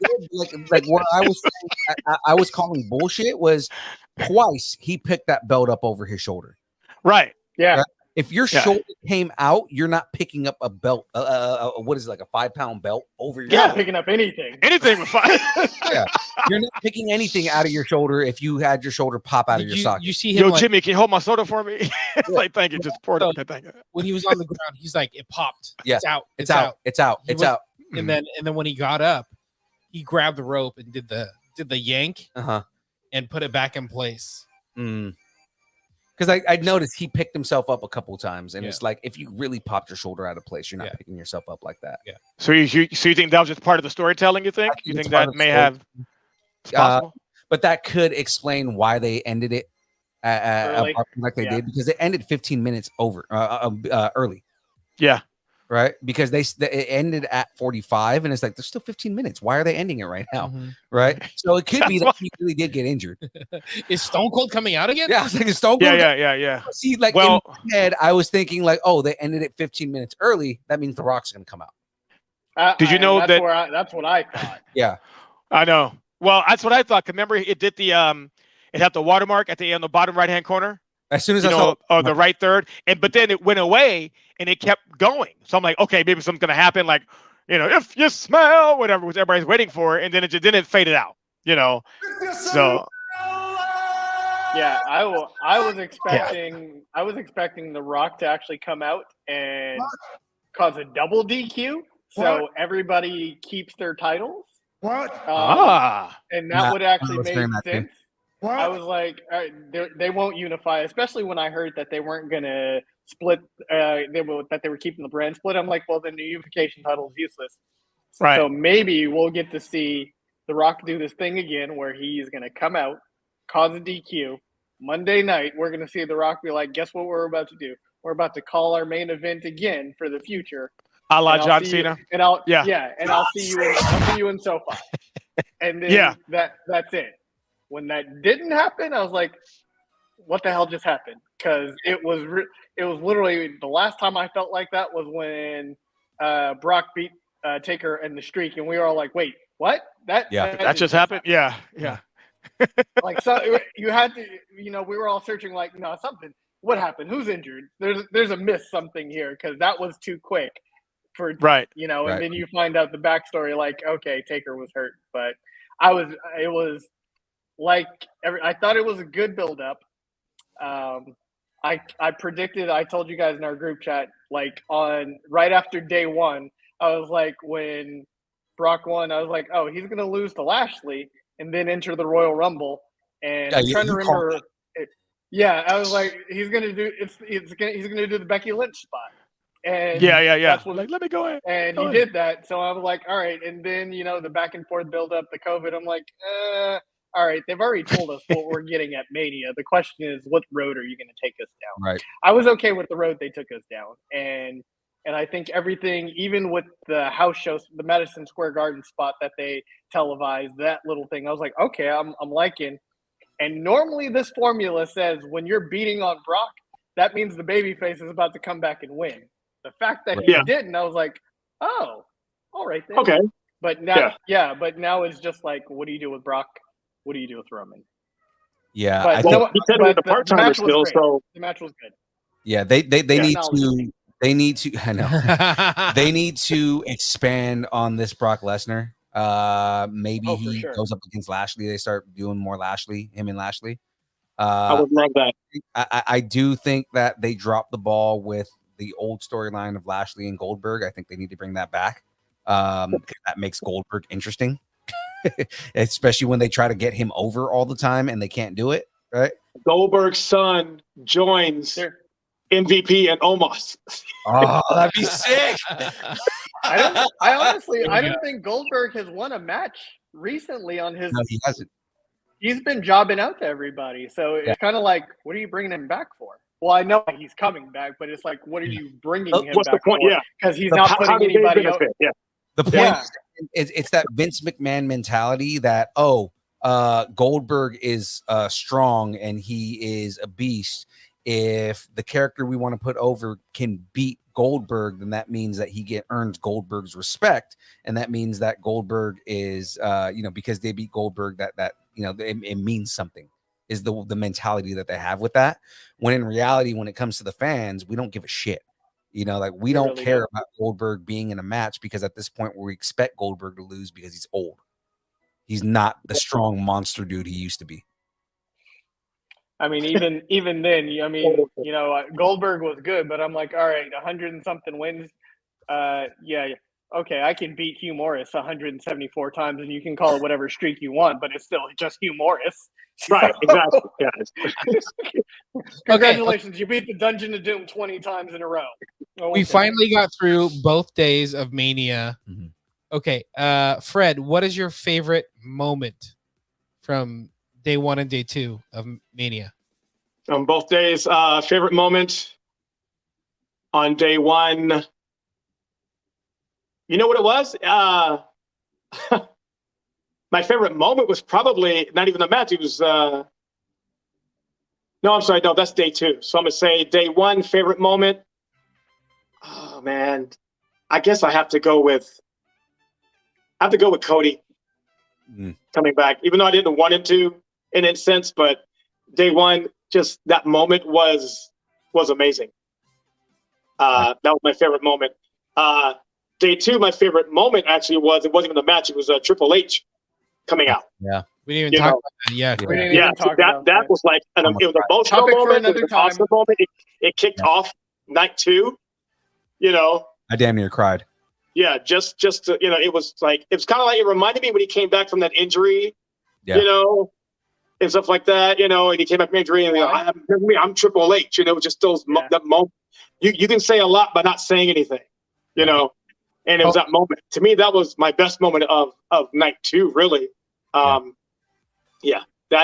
did like what I was saying, I was calling bullshit was twice he picked that belt up over his shoulder. Right. Yeah. Right? If your shoulder came out, you're not picking up a belt. What is it, like a 5-pound belt over your shoulder? Picking up anything. Anything was fine. Yeah. You're not picking anything out of your shoulder if you had your shoulder pop out of your socket. You see him, yo, Jimmy, can you hold my soda for me? Like, thank you. Just pour it. Thank you. When he was on the ground, he's like, it popped. Yeah. It's out. It's out. It's out. It's out. And then when he got up, he grabbed the rope and did the yank and put it back in place. Because I noticed he picked himself up a couple of times, and it's like if you really popped your shoulder out of place, you're not picking yourself up like that. Yeah. So you think that was just part of the storytelling? You think that may have? Possible? But that could explain why they ended it like they did, because it ended 15 minutes over early. Yeah. Right, because it ended at 45, and it's like there's still 15 minutes. Why are they ending it right now? Right, so it could be that he really did get injured. Is Stone Cold coming out again? Yeah, I was like, is Stone Cold? Yeah. See, like in my head, I was thinking like, oh, they ended it 15 minutes early. That means The Rock's going to come out. Did you know that's what I thought? Yeah, I know. Well, that's what I thought. Remember, it did the it had the watermark at the end, the bottom right-hand corner. As soon as I saw the right third, but then it went away and it kept going. So I'm like, okay, maybe something's gonna happen, like, if you smell whatever, which everybody's waiting for, and then it faded out. So. Yeah, I was expecting The Rock to actually come out and cause a double DQ, so everybody keeps their titles. What? And that would actually make sense. What? I was like, all right, they won't unify, especially when I heard that they weren't gonna split. That they were keeping the brand split. I'm like, well, then the unification title is useless. Right. So maybe we'll get to see The Rock do this thing again, where he's gonna come out, cause a DQ. Monday night, we're gonna see The Rock be like, guess what we're about to do? We're about to call our main event again for the future. A la John Cena. And I'll see you in SoFi. And then that's it. When that didn't happen, I was like, what the hell just happened? Because it was literally the last time I felt like that was when Brock beat Taker and the streak, and we were all like, wait, what? That just happened? Yeah. Like, so you had to, we were all searching like, no, something. What happened? Who's injured? There's a miss something here, because that was too quick for And then you find out the backstory, like, okay, Taker was hurt, but it was like I thought it was a good build up. I predicted, I told you guys in our group chat, like on right after day one, I was like, when Brock won, I was like, oh, he's gonna lose to Lashley and then enter the Royal Rumble. And I'm trying to remember. I was like, he's gonna do the Becky Lynch spot. And That's what, like, let me go in. And he did that. So I was like, all right. And then, the back and forth build up, the COVID, I'm like, all right, they've already told us what we're getting at Mania. The question is, what road are you going to take us down? Right. I was okay with the road they took us down. And I think everything, even with the house shows, the Madison Square Garden spot that they televised, that little thing, I was like, okay, I'm liking. And normally this formula says when you're beating on Brock, that means the babyface is about to come back and win. The fact that he didn't, I was like, oh, all right then. Okay. But now, but now it's just like, what do you do with Brock? What do you do with Roman? Yeah, but he said it was a part-timer still, so the match was good. Yeah, they need to. They need to. I know. They need to expand on this Brock Lesnar. Maybe he goes up against Lashley. They start doing more him and Lashley. I would love that. I do think that they dropped the ball with the old storyline of Lashley and Goldberg. I think they need to bring that back. That makes Goldberg interesting, especially when they try to get him over all the time and they can't do it. Right? Goldberg's son joins MVP and Omos. Oh, that'd be sick. I honestly don't think Goldberg has won a match recently on his. No, he hasn't. He's been jobbing out to everybody, so it's kind of like, what are you bringing him back for? Well, I know he's coming back, but it's like, what are you bringing him What's back the point? for? Yeah, because he's not putting anybody over. Yeah. The point is, it's that Vince McMahon mentality that Goldberg is strong and he is a beast. If the character we want to put over can beat Goldberg, then that means that he earns Goldberg's respect, and that means that Goldberg is, because they beat Goldberg, that it means something. Is the mentality that they have with that? When in reality, when it comes to the fans, we don't give a shit. We don't care about Goldberg being in a match, because at this point we expect Goldberg to lose because he's old. He's not the strong monster dude he used to be. I mean, even then, Goldberg was good, but I'm like, all right, 100 and something wins. Okay, I can beat Hugh Morris 174 times, and you can call it whatever streak you want, but it's still just Hugh Morris. Right, exactly. Yeah. Congratulations, you beat the Dungeon of Doom 20 times in a row. We finally got through both days of Mania. Mm-hmm. Okay, Fred, what is your favorite moment from day one and day two of Mania? On both days, favorite moment on day one. You know what it was? My favorite moment was probably not even the match. It was no, I'm sorry. No, that's day two. So I'm gonna say day one favorite moment. Oh man, I guess I have to go with Cody coming back, even though I didn't want him to. in a sense, but day one, just that moment was amazing. That was my favorite moment. Day two, my favorite moment actually it wasn't even the match. It was Triple H coming out. Yeah. We didn't even talk about that. Yeah. We didn't even talk about that was like it was an emotional Topic for moment. It was another an time. awesome moment. It kicked off night two. I damn near cried. Yeah, just to, it was kind of like it reminded me when he came back from that injury, and stuff like that, and he came back from injury and I'm Triple H, just those that moment. You can say a lot by not saying anything, and it was that moment. To me, that was my best moment of night two, really. That,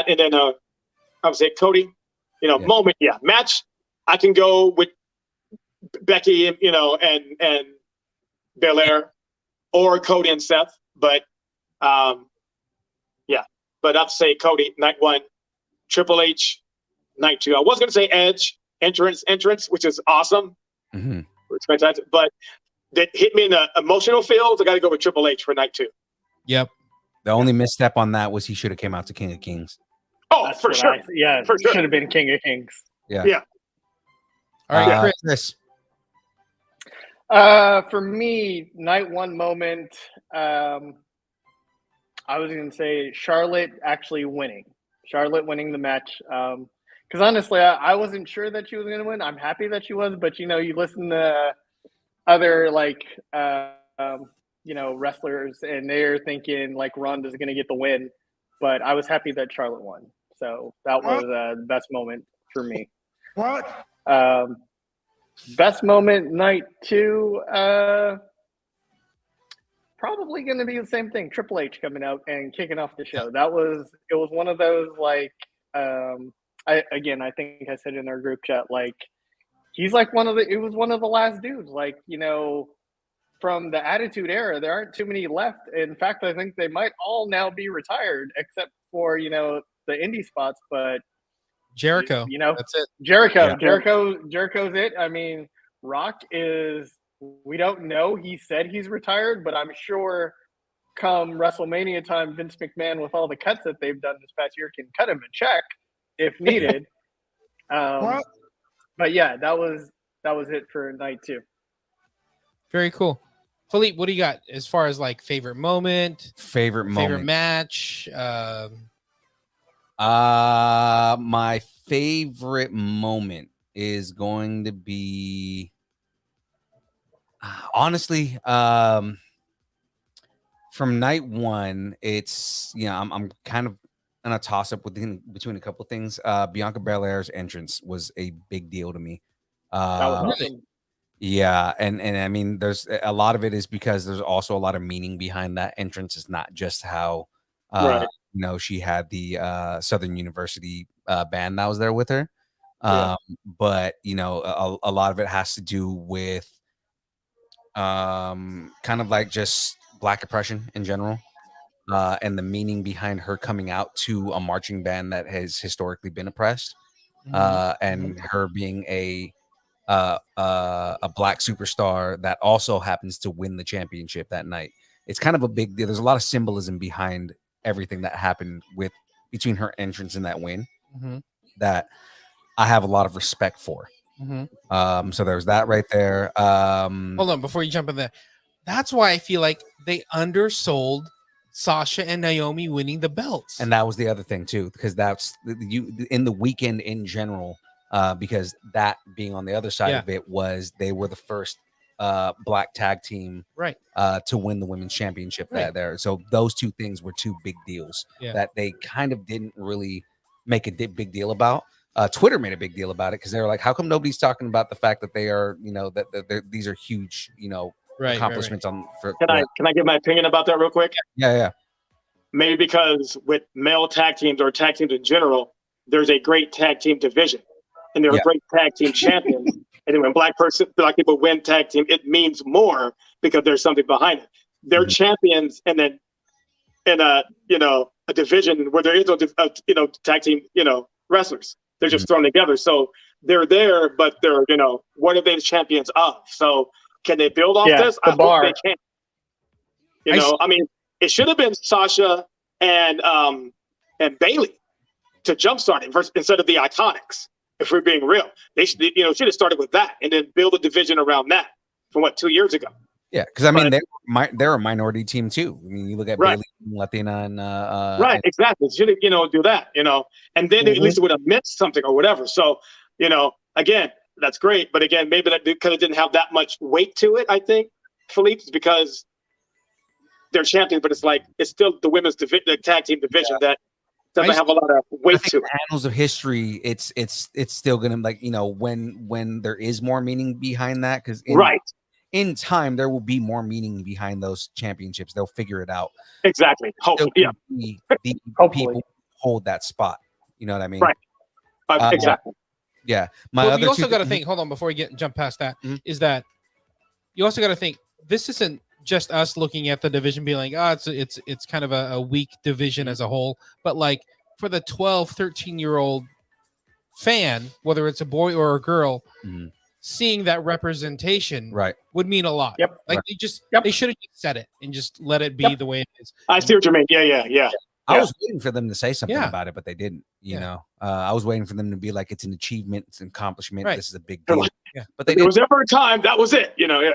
and then I would say Cody, moment, match. I can go with Becky, and Belair, or Cody and Seth, but but I'd say Cody night one, Triple H night two. I was going to say Edge entrance, which is awesome, it's fantastic, but that hit me in the emotional field. I got to go with Triple H for night two. Yep. The only misstep on that was he should have came out to King of Kings. Oh, That's for what sure. For sure. Should have been King of Kings. Yeah. All right, Chris. For me, night one moment, I was going to say Charlotte actually winning. Charlotte winning the match. Because honestly, I wasn't sure that she was going to win. I'm happy that she was, but you listen to other wrestlers, and they're thinking like Ronda's going to get the win. But I was happy that Charlotte won. So that was the best moment for me. What? Best moment night two, probably going to be the same thing. Triple H coming out and kicking off the show. It was one of those I think I said in our group chat, he's like it was one of the last dudes, from the Attitude Era. There aren't too many left. In fact, I think they might all now be retired except for, the indie spots, but Jericho. That's it. Jericho. Yeah. Jericho's it. I mean, Rock we don't know. He said he's retired, but I'm sure come WrestleMania time, Vince McMahon, with all the cuts that they've done this past year, can cut him a check if needed. But yeah, that was it for night two. Very cool. Philippe, what do you got as far as favorite moment? Favorite match? My favorite moment is going to be honestly from night one. It's I'm kind of in a toss up between a couple of things. Bianca Belair's entrance was a big deal to me. That was awesome. Yeah, and I mean, there's a lot of it is because there's also a lot of meaning behind that entrance. It's not just how she had the Southern University band that was there with her, but a lot of it has to do with kind of like just Black oppression in general, and the meaning behind her coming out to a marching band that has historically been oppressed, and her being a Black superstar that also happens to win the championship that night. It's kind of a big deal. There's a lot of symbolism behind everything that happened between her entrance and that win that I have a lot of respect for. So there's that right there. Hold on, before you jump in there, that's why I feel like they undersold Sasha and Naomi winning the belts. And that was the other thing too, because that's in the weekend in general. Because that being on the other side of it was they were the first Black tag team to win the women's championship there. So those two things were two big deals that they kind of didn't really make a big deal about. Twitter made a big deal about it because they were like, how come nobody's talking about the fact that they are, that these are huge, accomplishments on. Can I give my opinion about that real quick? Yeah. Maybe because with male tag teams or tag teams in general, there's a great tag team division. And they're a great tag team champions. And then when Black people win tag team, it means more because there's something behind it. They're champions, and then in a division where there is no tag team wrestlers. They're just thrown together. So they're there, but they're what are they the champions of? So can they build off this? I hope they can. I mean, it should have been Sasha and Bailey. to jumpstart it instead of the Iconics. If we're being real, they should have started with that and then build a division around that from 2 years ago. Yeah, because I mean they're a minority team too. I mean, you look at Right. Bailey, Latina, and right, exactly. Should do that, and then at least it would have meant something or whatever. So, again, that's great, but again, maybe that because it didn't have that much weight to it. I think Philippe is because they're champions, but it's still the women's the tag team division that doesn't have a lot of weight to it. Annals of history, it's still gonna when there is more meaning behind that because in time there will be more meaning behind those championships. They'll figure it out. Exactly. Hopefully, yeah. The people hold that spot. You know what I mean? Right. Exactly. Yeah. You also got to think. Hold on, before we jump past that, is that you also got to think this isn't just us looking at the division being like, it's kind of a weak division as a whole, but like for the 12, 13-year-old fan, whether it's a boy or a girl, seeing that representation would mean a lot. Yep. Like they should have just said it and just let it be the way it is. I see what you mean. Yeah. I was waiting for them to say something about it, but they didn't. I was waiting for them to be like, it's an achievement, it's an accomplishment. This is a big deal. But there was ever a time that was it. Yeah.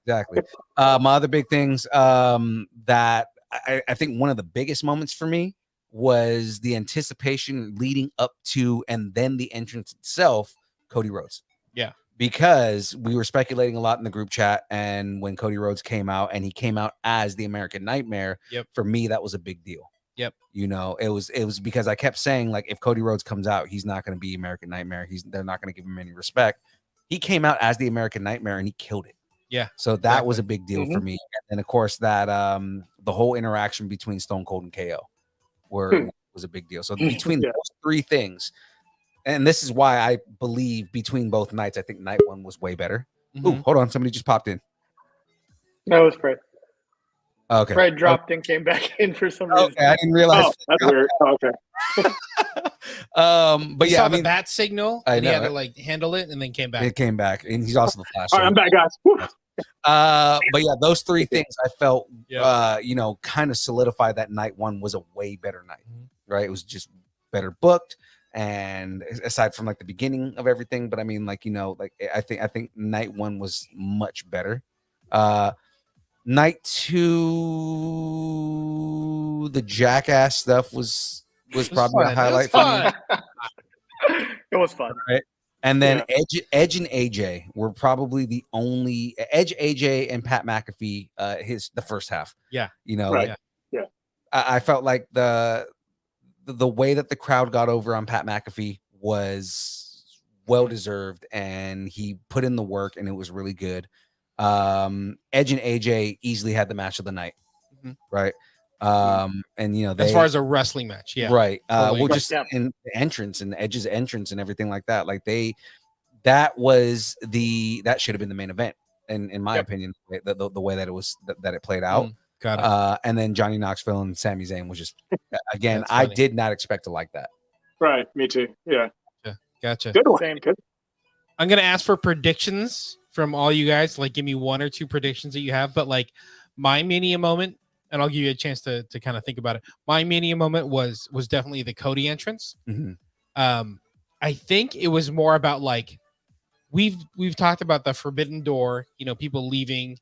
Exactly. My other big things that I think one of the biggest moments for me was the anticipation leading up to and then the entrance itself, Cody Rhodes. Yeah. Because we were speculating a lot in the group chat, and when Cody Rhodes came out and he came out as the American Nightmare, for me that was a big deal. Yep. It was because I kept saying, like, if Cody Rhodes comes out, he's not going to be American Nightmare. They're not going to give him any respect. He came out as the American Nightmare and he killed it. Yeah. So that was a big deal for me. And of course that the whole interaction between Stone Cold and KO was a big deal. So between those three things, and this is why I believe between both nights, I think night one was way better. Ooh, hold on. Somebody just popped in. That was Fred. Okay. Fred dropped and came back in for some reason. Okay, I didn't realize. Oh, that's weird. Oh, okay. But yeah, I mean, that signal, and he had to like handle it, and then came back. It came back, and he's also the Flash. All right, I'm back, guys. But yeah, those three things I felt, kind of solidified that night one was a way better night, right? It was just better booked, and aside from like the beginning of everything, but I mean, like I think night one was much better. Night two, the Jackass stuff was probably a highlight for me. It was fun. Right. And then Edge and AJ were probably the only Edge, AJ, and Pat McAfee. The first half. Yeah. I felt like the way that the crowd got over on Pat McAfee was well deserved, and he put in the work, and it was really good. Edge and AJ easily had the match of the night, right? And as far as a wrestling match, right. Totally. Just in the entrance and Edge's entrance and everything like that, like that should have been the main event, in my opinion, the way that it was that it played out. Got it. And then Johnny Knoxville and Sami Zayn was just again, I did not expect to like that. Right, me too. Yeah, gotcha. Good one. Good. I'm gonna ask for predictions from all you guys. Like, give me one or two predictions that you have. But like, my Mania moment, and I'll give you a chance to kind of think about it. My Mania moment was definitely the Cody entrance. I think it was more about like we've talked about the Forbidden Door, people leaving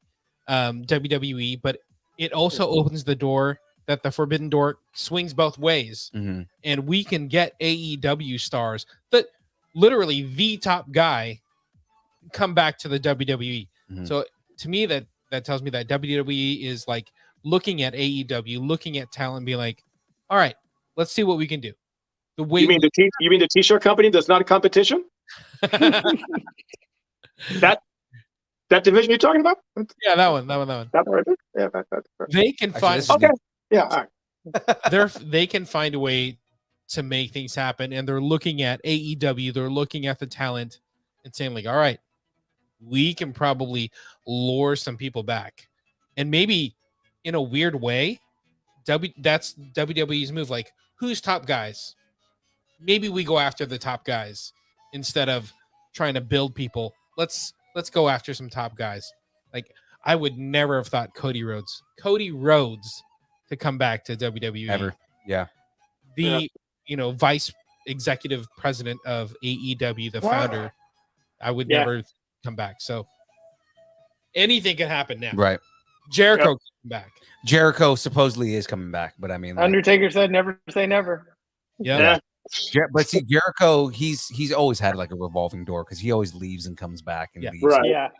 WWE, but it also opens the door that the Forbidden Door swings both ways, and we can get AEW stars that literally the top guy come back to the WWE. So to me, that tells me that WWE is like looking at AEW, looking at talent, and be like, all right, let's see what we can do. The way you mean the t-shirt company that's not a competition? That division you're talking about? Yeah, that one. That one. Yeah, they can find. Okay. Yeah. All right. They can find a way to make things happen, and they're looking at AEW. They're looking at the talent and saying, like, all right, we can probably lure some people back, and maybe in a weird way, that's WWE's move. Like, who's top guys? Maybe we go after the top guys instead of trying to build people. Let's go after some top guys. Like, I would never have thought Cody Rhodes to come back to WWE ever. Yeah. The vice executive president of AEW, the founder, I would never come back. So anything can happen now. Right. Jericho coming back. Jericho supposedly is coming back, but I mean, Undertaker said never say never. Yeah. But see, Jericho, he's always had like a revolving door because he always leaves and comes back and leaves. Right. Yeah.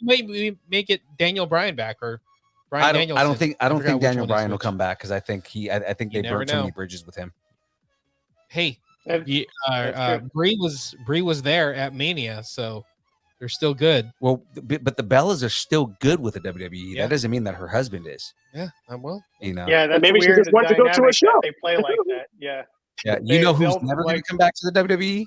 Maybe make it Daniel Bryan back or Bryan Danielson. I don't think forgot which Daniel one is Bryan will which. come back because I think I think they never burned too know. many bridges with him. Hey, That's Brie was there at Mania, so they're still good. Well, but the Bellas are still good with the WWE. Yeah. That doesn't mean that her husband is. Yeah, I will. Yeah, that's maybe she weird. just wanted to go to a dynamic that show. They play like that. Yeah. Yeah, you know who's they'll, never going to come back to the WWE?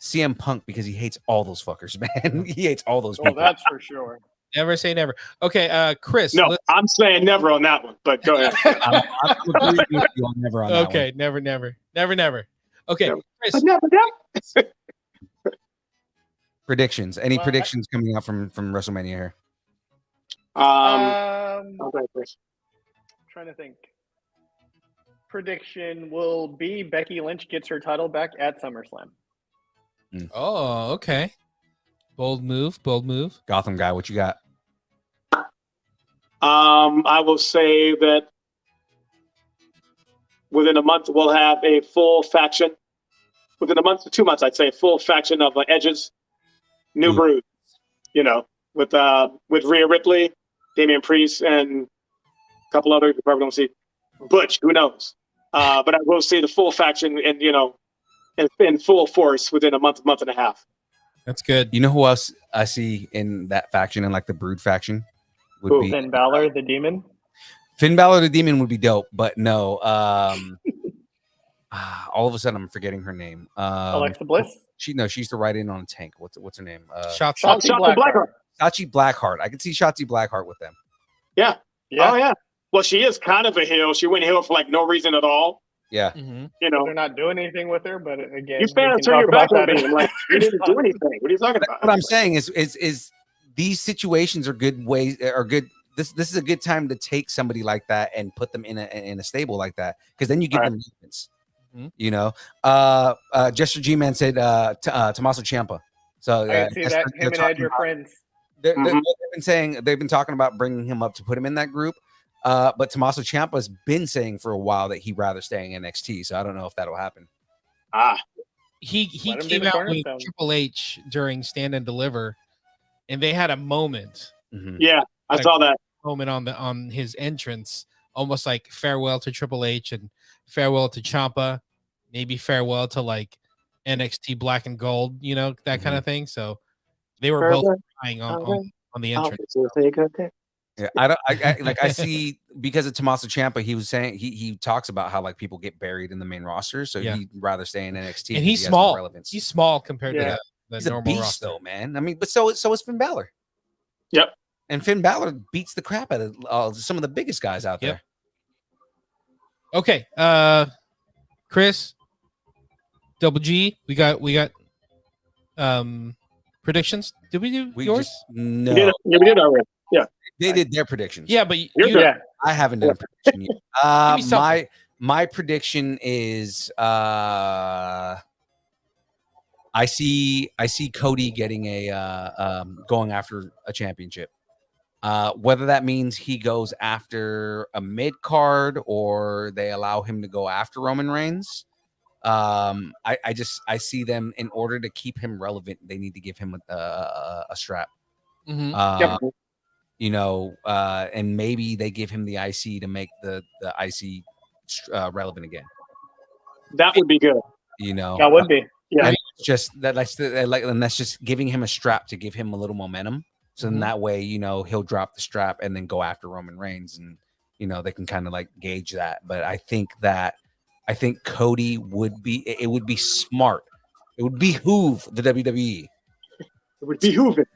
CM Punk, because he hates all those fuckers, man. He hates all those Well, people. that's for sure. Never say never. Okay, Chris. No, I'm saying never on that one, but go ahead. I'm agreeing with you on never on that Okay, one. never. Okay, Never. Chris. Never. Predictions. Any Well, predictions coming out from WrestleMania here? Okay, Chris. Trying to think. Prediction will be Becky Lynch gets her title back at SummerSlam. Oh, okay. Bold move. Gotham guy, what you got? I will say that within a month we'll have a full faction. Within a month to 2 months, I'd say a full faction of Edges, New Brood. With Rhea Ripley, Damian Priest, and a couple others we probably don't see. Butch, who knows? But I will see the full faction in full force within a month and a half. That's good. You know who else I see in that faction, in like the Brood faction? Would be Finn Balor, the Demon. Finn Balor the Demon would be dope, but no. All of a sudden I'm forgetting her name. Alexa Bliss. She used to ride in on a tank. What's her name? Shotzi Blackheart. Shotzi Blackheart. I could see Shotzi Blackheart with them. Yeah. Oh yeah. Well, she is kind of a heel. She went heel for like no reason at all. Yeah. Mm-hmm. They're not doing anything with her, but again, You fans turn your back on me. I'm like, you didn't do anything. What are you talking about? What I'm saying is these situations are good ways, are good. This is a good time to take somebody like that and put them in a stable like that, because then you give them movements. Jester G-Man said Tommaso Ciampa. So I can see that him and Edge are friends. They've been talking about bringing him up to put him in that group. But Tommaso Ciampa's been saying for a while that he'd rather stay in NXT. So I don't know if that'll happen. He came out with Triple H during Stand and Deliver, and they had a moment. Mm-hmm. Yeah, I saw that moment on his entrance, almost like farewell to Triple H and farewell to Ciampa, maybe farewell to like NXT Black and Gold, that kind of thing. So they were both crying on the entrance. Yeah, I see, because of Tommaso Ciampa, he was saying he talks about how like people get buried in the main roster, so he'd rather stay in NXT. And he's small. He's small compared to the he's normal a beast, roster, though, man. I mean, but so is Finn Balor. Yep. And Finn Balor beats the crap out of some of the biggest guys out there. Okay, Chris, Double G, we got predictions. Did we do yours? No, we did already. Yeah, they did their predictions. Yeah, but I haven't done a prediction yet. My prediction is I see Cody getting going after a championship. Whether that means he goes after a mid card or they allow him to go after Roman Reigns. I see them, in order to keep him relevant, they need to give him a strap. Mm-hmm. And maybe they give him the IC to make the IC relevant again. That would be good. That would be. Yeah. And that's just giving him a strap to give him a little momentum. So then that way, he'll drop the strap and then go after Roman Reigns, and they can kind of like gauge that. But I think Cody would be smart. It would behoove the WWE. It would behoove it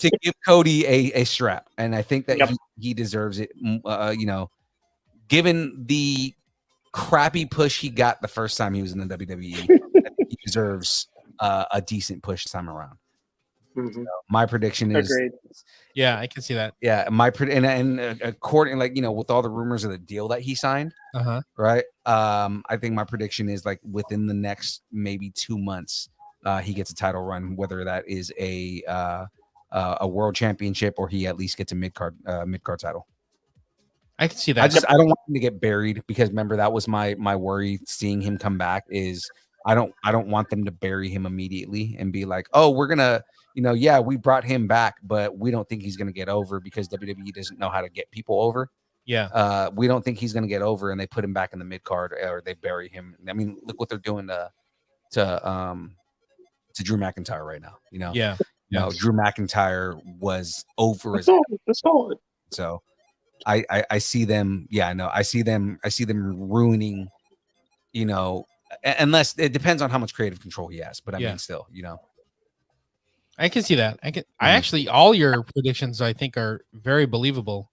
to give Cody a strap, and I think that he deserves it. Given the crappy push he got the first time he was in the WWE, he deserves a decent push this time around. Mhm. My prediction is Agreed. Yeah, I can see that. yeah, and according, like, with all the rumors of the deal that he signed, right? I think my prediction is like within the next maybe 2 months, he gets a title run, whether that is a world championship or he at least gets a mid card title. I can see that. I don't want him to get buried, because remember, that was my worry seeing him come back is I don't want them to bury him immediately and be like, oh, we're gonna, yeah, we brought him back, but we don't think he's gonna get over because WWE doesn't know how to get people over. Yeah. We don't think he's gonna get over, and they put him back in the mid card or they bury him. I mean, look what they're doing to Drew McIntyre right now. Yeah. Drew McIntyre was over as so. I see them. Yeah, no, I see them ruining. Unless it depends on how much creative control he has. But I mean, still, I can see that. I actually, all your predictions I think are very believable.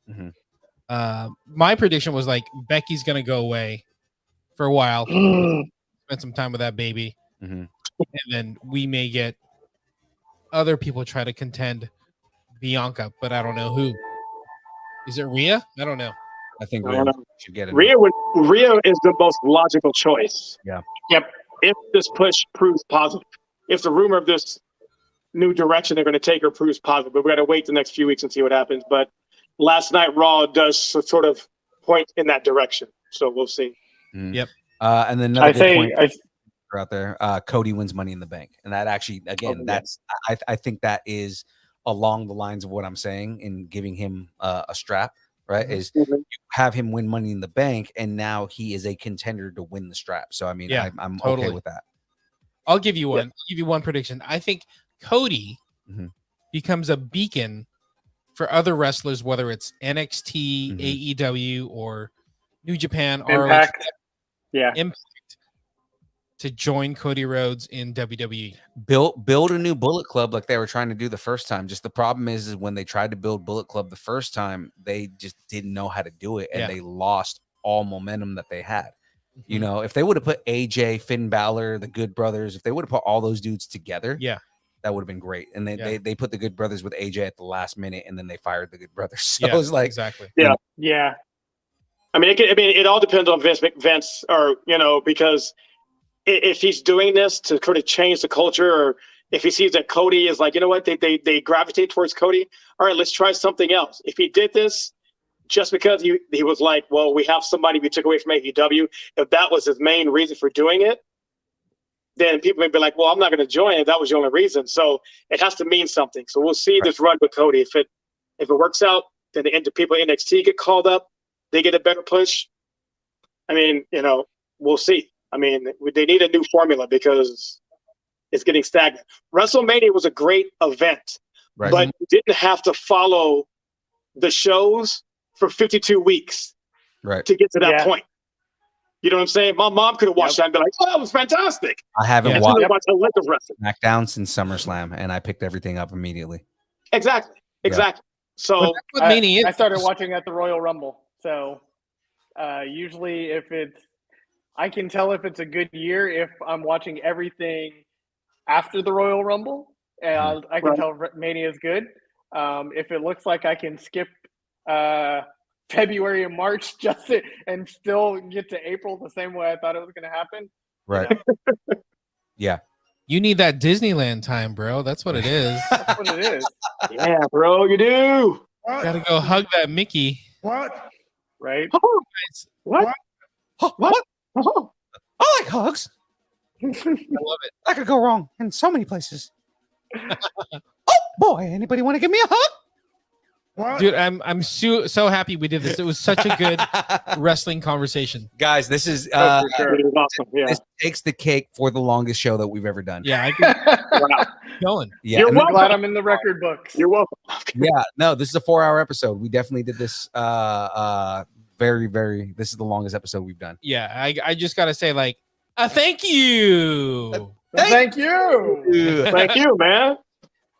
My prediction was like Becky's gonna go away for a while, spend some time with that baby, and then we may get other people try to contend Bianca, but I don't know who. Is it Rhea? I don't know. I think I don't know. should get it. Rhea is the most logical choice. Yeah. Yep. If this push proves positive, if the rumor of this new direction they're going to take her proves positive, but we got to wait the next few weeks and see what happens. But last night Raw does sort of point in that direction, so we'll see. Yep. And then another good point out there. Cody wins Money in the Bank, and that actually, again, I think that is along the lines of what I'm saying in giving him a strap. Right, is you have him win Money in the Bank, and now he is a contender to win the strap. So I mean, I'm totally okay with that. I'll give you one. I'll give you one prediction. I think Cody becomes a beacon for other wrestlers, whether it's NXT, AEW, or New Japan, Impact. Impact, to join Cody Rhodes in WWE. Build a new Bullet Club like they were trying to do the first time. Just the problem is when they tried to build Bullet Club the first time, they just didn't know how to do it, and they lost all momentum that they had. If they would have put AJ, Finn Balor, the Good Brothers, if they would have put all those dudes together, that would have been great. And they put the Good Brothers with AJ at the last minute, and then they fired the Good Brothers. So it was like exactly. Yeah. I mean, it all depends on Vince, or because if he's doing this to kind of change the culture, or if he sees that Cody is like, you know what, they gravitate towards Cody. All right, let's try something else. If he did this just because he was like, well, we have somebody we took away from AEW, if that was his main reason for doing it, then people may be like, well, I'm not going to join if that was the only reason. So it has to mean something. So we'll see this run with Cody. If it works out, then the people in NXT get called up, they get a better push. I mean, we'll see. I mean, they need a new formula because it's getting stagnant. WrestleMania was a great event, but you didn't have to follow the shows for 52 weeks to get to that point. You know what I'm saying? My mom could have watched that and be like, oh, that was fantastic. I haven't watched Olympic wrestling SmackDown since SummerSlam, and I picked everything up immediately. Exactly. So I started watching at the Royal Rumble. So usually I can tell if it's a good year if I'm watching everything after the Royal Rumble, and I can tell Mania is good. If it looks like I can skip February and March and still get to April the same way I thought it was going to happen. Right. Yeah. You need that Disneyland time, bro. That's what it is. That's what it is. Yeah, bro, you do. Gotta go hug that Mickey. What? Right? What? I like hugs. I love it. I could go wrong in so many places. Oh boy, anybody want to give me a hug? What? Dude, I'm so happy we did this. It was such a good wrestling conversation. Guys, this is It was awesome. Yeah. this takes the cake for the longest show that we've ever done. Yeah, I can going. Yeah, You're and welcome. Glad I'm in the record books. You're welcome. yeah, no, this is a 4-hour episode. We definitely did this very, very, this is the longest episode we've done. Yeah, I just gotta say, like, thank you. Thank you. Thank you, man.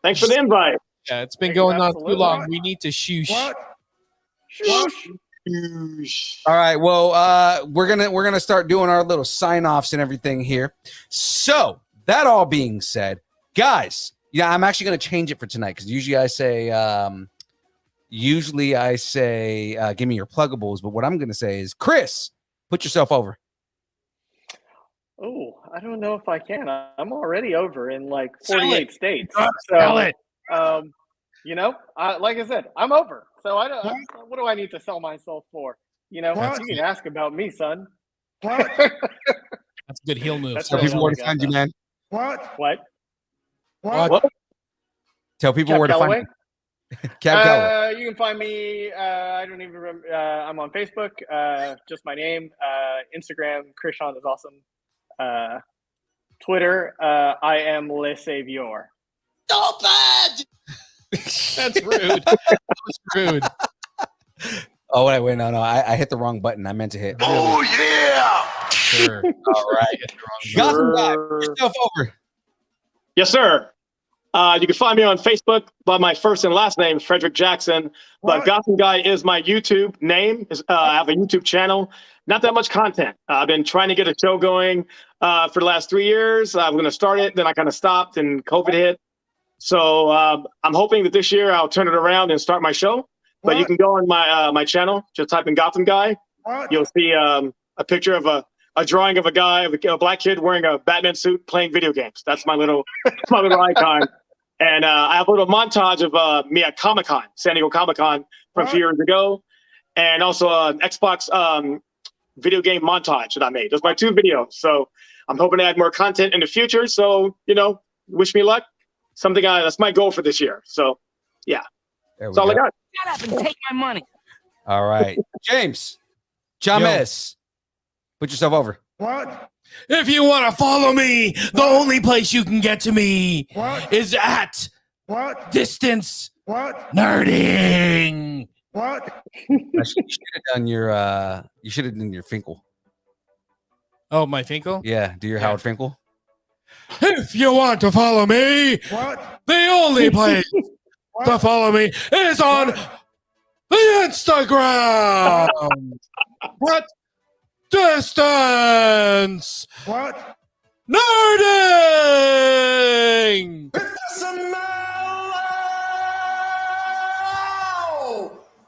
Thanks for the invite. Yeah, it's been going on too long. We need to shoosh. What? All right, well, we're gonna start doing our little sign-offs and everything here. So that all being said, guys, Yeah, I'm actually going to change it for tonight because usually I say, give me your pluggables. But what I'm going to say is, Chris, put yourself over. Oh, I don't know if I can. I'm already over in like 48 states. Sell it. Like I said, I'm over. So I don't. What do I need to sell myself for? You can ask about me, son. That's a good heel move. Tell people where to find you, man. What? Tell people Cap where to Calloway? find you. Cap Calloway. You can find me. I don't even remember. I'm on Facebook. Just my name. Instagram. Krishan is awesome. Twitter. I am Le Savior. Stop it! That's rude. That was rude. Oh, wait, no. I hit the wrong button. I meant to hit. Oh, yeah. Sure. All right. Gotham guy, put yourself over. Yes, sir. You can find me on Facebook by my first and last name, Frederick Jackson. But Gotham Guy is my YouTube name. I have a YouTube channel. Not that much content. I've been trying to get a show going for the last 3 years. I'm going to start it. Then I kind of stopped and COVID hit. So I'm hoping that this year I'll turn it around and start my show. But you can go on my channel. Just type in Gotham Guy. You'll see a picture of a drawing of a black kid wearing a Batman suit playing video games. That's my little icon. And I have a little montage of me at Comic-Con, San Diego Comic-Con from a few years ago. And also an Xbox video game montage that I made. Those are my 2 videos. So I'm hoping to add more content in the future. So, wish me luck. That's my goal for this year. So, yeah. That's all I got. Shut up and take my money. All right. James. Put yourself over. If you want to follow me, the only place you can get to me is at Distance Nerding. You should have done your Finkel. Oh, my Finkel? Yeah, do your Howard Finkel. If you want to follow me, the only place to follow me is on the Instagram. What? Distance. Nerding.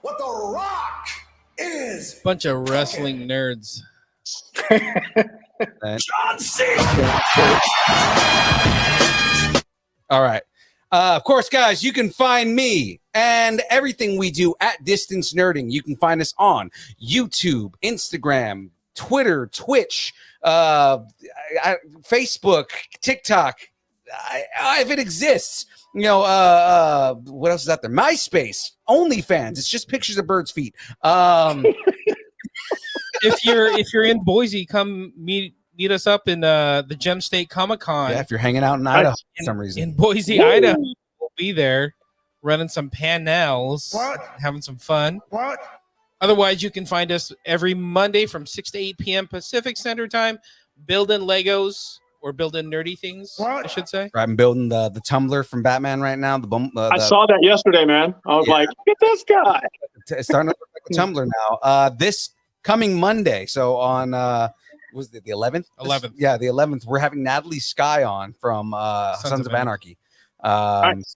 What the Rock is. Bunch of wrestling nerds. John Cena. All right. Of course, guys, you can find me and everything we do at Distance Nerding. You can find us on YouTube, Instagram, Twitter, Twitch, Facebook, TikTok. If it exists, what else is out there? MySpace, OnlyFans. It's just pictures of birds' feet. If you're in Boise, come meet us up in the Gem State Comic-Con. Yeah, if you're hanging out in Idaho for some reason. In Boise, Idaho, we'll be there running some panels, having some fun. Otherwise, you can find us every Monday from 6 to 8 p.m. Pacific Standard Time, building Legos or building nerdy things, I should say. I'm building the tumbler from Batman right now. I saw that yesterday, man. I was like, look at this guy. It's starting to look like a tumbler now. This coming Monday, so on was it the 11th? 11th. Yeah, the 11th. We're having Natalie Sky on from Sons of Anarchy. Nice.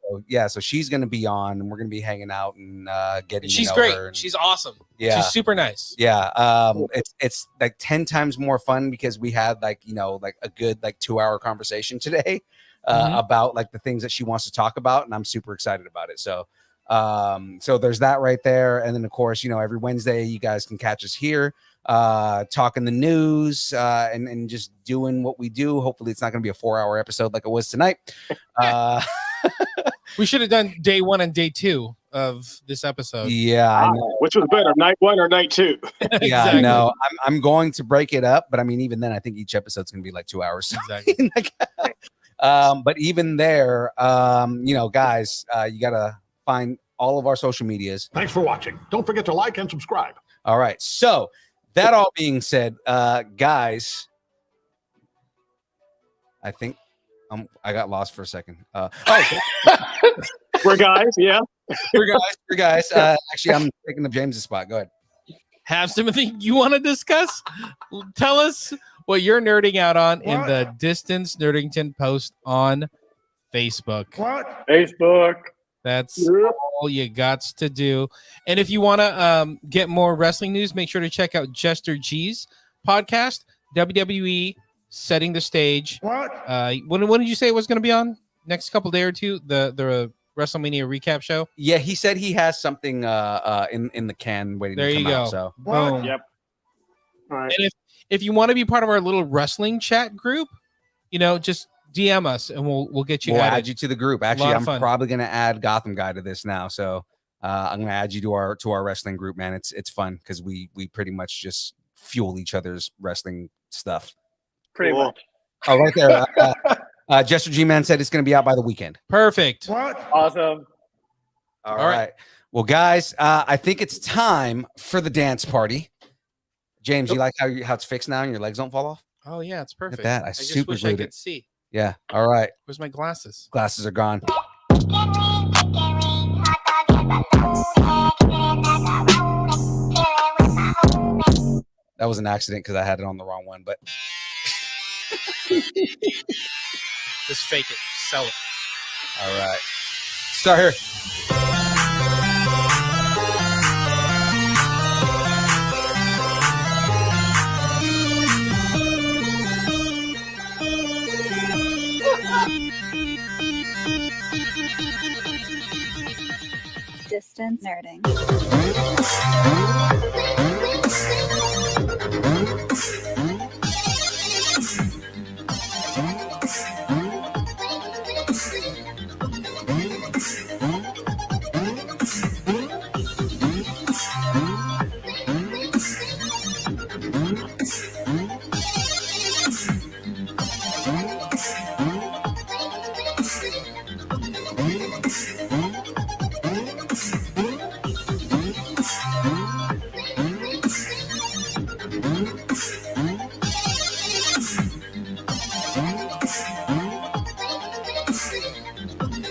So she's going to be on, and we're going to be hanging out and getting. She's to know great. her and, She's awesome. Yeah, she's super nice. Yeah. It's like 10 times more fun because we had like a good 2-hour conversation today about like the things that she wants to talk about, and I'm super excited about it. So there's that right there, and then of course every Wednesday you guys can catch us here talking the news and just doing what we do. Hopefully it's not going to be a 4-hour episode like it was tonight. We should have done day 1 and day 2 of this episode. Yeah, I know. Which was better, night 1 or night 2? Yeah, I know. I'm going to break it up, but I mean, even then, I think each episode's going to be like 2 hours. Exactly. But even there, guys, you got to find all of our social medias. Thanks for watching. Don't forget to like and subscribe. All right. So that all being said, guys, I think I got lost for a second. We're guys, yeah. We're guys. Actually, I'm taking up James's spot. Go ahead. Have something you want to discuss? Tell us what you're nerding out on in the Distance Nerdington post on Facebook. What? Facebook. That's all you got to do. And if you want to get more wrestling news, make sure to check out Jester G's podcast, WWE Setting the Stage. What? When did you say it was going to be on? Next couple day or two, the WrestleMania recap show. Yeah, he said he has something in the can waiting There to come you go. out. So Boom. Yep. All right. And if you want to be part of our little wrestling chat group, just DM us and we'll get you we'll added. add you to the group. Actually, Lot of I'm fun. probably gonna add Gotham Guy to this now. So I'm gonna add you to our wrestling group, man. It's fun because we pretty much just fuel each other's wrestling stuff. Pretty much. Oh, right there. Jester G Man said it's gonna be out by the weekend. Perfect. What? Awesome. All right. Well, guys, I think it's time for the dance party. James, you like how it's fixed now and your legs don't fall off? Oh yeah, it's perfect. Look at that. I just super wish I glued could it. see. Yeah. All right. Where's my glasses? Glasses are gone. That was an accident because I had it on the wrong one, but Just fake it. Sell it. all right. Start here. Distance nerding.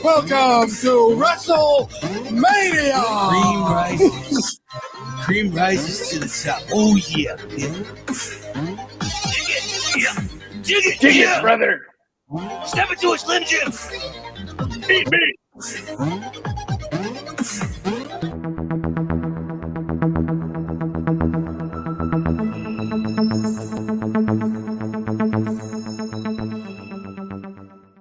Welcome to WrestleMania. Cream rises to the top. Oh yeah. Dig it, Dig it, brother. Step into it, Slim Jim. Beat me.